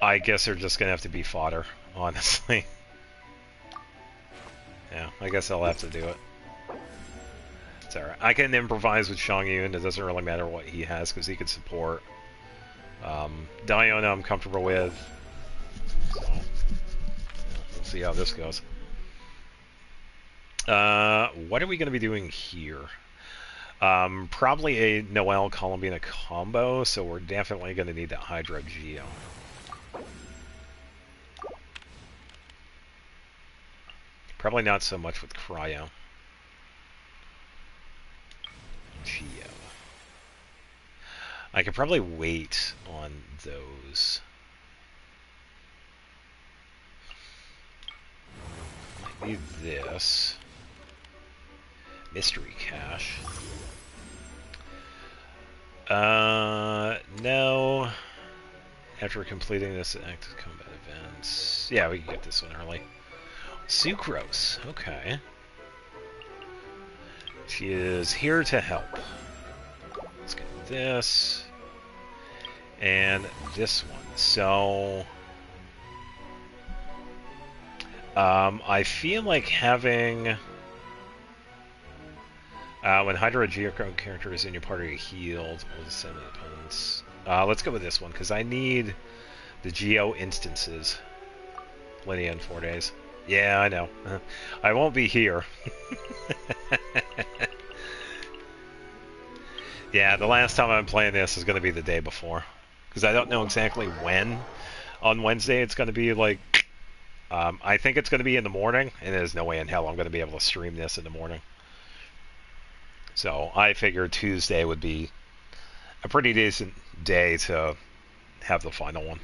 I guess they're just gonna have to be fodder, honestly. Yeah, I guess I'll have to do it. It's alright. I can improvise with Shang-Yun, it doesn't really matter what he has, because he can support. Diona I'm comfortable with. So, yeah, we'll see how this goes. What are we going to be doing here? Probably a Noelle Columbina combo, so we're definitely going to need that Hydra Geo. Probably not so much with Cryo. Geo. I could probably wait on those. Might need this. Mystery Cache. No. After completing this active combat events. Yeah, we can get this one early. Sucrose. Okay. She is here to help. Let's get this. And this one. So... I feel like having... when Hydra Geo character is in your party healed, will send the opponents. Let's go with this one, because I need the Geo instances. Linnea in 4 days. Yeah, I know. I won't be here. Yeah, the last time I'm playing this is going to be the day before. Because I don't know exactly when on Wednesday it's going to be, like... I think it's going to be in the morning, and there's no way in hell I'm going to be able to stream this in the morning. So I figured Tuesday would be a pretty decent day to have the final one.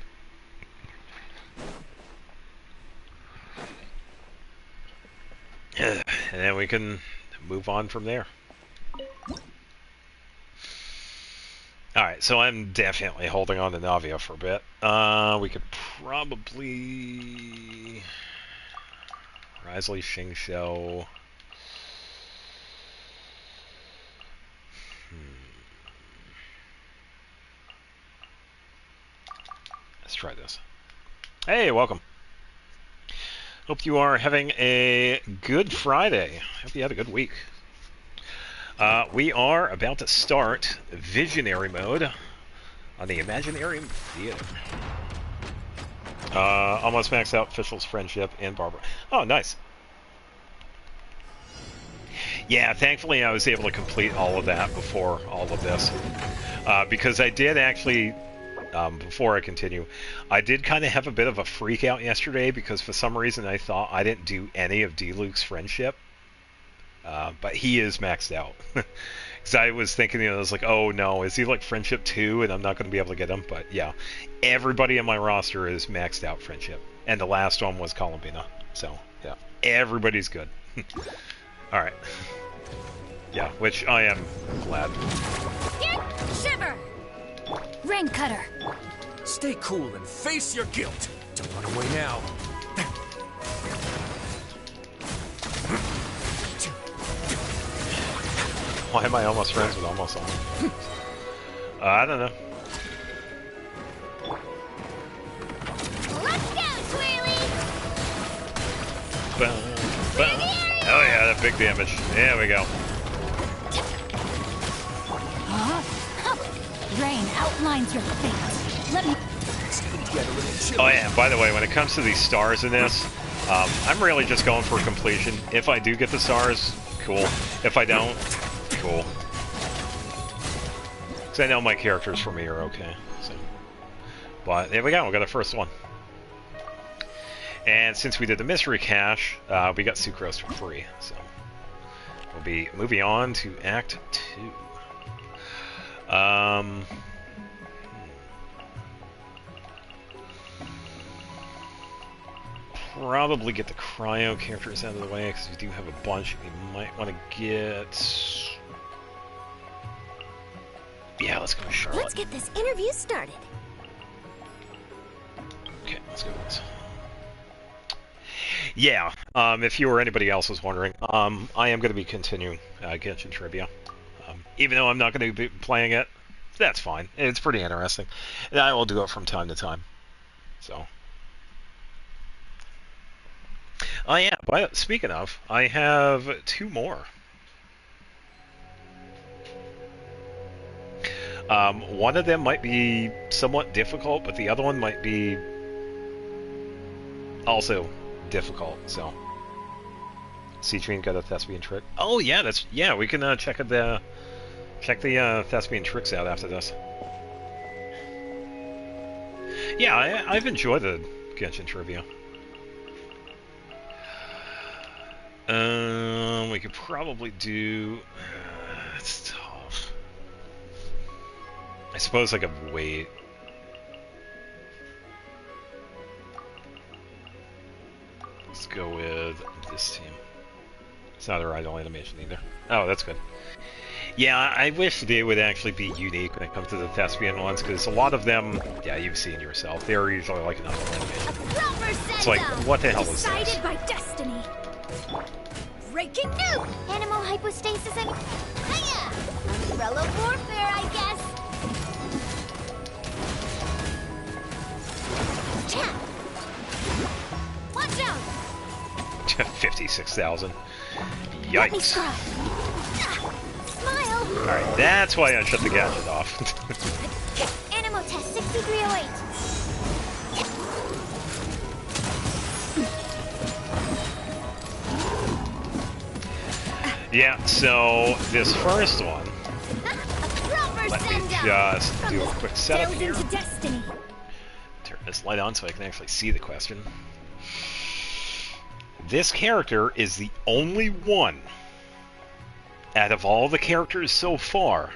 And then we can move on from there. Alright, so I'm definitely holding on to Navia for a bit. We could probably... Risley, Xingqiu... Let's try this. Hey, welcome. Hope you are having a good Friday. Hope you had a good week. We are about to start Visionary mode on the Imaginarium Theater. Almost maxed out Fischl's friendship and Barbara. Oh, nice. Yeah, thankfully I was able to complete all of that before all of this. Because I did actually... before I continue, I did kind of have a bit of a freak out yesterday because for some reason I thought I didn't do any of D-Luke's friendship. But he is maxed out. Because I was thinking, I was like, oh no, is he like friendship 2 and I'm not going to be able to get him? But yeah, everybody on my roster is maxed out friendship. And the last one was Columbina. So yeah, everybody's good. Alright. Yeah, which I am glad. Shiver! Rain Cutter. Stay cool and face your guilt. Don't run away now. Why am I almost friends with almost all? I don't know. Let's go, Twirly! Boom, boom. Oh yeah, that big damage. There we go. Rain outlines your fate. Let me... Oh yeah, and by the way, when it comes to these stars in this, I'm really just going for completion. If I do get the stars, cool. If I don't, cool. Because I know my characters for me are okay. So. But there we go, we got our first one. And since we did the mystery cache, we got Sucrose for free. So we'll be moving on to Act 2. probably get the cryo characters out of the way, because we do have a bunch we might want to get. Yeah, let's go with Charlotte. Let's get this interview started. Okay, let's go with this. Yeah, if you or anybody else was wondering, I am going to be continuing Genshin Trivia. Even though I'm not going to be playing it, that's fine. It's pretty interesting. And I will do it from time to time. So. Oh yeah, but speaking of, I have 2 more. One of them might be somewhat difficult, but the other one might be also difficult. So, Citrine got a thespian trick. Oh yeah, we can check the thespian tricks out after this. Yeah, I've enjoyed the Genshin trivia. We could probably do. It's tough. I suppose I could wait. Let's go with this team. It's not a idle animation either. Oh, that's good. Yeah, I wish they would actually be unique when it comes to the thespian ones, because a lot of them, yeah, you've seen yourself, they're usually like an idle animation. It's like, what the hell is this? Decided by destiny. Breaking news! Animal hypostasis and... Hiya! Umbrella warfare, I guess! Chat! Watch out! 56,000. Let me Yikes. try. Smile! Alright, that's why I shut the gadget off. Animal test 6308. Yeah, so this first one, let me just do a quick setup here. Into destiny. Turn this light on so I can actually see the question. This character is the only one out of all the characters so far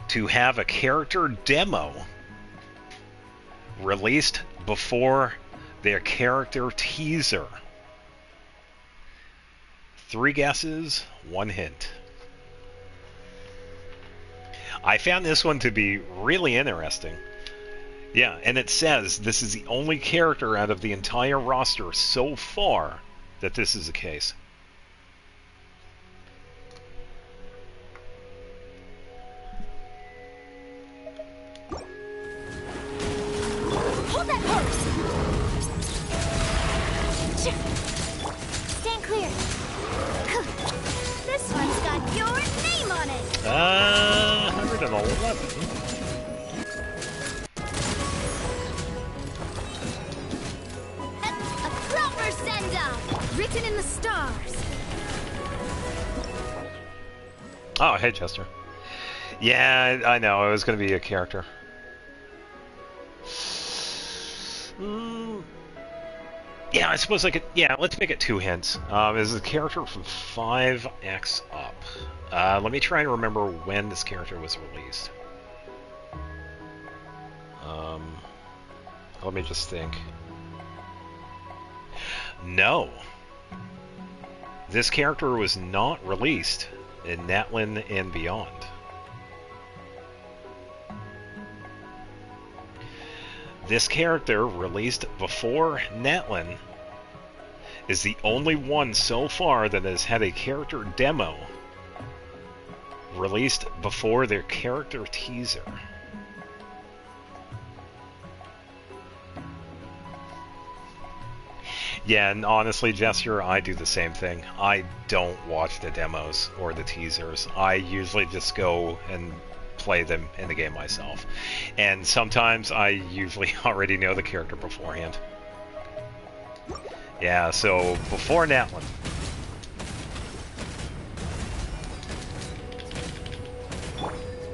to have a character demo released before their character teaser. 3 guesses, 1 hint. I found this one to be really interesting. Yeah, and it says this is the only character out of the entire roster so far that this is the case. Hold that pose! Stand clear. This one's got your name on it. 111. A proper send-off, written in the stars. Oh, hey, Chester. Yeah, I know. It was going to be a character. Yeah, I suppose I could... Yeah, let's make it 2 hints. Is a character from 5X up. Let me try and remember when this character was released. Let me just think. No. This character was not released in Natlin and beyond. This character, released before Natlin, is the only one so far that has had a character demo released before their character teaser. Yeah, and honestly, Jester, I do the same thing. I don't watch the demos or the teasers. I usually just go and play them in the game myself. And sometimes I usually already know the character beforehand. Yeah, so before Natlin.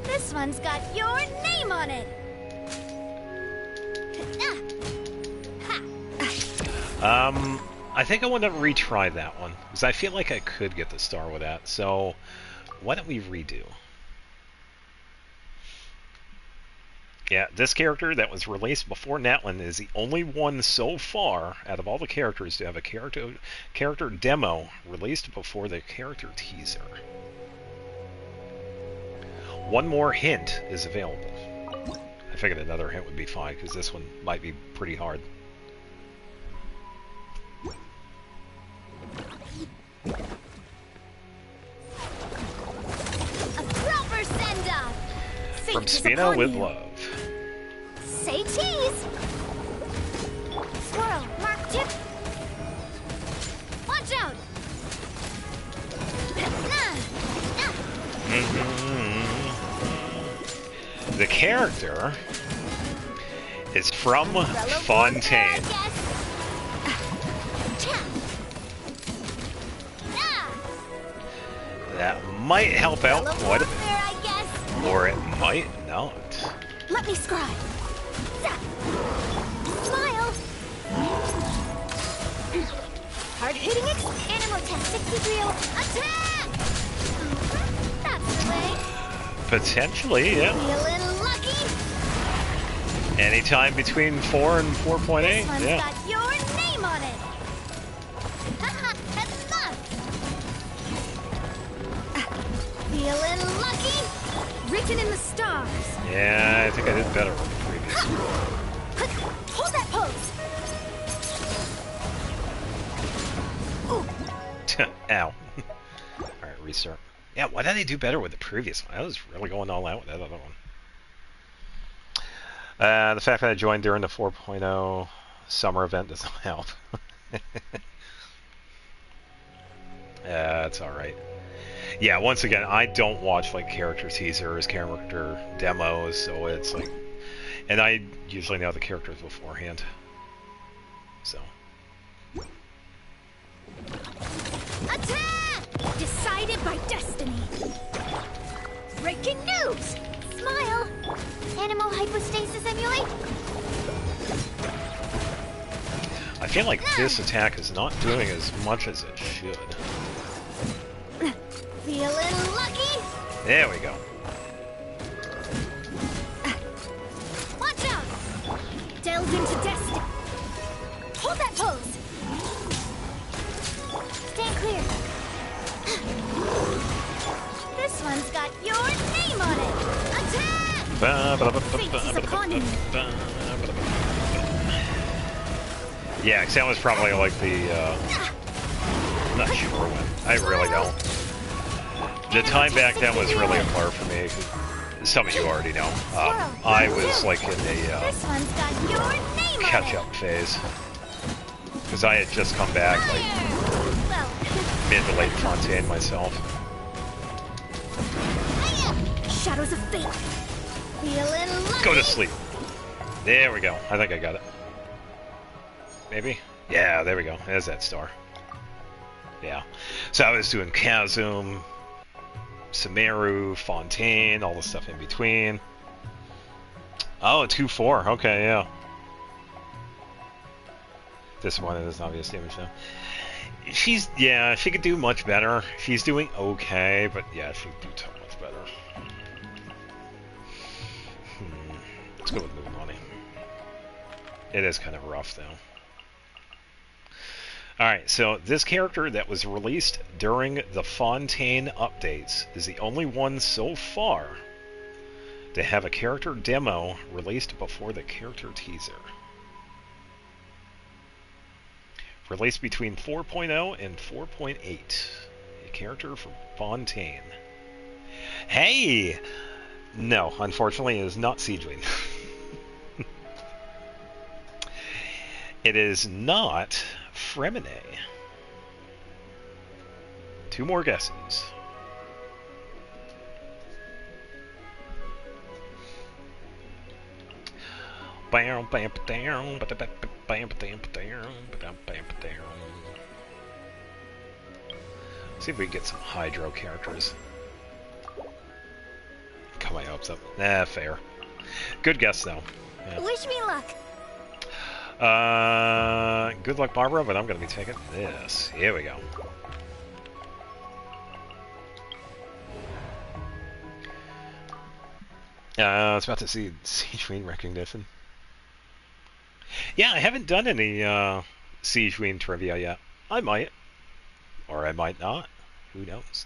This one's got your name on it. I think I want to retry that one, because I feel like I could get the star with that, so why don't we redo? Yeah, this character that was released before Natlan is the only one so far out of all the characters to have a character demo released before the character teaser. One more hint is available. I figured another hint would be fine because this one might be pretty hard. A proper send-off! From Fate is Spino upon with you. love. Say cheese! Swirl, mark tip! Watch out! The character is from Fontaine. That might help out quite a bit. Or it might not. Let me scribe. Smile. Hard hitting it. Animal test 63. Attack! That's the way. Potentially, yeah. Feeling lucky. Anytime between 4 and 4.8, This one's yeah. got your name on it. Feeling lucky. Written in the stars. Yeah, I think I did better with the previous one. Hold that pose. Ow. Alright, restart. Yeah, why did I do better with the previous one? I was really going all out with that other one. The fact that I joined during the 4.0 summer event doesn't help. That's alright. Yeah, once again, I don't watch like character teasers, character demos, so it's like... And I usually know the characters beforehand. So... Attack! Decided by destiny. Breaking news! Smile. Animal hypostasis emulate. I feel like this attack is not doing as much as it should. Feeling lucky. There we go. Watch out! Delve into destiny. Hold that pose. Stand clear. This one's got your name on it. Attack! Fate is upon you. Yeah, 'cause that was probably like the, I'm not sure when. I really don't. The time back then was really a blur for me. Some of you already know. I was like in a This one's got your name on it. catch-up phase. Because I had just come back like Well, mid to late Fontaine myself. shadows of fate. Feeling lucky. Go to sleep. There we go. I think I got it. Maybe? Yeah, there we go. There's that star. Yeah. So I was doing Chasm, Sumeru, Fontaine, all the stuff in between. Oh, 2-4. Okay, yeah. Disappointed is obvious damage though. Yeah, she could do much better. She's doing okay, but yeah, she could do so much better. Let's go with Moon Money. It is kind of rough though. Alright, so this character that was released during the Fontaine updates is the only one so far to have a character demo released before the character teaser. Released between 4.0 and 4.8. A character from Fontaine. Hey! No, unfortunately it is not Siegewing. It is not Fremine. 2 more guesses. See if we can get some Hydro characters. Got my hopes up. Nah, fair. Good guess though. Yeah. Wish me luck. Good luck, Barbara, but I'm going to be taking this. Here we go. I was about to see Siege Queen recognition. Yeah, I haven't done any Siege Queen trivia yet. I might. Or I might not. Who knows?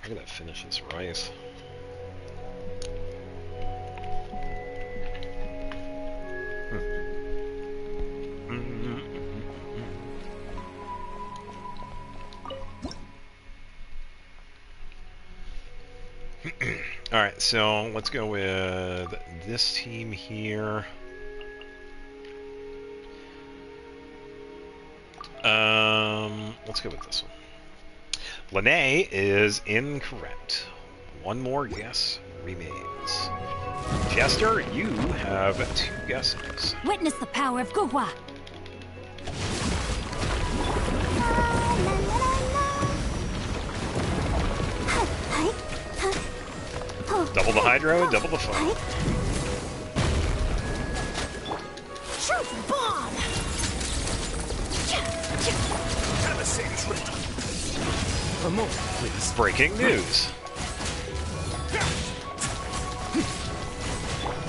I'm gonna finish this rice. Alright, so let's go with this team here. Let's go with this one. Lene is incorrect. One more guess remains. Jester, you have 2 guesses. Witness the power of Guhua. Double the hydro, double the fun. Truth bomb! Have a safe trip. A moment, please. Breaking news.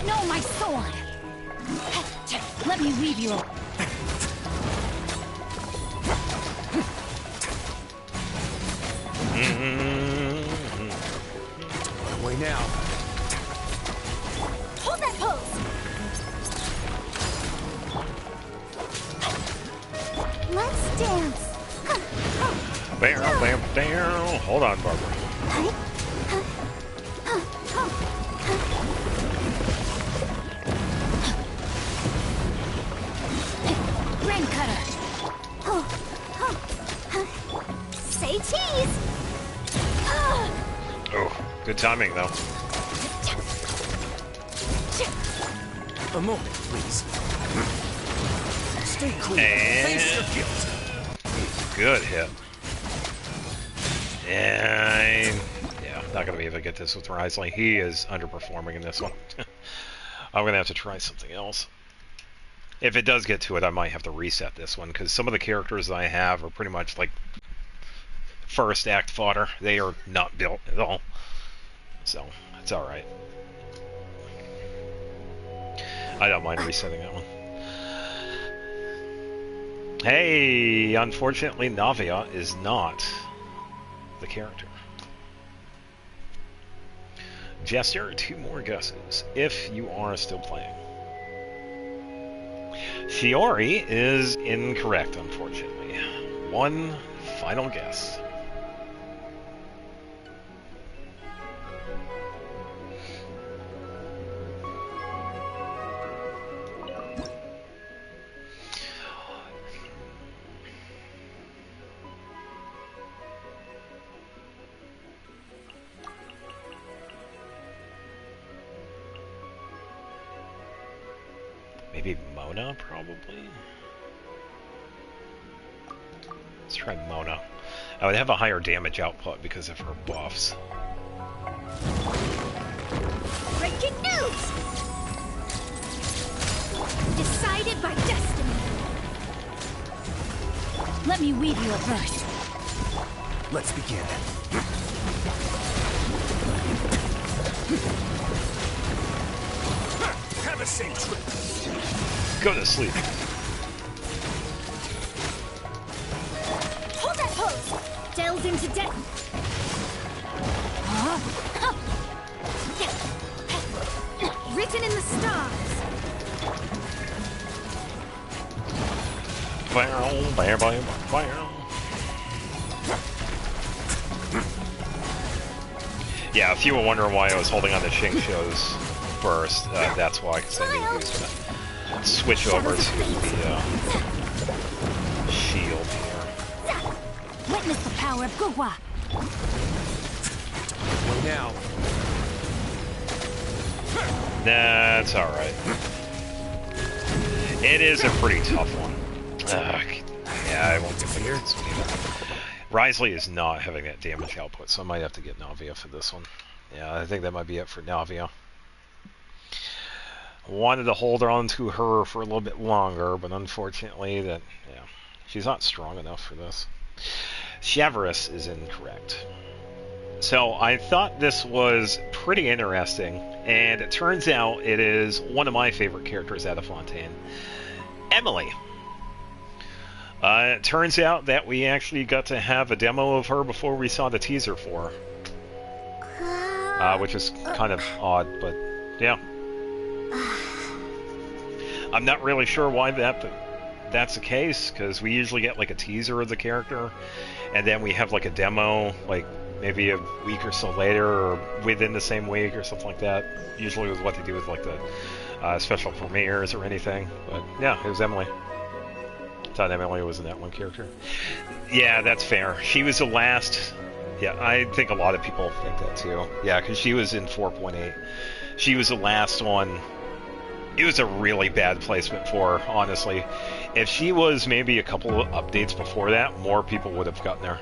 No, my sword. Let me weave you. Away now. Hold that pose! Let's dance! Bam, bam, bam. Hold on, Barbara. Brain cutter. Say cheese! Oh, good timing, though. A moment, please. Stay cool. And- Face your guilt. Good hit. And yeah, not gonna be able to get this with Risley. He is underperforming in this one. I'm gonna have to try something else. If it does get to it, I might have to reset this one because some of the characters that I have are pretty much like first act fodder. They are not built at all, so it's all right. I don't mind resetting that one. Hey, unfortunately, Navia is not the character. Jester, 2 more guesses, if you are still playing. Fiori is incorrect, unfortunately. 1 final guess. Maybe Mona, probably? Let's try Mona. I would have a higher damage output because of her buffs. Breaking news! Decided by destiny! Let me weave you a verse. Let's begin. Have a safe trip. Go to sleep. Hold that pose! Delves into death! Written in the stars! Bam, bam, bam, bam. Yeah, if you were wondering why I was holding on to Shing shows first, that's why, because I knew he was going to switch over to the shield here. Witness the power of Guhua. Away now. That's alright. It is a pretty tough one. Yeah, I won't get here. Risley is not having that damage output, so I might have to get Navia for this one. Yeah, I think that might be it for Navia. Wanted to hold on to her for a little bit longer, but unfortunately, she's not strong enough for this. Chavarus is incorrect. So I thought this was pretty interesting, and it turns out it is one of my favorite characters out of Fontaine, Emily. It turns out that we actually got to have a demo of her before we saw the teaser for her, which is kind of odd, but yeah. I'm not really sure why that's the case, because we usually get like a teaser of the character, and then we have like a demo, like maybe a week or so later, or within the same week, or something like that. Usually with what they do with like the special premieres or anything. But yeah, it was Emily. Thought Emily was in that one character. Yeah, that's fair. She was the last. Yeah, I think a lot of people think that too. Yeah, because she was in 4.8. She was the last one. It was a really bad placement for her, honestly. If she was maybe a couple of updates before that, more people would have gotten her.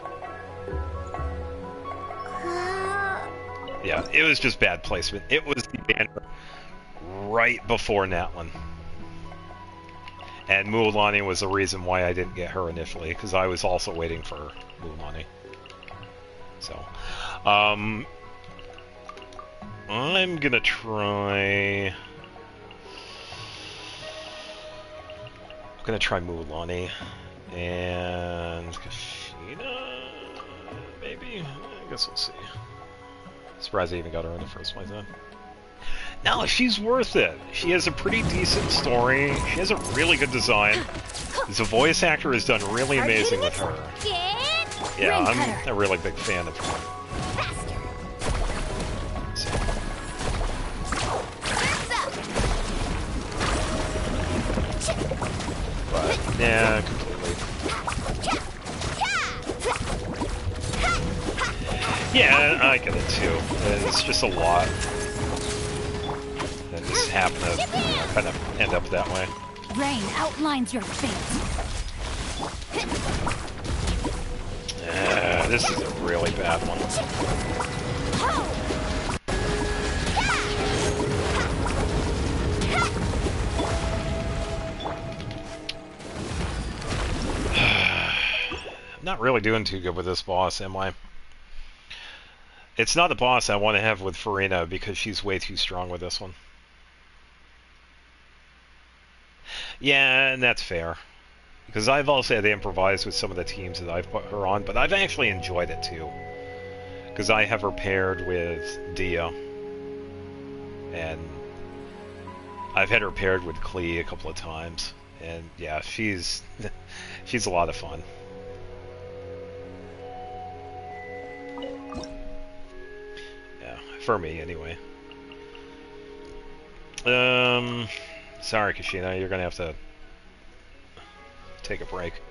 Yeah, it was just bad placement. It was the banner right before Natlin. And Mualani was the reason why I didn't get her initially, because I was also waiting for Mualani. So, I'm gonna try... I'm gonna try Mualani. And... Kashina... Maybe? I guess we'll see. Surprised I even got her in the first place, then. No, she's worth it. She has a pretty decent story. She has a really good design. The voice actor has done really amazing with her. Yeah, I'm a really big fan of her. But, yeah, completely. Yeah, I get it too. It's just a lot. And just happen to kind of end up that way. Rain outlines your fate. This is a really bad one. I'm not really doing too good with this boss, am I? It's not the boss I want to have with Farina because she's way too strong with this one. Yeah, and that's fair. Because I've also had to improvise with some of the teams that I've put her on, but I've actually enjoyed it too. Because I have her paired with Dia. And I've had her paired with Klee a couple of times. And yeah, she's a lot of fun. For me, anyway. Sorry, Kashina, you're gonna have to take a break.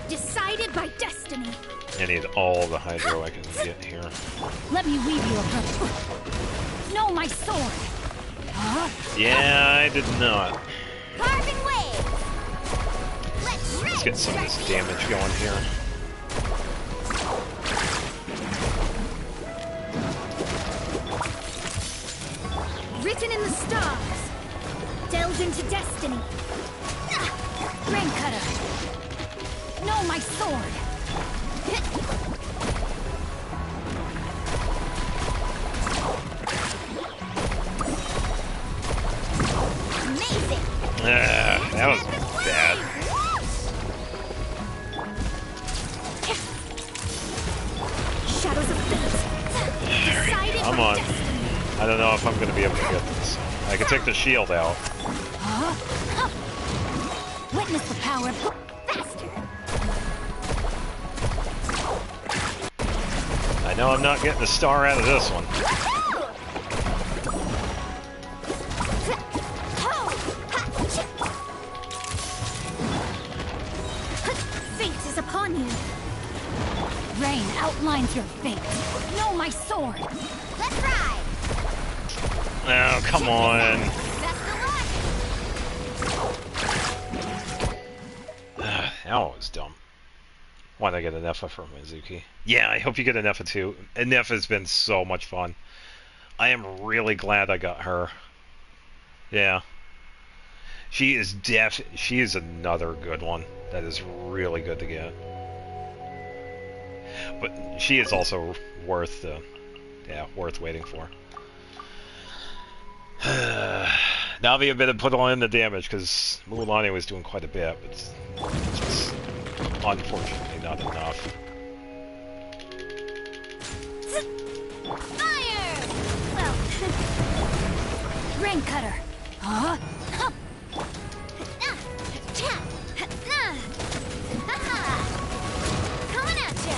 Decided by destiny. I need all the hydro I can get here. Let me weave you a purpose. No, my sword. Huh? Yeah, I did not. Carving waves. Let's get some of this damage going here. Written in the stars. Delved into destiny. Rain cutter. No, my sword. Amazing. That was bad. Shadows of fate. Come on. I don't know if I'm going to be able to get this. I can take the shield out. Witness the power of Faster. I know I'm not getting a star out of this one. Fate is upon you. rain outlines your fate. No, my sword. Let's ride. Oh, come on. That was dumb. Why did I get an Effa from Mizuki? Yeah, I hope you get an Effa too. An Effa's been so much fun. I am really glad I got her. Yeah. She is another good one. That is really good to get. but she is also worth, worth waiting for. Navi better put on the damage because Mulan was doing quite a bit, but it's just unfortunately not enough. Fire! Well, rain cutter. Huh? Coming at you.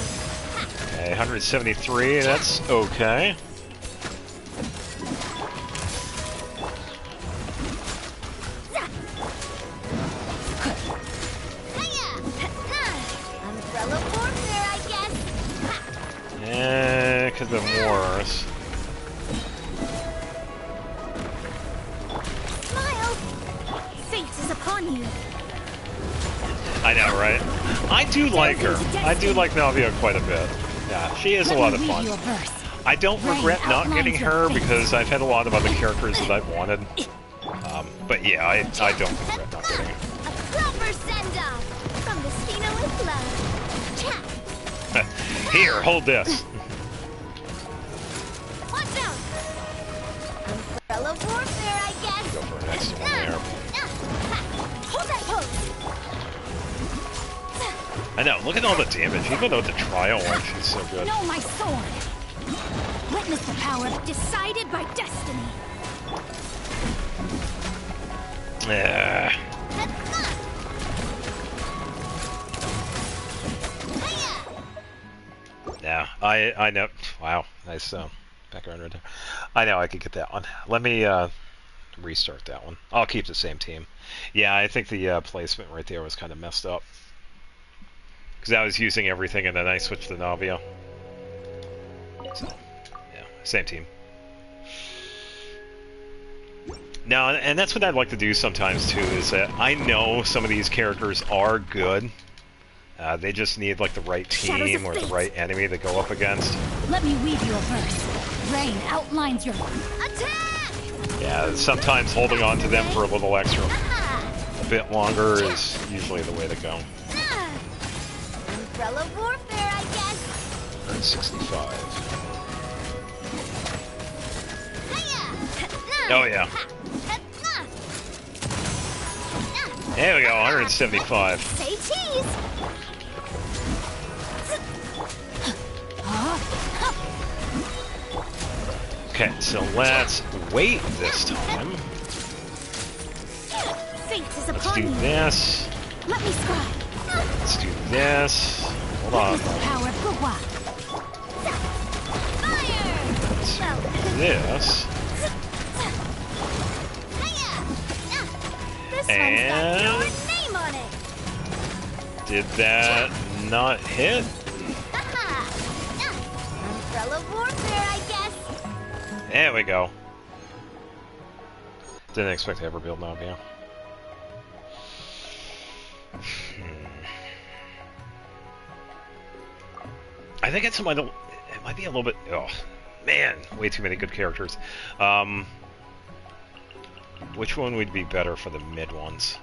Okay, 173. That's okay. Umbrella warfare, I guess. Yeah, could have been worse. Smile. Fate is upon you. I know, right? I do like her. I do like Navia quite a bit. Yeah, she is a lot of fun. I don't regret not getting her because I've had a lot of other characters that I've wanted. But yeah, I don't regret not getting her. A proper send-off from the Spino with love. Here, hold this. Watch out! Umbrella warfare, I guess. Go for an extra one there. Hold that pose. I know, look at all the damage. Even though the trial one, she's so good. Know my sword. Witness the power decided by destiny. Yeah. Yeah, I know. Wow, nice background right there. I know I could get that one. Let me restart that one. I'll keep the same team. Yeah, I think the placement right there was kind of messed up. Because I was using everything and then I switched to Navia. So, yeah, same team. Now, and that's what I'd like to do sometimes too, is that I know some of these characters are good. They just need like the right team or the right enemy to go up against. Let me weave you a verse. Rain outlines your attack. Yeah, sometimes holding on to them for a little extra, a bit longer is usually the way to go. Umbrella warfare, I guess. 165. Oh yeah. There we go, 175. Say cheese. Okay, so let's wait this time. Fate is Let's upon do you. this. Let me scribe. Let's do this. Hold on. Witness the power of Gugwa. Fire! Let's do this. This And one's got your name on it. did that not hit? Umbrella warfare, I guess. There we go. Didn't expect to ever build Navia. I think it might be a little bit. Oh man, way too many good characters. Which one would be better for the mid ones?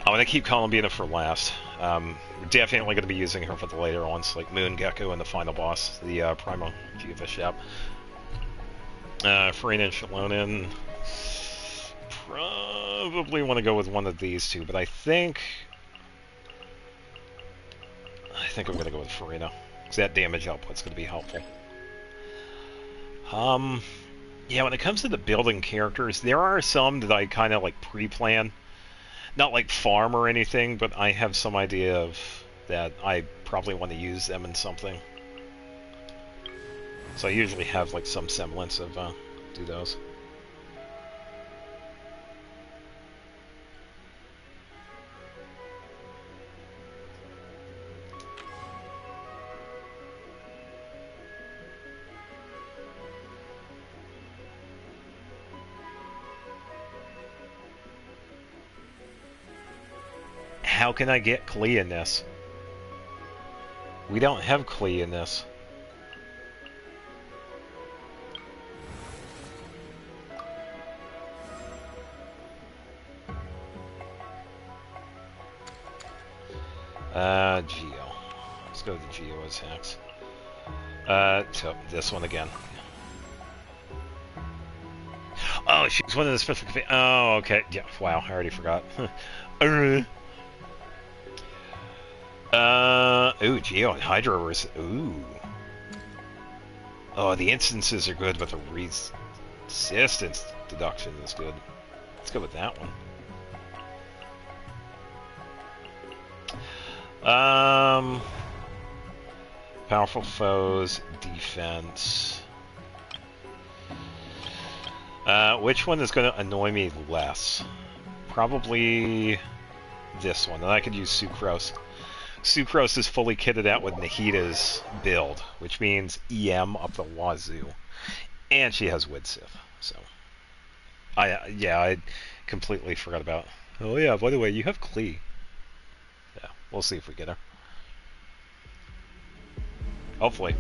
I'm gonna keep Columbina for last. We're definitely gonna be using her for the later ones, like Moon Gecko and the final boss, the Primo Jiva Shep. Farina and Shalonin. Probably want to go with one of these two, but I think I'm gonna go with Farina, because that damage output's gonna be helpful. Yeah, when it comes to the building characters, there are some that I kind of like pre-plan. Not like farm or anything, but I have some idea of that I probably want to use them in something. So I usually have like some semblance of do those. How can I get Klee in this? We don't have Klee in this. Geo. Let's go to Geo attacks. So this one again. Oh, she's one of the special. Oh, okay. Yeah. Wow. I already forgot. Ooh, Geo and Hydra were. Ooh. Oh, the instances are good, but the resistance deduction is good. Let's go with that one. Powerful foes, defense. Which one is going to annoy me less? Probably this one. And I could use Sucrose. Sucrose is fully kitted out with Nahita's build, which means EM up the wazoo. And she has Widsith, so... I completely forgot about... Oh yeah, by the way, you have Klee. Yeah, we'll see if we get her. Hopefully.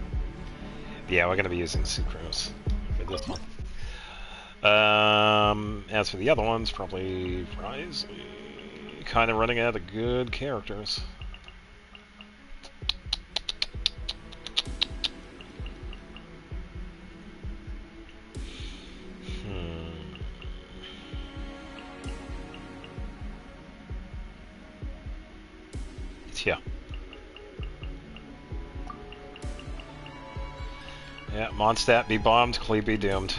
Yeah, we're going to be using Sucrose for this one. As for the other ones, probably Rise. Kind of running out of good characters. Yeah. Yeah, Mondstadt be bombed, Klee be doomed.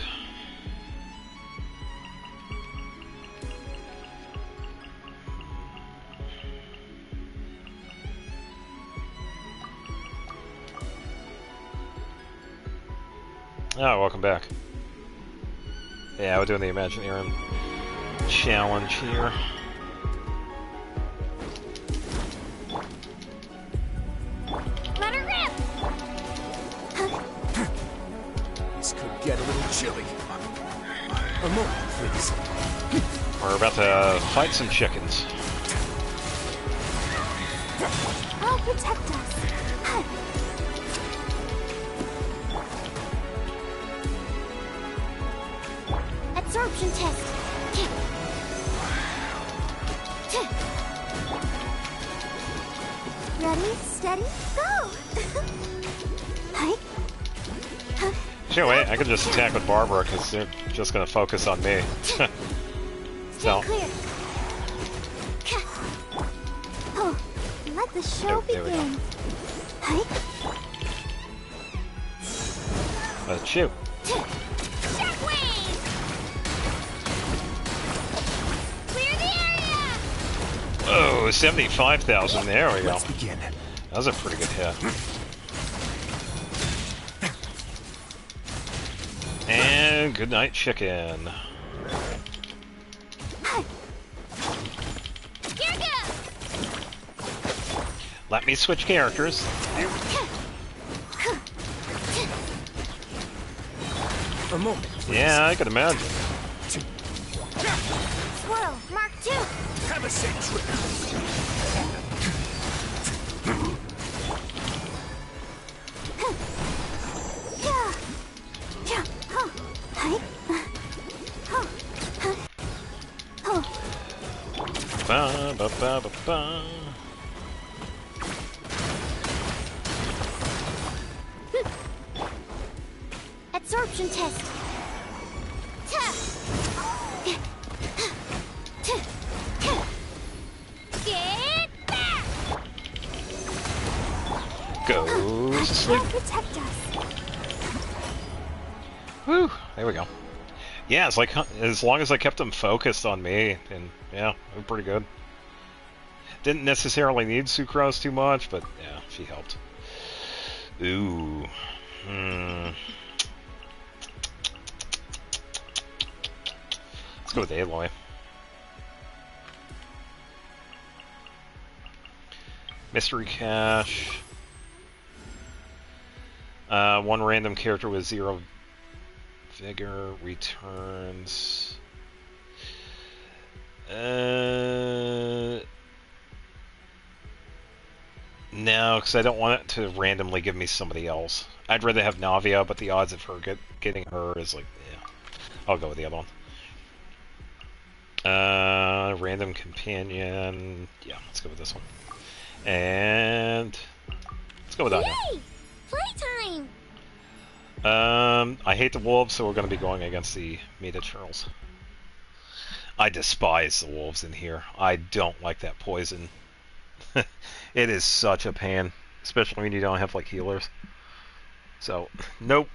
Oh, welcome back. Yeah, we're doing the Imagineering challenge here. Let her rip! This could get a little chilly. A moment, please. We're about to fight some chickens. I'll protect us. Absorption test. Ready, steady, go! Hi. Sure, wait, I could just attack with Barbara because they're just going to focus on me. Stay So, clear. Oh, let the show there we go. begin. Hi. let's shoot. Shockwave! Clear the area! Oh, 75,000. There we go. Let's begin. That was a pretty good hit. And good night, chicken. Here goes! Let me switch characters. A moment, please. Yeah, I could imagine. Swirl, Mark 2! Have a safe trip. Ba, ba, ba, ba, ba. Absorption test. Get back! Go to sleep. Help protect us. Whew, there we go. Yeah, it's like as long as I kept them focused on me, and yeah, it was pretty good. Didn't necessarily need Sucrose too much, but yeah, she helped. Ooh. Let's go with Aloy. Mystery Cache. One random character with 0 vigor returns. No, because I don't want it to randomly give me somebody else. I'd rather have Navia, but the odds of her getting her is like, yeah. I'll go with the other one. Random companion. Yeah, let's go with this one. And let's Let's go with Anya. Yay! Playtime! I hate the wolves, so we're going to be going against the Meta Churls. I despise the wolves in here. I don't like that poison. It is such a pain, especially when you don't have like healers. So, nope.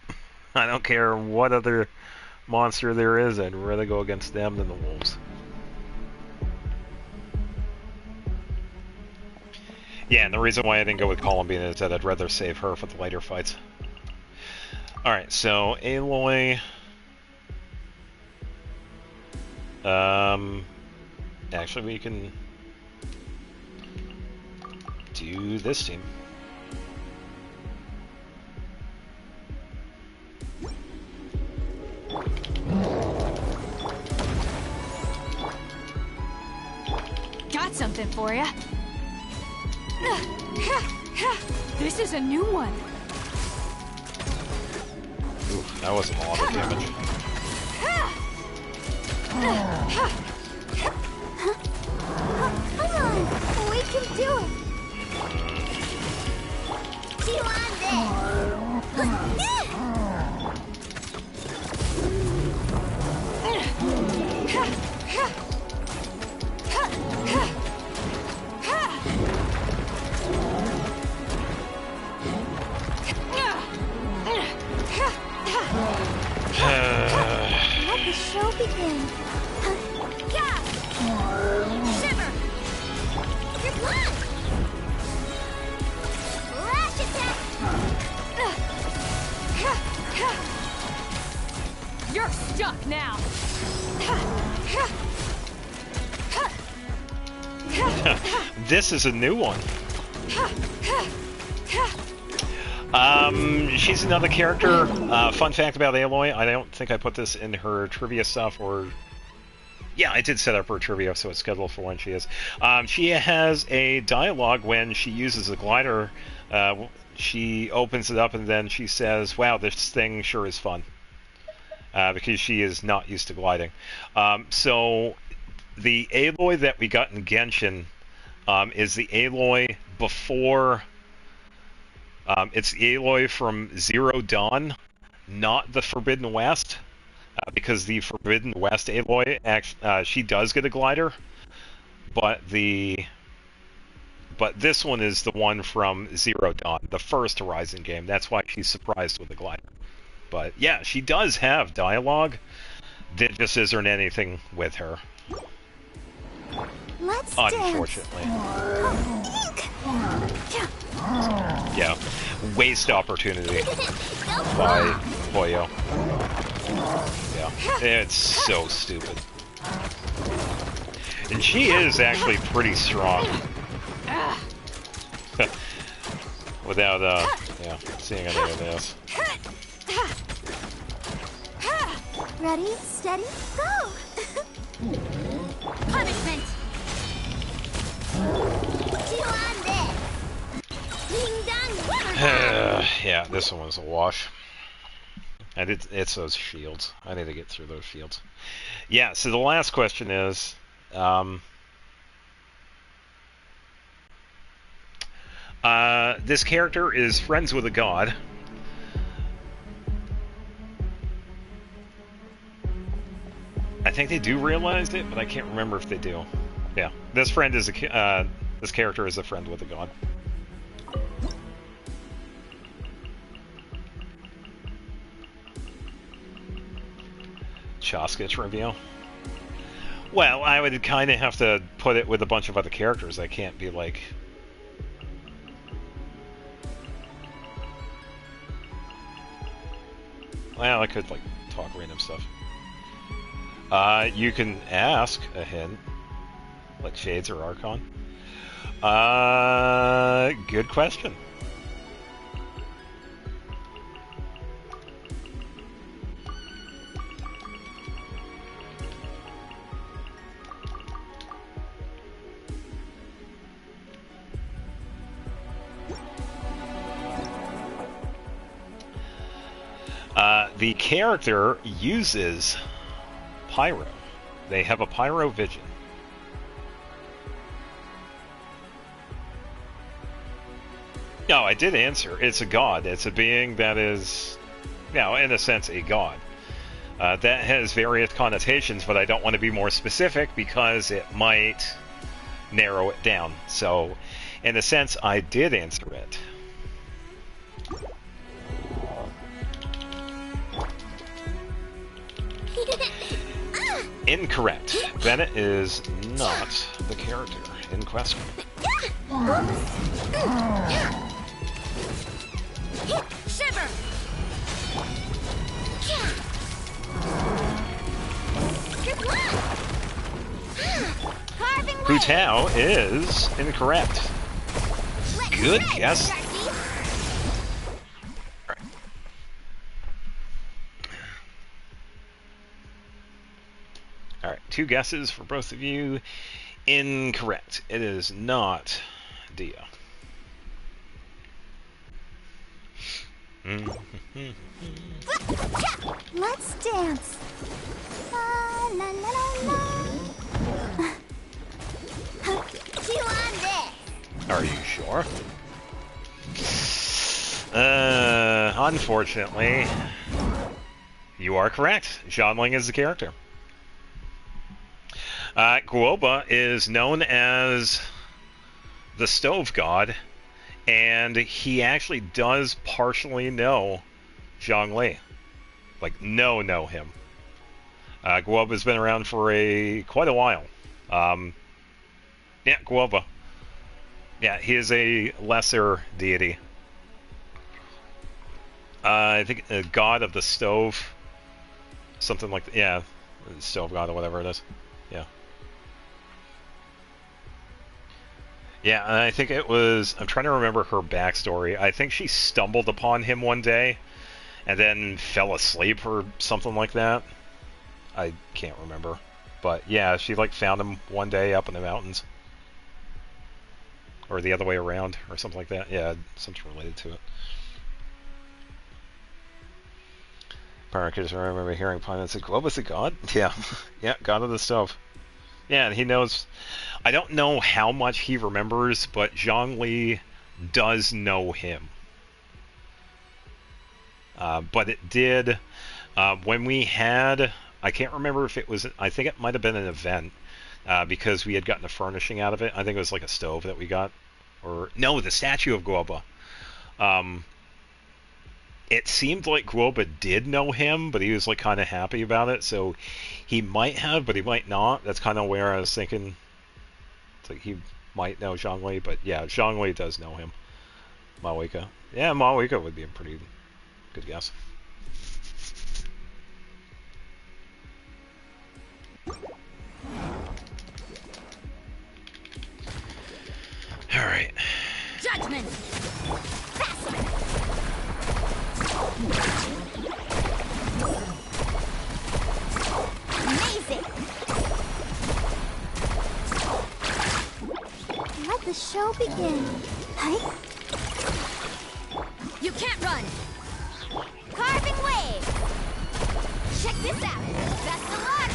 I don't care what other monster there is. I'd rather go against them than the wolves. Yeah, and the reason why I didn't go with Columbina is that I'd rather save her for the later fights. Alright, so Aloy... Actually, we can do this team. Got something for ya. This is a new one. Oof, that wasn't a lot of damage. Come on! We can do it! Chew on Let the show begin. Shiver! You're blocked! Lash attack! You're stuck now. This is a new one. She's another character. Fun fact about Aloy, I don't think I put this in her trivia stuff, or... Yeah, I did set up her trivia, so it's scheduled for when she is. She has a dialogue when she uses a glider. She opens it up and then she says, wow, this thing sure is fun. Because she is not used to gliding. So the Aloy that we got in Genshin is the Aloy before... it's the Aloy from Zero Dawn, not the Forbidden West. Because the Forbidden West Aloy, she does get a glider, but this one is the one from Zero Dawn, the first Horizon game. That's why she's surprised with a glider. But yeah, she does have dialogue. There just isn't anything with her. Let's unfortunately. Yeah, waste opportunity by Boyo. Yeah, it's so stupid. And she is actually pretty strong. Without, yeah, seeing any of this. Ready, steady, go! Punishment! Yeah, this one was a wash. And it's those shields. I need to get through those shields. Yeah, so the last question is... this character is friends with a god. I think they do realize it, but I can't remember if they do. Yeah, this friend is this character is a friend with a god. Choskich review. Well, I would kind of have to put it with a bunch of other characters. I can't be like... Well, I could like talk random stuff. You can ask a hint, like Shades or Archon. Good question. The character uses pyro. They have a pyro vision. No, I did answer. It's a god. It's a being that is, you know, in a sense, a god. That has various connotations, but I don't want to be more specific because it might narrow it down. So, in a sense, I did answer it. Incorrect. Bennett is not the character in question. Shiver! Carving Hu Tao is incorrect. Good guess. Alright, 2 guesses for both of you. Incorrect. It is not Dia. Let's dance. La la la la la. Chew on this. Are you sure? Unfortunately, you are correct. Xianling is the character. Guoba is known as the Stove God, and he actually does partially know Zhongli. Like, know him. Guoba's been around for quite a while. Yeah, Guoba. Yeah, he is a lesser deity. I think a god of the stove. Something like that. Yeah, stove god or whatever it is. Yeah. Yeah, and I think it was... I'm trying to remember her backstory. I think she stumbled upon him one day and then fell asleep or something like that. I can't remember. But yeah, she like found him one day up in the mountains. Or the other way around, or something like that. Yeah, something related to it. Paracus, I remember hearing Pilot say, "What was the god?" Yeah, yeah, god of the stove. Yeah, and he knows. I don't know how much he remembers, but Zhongli does know him. But it did when we had. I can't remember if it was. I think it might have been an event. Because we had gotten a furnishing out of it. I think it was like a stove that we got. Or no, the statue of Guoba. It seemed like Guoba did know him, but he was like kind of happy about it. So he might have, but he might not. That's kind of where I was thinking. It's like he might know Zhongli, but yeah, Zhongli does know him. Mawika. Yeah, Mawika would be a pretty good guess. All right. Judgment. Amazing. Let the show begin. Hi. You can't run. Carving wave. Check this out. Best of luck.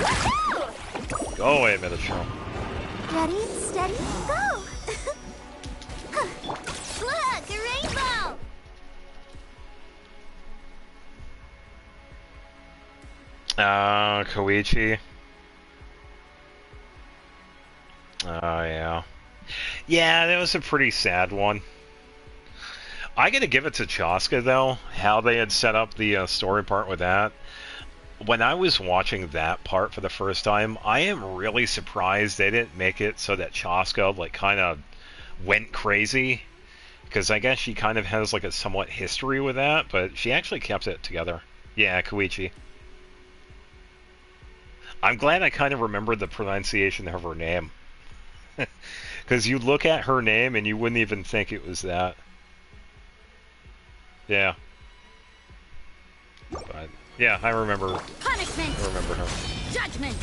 Woohoo! Go away, Metatron. Ready, steady, go! Look, a rainbow! Koichi. Oh, yeah. Yeah, that was a pretty sad one. I gotta give it to Chaska, though, how they had set up the story part with that. When I was watching that part for the first time, I am really surprised they didn't make it so that Chaska, like, kind of went crazy. Because I guess she kind of has, like, a somewhat history with that, but she actually kept it together. Yeah, Koichi. I'm glad I kind of remembered the pronunciation of her name. Because you look at her name and you wouldn't even think it was that. Yeah. But, yeah, I remember. Punishment. I remember her. Judgment.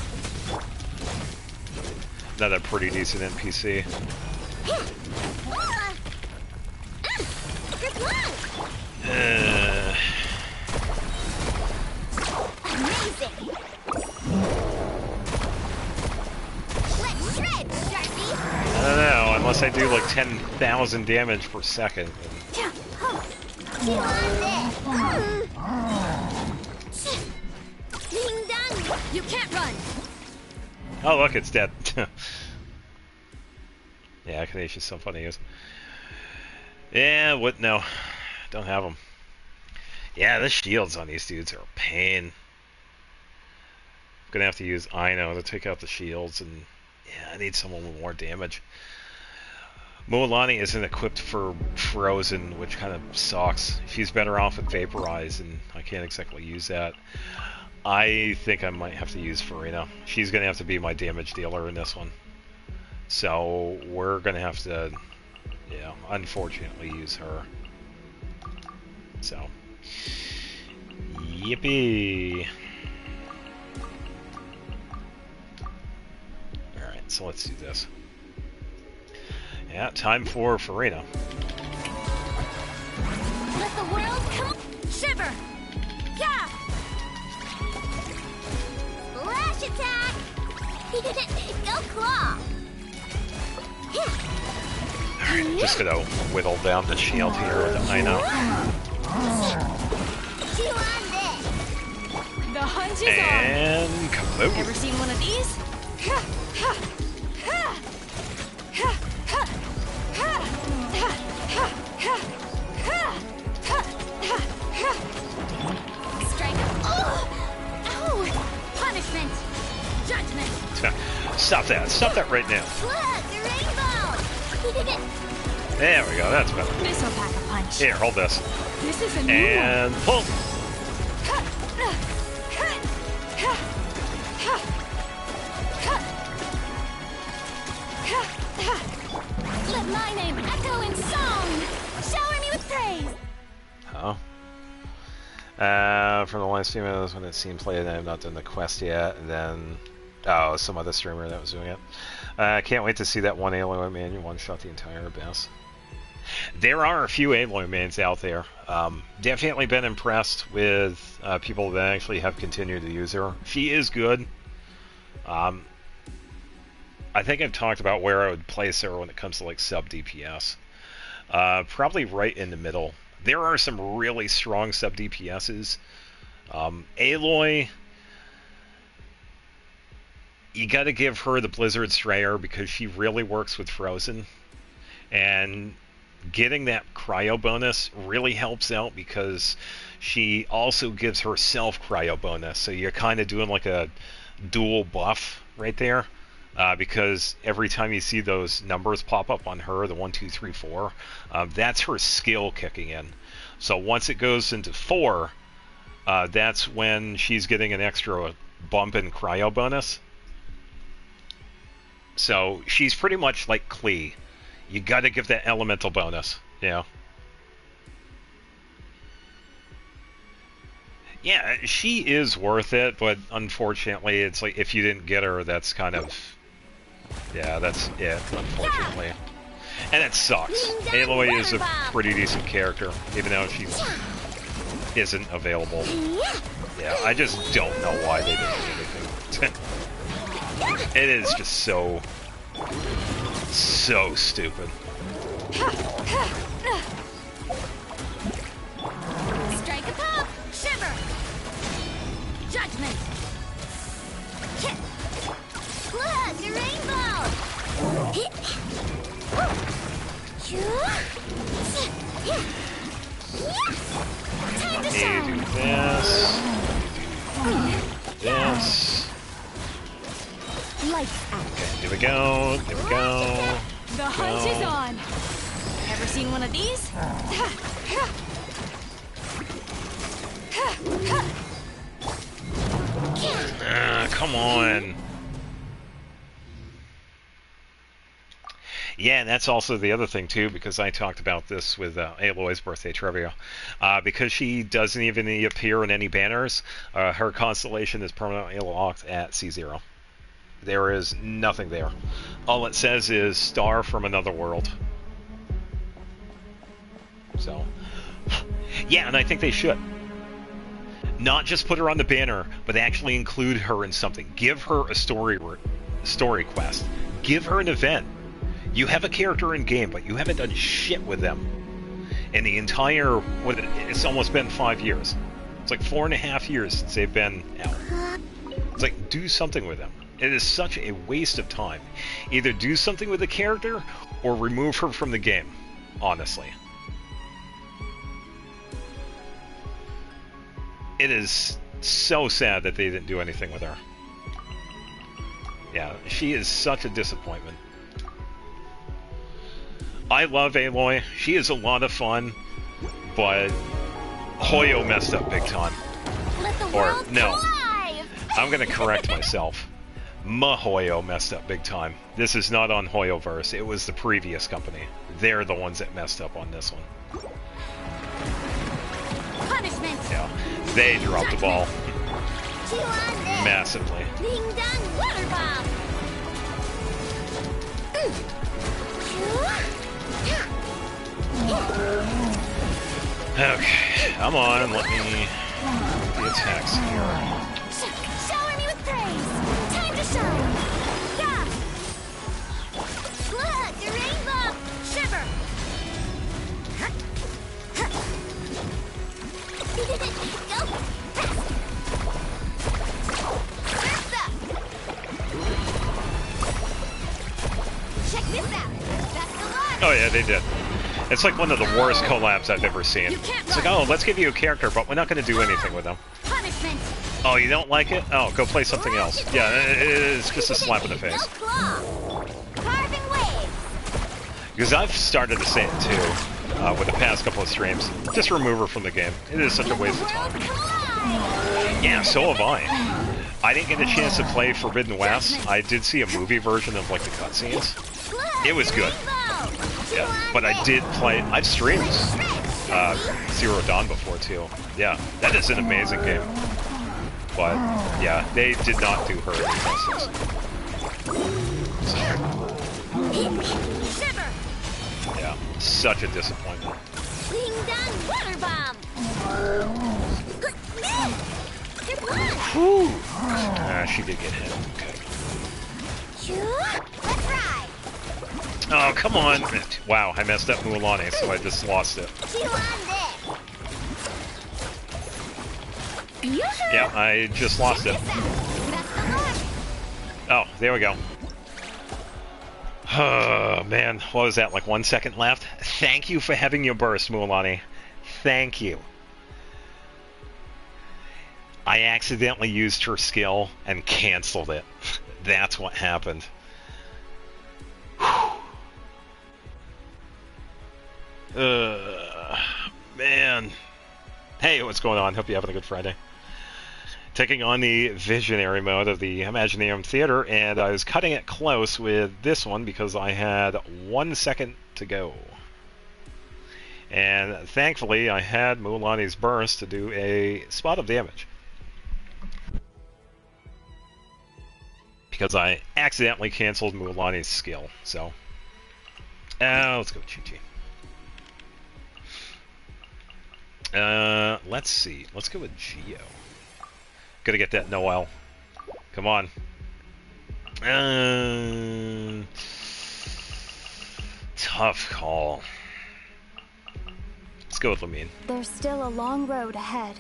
Another pretty decent NPC. Good luck. Amazing. Let's shred, Sharpie. I don't know, unless I do like 10,000 damage per second. You can't run. Oh look, it's dead. Yeah, Kanesh is so funny to use. Yeah, what? No, don't have them. Yeah, the shields on these dudes are a pain. I'm gonna have to use Ino to take out the shields, and yeah, I need someone with more damage. Mualani isn't equipped for Frozen, which kind of sucks. She's better off with Vaporize, and I can't exactly use that. I think I might have to use Farina. She's gonna have to be my damage dealer in this one. So we're gonna have to, yeah, unfortunately use her. So, yippee! Alright, so let's do this. Yeah, time for Farina. Let the world come. Shiver. Yeah. Splash attack. Go claw. Alright, just gonna whittle down the shield here with Ino. The hunt is And on. kaboom! Ever seen one of these? Strike. Oh! Ow! Punishment. Judgment. Stop that! Stop that right now! Look, the rainbow. There we go, that's better. This'll pack a punch. Here, hold this. This is a new And pull! Let my name echo in song. Shower me with praise. Oh. From the last few minutes when it seemed played, I have not done the quest yet, and then some other streamer that was doing it. I can't wait to see that one Aloy man. You one-shot the entire abyss. There are a few Aloy mans out there. Definitely been impressed with people that actually have continued to use her. She is good. I think I've talked about where I would place her when it comes to like sub DPS. Probably right in the middle. There are some really strong sub DPSs. Aloy, you got to give her the Blizzard Strayer because she really works with Frozen, and getting that cryo bonus really helps out because she also gives herself cryo bonus. So you're kind of doing like a dual buff right there. Because every time you see those numbers pop up on her, the 1, 2, 3, 4, that's her skill kicking in. So once it goes into 4, that's when she's getting an extra bump in cryo bonus. So she's pretty much like Klee. You got to give that elemental bonus, you know. Yeah, she is worth it, but unfortunately, it's like if you didn't get her, that's kind of... Yeah, that's it, unfortunately. And it sucks. Aloy is a pretty decent character, even though she isn't available. Yeah, I just don't know why they didn't do anything. It is just so stupid. Strike a pop. Shiver. Judgment. Look, the rainbow. Time to You shine. do this. This. Lights out. Okay, here we go. Here we go. The hunt is on. Ever seen one of these? Come on. Yeah, and that's also the other thing too, because I talked about this with Aloy's birthday trivia. Because she doesn't even appear in any banners, her constellation is permanently locked at C0. There is nothing there. All it says is star from another world. So, yeah, and I think they should. Not just put her on the banner, but actually include her in something. Give her a story quest. Give her an event. You have a character in game, but you haven't done shit with them in the entire, it's almost been 5 years. It's like 4.5 years since they've been out. It's like, do something with them. It is such a waste of time. Either do something with the character, or remove her from the game, honestly. It is so sad that they didn't do anything with her. Yeah, she is such a disappointment. I love Aloy. She is a lot of fun, but Hoyo messed up big time. Or, no. I'm going to correct myself. Mahoyo messed up big time. This is not on Hoyoverse. It was the previous company. They're the ones that messed up on this one. Punishment. Yeah, they dropped the ball massively. Ding dong water bomb. Okay, come on, let me the attacks here. Shower me with praise. Time to shine. Yeah. Look, a rainbow. Shiver. Go fast. Check this out. That's the one. Oh yeah, they did. It's like one of the worst collabs I've ever seen. It's like, oh, let's give you a character, but we're not going to do anything with them. Punishment. Oh, you don't like it? Oh, go play something else. Yeah, it's just a slap in the face. Carving waves. Because I've started to say it too, with the past couple of streams. Just remove her from the game. It is such a waste of time. Yeah, so have I. I didn't get a chance to play Forbidden West. I did see a movie version of like the cutscenes. It was good. Yeah, but I did play. I've streamed Zero Dawn before too. Yeah, that is an amazing game. But yeah, they did not do her justice. Shiver. Yeah, such a disappointment. Ding dong water bomb. Whew. She did get hit. Okay. Let's ride. Oh, come on. Wow, I messed up Mualani, so I just lost it. Yeah, I just lost it. Oh, there we go. Oh, man. What was that, like 1 second left? Thank you for having your burst, Mualani. Thank you. I accidentally used her skill and canceled it. That's what happened. Man. Hey, what's going on? Hope you're having a good Friday. Taking on the visionary mode of the Imaginarium Theater, and I was cutting it close with this one because I had 1 second to go. And thankfully, I had Mualani's burst to do a spot of damage. Because I accidentally canceled Mualani's skill, so... let's go Chi-Chi. Let's see. Let's go with Geo. Gotta get that Noel. Come on. Tough call. Let's go with Lamine. There's still a long road ahead.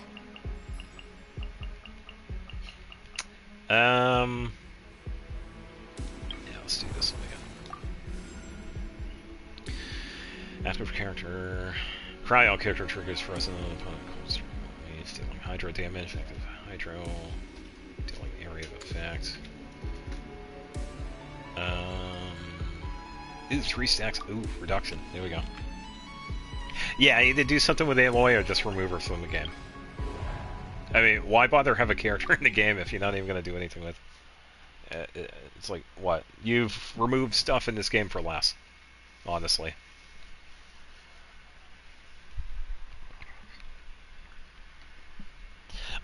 Yeah, let's do this one again. Active character. Cryo character triggers frozen opponent. Dealing hydro damage. Active hydro. Dealing area of effect. Ooh, 3 stacks. Ooh, reduction. There we go. Yeah, either do something with Aloy or just remove her from the game. I mean, why bother have a character in the game if you're not even going to do anything with? It's like, what? You've removed stuff in this game for less, honestly.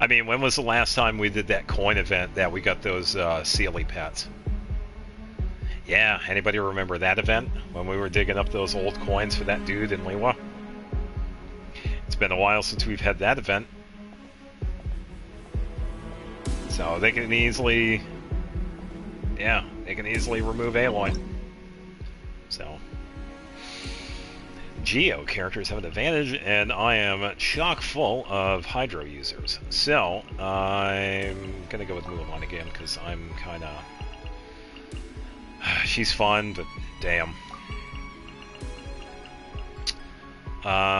I mean, when was the last time we did that coin event that we got those Sealy pets? Yeah, anybody remember that event? When we were digging up those old coins for that dude in Liwa? It's been a while since we've had that event. So they can easily... Yeah, they can easily remove Aloy. So... Geo characters have an advantage, and I am chock full of Hydro users. So, I'm gonna go with Mulan again, because I'm kinda... She's fun, but damn. I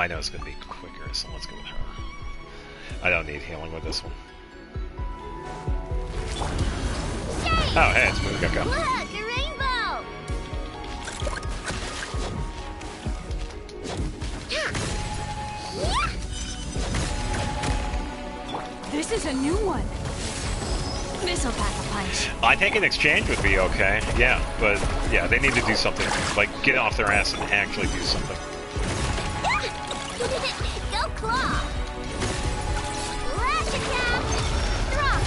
know it's gonna be quicker, so let's go with her. I don't need healing with this one. Oh, hey, it's Moon Gecko. Look, a rainbow! This is a new one. This'll pack a punch. I think an exchange would be okay. Yeah, but yeah, they need to do something. Like, get off their ass and actually do something. Go claw! Lash attack! Drop!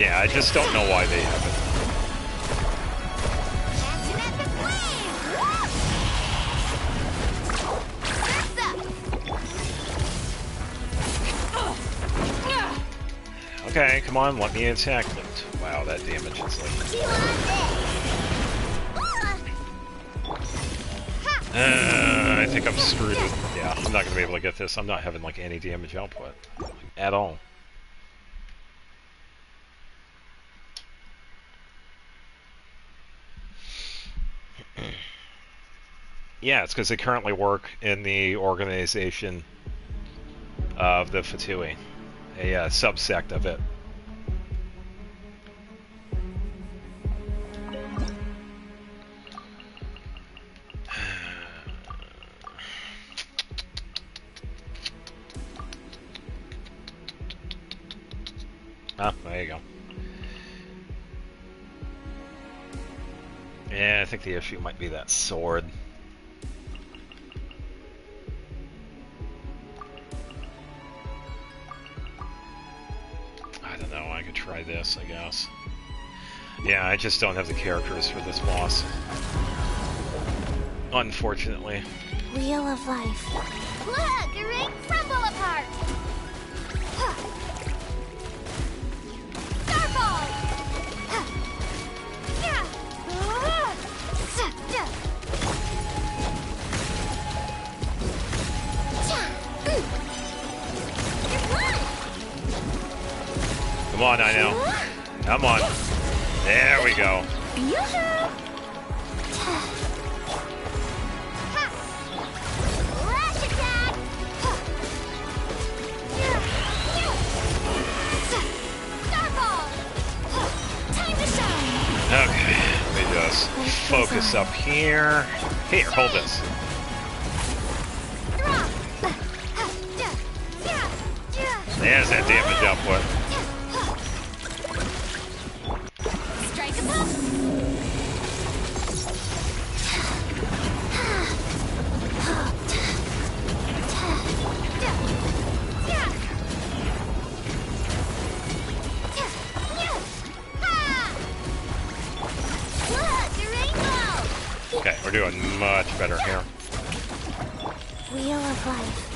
Yeah, I just don't know why they have it. Catch an epic wave! Okay, come on, let me attack. Wow, that damage is like... I think I'm screwed with... Yeah, I'm not going to be able to get this. I'm not having, like, any damage output. At all. Yeah, it's because they currently work in the organization of the Fatui. A subsect of it. Ah, there you go. Yeah, I think the issue might be that sword. I don't know, I could try this, I guess. Yeah, I just don't have the characters for this boss. Unfortunately. Wheel of life. Look, a ring crumble apart! Starball! Come on, I know. Come on. There we go. Lash attack! Starball! Time to shine. Okay, let me just focus up here. Here, hold this. There's that damage output. Strike a pop. Okay, we're doing much better here. Wheel of life.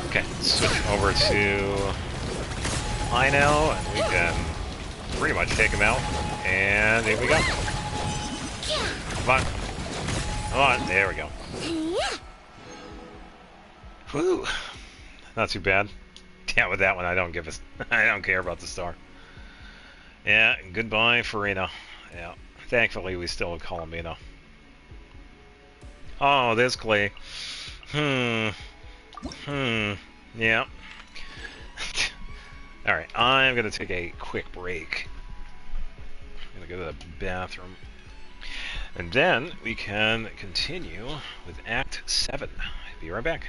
Okay, switch over to Ino, and we can pretty much take him out. And here we go. Come on. Come on, there we go. Whew. Not too bad. Yeah, with that one, I don't care about the star. Yeah, goodbye, Farina. Yeah, thankfully we still have Columbina. Oh, there's Clay. Yeah. Alright, I'm gonna take a quick break. I'm gonna go to the bathroom. And then we can continue with Act 7. Be right back.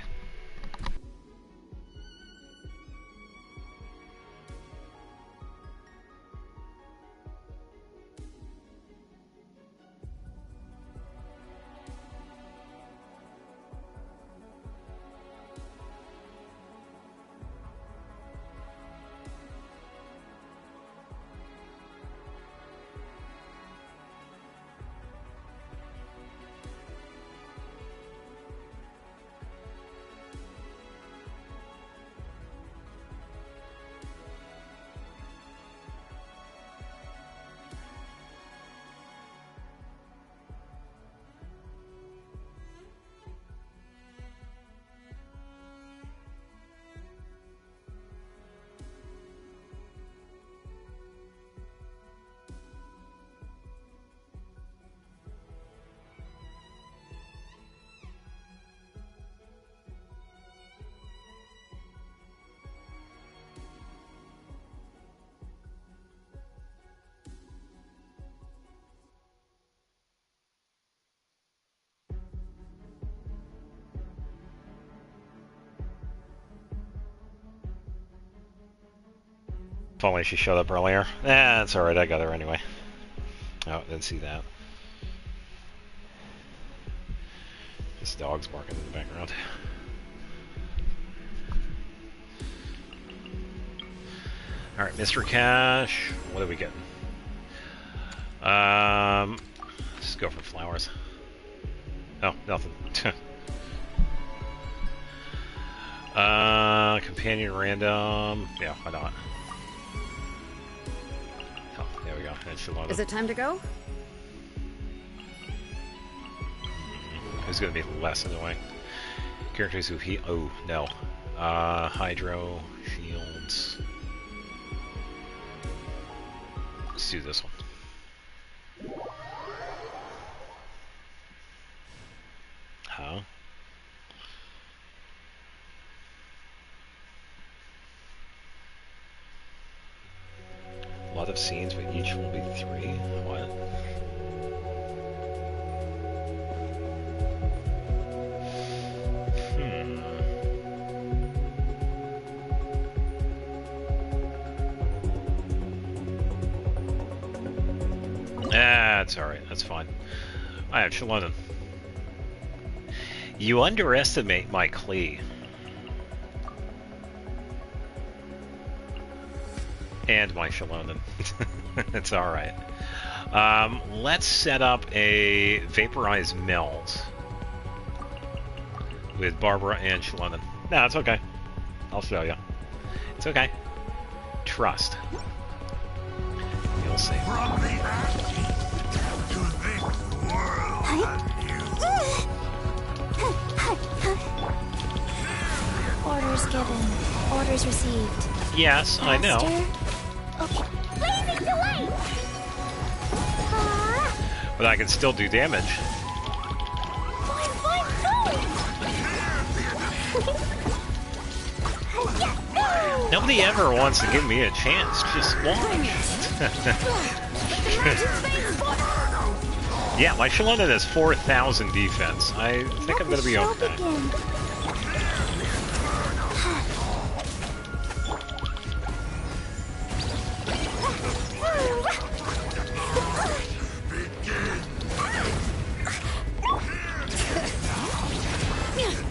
If only she showed up earlier. That's alright, I got her anyway. Oh, didn't see that. This dog's barking in the background. Alright, Mr. Cash. What are we getting? Let's go for flowers. Oh, nothing. Companion random. Yeah, why not? Oh, there we go. Is it time to go? Who's gonna be less annoying? Characters who heal. Oh, no. Hydro, shields. Let's do this one. Huh? A lot of scenes, but each will be 3? What? That's alright, that's fine. I have Shalom. You underestimate my Klee. And my Shalom. It's alright. Let's set up a vaporized melt with Barbara and Shalom. No, it's okay. I'll show you. It's okay. Trust. You'll see. From the ash to this world Orders given. Orders received. Yes, I know. Okay. Blazing delay! But I can still do damage. Nobody ever wants to give me a chance. Just one. Yeah, my Shalom has 4,000 defense. I think I'm gonna be okay.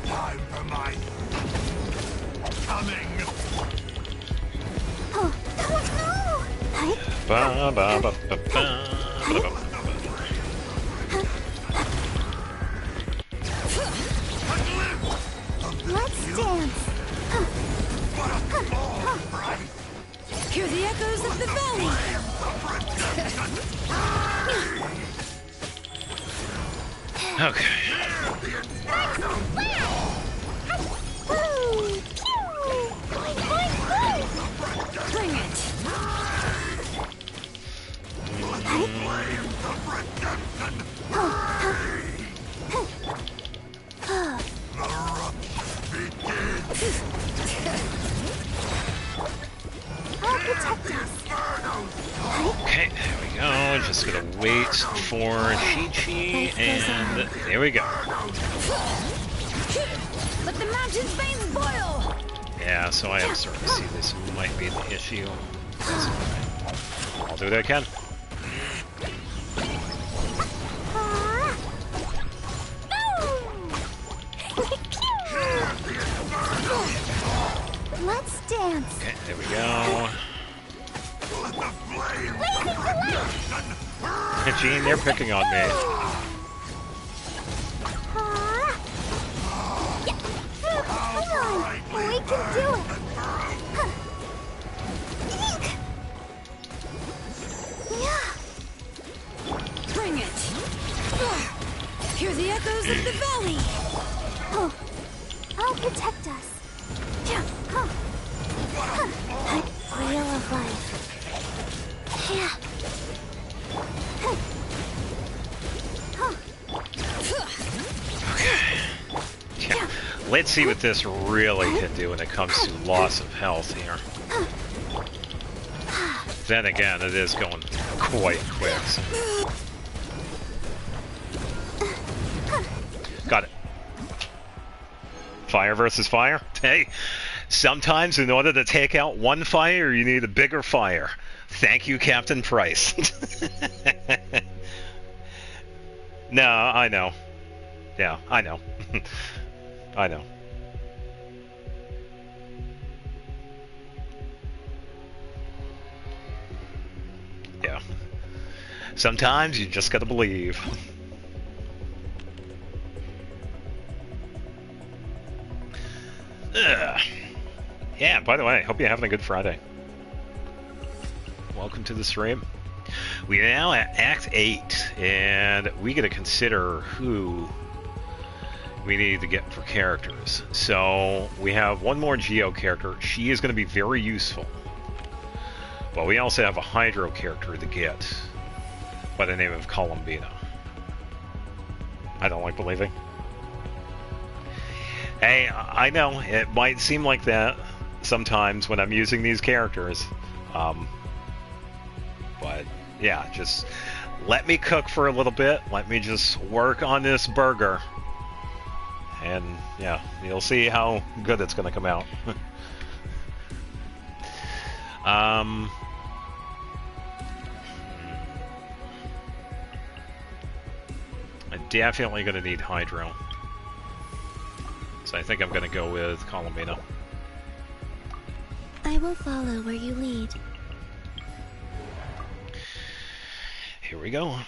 time for my coming. Ba, ba, ba, ba, ba, ba, ba. Let's dance. Hear the echoes of the valley. Okay. Bring it. I'll protect us. Okay, there we go. Just gonna wait for Chi-Chi, and there we go. Let the mountain's veins boil. Yeah, so I am starting to see this might be the issue. That's okay. I'll do what I can. Let's dance. Okay, there we go. Gene, they're picking on me. Come on, we can do it. Bring it. Hear the echoes of the valley. Oh, I'll protect us. Wheel of life. Yeah. Okay. Yeah. Let's see what this really can do when it comes to loss of health here. Then again, it is going quite quick. So. Got it. Fire versus fire? Hey, Sometimes in order to take out one fire, you need a bigger fire. Thank you, Captain Price. No, I know. Yeah, I know. I know. Yeah. Sometimes you just gotta believe. Ugh. Yeah, by the way, hope you're having a good Friday. Welcome to the stream. We are now at Act 8, and we get to consider who we need to get for characters. So, we have one more Geo character. She is going to be very useful. But we also have a Hydro character to get by the name of Columbina. I don't like believing. Hey, I know, it might seem like that sometimes when I'm using these characters. But, yeah, just let me cook for a little bit. Let me just work on this burger. And, yeah, you'll see how good it's going to come out. I'm definitely going to need Hydro. So I think I'm going to go with Columbina. I will follow where you lead. Here we go.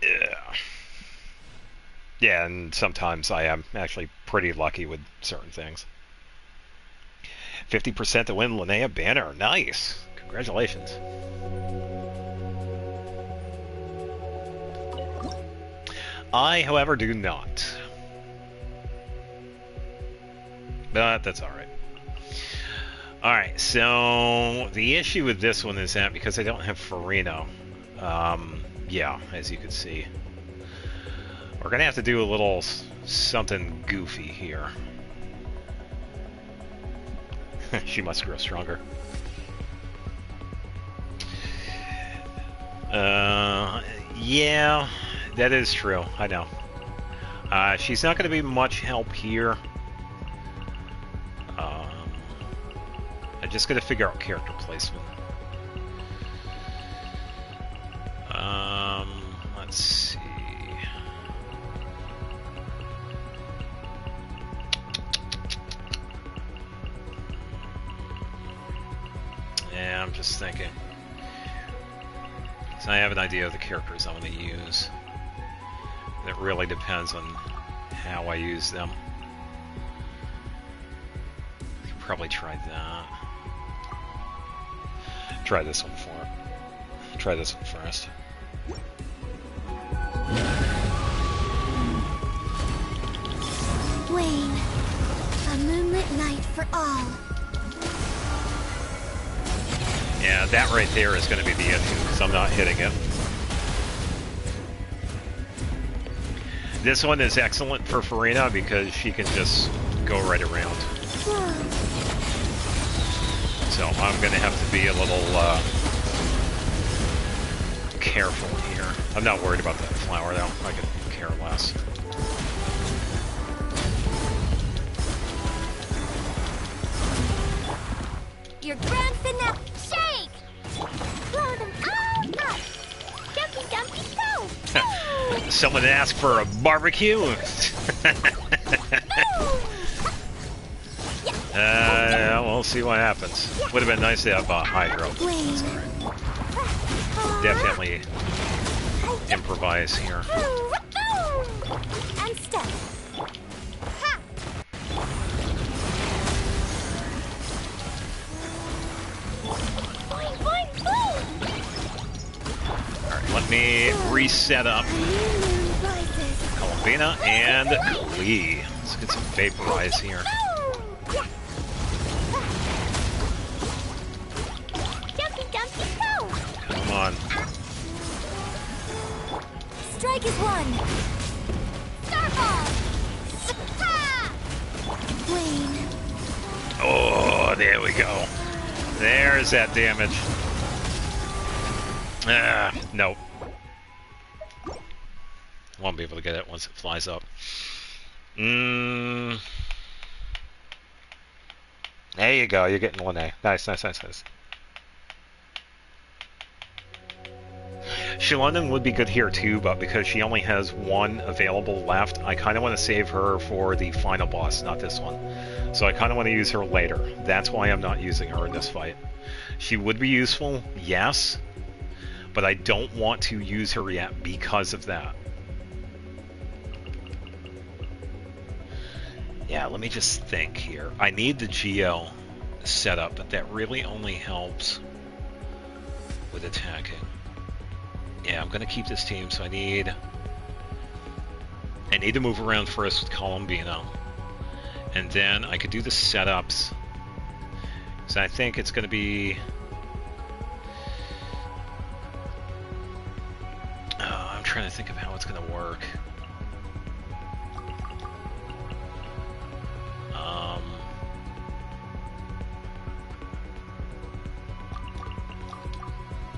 Yeah. Yeah, and sometimes I am actually pretty lucky with certain things. 50% to win Linnea Banner. Nice. Congratulations. I, however, do not. But that's alright. Alright, so the issue with this one is that because I don't have Farino, yeah, as you can see, we're going to have to do a little something goofy here. She must grow stronger. Yeah, that is true. I know. She's not going to be much help here. I'm just going to figure out character placement. Let's see. Yeah, I'm just thinking. So I have an idea of the characters I want to use. It really depends on how I use them. I could probably try that. Try this one for. Try this one first. Wayne, a moonlit night for all. Yeah, that right there is going to be the issue, because I'm not hitting it. This one is excellent for Farina because she can just go right around. So I'm going to have to be a little careful here. I'm not worried about that flower, though. I could care less. Your grand finale. Shake! Blow them all up! Dumpy dumpy go! Someone asked for a barbecue? We'll see what happens. Would have been nice to have Hydro. That's alright. Definitely improvise here. And step. Ha! Boing, boing, boom! Alright, let me reset up Columbina and Lee. Let's get some vaporize here. Come on. Strike is one. Starball. Ha! Wayne. Oh, there we go. There's that damage. Nope. Won't be able to get it once it flies up. There you go. You're getting 1A. Nice, nice, nice, nice. Shalondon would be good here too, but because she only has 1 available left, I kind of want to save her for the final boss, not this one. So I kind of want to use her later. That's why I'm not using her in this fight. She would be useful, yes, but I don't want to use her yet because of that. Yeah, let me just think here. I need the Geo setup, but that really only helps with attacking. Yeah, I'm going to keep this team, so I need to move around first with Columbina. And then I could do the setups. So I think it's going to be... I'm trying to think of how it's going to work.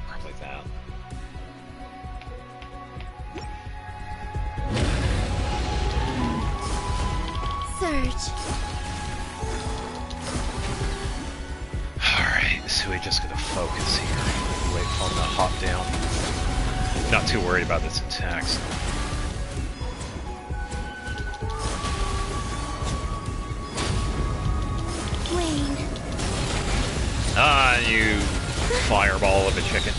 Probably that. Surge. Alright, so we're just gonna focus here. Wait for him to hop down. Not too worried about its attacks. Wayne. Ah, you fireball of a chicken.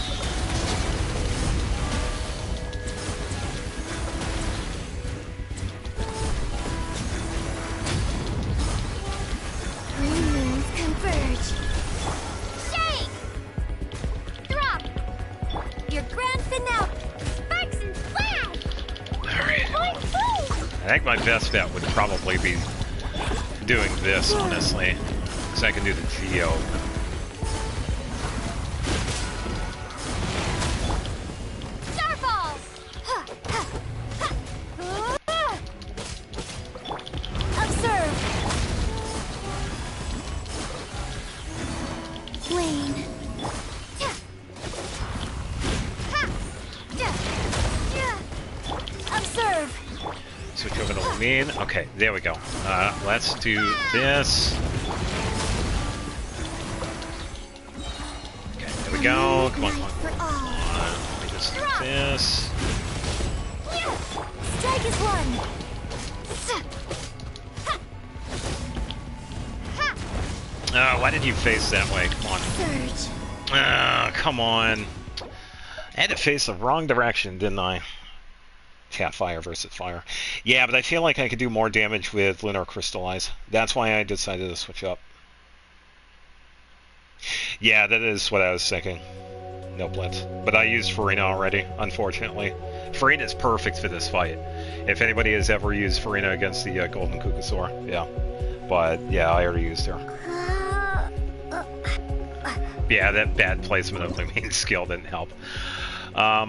Three moons converge. Shake! Drop! Your grand finale! Sparks and flash! Alright. Boing, boing! I think my best bet would probably be doing this, honestly. Because I can do the Geo. Starfall! Ha, ha, ha. Observe! Wayne. Observe! Switch over to Lamine. Okay, there we go. Let's do this. Okay, there we go. Come on, come on, come on. Let me just do this. Strike is one! Why did you face that way? Come on. Surge. Come on. I had to face the wrong direction, didn't I? Yeah, fire versus fire. Yeah, but I feel like I could do more damage with Lunar Crystallize. That's why I decided to switch up. Yeah, that is what I was thinking. No blitz. But I used Farina already, unfortunately. Farina is perfect for this fight. If anybody has ever used Farina against the Golden Kukasaur, yeah. But, yeah, I already used her. Yeah, that bad placement of the main skill didn't help. Let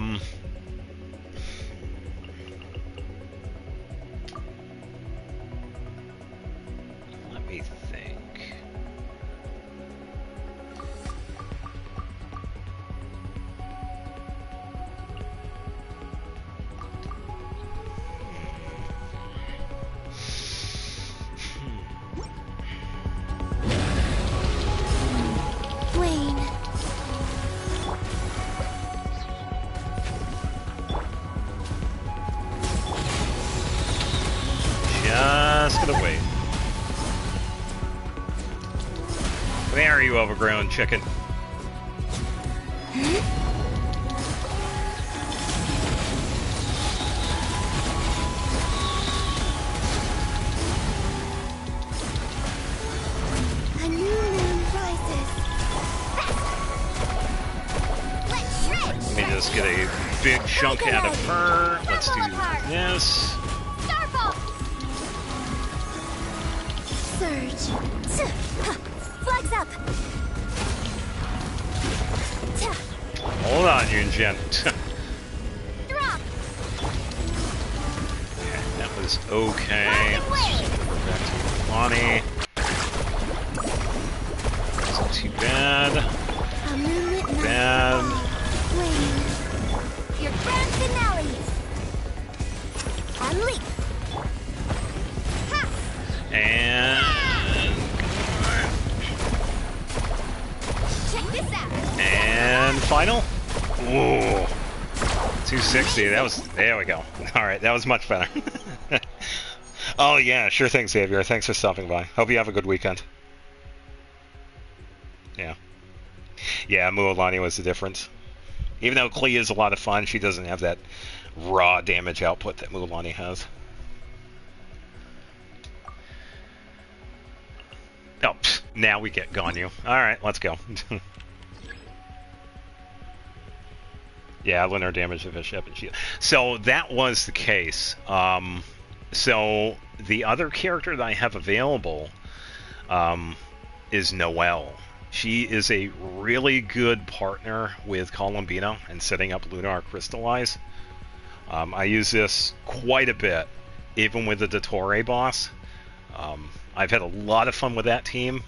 me think. Wayne. Just gonna wait. There, you overgrown chicken. A new moon rises. Let's shred! Let me just get a big chunk out of her. Let's do this. Starfall! Surge. Flags up! Hold on, Yunjin. Drop! Okay, that was okay. Let's go back to Lonnie. Wasn't too bad. A moonlit night. Bad. Wayne. Your grand finale! Unleash! Ha! And final? Ooh. 260. That was... There we go. Alright, that was much better. Oh, yeah. Sure thing, Xavier. Thanks for stopping by. Hope you have a good weekend. Yeah. Yeah, Mualani was the difference. Even though Klee is a lot of fun, she doesn't have that raw damage output that Mualani has. Oh, pfft, now we get Ganyu. Alright, let's go. Yeah, linear damage of a ship and shield. So that was the case. So the other character that I have available is Noelle. She is a really good partner with Columbina and setting up Lunar Crystallize. I use this quite a bit, even with the Dottore boss. I've had a lot of fun with that team,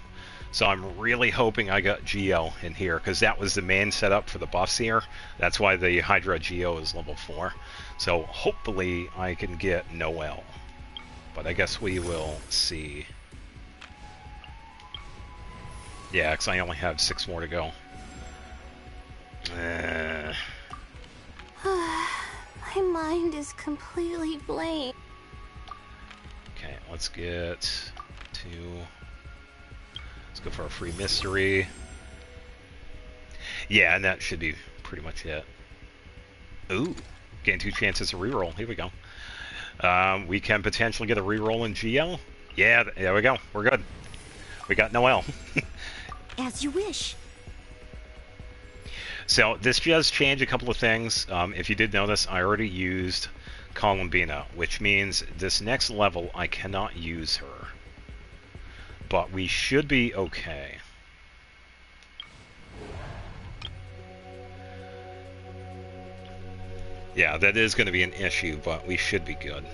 so I'm really hoping I got Geo in here, because that was the main setup for the buffs here. That's why the Hydra Geo is level 4. So hopefully I can get Noelle. But I guess we will see. Yeah, because I only have 6 more to go. My mind is completely blank. Okay, let's get to... Let's go for a free mystery. Yeah, and that should be pretty much it. Ooh, gain 2 chances to reroll. Here we go. We can potentially get a reroll in GL. Yeah, there we go. We're good. We got Noelle. As you wish. So this does change a couple of things. If you did notice, I already used Columbina, which means this next level I cannot use her. But we should be okay. Yeah, that is going to be an issue, but we should be good.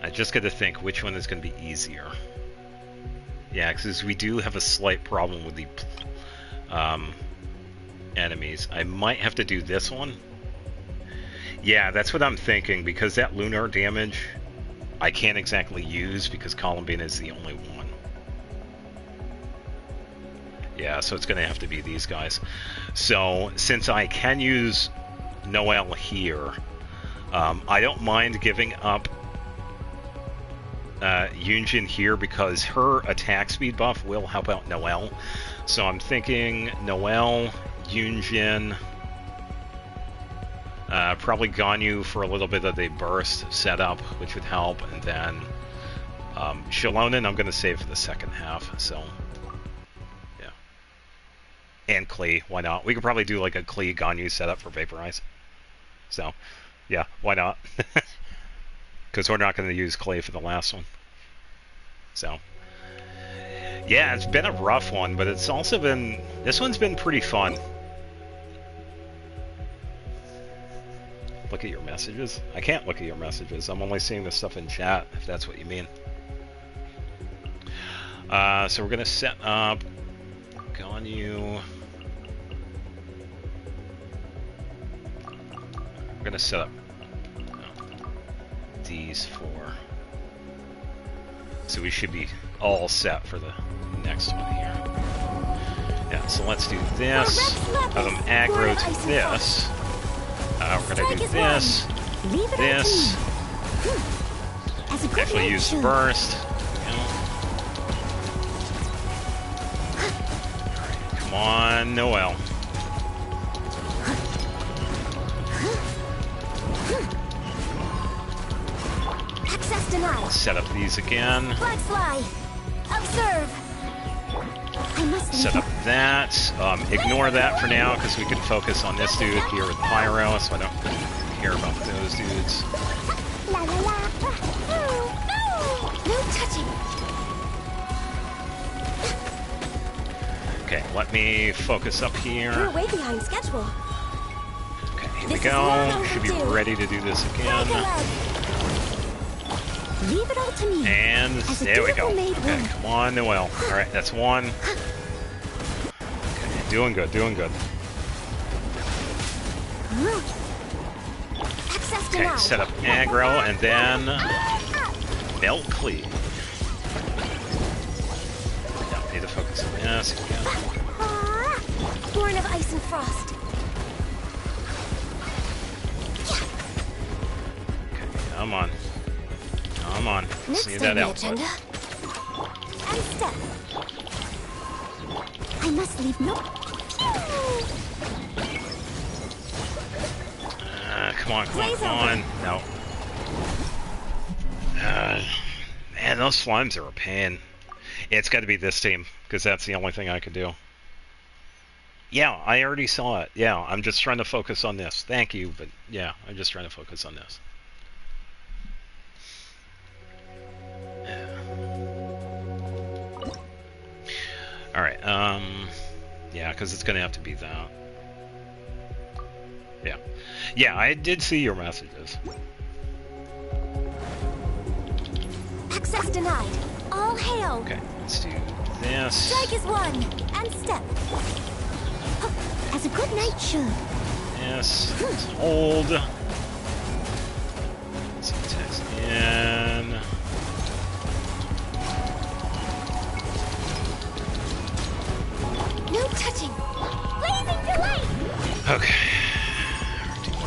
I just got to think which one is going to be easier. Yeah, because we do have a slight problem with the enemies. I might have to do this one. Yeah, that's what I'm thinking, because that lunar damage I can't exactly use because Columbina is the only one. Yeah, so it's going to have to be these guys. So, since I can use Noelle here, I don't mind giving up Yunjin here because her attack speed buff will help out Noelle. So I'm thinking Noelle, Yunjin, probably Ganyu for a little bit of the burst setup, which would help, and then Shilonen I'm going to save for the second half, so yeah. And Klee, why not? We could probably do like a Klee Ganyu setup for Vaporize. So, yeah, why not? Because we're not going to use Klee for the last one. So, yeah, it's been a rough one, but it's also been... This one's been pretty fun. Look at your messages? I can't look at your messages. I'm only seeing the stuff in chat, if that's what you mean. So we're going to set up Ganyu. We're going to set up these 4. So we should be all set for the next one here. Yeah, so let's do this. Have them aggro to this. We're going to do this. This. Actually use burst. Alright, come on, Noelle. Access denied. Set up these again. Flag fly. Observe. I must Set up that. Ignore that for now because we can focus on this dude here with Pyro, so I don't care about those dudes. La la la. No. No touching. Okay, let me focus up You're here. way behind schedule. Okay, here we go. Should be ready to do this again. Leave it all to me. And there we go. Maid Okay, woman. come on, Noelle. Alright, that's one. Okay, doing good, doing good. Access Okay, denied. set up aggro, and then melt Klee. Now, need to focus on this again. Born of ice and frost. Come on. Come on. Next See on that the output. agenda. And step. I must leave no. Come on, come on, come on. No. Man, those slimes are a pain. It's got to be this team, because that's the only thing I could do. Yeah, I already saw it. Yeah, I'm just trying to focus on this. Thank you, but yeah, I'm just trying to focus on this. Alright, yeah, because it's going to have to be that. Yeah. Yeah, I did see your messages. Access denied. All hail. Okay, let's do this. Strike is one. And step. As a good knight should. Yes. Let's hold. Let's text in. No touching. Blazing delight. Okay.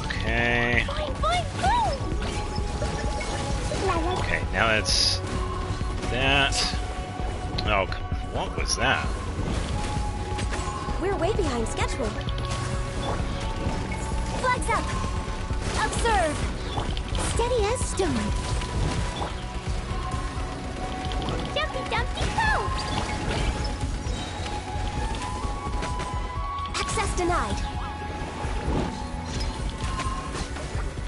Okay. Boing, boing, boom. Okay, now it's that. Oh, what was that? We're way behind schedule. Flags up. Observe. Steady as stone. Jumpy, dumpty, go. Access denied.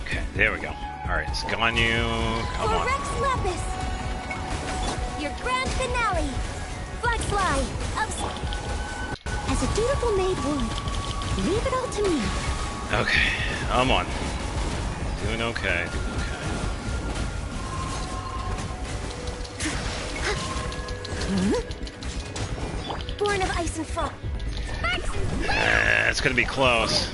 Okay, there we go. Alright, it's gone you. Come For on. Rex Lapis. Your grand finale. Flag fly. As a dutiful maid would. Leave it all to me. Okay, come on. Doing okay, doing okay. Born of ice and frost. It's gonna be close.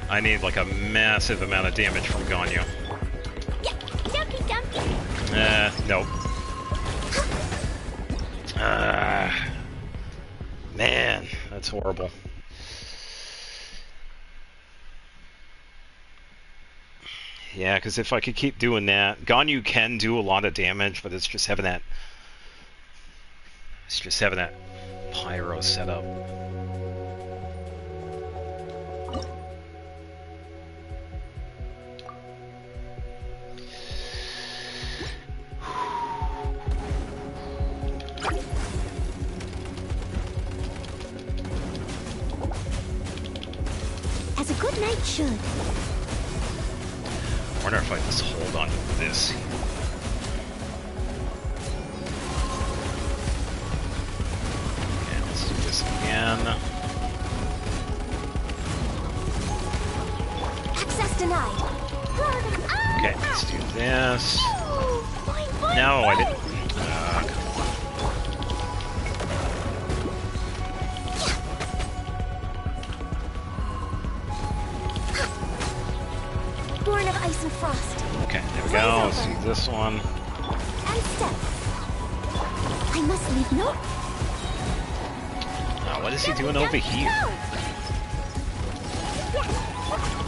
I need like a massive amount of damage from Ganyu. Yeah, dumpy, dumpy. Nope. Man, that's horrible. Yeah, because if I could keep doing that, Ganyu can do a lot of damage, but it's just having that. It's just having that pyro setup. As a good knight should. I wonder if I just hold on to this. Okay, let's do this again. Access denied. Okay, let's do this. No, I didn't. Born of ice and frost. Okay, there we go. Let's do this one. And step. I must leave no. Oh, what is he doing over here?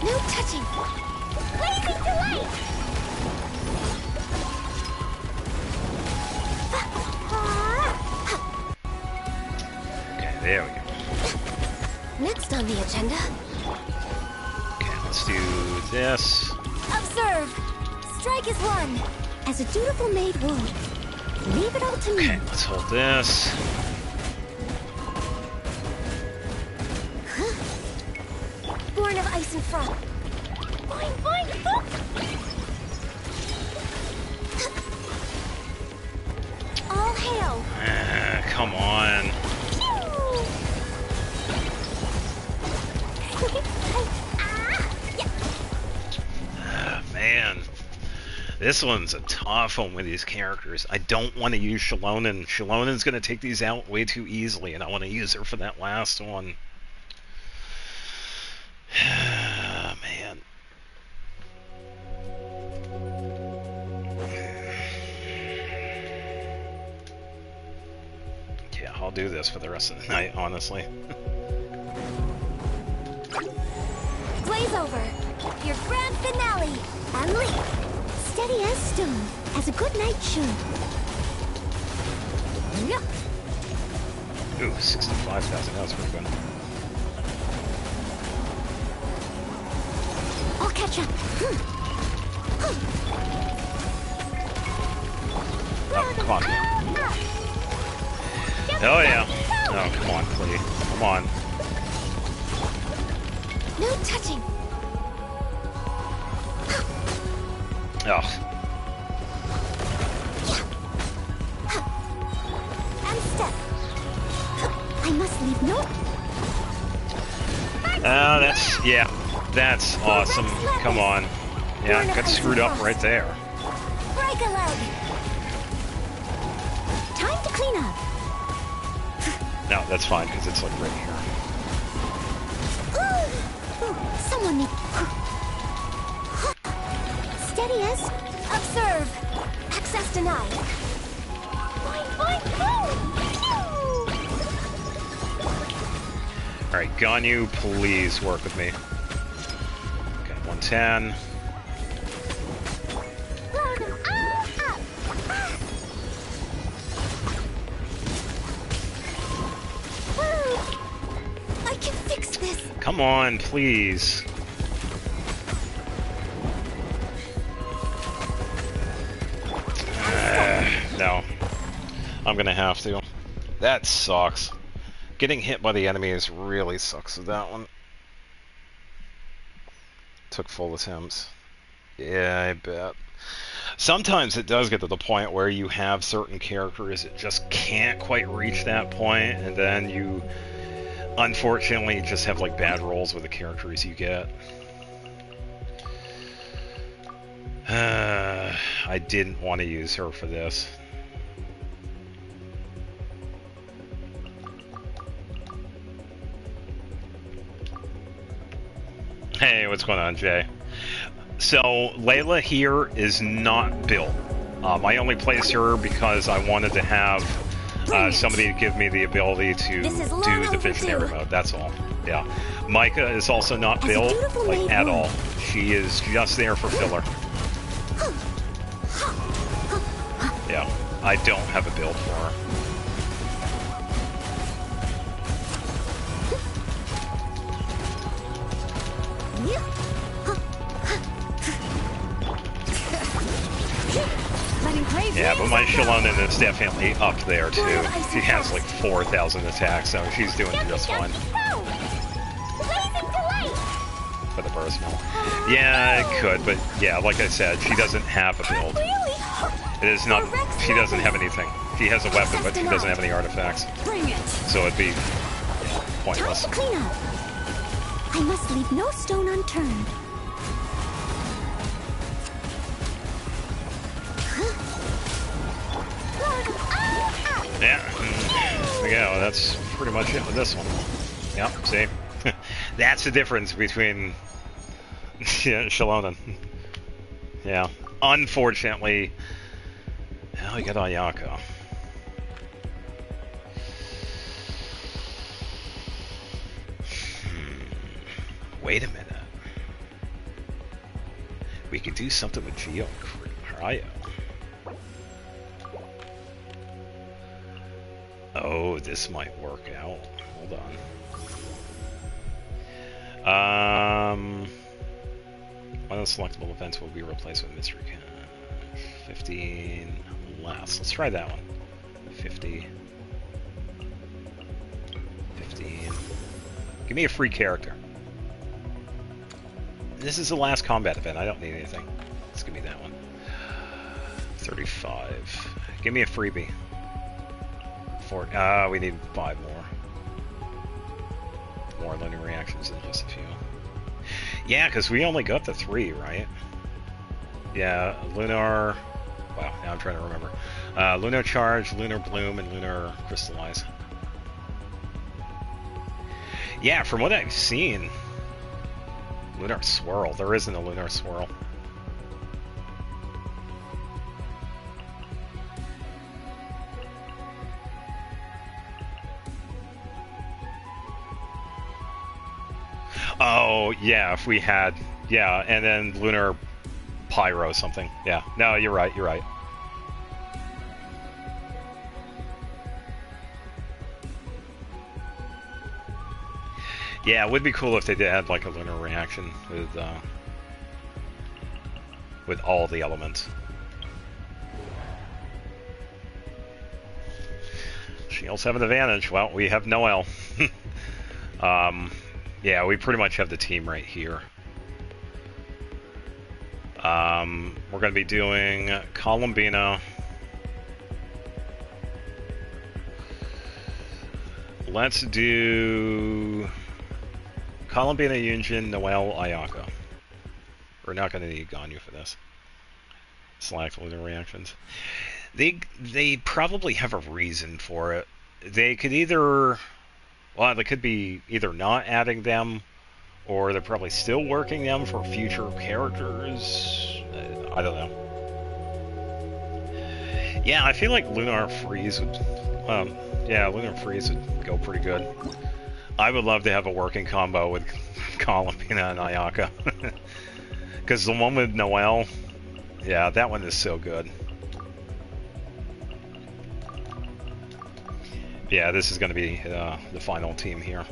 No touching. Blazing delight. Okay, there we go. Next on the agenda. Okay, let's do this. Observe. Strike is one. As a dutiful maid would. Leave it all to me. Okay, let's hold this. Born of ice and frost. Boing, boing, boop. All hail. Come on. Man. This one's a tough one with these characters. I don't want to use Shalonen. Shalonen's going to take these out way too easily, and I want to use her for that last one. Man. do this for the rest of the night, honestly. Blaze over. Your grand finale. Unleash. Steady as stone, as a good knight should. Ooh, 65,000. That was pretty good. I'll catch up. Oh, come on. Oh, yeah. Oh, come on, please. Come on. No touching. Oh. And step. I must leave no. That's awesome. Come on. Yeah, got screwed up right there. Break a leg. Time to clean up. No, that's fine, because it's like right here. Ooh, someone need. Steady as. Observe. Access denied. Alright, Ganyu, please work with me. Okay, 110. I can fix this. Come on, please. No. I'm gonna have to. That sucks. Getting hit by the enemies really sucks with that one. Took full attempts. Yeah, I bet. Sometimes it does get to the point where you have certain characters that just can't quite reach that point, and then you unfortunately just have like bad rolls with the characters you get. I didn't want to use her for this. Hey, what's going on, Jay? So, Layla here is not built. I only placed her because I wanted to have somebody to give me the ability to do the visionary mode, that's all. Yeah. Micah is also not built, like, at all. She is just there for filler. Yeah, I don't have a build for her. Yeah, but my Shallonen is definitely up there too. She has like 4,000 attacks, so she's doing just fine. For the burst mill. Yeah, it could, but yeah, like I said, she doesn't have a build. It is not. She doesn't have anything. She has a weapon, but she doesn't have any artifacts. So it'd be pointless. Time to clean up. I must leave no stone unturned. Yeah, there we go. That's pretty much it with this one. Yep, see? That's the difference between Shallonen. Yeah. Unfortunately, we got Ayako. Wait a minute. We could do something with Geo and Cryo. Oh, this might work out. Hold on. One of the selectable events will be replaced with mystery cache. 15 less. Let's try that one. 50. 15. Give me a free character. This is the last combat event. I don't need anything. Let's give me that one. 35. Give me a freebie. We need 5 more. More lunar reactions than just a few. Yeah, because we only got the 3, right? Yeah, lunar... Wow, now I'm trying to remember. Lunar Charge, Lunar Bloom, and Lunar Crystallize. Yeah, from what I've seen... Lunar Swirl. There isn't a Lunar Swirl. Oh, yeah, if we had... Yeah, and then Lunar Pyro something. Yeah. No, you're right, you're right. Yeah, it would be cool if they did have like a lunar reaction with all the elements. Shields have an advantage. Well, we have Noel. Yeah, we pretty much have the team right here. We're going to be doing Columbina. Let's do Columbina, Yunjin, Noel, Ayaka. We're not going to need Ganyu for this. Select lunar reactions. They probably have a reason for it. They could either... Well, they could be either not adding them, or they're probably still working them for future characters. I don't know. Yeah, I feel like Lunar Freeze would... yeah, Lunar Freeze would go pretty good. I would love to have a working combo with Columbina and Ayaka. Because the one with Noel, yeah, that one is so good. Yeah, this is going to be the final team here.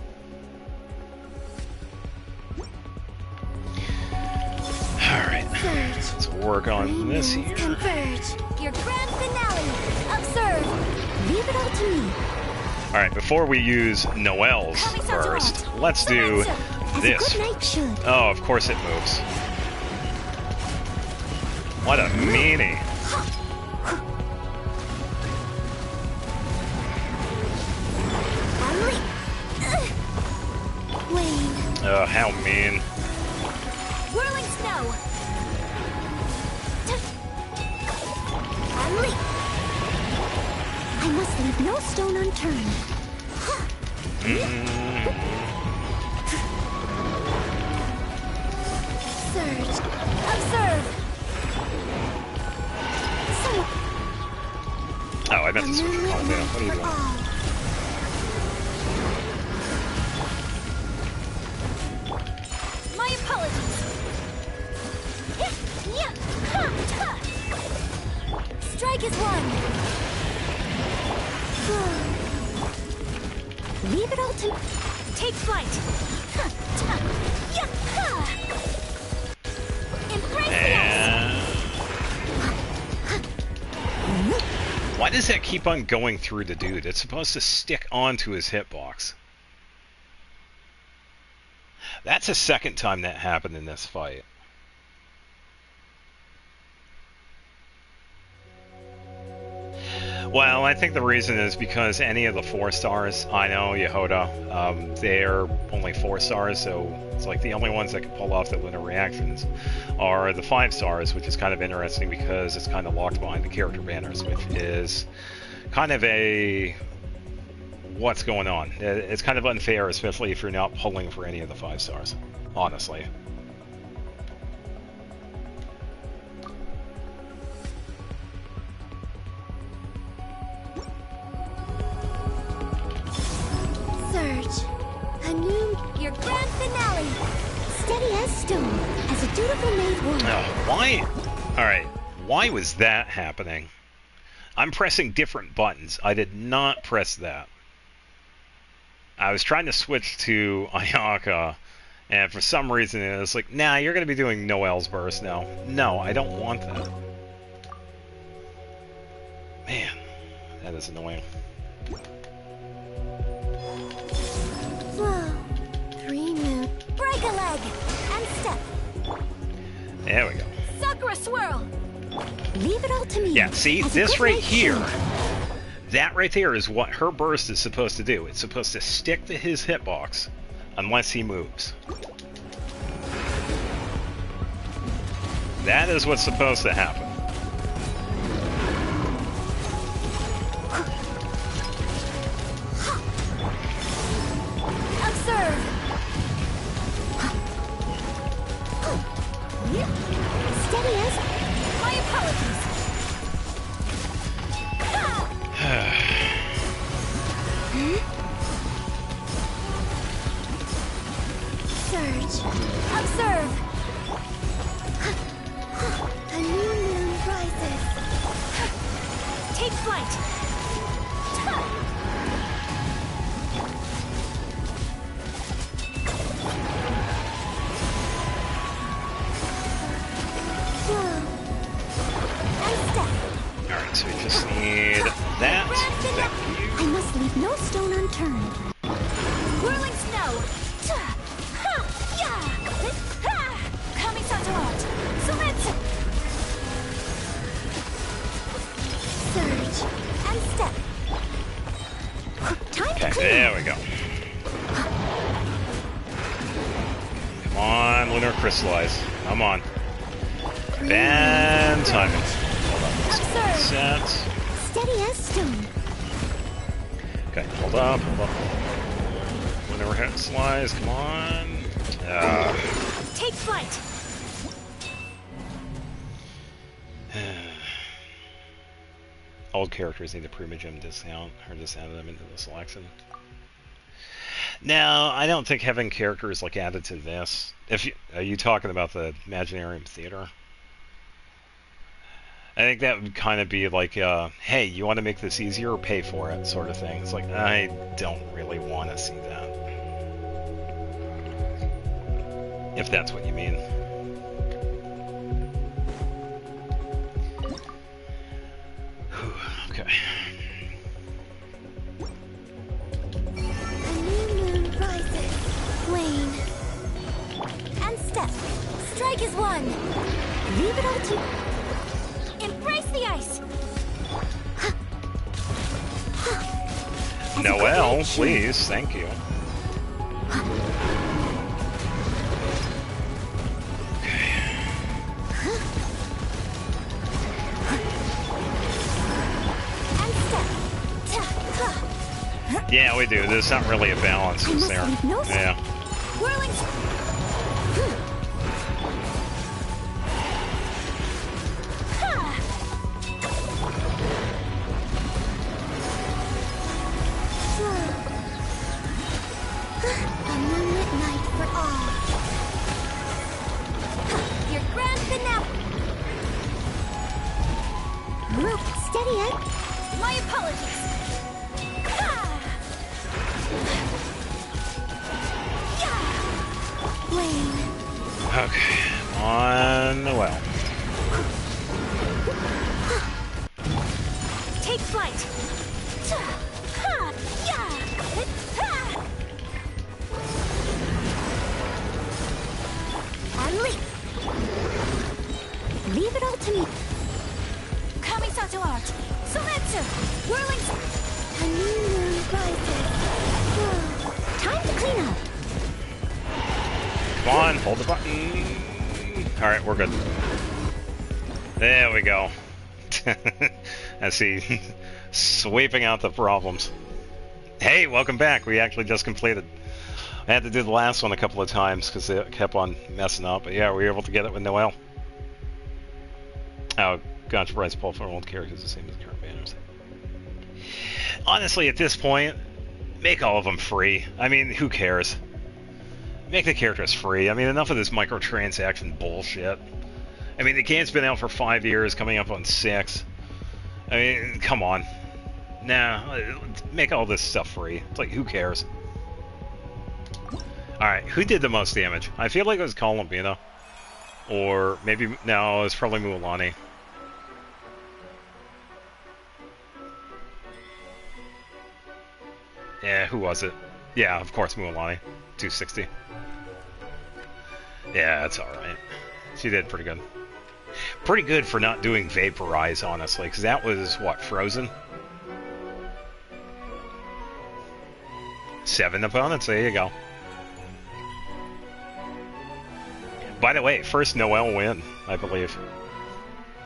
Alright, let's work on this here. Converge. Your grand finale. Observe. Leave it all to me. Alright, before we use Noel's first, let's do this. Oh, of course it moves. What a meanie. Oh, how mean. Whirling snow. I must leave no stone unturned. Surge. Observe. So. Oh, I meant to switch from Columbina. What are you doing? My apologies. Strike is one. Leave it all to... Take flight. Why does that keep on going through the dude? It's supposed to stick onto his hitbox. That's the second time that happened in this fight. Well, I think the reason is because any of the 4 stars, I know, Yehoda, they're only 4 stars, so it's like the only ones that can pull off the lunar reactions are the 5 stars, which is kind of interesting because it's kind of locked behind the character banners, which is kind of a... what's going on? It's kind of unfair, especially if you're not pulling for any of the 5 stars, honestly. Surge. Anew, your grand finale. Steady as stone, as a dutiful maid would. Oh, why? Alright, why was that happening? I'm pressing different buttons. I did not press that. I was trying to switch to Ayaka, and for some reason it was like, nah, you're going to be doing Noel's burst now. No, I don't want that. Man, that is annoying. Flow, remove, break a leg, and step. There we go. Sakura swirl. Leave it all to me. Yeah, see, this right here, that right there is what her burst is supposed to do. It's supposed to stick to his hitbox unless he moves. That is what's supposed to happen. Observe. Steady as... My apologies. Surge. Observe. A new moon rises. Take flight. Flow. And step. Alright, so we just need that. Thank you. I must leave no stone unturned. Whirling snow. Kamisato art. Sumetsu. Surge. And step. Time to Okay, clean. there we go. Come on, Lunar Crystallize. Come on. Bad timing. Hold on, let's set. Steady as stone. Okay, hold up. Lunar Crystallize, come on. Take flight. Old characters need a Primogem discount, or just add them into the selection. No, I don't think having characters like added to this. Are you talking about the Imaginarium Theater? I think that would kind of be like, hey, you want to make this easier, pay for it, sort of thing. It's like, I don't really want to see that. If that's what you mean. Okay. A new moon rises. Wane. And step. Strike is one. Leave it all to... Embrace the ice. Noelle, please, thank you. Yeah, we do. There's not really a balance, is there? Yeah. Whirling. A moonlit night for all. Your grand finale. Rope steady, Ed. My apologies. Wayne. Okay. On well. Take flight. And leap. Leave it all to me. Kamisato art. Sumetsu. Whirling. A new moon rises. Time to clean up. Come on, hold the button. Alright, we're good. There we go. I see. Sweeping out the problems. Hey, welcome back. We actually just completed. I had to do the last one a couple of times because it kept on messing up. But yeah, we were able to get it with Noelle. Oh, gosh, price pull for old characters the same as current banners. Honestly, at this point, make all of them free. I mean, who cares? Make the characters free. I mean, enough of this microtransaction bullshit. I mean, the game's been out for 5 years, coming up on 6. I mean, come on. Nah, make all this stuff free. It's like, who cares? Alright, who did the most damage? I feel like it was Columbina. Or maybe, no, it was probably Mualani. Yeah, who was it? Yeah, of course, Mualani. 260. Yeah, that's alright. She did pretty good. Pretty good for not doing Vaporize, honestly, because that was, what, Frozen? 7 opponents, there you go. By the way, first Noelle win, I believe.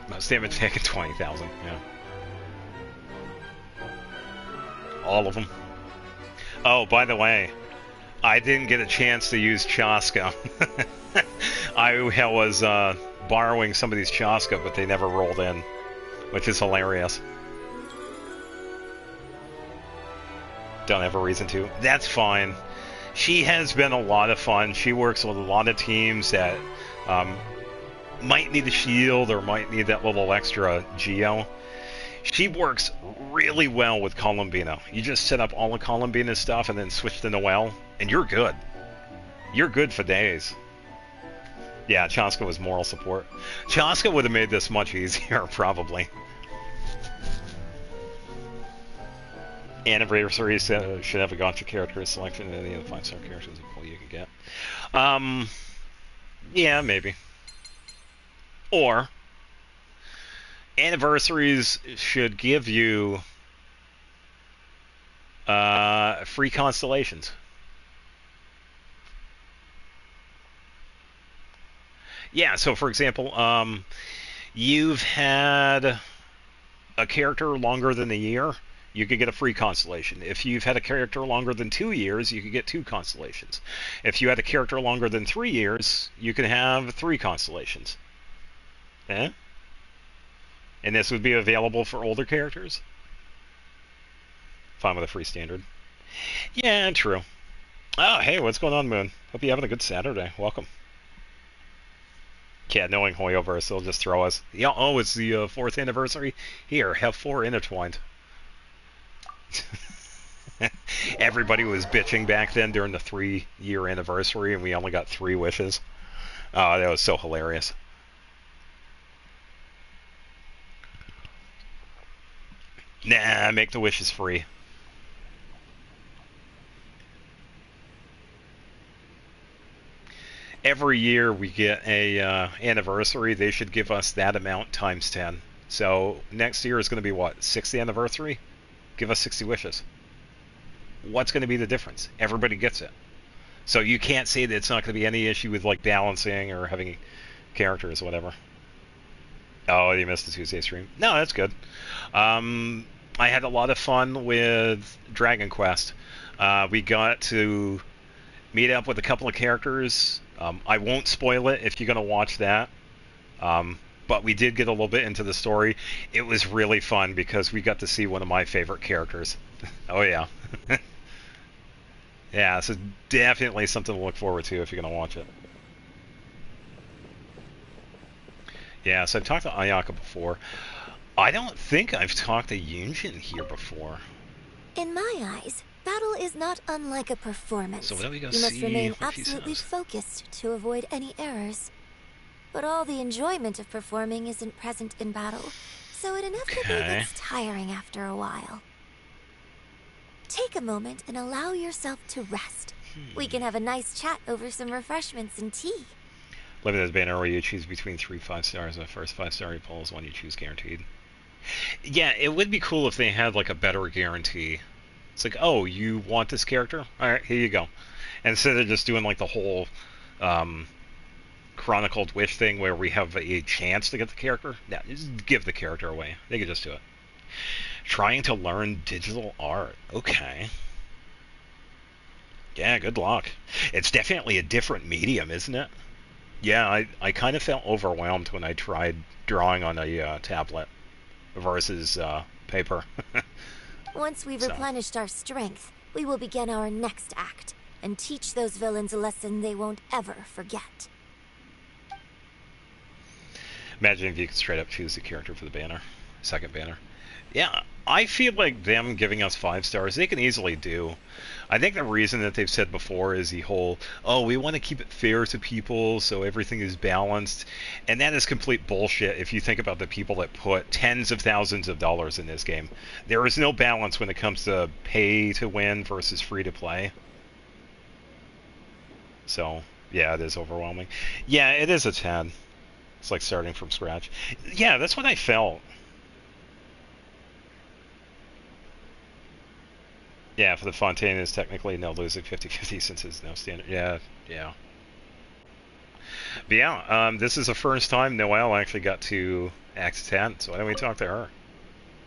Most damage taken, 20,000, yeah. All of them. Oh, by the way, I didn't get a chance to use Chaska. I was borrowing somebody's Chaska, but they never rolled in, which is hilarious. Don't have a reason to. That's fine. She has been a lot of fun. She works with a lot of teams that might need a shield or might need that little extra geo. She works really well with Columbina. You just set up all the Columbina stuff and then switch to Noelle, and you're good. You're good for days. Yeah, Chaska was moral support. Chaska would have made this much easier, probably. Anniversary should have a gacha character selection in any of the 5-star characters you can get. Yeah, maybe. Or anniversaries should give you free constellations. Yeah, so for example, you've had a character longer than a year, you could get a free constellation. If you've had a character longer than 2 years, you could get 2 constellations. If you had a character longer than 3 years, you could have 3 constellations. Eh? And this would be available for older characters? Fine with a free standard. Yeah, true. Oh, hey, what's going on, Moon? Hope you're having a good Saturday. Welcome. Yeah, knowing Hoyoverse, they'll just throw us. Yeah, oh, it's the 4th anniversary? Here, have 4 intertwined. Everybody was bitching back then during the 3-year anniversary, and we only got 3 wishes. Oh, that was so hilarious. Nah, make the wishes free. Every year we get a anniversary, they should give us that amount times 10. So next year is going to be what, 6th anniversary? Give us 60 wishes. What's going to be the difference? Everybody gets it. So you can't say that it's not going to be any issue with like balancing or having characters or whatever. Oh, you missed the Tuesday stream. No, that's good. I had a lot of fun with Dragon Quest. We got to meet up with a couple of characters. I won't spoil it if you're going to watch that. But we did get a little bit into the story. It was really fun because we got to see one of my favorite characters. Oh, yeah. Yeah, so definitely something to look forward to if you're going to watch it. Yeah, so I've talked to Ayaka before. I don't think I've talked to Genshin here before. In my eyes, battle is not unlike a performance. So what do we go you must see remain what she absolutely says? focused to avoid any errors. But all the enjoyment of performing isn't present in battle, so it inevitably gets tiring after a while. Take a moment and allow yourself to rest. We can have a nice chat over some refreshments and tea. Limited banner where you choose between 3 5-stars. The first 5-star you pull is one you choose guaranteed. Yeah, it would be cool if they had like a better guarantee. It's like, oh, you want this character? Alright, here you go. And instead of just doing like the whole Chronicled Wish thing where we have a chance to get the character, yeah, just give the character away. They could just do it. Trying to learn digital art. Okay. Yeah, good luck. It's definitely a different medium, isn't it? Yeah, I kind of felt overwhelmed when I tried drawing on a tablet versus paper. Once we've replenished our strength, we will begin our next act and teach those villains a lesson they won't ever forget. Imagine if you could straight up choose the character for the banner. Second banner. Yeah, I feel like them giving us 5 stars, they can easily do. I think the reason that they've said before is the whole, oh, we want to keep it fair to people so everything is balanced. And that is complete bullshit if you think about the people that put tens of thousands of dollars in this game. There is no balance when it comes to pay to win versus free to play. So, yeah, it is overwhelming. Yeah, it is a 10. It's like starting from scratch. Yeah, that's what I felt. Yeah, for the Fontaine is technically no losing 50-50 since it's no standard. Yeah, yeah. But yeah, this is the first time Noelle actually got to Act 10, so why don't we talk to her?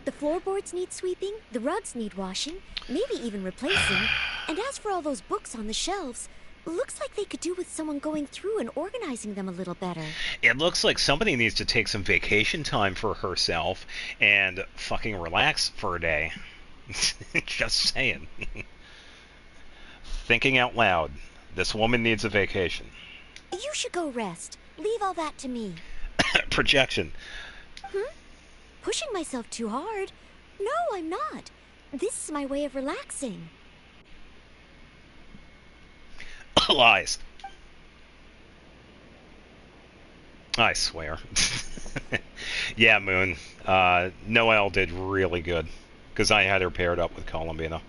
The floorboards need sweeping, the rugs need washing, maybe even replacing. And as for all those books on the shelves, looks like they could do with someone going through and organizing them a little better. It looks like somebody needs to take some vacation time for herself and fucking relax for a day. Just saying. Thinking out loud. This woman needs a vacation. You should go rest. Leave all that to me. Projection. Pushing myself too hard? No, I'm not. This is my way of relaxing. Lies. I swear. Yeah, Moon. Noelle did really good. Because I had her paired up with Columbina.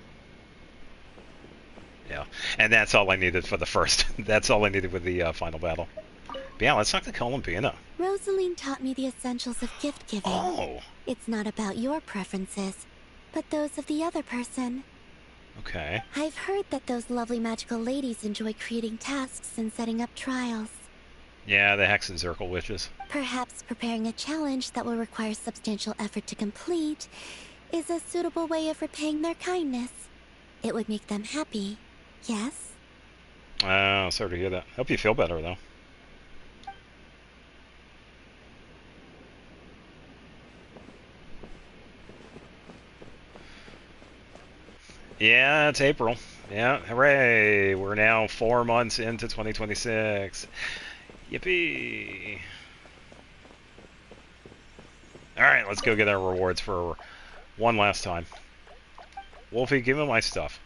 Yeah. And that's all I needed for the first. That's all I needed with the final battle. But yeah, let's talk to Columbina. Rosaline taught me the essentials of gift giving. Oh. It's not about your preferences, but those of the other person. Okay. I've heard that those lovely magical ladies enjoy creating tasks and setting up trials. Yeah, the Hex and Zircle witches. Perhaps preparing a challenge that will require substantial effort to complete is a suitable way of repaying their kindness. It would make them happy, yes? Oh, sorry to hear that. Hope you feel better, though. Yeah, it's April. Yeah, hooray! We're now 4 months into 2026. Yippee! Alright, let's go get our rewards for one last time. Wolfie, give me my stuff.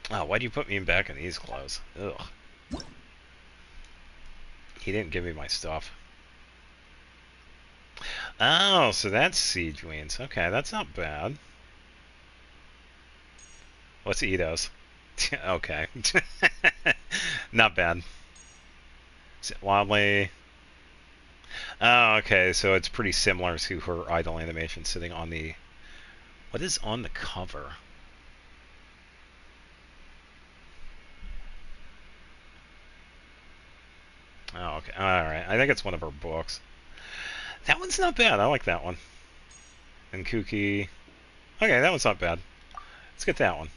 Oh, why'd you put me back in these clothes? Ugh. He didn't give me my stuff. Oh, so that's Siege Wings. Okay, that's not bad. What's Ito's? Okay. Not bad. Is it Wildly? Oh, okay, so it's pretty similar to her idle animation sitting on the... What is on the cover? Oh, okay. Alright, I think it's one of her books. That one's not bad. I like that one. And Kooky. Okay, that one's not bad. Let's get that one.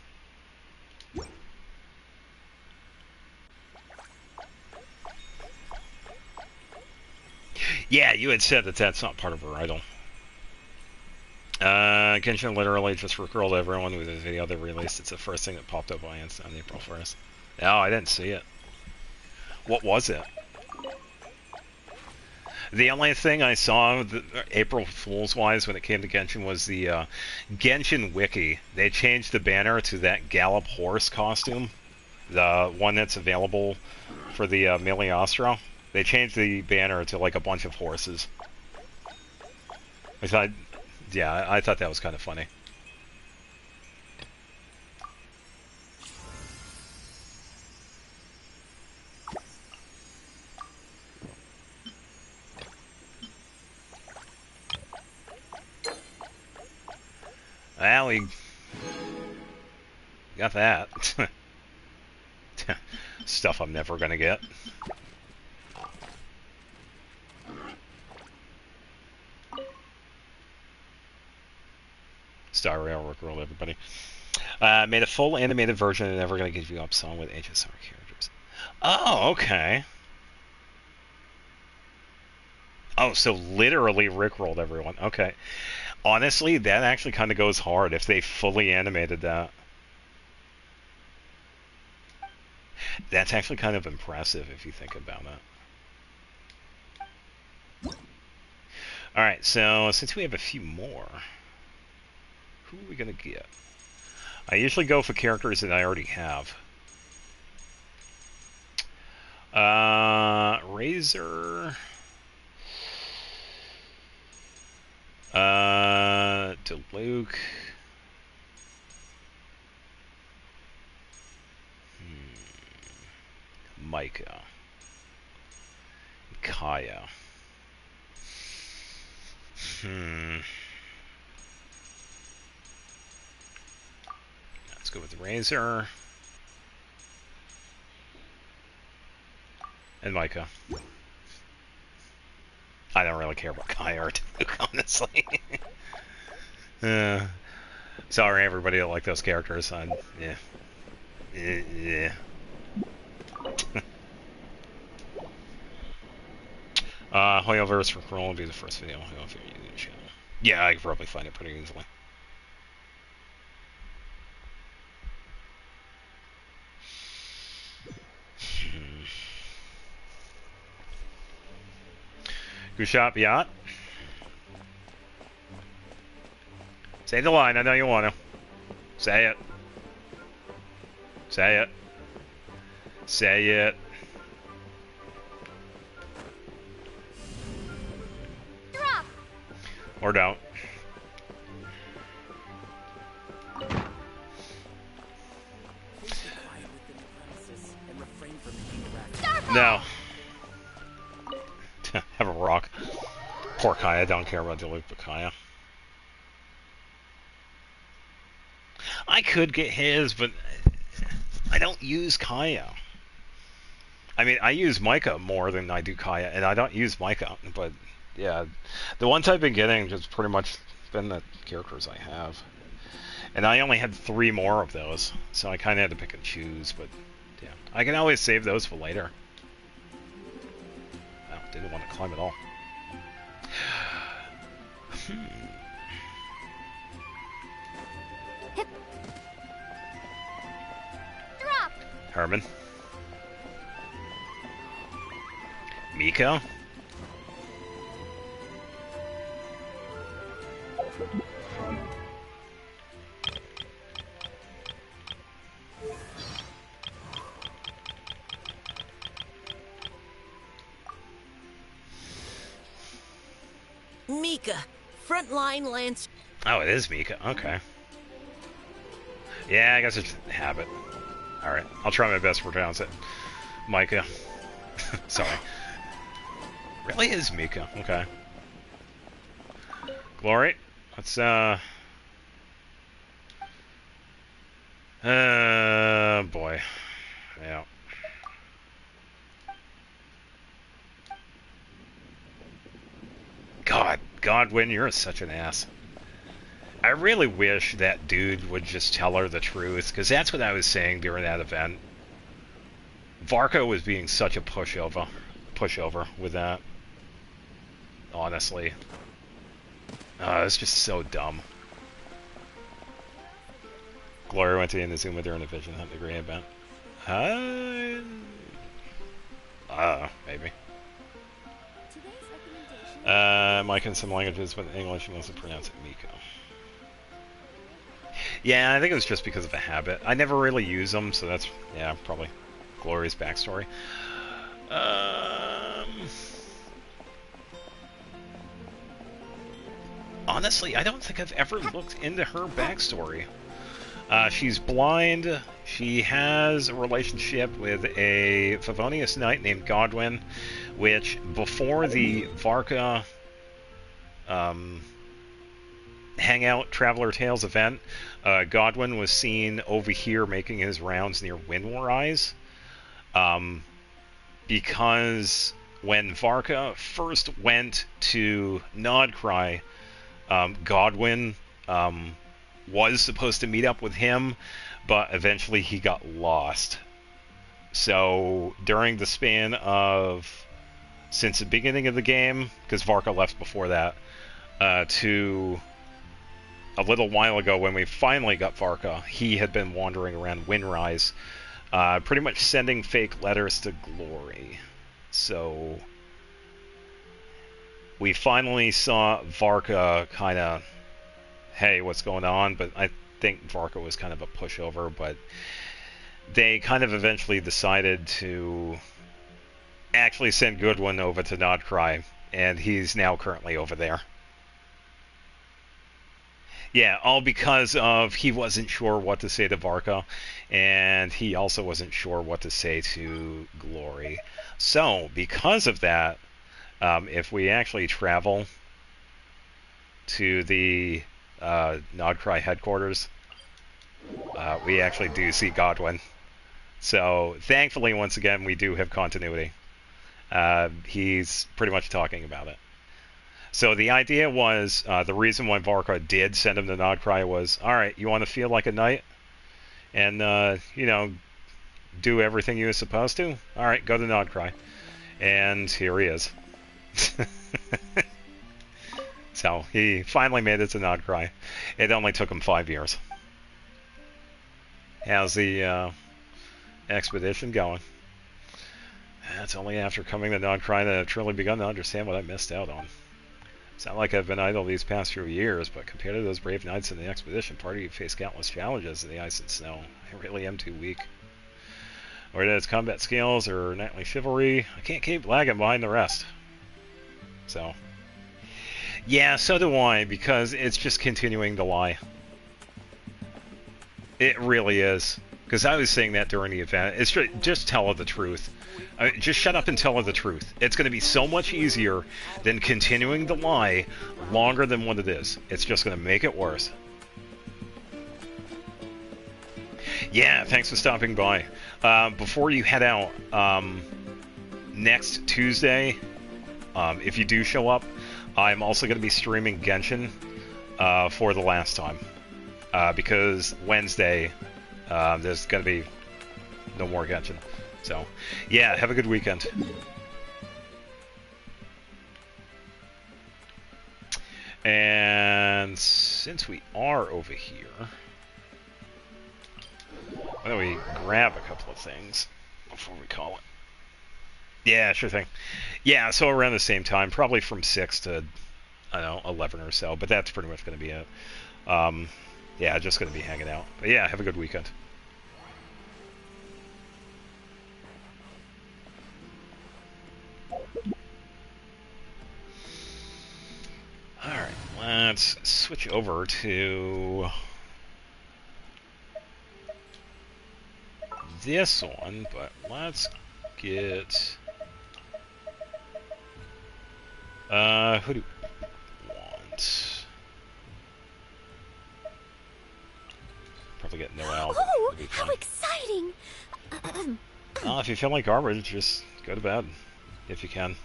Yeah, you had said that that's not part of her idol. Genshin literally just recalled everyone with the video they released. It's the first thing that popped up on April 1st. Oh, I didn't see it. What was it? The only thing I saw April Fool's wise when it came to Genshin was the Genshin wiki. They changed the banner to that gallop horse costume, the one that's available for the Miliostro. They changed the banner to like a bunch of horses. I thought, yeah, I thought that was kind of funny. Well, we got that. Stuff I'm never gonna get. Star Rail, Rickroll, everybody. Made a full animated version and never gonna give you up song with HSR characters. Oh, okay. Oh, so literally Rickrolled everyone. Okay. Honestly, that actually kind of goes hard if they fully animated that. That's actually kind of impressive if you think about it. Alright, so since we have a few more, who are we going to get? I usually go for characters that I already have. Razor... Diluc. Micah. Kaya. Let's go with Razor. And Micah. I don't really care about Kaya or Diluc, honestly. Sorry, everybody that like those characters. Yeah. Yeah. Hoyoverse for Corolla will be the first video on your YouTube channel. Yeah, I can probably find it pretty easily. Gushop yacht. Say the line. I know you want to. Say it. Say it. Say it. Drop. Or don't. No. Have a rock. Poor Kaya. Don't care about the loop of Kaya. I could get his, but I don't use Kaya. I mean, I use Micah more than I do Kaya, and I don't use Micah, but yeah. The ones I've been getting just pretty much been the characters I have. And I only had 3 more of those, so I kind of had to pick and choose, but yeah. I can always save those for later. Oh, didn't want to climb at all. Drop. Herman. Miko. Mika, frontline Lance. Oh, it is Mika. Okay. Yeah, I guess it's a habit. Alright, I'll try my best to pronounce it. Micah. Sorry. Really is Mika. Okay. Glory. Let's, boy. Yeah. Godwin, you're such an ass. I really wish that dude would just tell her the truth, because that's what I was saying during that event. Varka was being such a pushover with that. Honestly. It's just so dumb. Gloria went to the Zoom with her in a Vision Hunt degree event. Maybe. Mike in some languages, but in English you mostly pronounce it Miko. Yeah, I think it was just because of a habit. I never really use them, so that's, yeah, probably Gloria's backstory. Honestly, I don't think I've ever looked into her backstory. She's blind. She has a relationship with a Favonius knight named Godwin, which before the Varka Hangout Traveler Tales event, Godwin was seen over here making his rounds near Windwar Eyes. Because when Varka first went to Nodcry, Godwin was supposed to meet up with him, but eventually he got lost. So during the span of, since the beginning of the game, because Varka left before that, to a little while ago when we finally got Varka, he had been wandering around Windrise, pretty much sending fake letters to Glory. So we finally saw Varka kind of, hey, what's going on? But I think Varka was kind of a pushover, but they kind of eventually decided to actually send Goodwin over to Nodcry, and he's now currently over there. Yeah, all because of he wasn't sure what to say to Varka, and he also wasn't sure what to say to Glory. So, because of that, if we actually travel to the Nodcry headquarters, we actually do see Godwin. So, thankfully, once again, we do have continuity. He's pretty much talking about it. So the idea was, the reason why Varka did send him to Nodcry was, alright, you want to feel like a knight? And, you know, do everything you were supposed to? Alright, go to Nodcry. And here he is. So, he finally made it to Nodcry. It only took him 5 years. How's the, expedition going? That's only after coming to non-crime that I've truly begun to understand what I missed out on. It's not like I've been idle these past few years, but compared to those brave knights in the expedition party who faced countless challenges in the ice and snow, I really am too weak. Whether it's combat skills or knightly chivalry, I can't keep lagging behind the rest. So, yeah, so do I, because it's just continuing to lie. It really is. Because I was saying that during the event. It's just tell her the truth. Just shut up and tell her the truth. It's going to be so much easier than continuing to lie longer than what it is. It's just going to make it worse. Yeah, thanks for stopping by. Before you head out, next Tuesday, if you do show up, I'm also going to be streaming Genshin for the last time. Because Wednesday, there's going to be no more Genshin. So, yeah, have a good weekend. And since we are over here, why don't we grab a couple of things before we call it? Yeah, sure thing. Yeah, so around the same time, probably from 6 to, I don't know, 11 or so, but that's pretty much going to be it. Yeah, just going to be hanging out. But yeah, have a good weekend. Alright, let's switch over to this one, but let's get... who do we want? Probably get Noelle. Oh, how exciting! If you feel like garbage, just go to bed, if you can.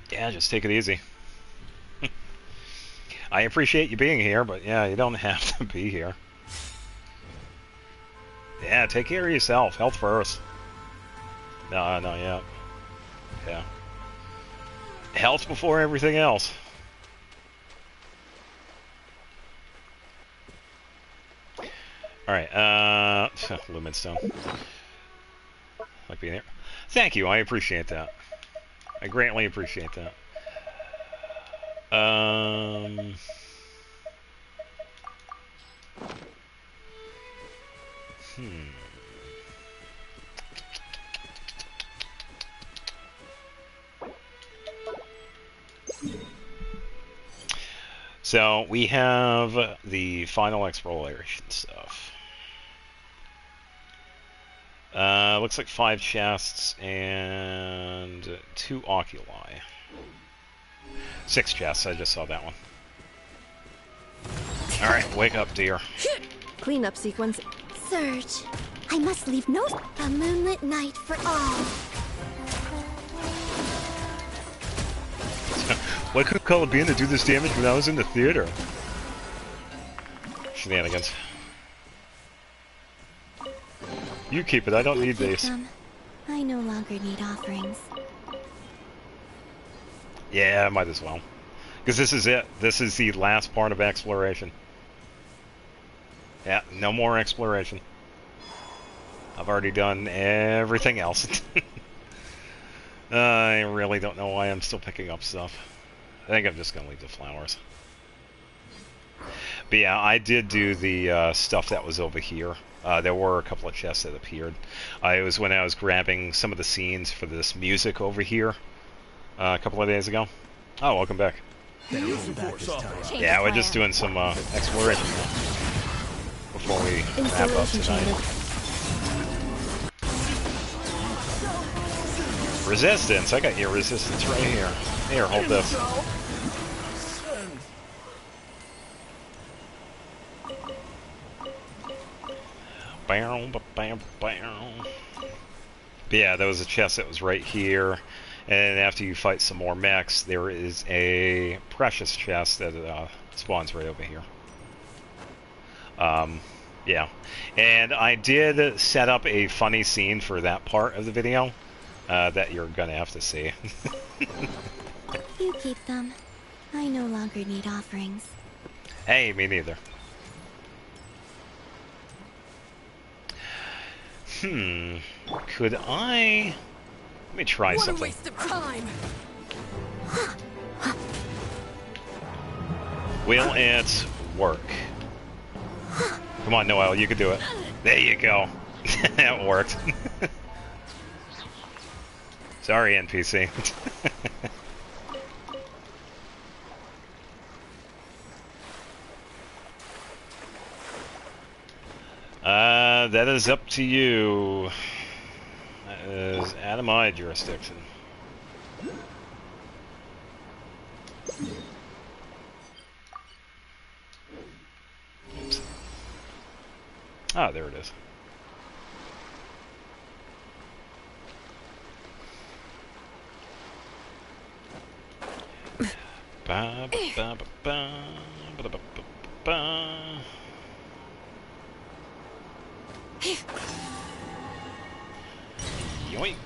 Yeah, just take it easy. I appreciate you being here, but yeah, you don't have to be here. Yeah, take care of yourself. Health first. No, not yet. Yeah. Health before everything else. Alright, Lumen Stone. Like being here. Thank you, I appreciate that. I greatly appreciate that. So, we have the final exploration stuff. Looks like 5 chests and 2 oculi. 6 chests, I just saw that one. Alright, wake up, dear. Cleanup sequence. Surge. I must leave no... A moonlit night for all. Why couldn't Columbina do this damage when I was in the theater? Shenanigans. You keep it, I don't need these. I no longer need offerings. Yeah, might as well. Because this is it. This is the last part of exploration. Yeah, no more exploration. I've already done everything else. I really don't know why I'm still picking up stuff. I think I'm just going to leave the flowers. But yeah, I did do the stuff that was over here. There were a couple of chests that appeared. It was when I was grabbing some of the scenes for this music over here a couple of days ago. Oh, welcome back. Yeah, we're just doing some exploration now before we wrap up tonight. Resistance! I got your resistance right here. Here, hold this. Bam, bam, bam. But yeah, there was a chest that was right here. And after you fight some more mechs, there is a precious chest that spawns right over here. Yeah. And I did set up a funny scene for that part of the video that you're gonna have to see. You keep them. I no longer need offerings. Hey, me neither. Could I... Let me try What something. a waste of time! Will it work? Come on, Noelle, you can do it. There you go. That worked. Sorry, NPC. That is up to you. That is out of my jurisdiction. Oops. Ah, there it is. Ba, ba, ba, ba, ba, ba, ba, ba, ba. Yoink.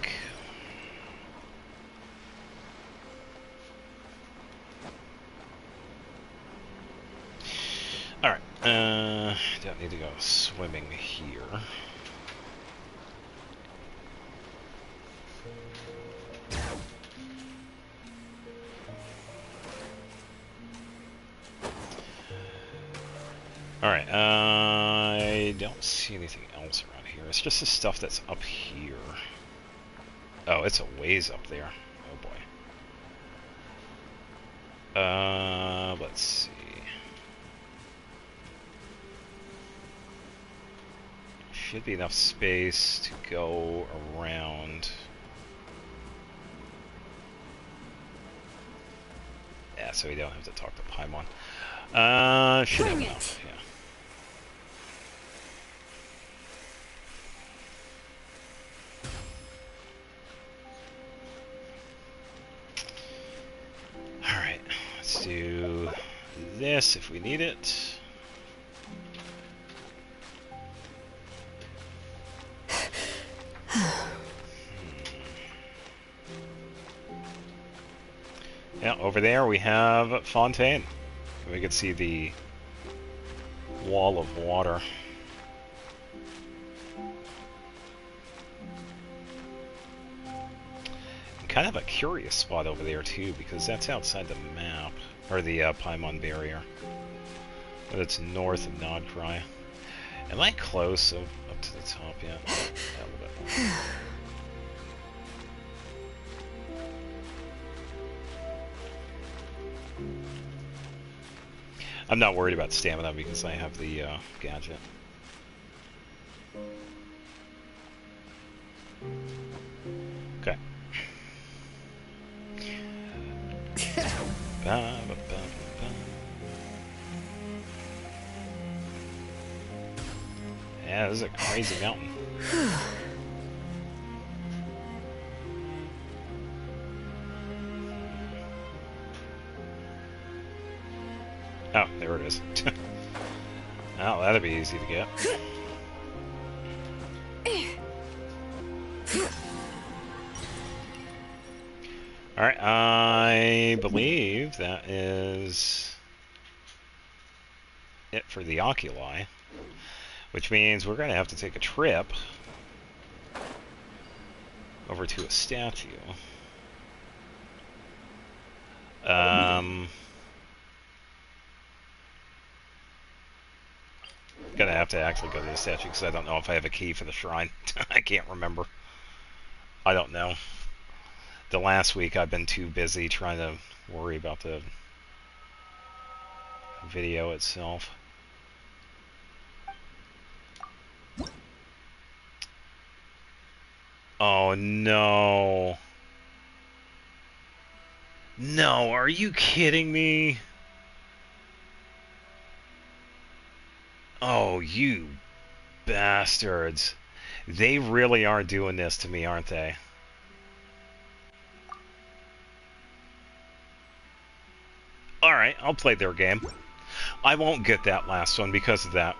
Alright, don't need to go swimming here. Alright, I don't see anything else around here. It's just the stuff that's up here. Oh, it's a ways up there. Oh boy. Let's see. Should be enough space to go around. Yeah, so we don't have to talk to Paimon. Should have enough, yeah. Alright, let's do this if we need it. Yeah, over there we have Fontaine. We can see the wall of water. Kind of a curious spot over there too, because that's outside the map, or the Paimon barrier. But it's north of Nodcry. Am I close up to the top yet? Yeah, a little bit more. I'm not worried about stamina because I have the gadget. Okay. Yeah, this is a crazy mountain. Oh, there it is. Oh, that'd be easy to get. Alright, I believe that is it for the oculi, which means we're going to have to take a trip over to a statue. Gonna have to actually go to the statue because I don't know if I have a key for the shrine. I can't remember. I don't know. The last week I've been too busy trying to worry about the video itself. Oh no. No, are you kidding me? Oh, you bastards. They really are doing this to me, aren't they? Alright, I'll play their game. I won't get that last one because of that.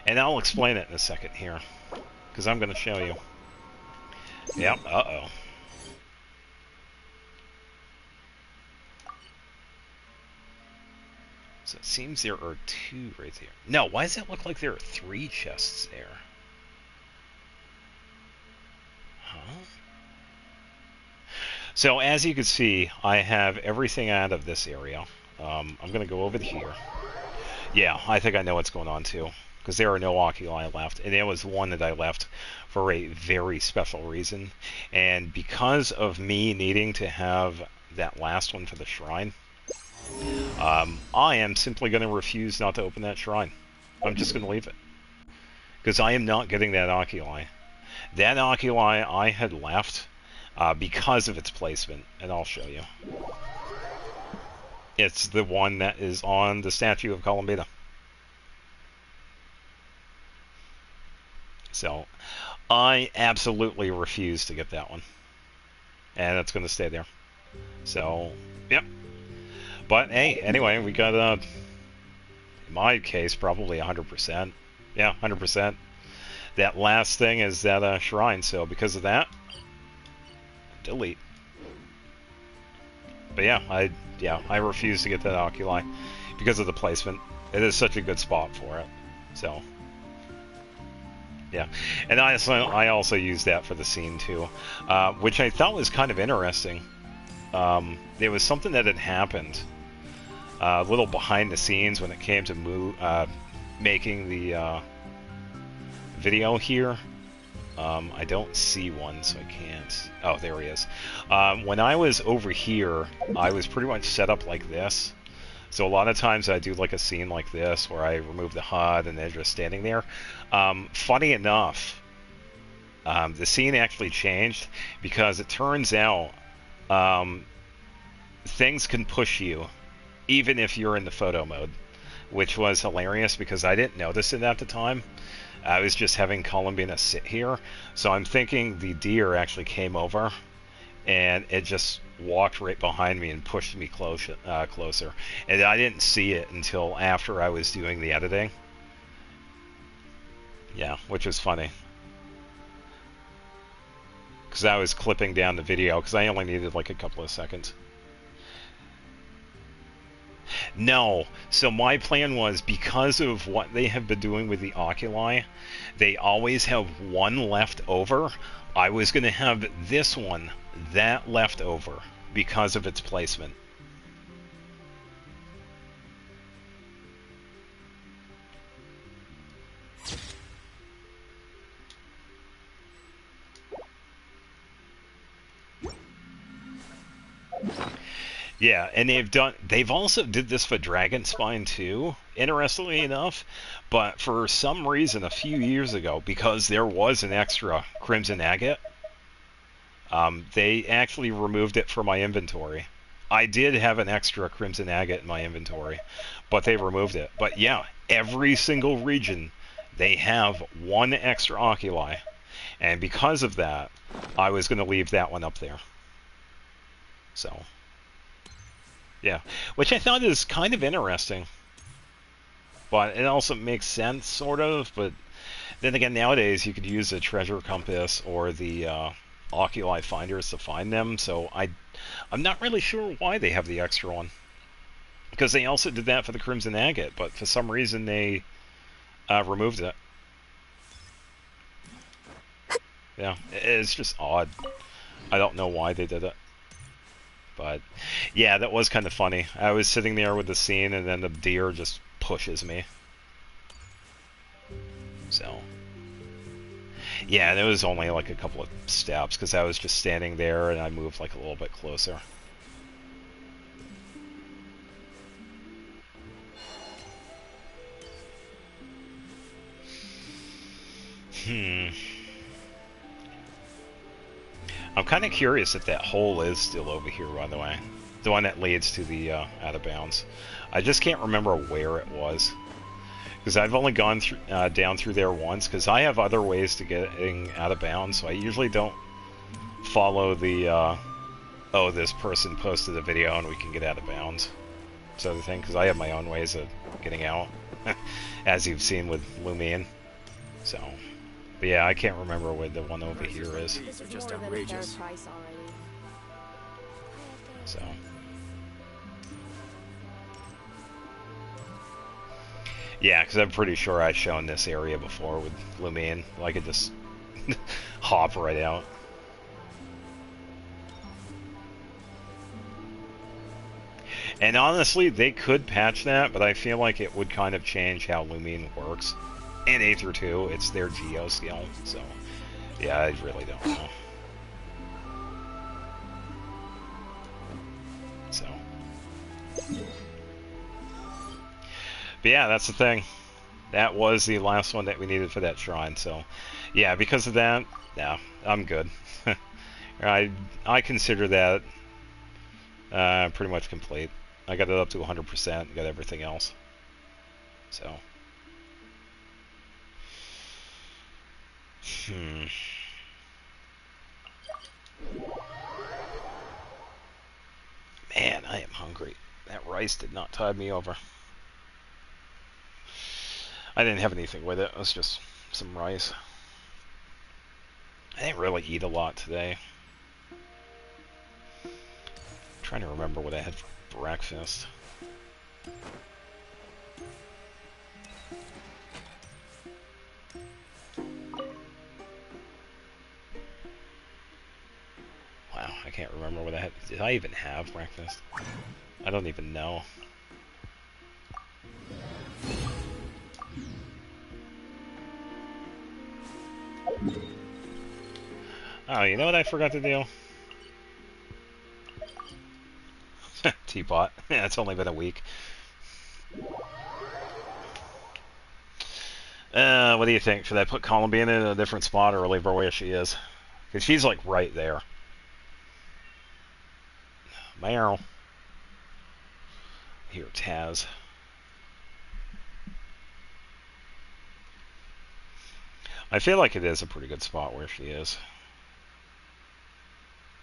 And I'll explain it in a second here. Because I'm going to show you. Yep, uh-oh. So it seems there are 2 right there. No, why does it look like there are 3 chests there? Huh? So as you can see, I have everything out of this area. I'm going to go over to here. Yeah, I think I know what's going on too, because there are no oculi left, and there was one that I left for a very special reason. And because of me needing to have that last one for the shrine, I am simply going to refuse not to open that shrine. I'm just going to leave it, because I am not getting that oculi. That oculi I had left because of its placement, and I'll show you. It's the one that is on the statue of Columbina. So, I absolutely refuse to get that one. And it's going to stay there. So, yep. But, hey, anyway, we got, in my case, probably 100%. Yeah, 100%. That last thing is that shrine, so because of that, delete. But yeah, I refuse to get that oculi because of the placement. It is such a good spot for it. So yeah, and I also used that for the scene too, which I thought was kind of interesting. There was something that had happened a little behind the scenes when it came to making the video here. I don't see one, so I can't. Oh, there he is. When I was over here, I was pretty much set up like this. So a lot of times I do like a scene like this where I remove the HUD and they're just standing there. Funny enough, the scene actually changed because it turns out things can push you even if you're in the photo mode, which was hilarious because I didn't notice it at the time. I was just having Columbina sit here, so I'm thinking the deer actually came over, and it just walked right behind me and pushed me closer. And I didn't see it until after I was doing the editing. Yeah, which was funny. Because I was clipping down the video, because I only needed like a couple of seconds. No. So my plan was, because of what they have been doing with the oculi, they always have one left over. I was going to have this one, that left over, because of its placement. Yeah, and they've also did this for Dragon Spine too, interestingly enough, but for some reason a few years ago, because there was an extra Crimson Agate, they actually removed it from my inventory. I did have an extra Crimson Agate in my inventory, but they removed it. But yeah, every single region, they have one extra oculi, and because of that, I was going to leave that one up there. So... yeah, which I thought is kind of interesting, but it also makes sense, sort of. But then again, nowadays you could use a treasure compass or the oculi finders to find them. So I'm not really sure why they have the extra one, because they also did that for the Crimson Agate, but for some reason they removed it. Yeah, it's just odd. I don't know why they did it. But, yeah, that was kind of funny. I was sitting there with the scene, and then the deer just pushes me. So, yeah, and it was only like a couple of steps, because I was just standing there, and I moved like a little bit closer. I'm kind of curious if that hole is still over here, by the way. The one that leads to the out of bounds. I just can't remember where it was. Because I've only gone through, down through there once, because I have other ways to getting out of bounds, so I usually don't follow the, oh, this person posted a video and we can get out of bounds sort of thing, because I have my own ways of getting out, as you've seen with Lumion. So... but yeah, I can't remember where the one over here is. These are just outrageous. So. Yeah, because I'm pretty sure I've shown this area before with Lumine. I could just hop right out. And honestly, they could patch that, but I feel like it would kind of change how Lumine works. And Aether 2, it's their geo skill, so yeah, I really don't know. So. But yeah, that's the thing. That was the last one that we needed for that shrine, so yeah, because of that, yeah, I'm good. I consider that pretty much complete. I got it up to 100%, got everything else. So. Man, I am hungry. That rice did not tide me over. I didn't have anything with it. It was just some rice. I didn't really eat a lot today. I'm trying to remember what I had for breakfast. Wow, I can't remember what I had. Did I even have breakfast? I don't even know. Oh, you know what I forgot to do? Teapot. Yeah, it's only been a week. What do you think? Should I put Columbina in a different spot or leave her where she is? Because she's like right there. Meow. Here, Taz. I feel like it is a pretty good spot where she is.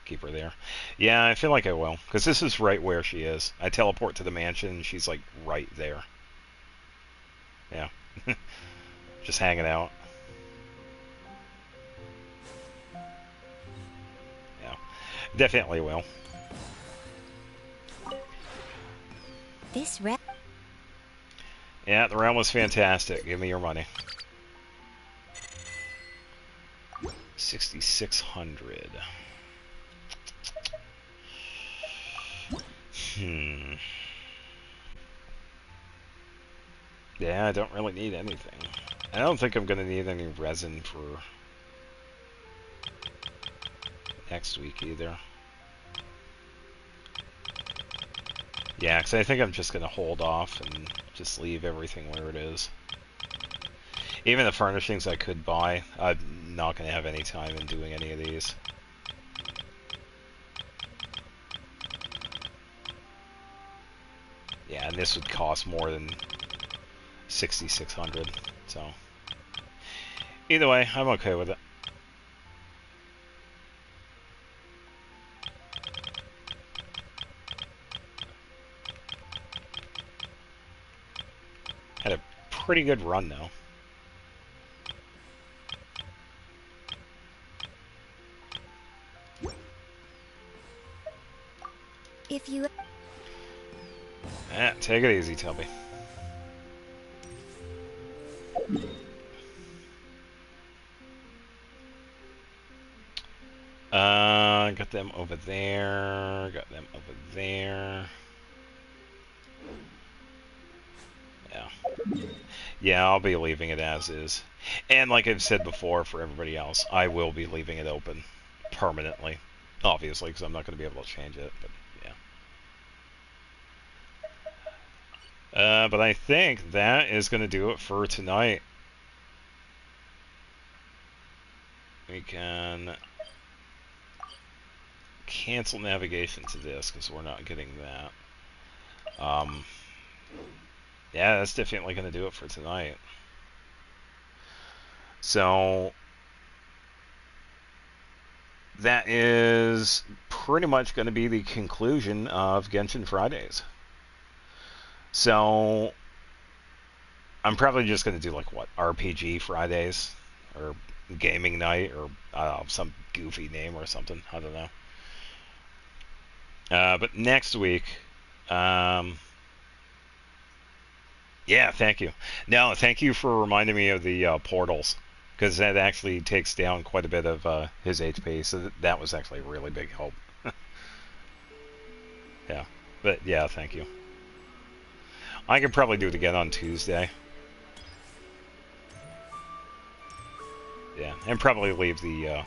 Keep her there. Yeah, I feel like I will. Because this is right where she is. I teleport to the mansion and she's like right there. Yeah. Just hanging out. Yeah. Definitely will. This red. Yeah, the round was fantastic. Give me your money. 6,600. Yeah, I don't really need anything. I don't think I'm going to need any resin for next week either. Yeah, because I think I'm just going to hold off and just leave everything where it is. Even the furnishings I could buy, I'm not going to have any time in doing any of these. Yeah, and this would cost more than 6,600, so either way, I'm okay with it. Had a pretty good run though. If you... Take it easy, Tubby. Got them over there. Got them over there. Yeah. Yeah, I'll be leaving it as is. And like I've said before for everybody else, I will be leaving it open permanently. Obviously, because I'm not going to be able to change it, but yeah. But I think that is going to do it for tonight. We can cancel navigation to this because we're not getting that. Yeah, that's definitely going to do it for tonight. So that is pretty much going to be the conclusion of Genshin Fridays. So I'm probably just going to do like what, RPG Fridays or gaming night or some goofy name or something. I don't know. But next week, Yeah, thank you. No, thank you for reminding me of the portals, because that actually takes down quite a bit of his HP, so that was actually a really big help. Yeah, but yeah, thank you. I could probably do it again on Tuesday. Yeah, and probably leave the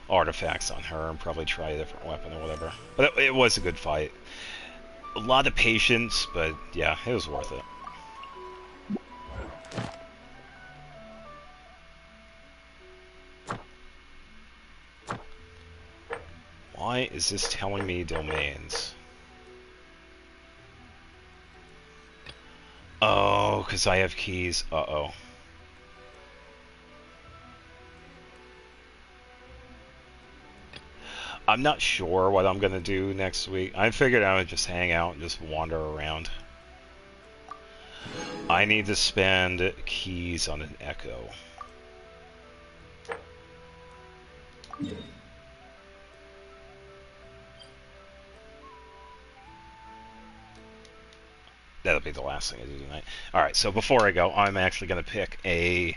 artifacts on her and probably try a different weapon or whatever. But it was a good fight. A lot of patience, but yeah, it was worth it. Why is this telling me domains? Oh, because I have keys. Uh-oh. I'm not sure what I'm going to do next week. I figured I would just hang out and just wander around. I need to spend keys on an echo. That'll be the last thing I do tonight. Alright, so before I go, I'm actually going to pick a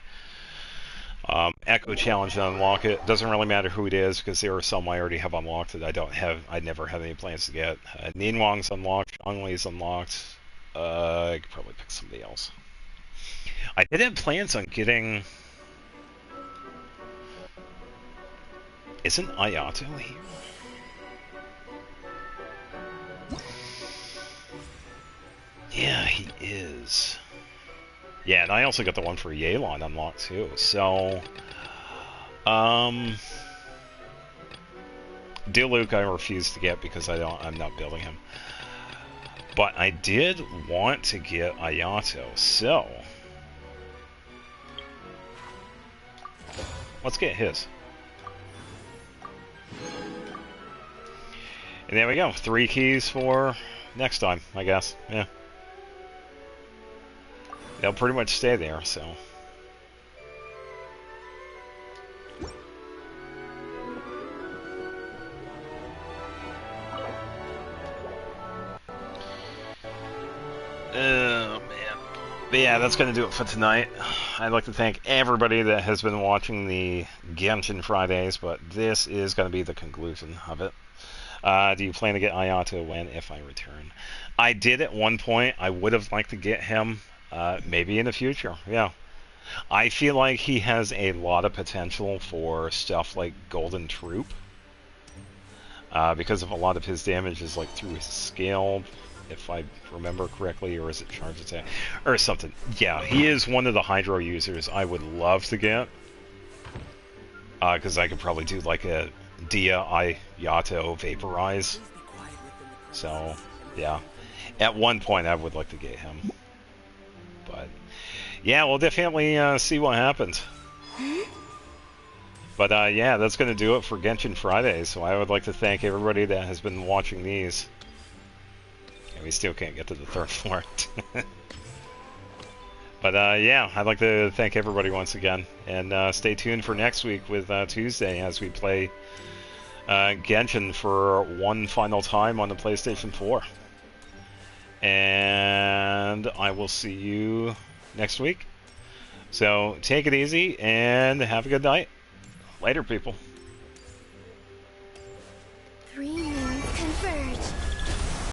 Echo challenge to unlock it. Doesn't really matter who it is, because there are some I already have unlocked that I never had any plans to get. Ninwang's unlocked, Zhongli's unlocked. I could probably pick somebody else. I did have plans on getting... Isn't Ayato here? Yeah, he is. Yeah, and I also got the one for Yelan unlocked too. So, Diluc I refuse to get because I'm not building him. But I did want to get Ayato, so let's get his. And there we go. 3 keys for next time, I guess. Yeah. They'll pretty much stay there, so. Oh, man. But yeah, that's going to do it for tonight. I'd like to thank everybody that has been watching the Genshin Fridays, but this is going to be the conclusion of it. Do you plan to get Ayato when, if I return? I did at one point. I would have liked to get him, maybe in the future. Yeah. I feel like he has a lot of potential for stuff like Golden Troop, because of a lot of his damage is like through his scale, if I remember correctly, or is it charge attack or something? Yeah, he is one of the Hydro users I would love to get, because I could probably do like a Dia Ayato Vaporize. So, yeah. At one point, I would like to get him. But, yeah, we'll definitely see what happens. But, yeah, that's going to do it for Genshin Friday. So I would like to thank everybody that has been watching these. And we still can't get to the 3rd floor. But, yeah, I'd like to thank everybody once again. And stay tuned for next week with Tuesday as we play Genshin for one final time on the PlayStation 4. And I will see you next week. So take it easy and have a good night. Later, people.